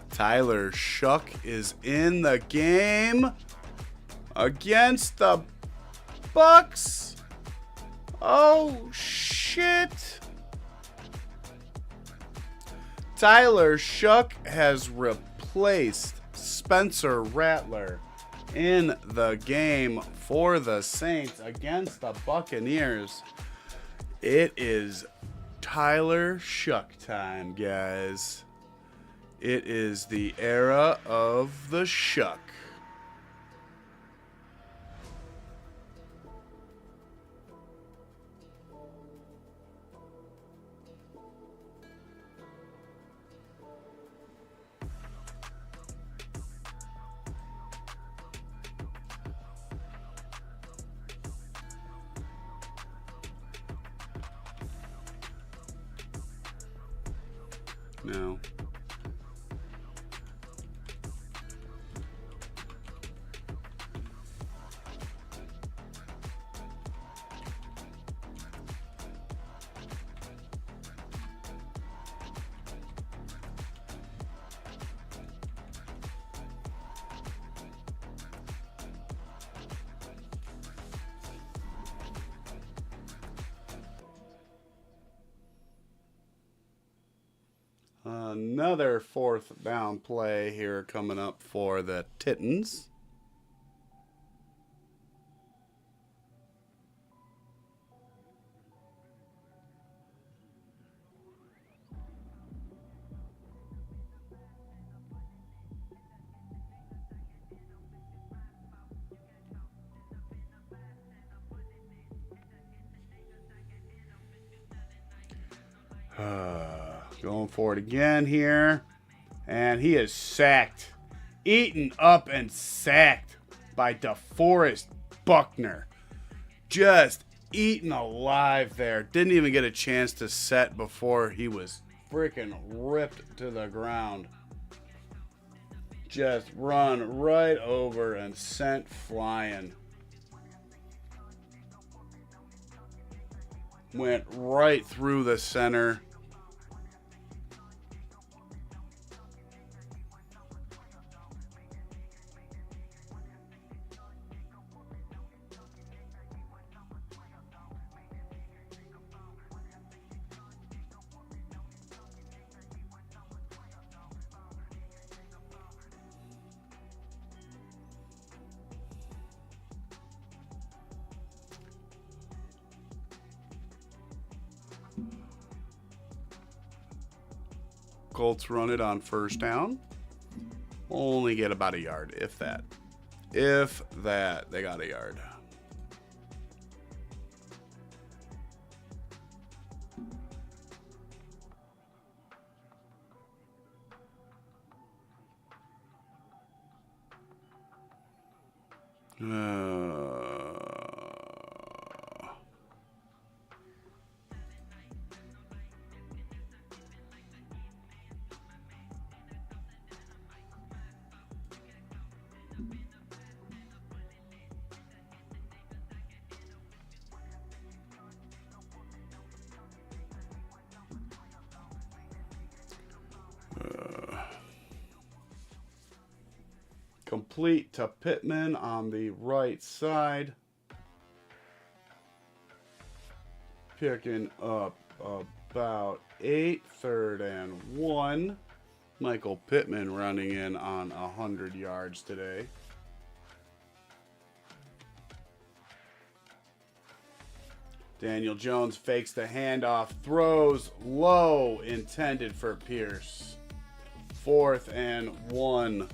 Tyler Shuck is in the game against the Bucks. Oh, shit. Tyler Shuck has replaced Spencer Rattler in the game for the Saints against the Buccaneers. It is Tyler Shuck time, guys. It is the era of the Shuck. No. Another fourth down play here coming up for the Titans. Going for it again here. And he is sacked. Eaten up and sacked by DeForest Buckner. Just eaten alive there. Didn't even get a chance to set before he was freaking ripped to the ground. Just run right over and sent flying. Went right through the center. Colts run it on first down. Only get about a yard, if that. If that, they got a yard. Complete to Pittman on the right side. Picking up about 8, 3rd and 1. Michael Pittman running in on 100 yards today. Daniel Jones fakes the handoff, throws low, intended for Pierce. 4th and 1.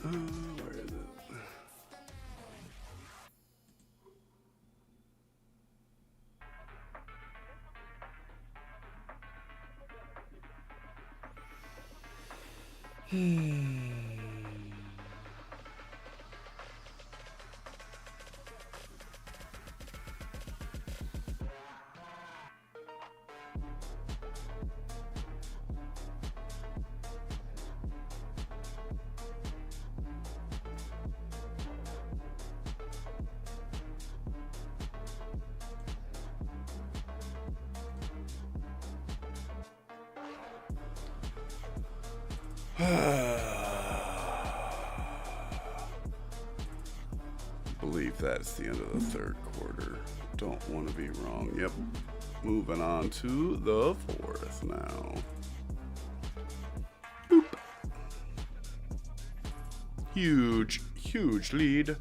Where is it? Believe that's the end of the third quarter. Don't want to be wrong. Yep. Moving on to the fourth now. Boop. Huge lead.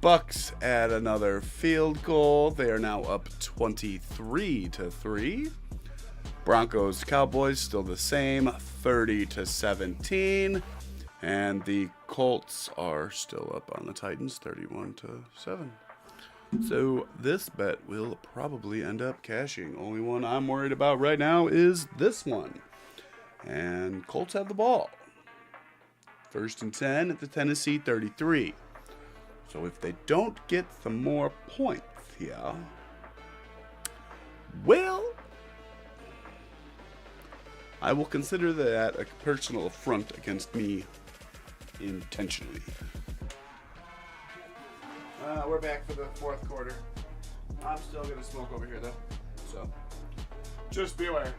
Bucks add another field goal. They are now up 23-3. Broncos Cowboys still the same, 30-17. And the Colts are still up on the Titans, 31-7. So this bet will probably end up cashing. Only one I'm worried about right now is this one. And Colts have the ball. 1st and 10 at the Tennessee 33. So if they don't get some more points here, well, I will consider that a personal affront against me intentionally. We're back for the fourth quarter. I'm still going to smoke over here, though. So, just be aware.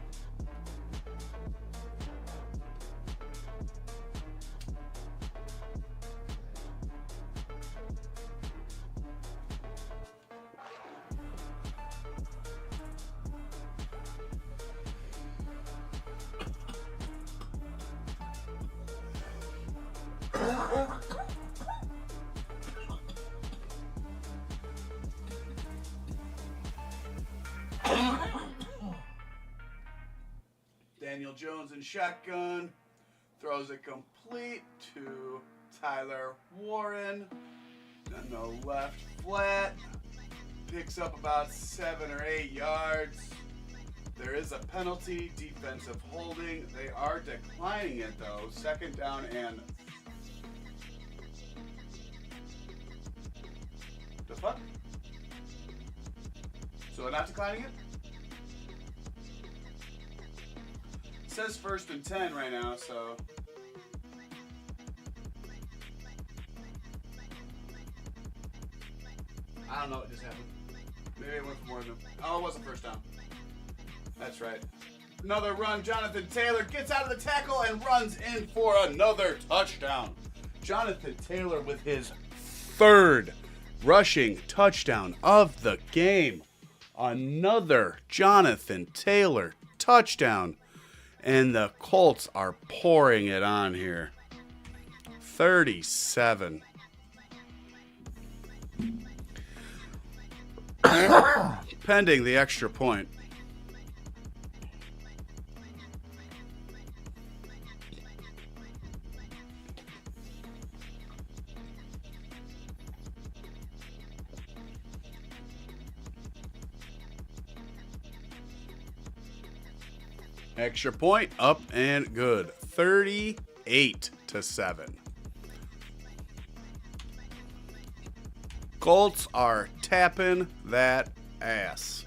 Daniel Jones in shotgun, throws it complete to Tyler Warren, and the left flat, picks up about 7 or 8 yards. There is a penalty, defensive holding. They are declining it though, 2nd down and... The fuck? So they're not declining it? It says 1st and 10 right now, so... I don't know what just happened. Maybe it went for more than... Oh, it wasn't 1st down. That's right. Another run. Jonathan Taylor gets out of the tackle and runs in for another touchdown. Jonathan Taylor with his 3rd rushing touchdown of the game. Another Jonathan Taylor touchdown. And the Colts are pouring it on here. 37. Pending the extra point. Extra point, up and good. 38-7. Colts are tapping that ass.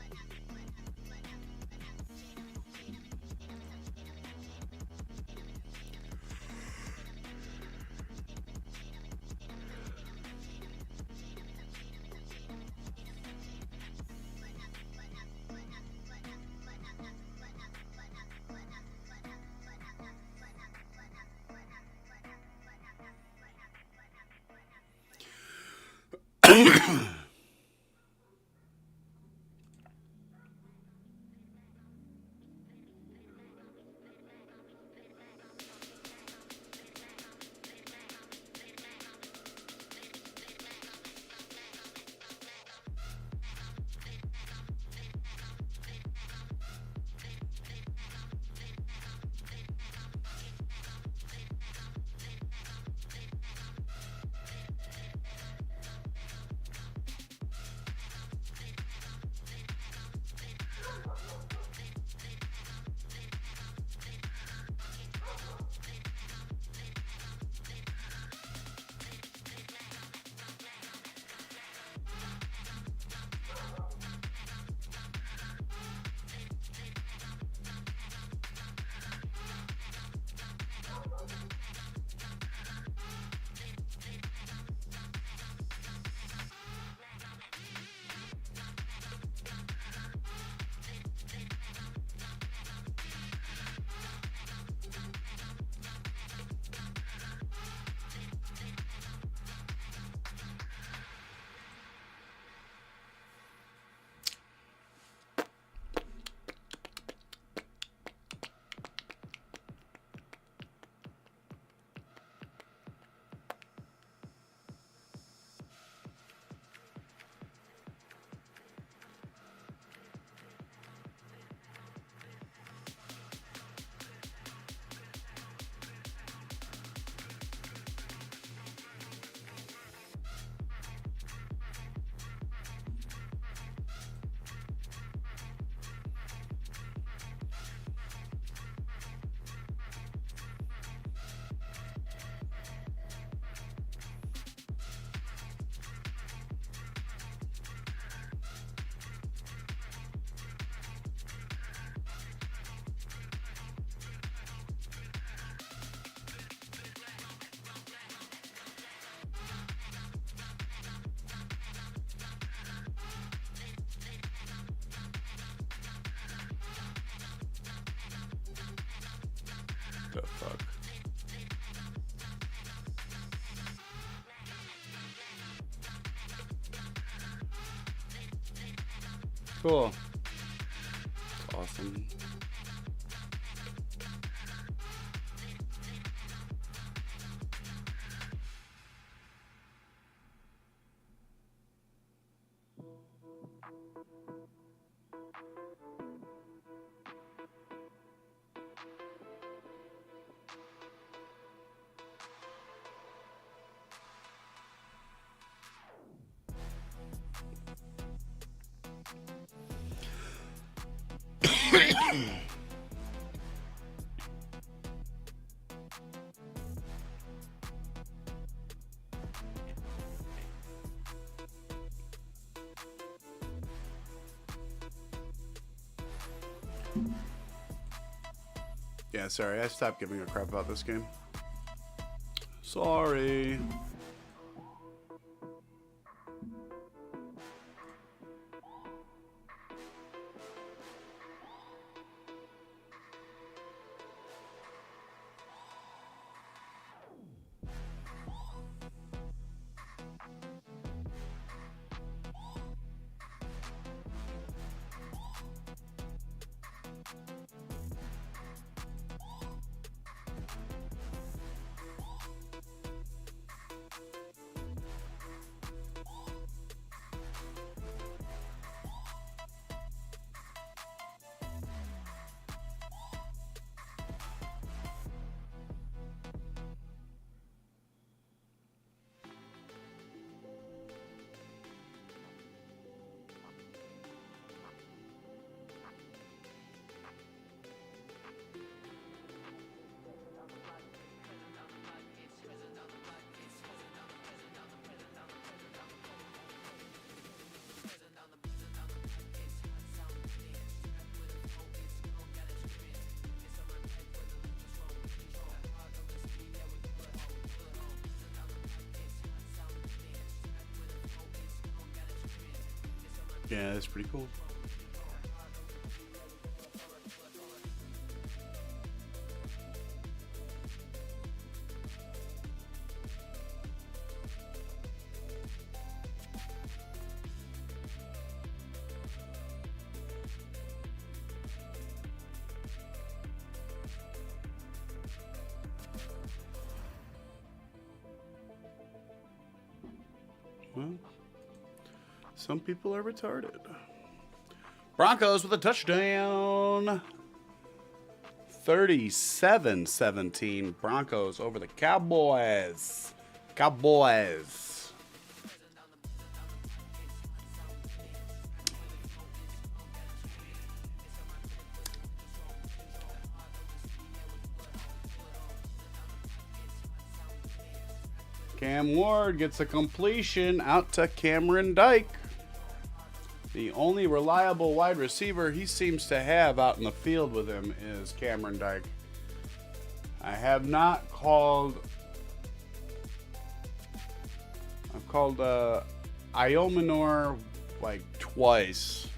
The fuck? Cool. That's awesome. Yeah, sorry, I stopped giving a crap about this game. Sorry. Yeah, that's pretty cool. Well, some people are retarded. Broncos with a touchdown. 37-17. Broncos over the Cowboys. Cowboys. Cam Ward gets a completion out to Cameron Dyke. The only reliable wide receiver he seems to have out in the field with him is Cameron Dyke. I have not called... I've called Iomanor like twice.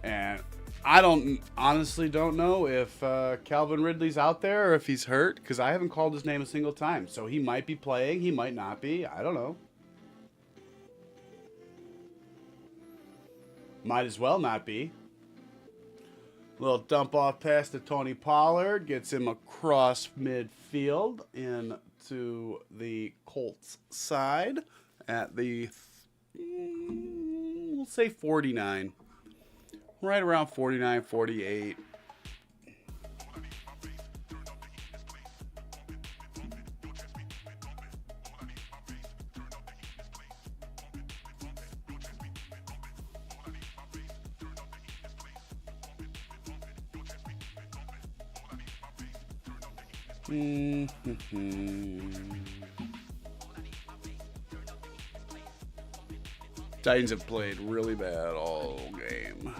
And I honestly don't know if Calvin Ridley's out there or if he's hurt, because I haven't called his name a single time. So he might be playing, he might not be. I don't know. Might as well not be. Little dump off pass to Tony Pollard. Gets him across midfield into the Colts side at the, we'll say 49. Right around 49, 48. Titans have played really bad all game.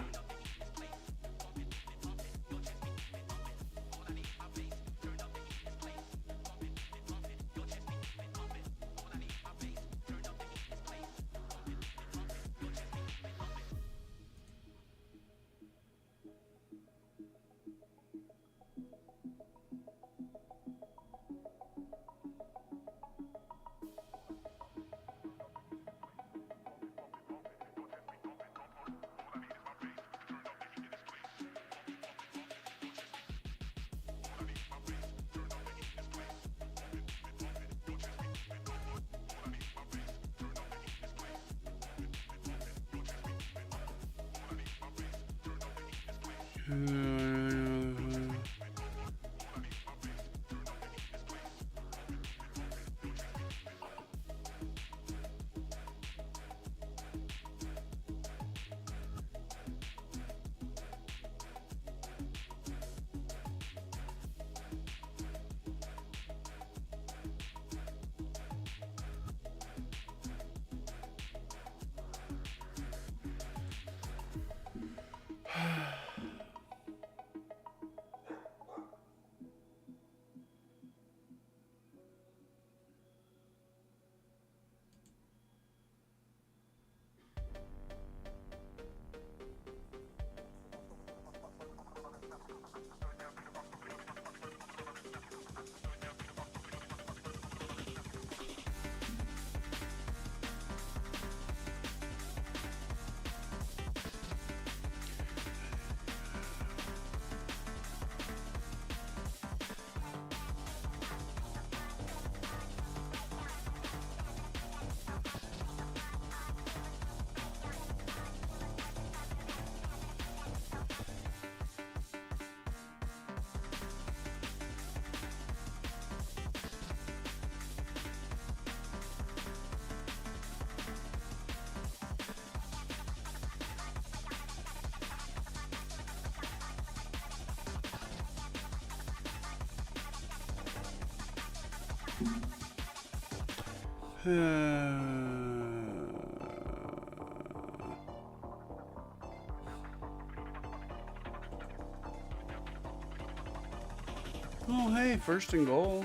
Oh, hey, first and goal.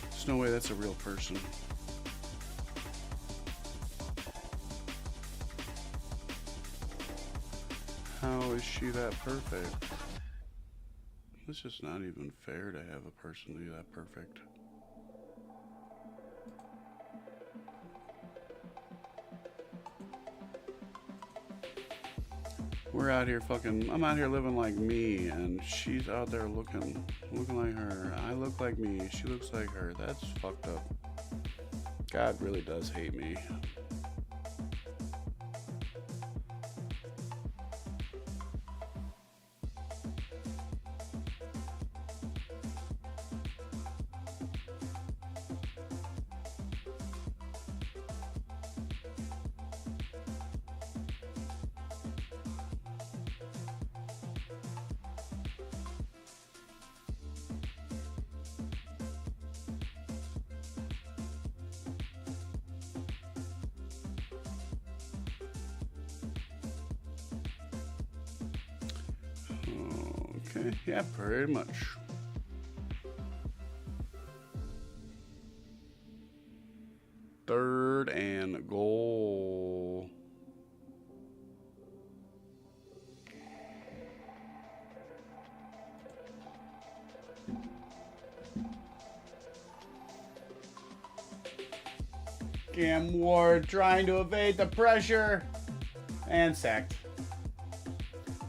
There's no way that's a real person. How is she that perfect? It's just not even fair to have a person be that perfect. We're out here fucking, I'm out here living like me, and she's out there looking like her. I look like me, she looks like her. That's fucked up. God really does hate me. Okay, yeah, pretty much. Third and goal. Cam Ward trying to evade the pressure and sacked.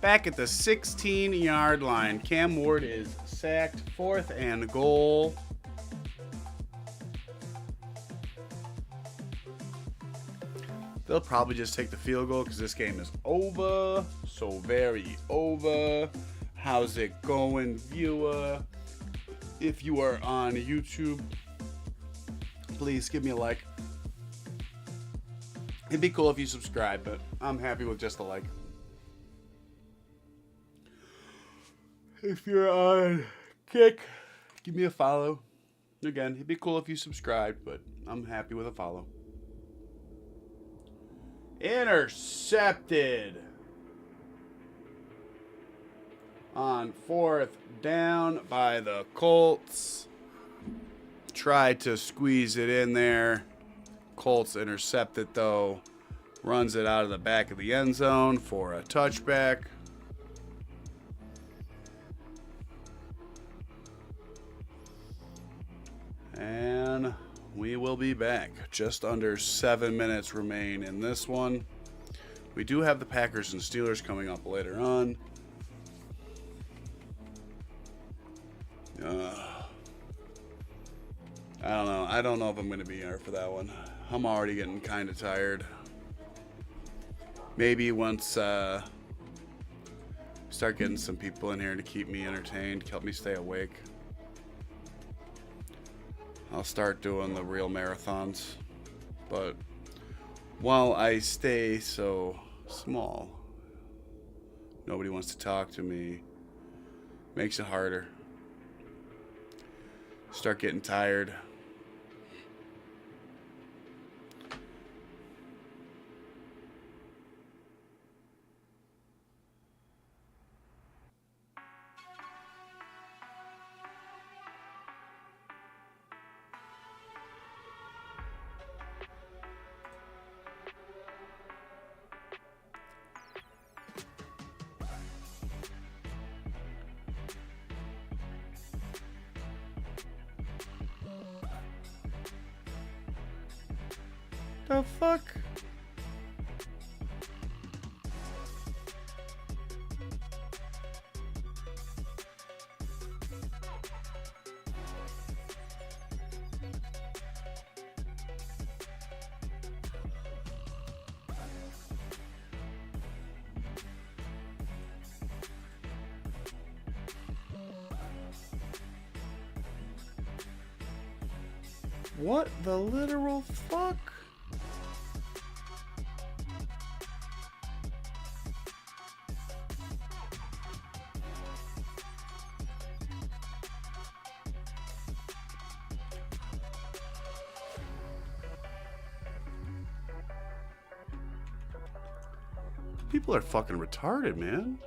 Back at the 16-yard line, Cam Ward is sacked. Fourth and goal. They'll probably just take the field goal because this game is over. So very over. How's it going, viewer? If you are on YouTube, please give me a like. It'd be cool if you subscribe, but I'm happy with just a like. If you're on Kick, give me a follow. Again, it'd be cool if you subscribed, but I'm happy with a follow. Intercepted on fourth down by the Colts. Tried to squeeze it in there. Colts intercept it though. Runs it out of the back of the end zone for a touchback. And we will be back. Just under 7 minutes remain in this one. We do have the Packers and Steelers coming up later on. I don't know. I don't know if I'm going to be here for that one. I'm already getting kind of tired. Maybe once start getting some people in here to keep me entertained, help me stay awake, I'll start doing the real marathons. But while I stay so small, nobody wants to talk to me. Makes it harder. Start getting tired. The fuck? What the literal fuck? People are fucking retarded, man.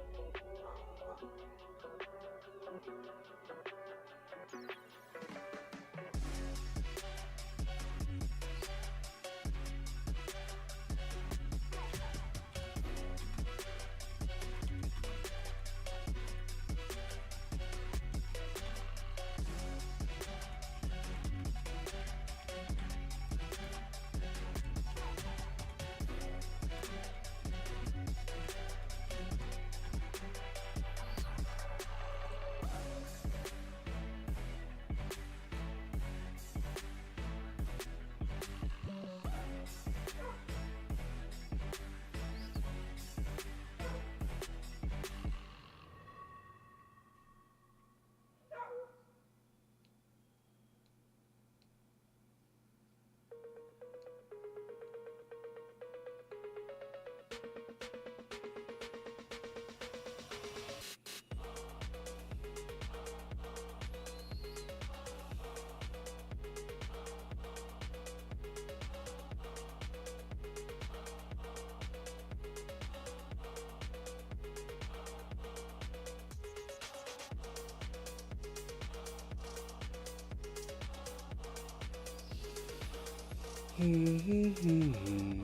Mm-hmm.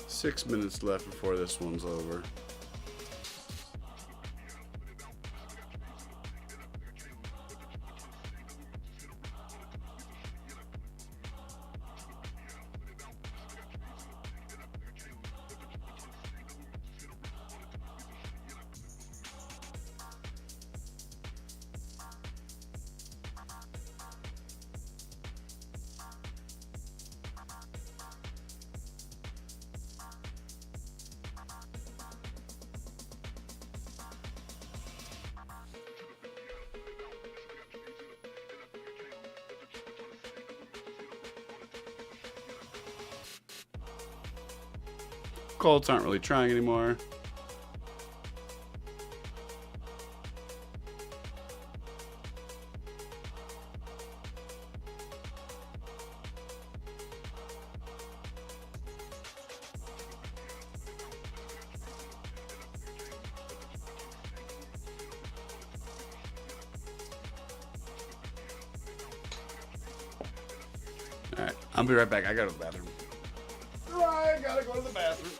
6 minutes left before this one's over. Colts aren't really trying anymore. Alright, I'll be right back. I gotta go to the bathroom. I gotta go to the bathroom.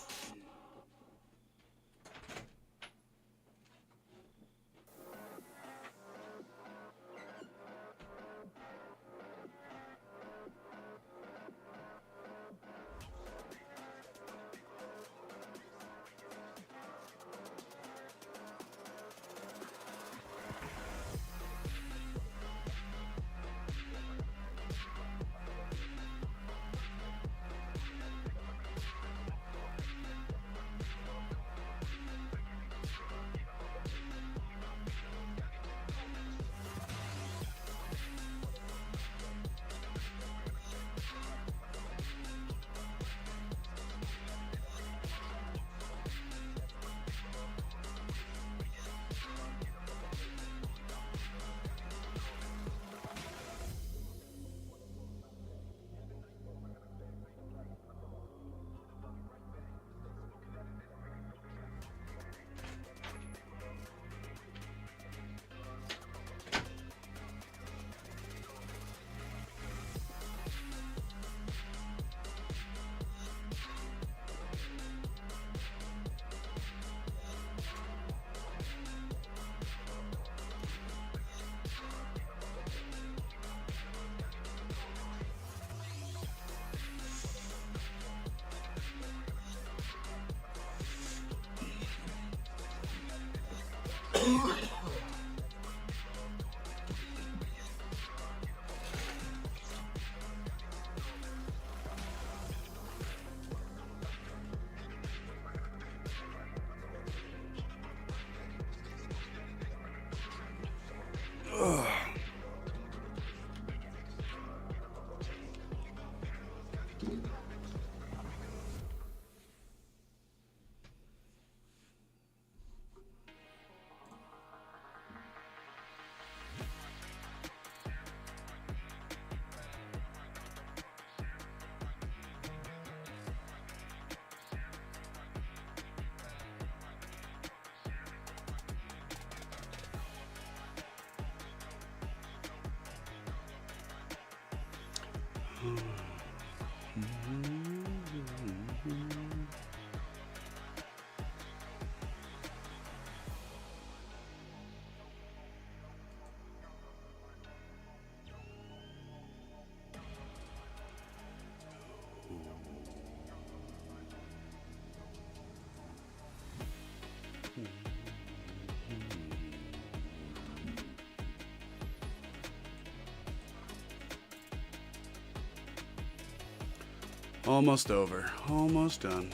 Almost over. Almost done.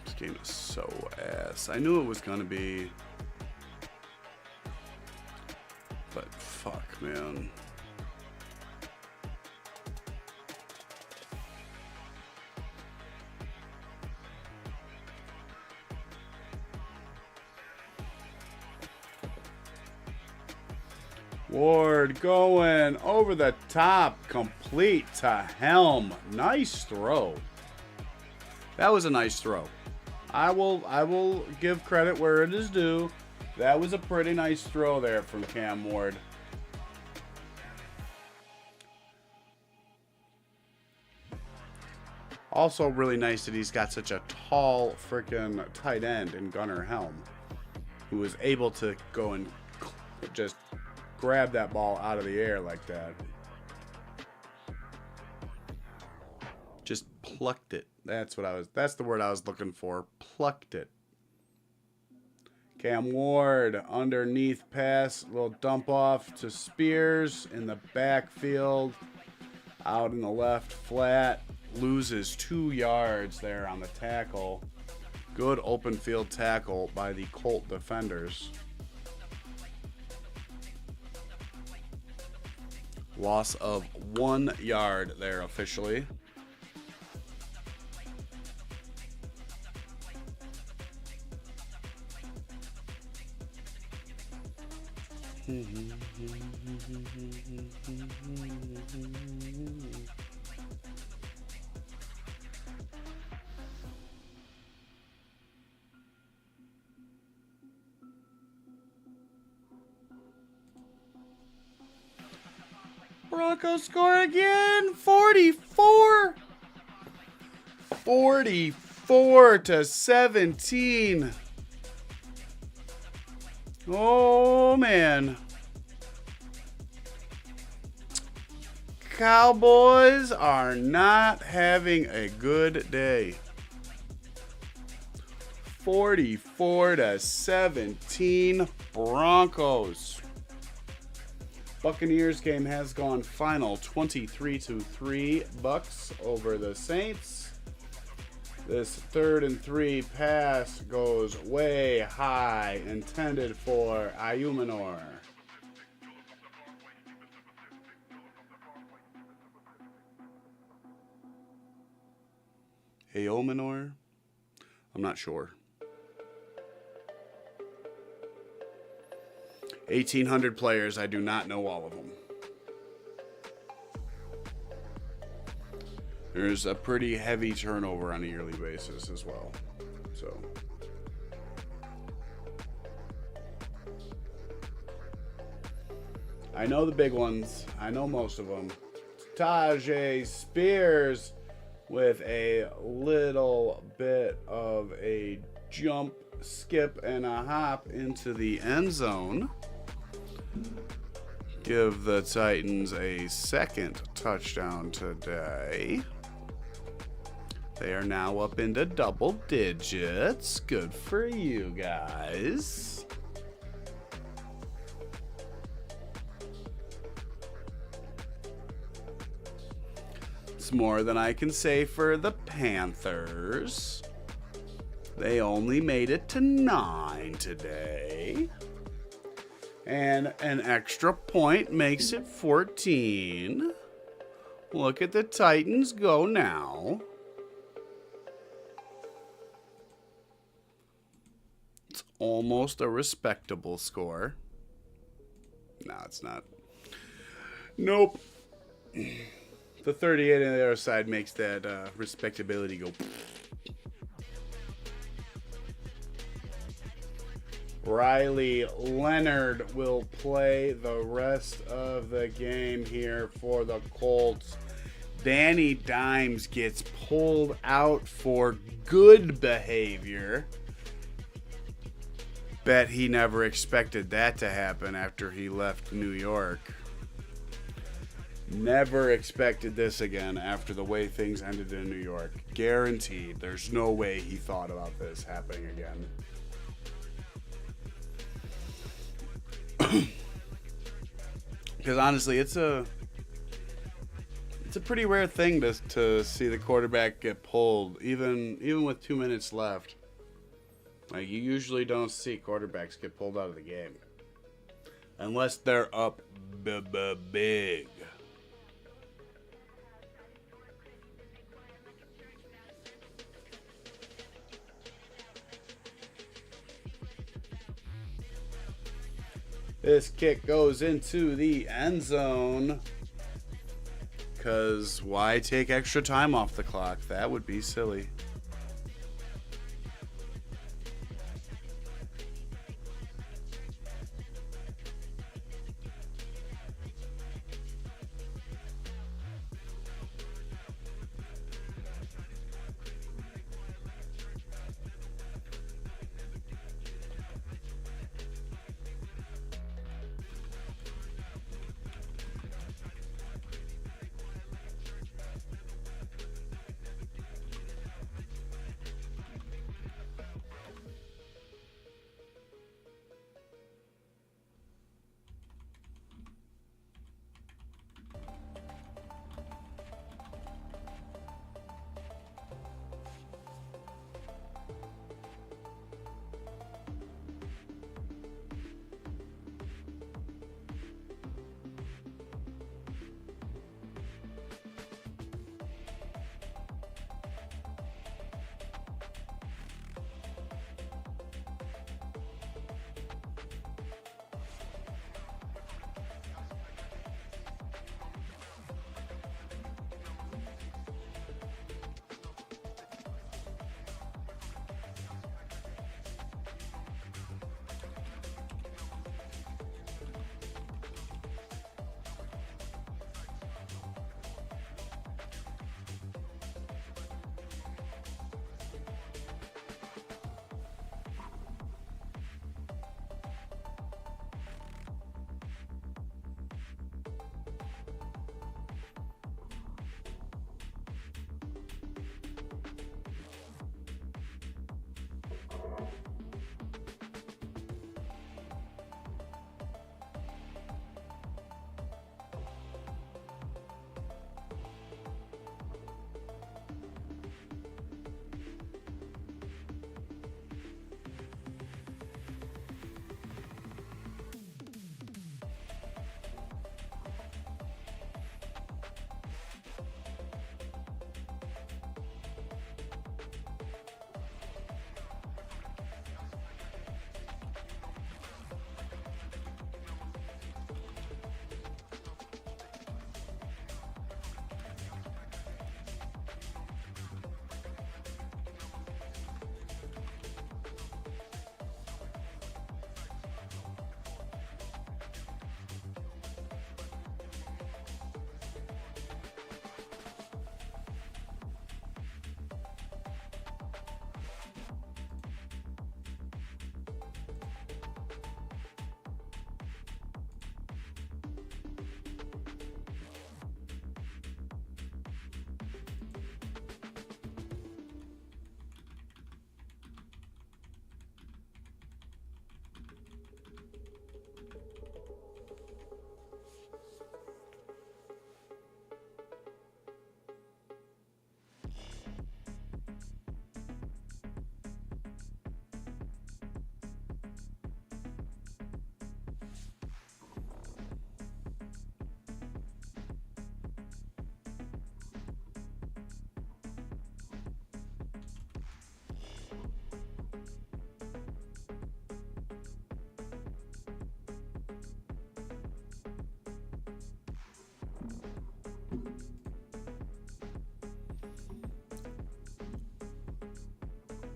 This game is so ass. I knew it was gonna be. But fuck, man. Ward going over the top, complete to Helm. Nice throw. That was a nice throw. I will give credit where it is due. That was a pretty nice throw there from Cam Ward. Also really nice that he's got such a tall freaking tight end in Gunnar Helm, who was able to go and just grab that ball out of the air like that. Just plucked it. That's the word I was looking for. Plucked it. Cam Ward underneath pass, little dump off to Spears in the backfield. Out in the left flat. Loses 2 yards there on the tackle. Good open field tackle by the Colt defenders. Loss of 1 yard there officially. Broncos score again. 44. 44-17. Oh, man. Cowboys are not having a good day. 44-17 Broncos. Buccaneers game has gone final 23-3 Bucks over the Saints. This 3rd and 3 pass goes way high, intended for Ayumanor. Ayumanor? I'm not sure. 1,800 players. I do not know all of them. There's a pretty heavy turnover on a yearly basis as well. So I know the big ones. I know most of them. Tajay Spears with a little bit of a jump, skip, and a hop into the end zone. Give the Titans a second touchdown today. They are now up into double digits. Good for you guys. It's more than I can say for the Panthers. They only made it to 9 today. And an extra point makes it 14. Look at the Titans go now. It's almost a respectable score. No, it's not. Nope. The 38 on the other side makes that respectability go. Riley Leonard will play the rest of the game here for the Colts. Danny Dimes gets pulled out for good behavior. Bet he never expected that to happen after he left New York. Never expected this again after the way things ended in New York. Guaranteed. There's no way he thought about this happening again. Because honestly, it's a pretty rare thing to see the quarterback get pulled, even with 2 minutes left. Like, you usually don't see quarterbacks get pulled out of the game unless they're up big. This kick goes into the end zone. Because why take extra time off the clock? That would be silly.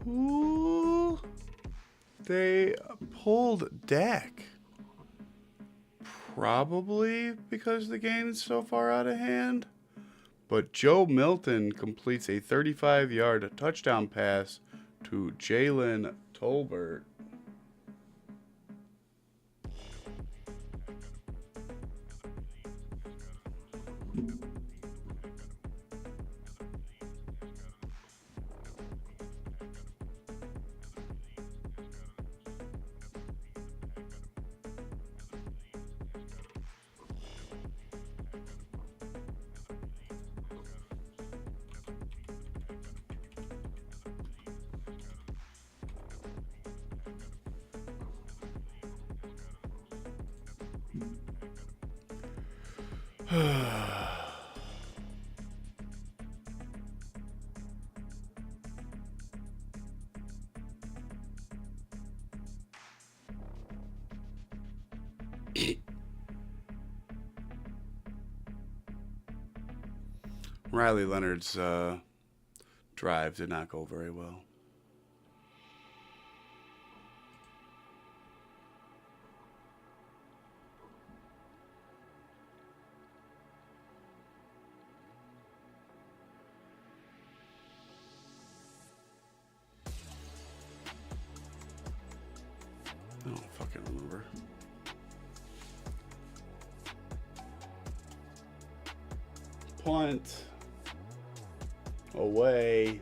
Ooh. They pulled Dak? Probably because the game's so far out of hand. But Joe Milton completes a 35-yard touchdown pass to Jalen Tolbert. Riley Leonard's drive did not go very well. I don't fucking remember. Punt. Away.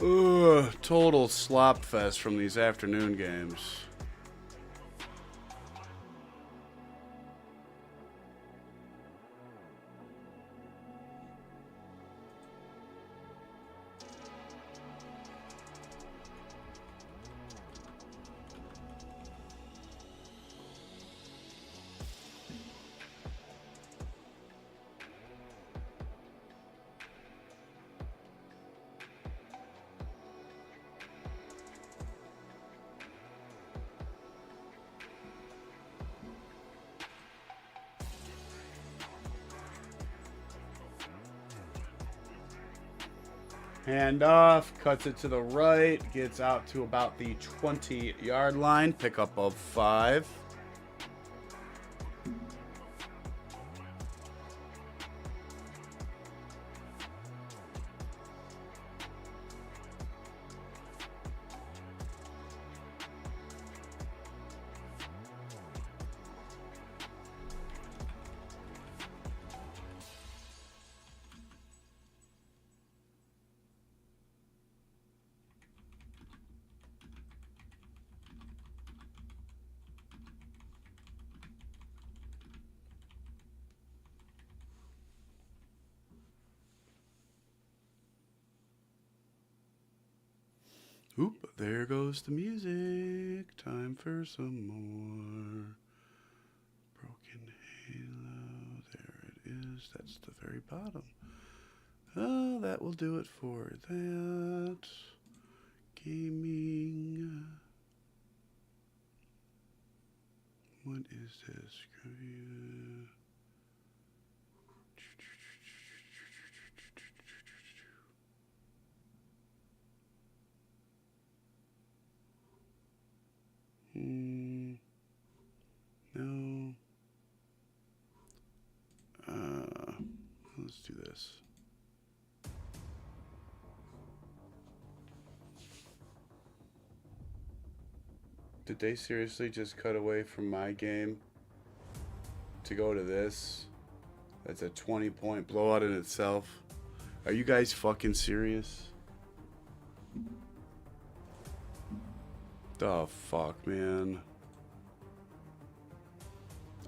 Ugh, total slop fest from these afternoon games. Hand off, cuts it to the right, gets out to about the 20-yard line, pickup of 5. Oop, there goes the music. Time for some more. Broken Halo. There it is. That's the very bottom. Oh, that will do it for that. Gaming. What is this? No. Let's do this. Did they seriously just cut away from my game to go to this? That's a 20-point blowout in itself. Are you guys fucking serious? The fuck, man.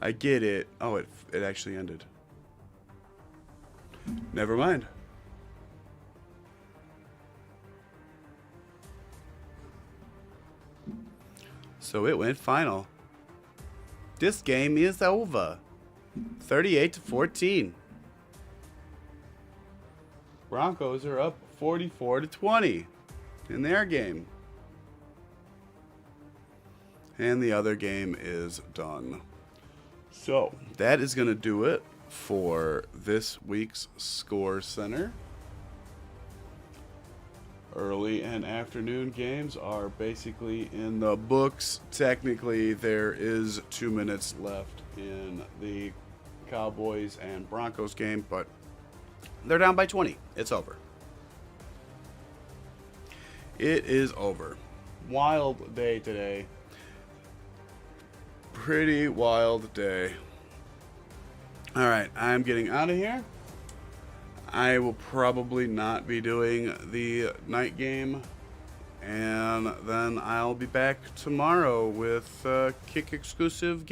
I get it. Oh, it actually ended. Never mind. So it went final. This game is over. 38-14. Broncos are up 44-20 in their game. And the other game is done. So that is going to do it for this week's Score Center. Early and afternoon games are basically in the books. Technically, there is 2 minutes left in the Cowboys and Broncos game, but they're down by 20. It's over. It is over. Wild day today. Pretty wild day. All right, I'm getting out of here. I will probably not be doing the night game, and then I'll be back tomorrow with Kick exclusive game.